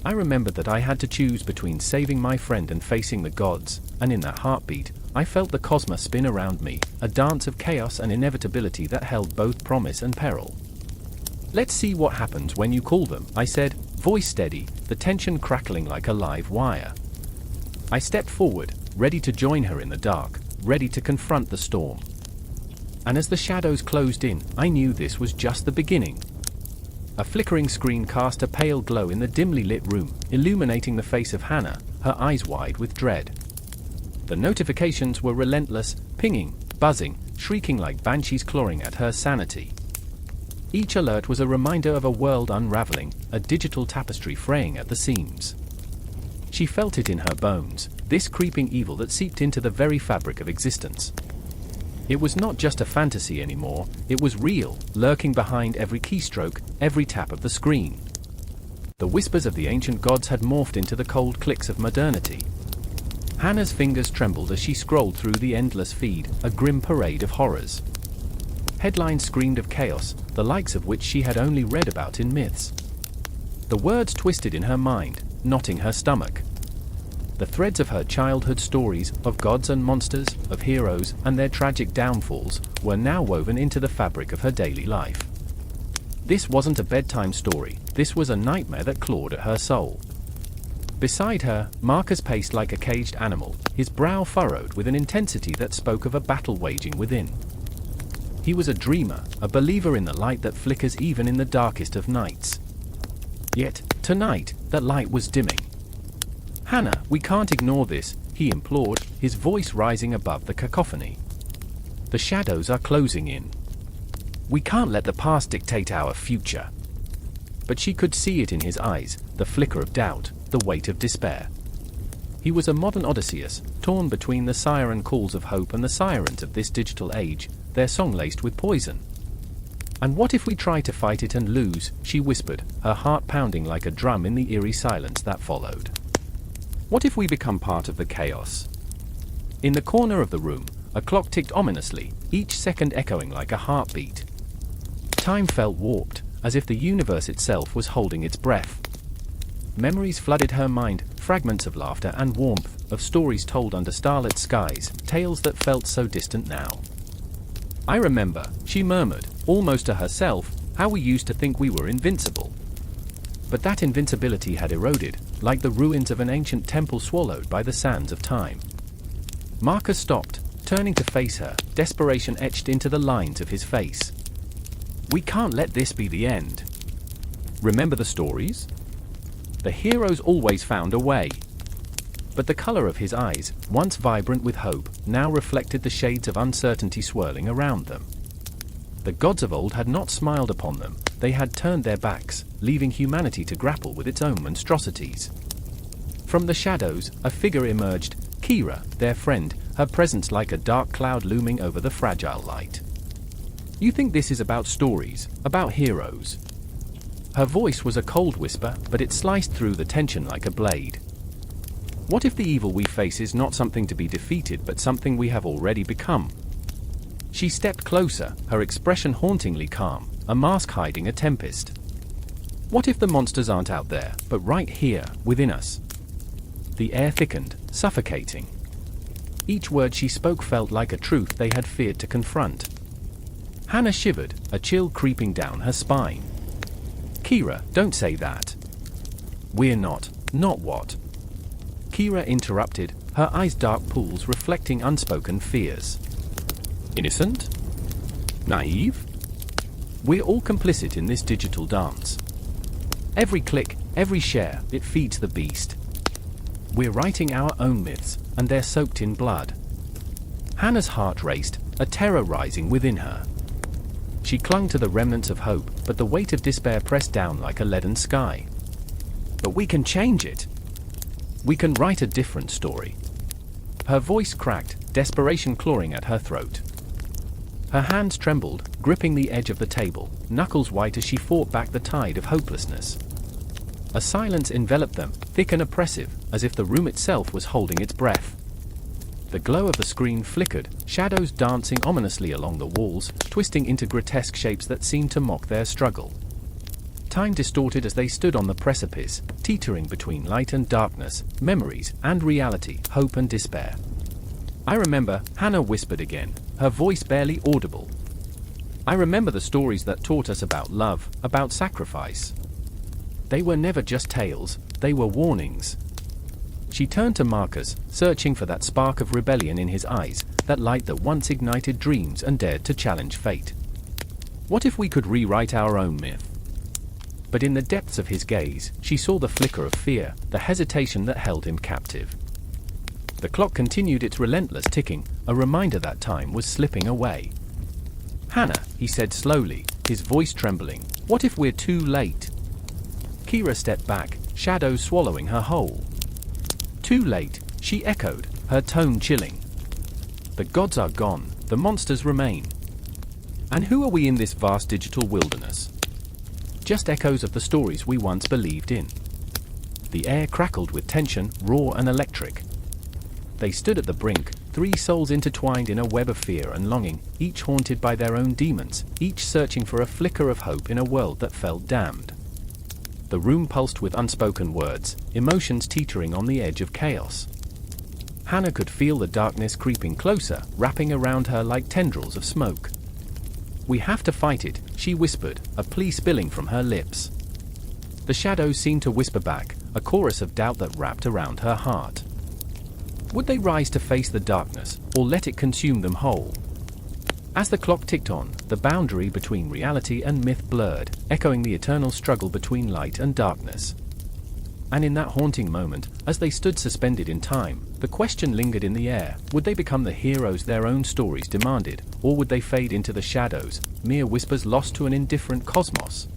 I remembered that I had to choose between saving my friend and facing the gods, and in that heartbeat, I felt the cosmos spin around me, a dance of chaos and inevitability that held both promise and peril. "Let's see what happens when you call them," I said, voice steady, the tension crackling like a live wire. I stepped forward, ready to join her in the dark, ready to confront the storm. And as the shadows closed in, I knew this was just the beginning. A flickering screen cast a pale glow in the dimly lit room, illuminating the face of Hannah, her eyes wide with dread. The notifications were relentless, pinging, buzzing, shrieking like banshees clawing at her sanity. Each alert was a reminder of a world unraveling, a digital tapestry fraying at the seams. She felt it in her bones, this creeping evil that seeped into the very fabric of existence. It was not just a fantasy anymore, it was real, lurking behind every keystroke, every tap of the screen. The whispers of the ancient gods had morphed into the cold clicks of modernity. Hannah's fingers trembled as she scrolled through the endless feed, a grim parade of horrors. Headlines screamed of chaos, the likes of which she had only read about in myths. The words twisted in her mind, knotting her stomach. The threads of her childhood stories, of gods and monsters, of heroes and their tragic downfalls, were now woven into the fabric of her daily life. This wasn't a bedtime story, this was a nightmare that clawed at her soul. Beside her, Marcus paced like a caged animal, his brow furrowed with an intensity that spoke of a battle waging within. He was a dreamer, a believer in the light that flickers even in the darkest of nights. Yet, tonight, that light was dimming. "Hannah, we can't ignore this," he implored, his voice rising above the cacophony. "The shadows are closing in. We can't let the past dictate our future." But she could see it in his eyes, the flicker of doubt, the weight of despair. He was a modern Odysseus, torn between the siren calls of hope and the sirens of this digital age, their song laced with poison. "And what if we try to fight it and lose?" she whispered, her heart pounding like a drum in the eerie silence that followed. "What if we become part of the chaos?" In the corner of the room, a clock ticked ominously, each second echoing like a heartbeat. Time felt warped, as if the universe itself was holding its breath. Memories flooded her mind, fragments of laughter and warmth, of stories told under starlit skies, tales that felt so distant now. "I remember," she murmured, almost to herself, "how we used to think we were invincible." But that invincibility had eroded, like the ruins of an ancient temple swallowed by the sands of time. Marcus stopped, turning to face her, desperation etched into the lines of his face. "We can't let this be the end. Remember the stories? The heroes always found a way." But the color of his eyes, once vibrant with hope, now reflected the shades of uncertainty swirling around them. The gods of old had not smiled upon them, they had turned their backs, leaving humanity to grapple with its own monstrosities. From the shadows, a figure emerged, Kira, their friend, her presence like a dark cloud looming over the fragile light. "You think this is about stories, about heroes?" Her voice was a cold whisper, but it sliced through the tension like a blade. "What if the evil we face is not something to be defeated but something we have already become?" She stepped closer, her expression hauntingly calm, a mask hiding a tempest. "What if the monsters aren't out there, but right here, within us?" The air thickened, suffocating. Each word she spoke felt like a truth they had feared to confront. Hannah shivered, a chill creeping down her spine. "Kira, don't say that." "We're not what?" Kira interrupted, her eyes dark pools reflecting unspoken fears. "Innocent? Naive? We're all complicit in this digital dance. Every click, every share, it feeds the beast. We're writing our own myths, and they're soaked in blood." Hannah's heart raced, a terror rising within her. She clung to the remnants of hope, but the weight of despair pressed down like a leaden sky. "But we can change it. We can write a different story." Her voice cracked, desperation clawing at her throat. Her hands trembled, gripping the edge of the table, knuckles white as she fought back the tide of hopelessness. A silence enveloped them, thick and oppressive, as if the room itself was holding its breath. The glow of the screen flickered, shadows dancing ominously along the walls, twisting into grotesque shapes that seemed to mock their struggle. Time distorted as they stood on the precipice, teetering between light and darkness, memories and reality, hope and despair. "I remember," Hannah whispered again, her voice barely audible. "I remember the stories that taught us about love, about sacrifice. They were never just tales, they were warnings." She turned to Marcus, searching for that spark of rebellion in his eyes, that light that once ignited dreams and dared to challenge fate. "What if we could rewrite our own myth?" But in the depths of his gaze, she saw the flicker of fear, the hesitation that held him captive. The clock continued its relentless ticking, a reminder that time was slipping away. "Hannah," he said slowly, his voice trembling, "what if we're too late?" Kira stepped back, shadows swallowing her whole. "Too late," she echoed, her tone chilling. "The gods are gone, the monsters remain. And who are we in this vast digital wilderness? Just echoes of the stories we once believed in." The air crackled with tension, raw and electric. They stood at the brink, three souls intertwined in a web of fear and longing, each haunted by their own demons, each searching for a flicker of hope in a world that felt damned. The room pulsed with unspoken words, emotions teetering on the edge of chaos. Hannah could feel the darkness creeping closer, wrapping around her like tendrils of smoke. "We have to fight it," she whispered, a plea spilling from her lips. The shadows seemed to whisper back, a chorus of doubt that wrapped around her heart. Would they rise to face the darkness, or let it consume them whole? As the clock ticked on, the boundary between reality and myth blurred, echoing the eternal struggle between light and darkness. And in that haunting moment, as they stood suspended in time, the question lingered in the air: would they become the heroes their own stories demanded, or would they fade into the shadows, mere whispers lost to an indifferent cosmos?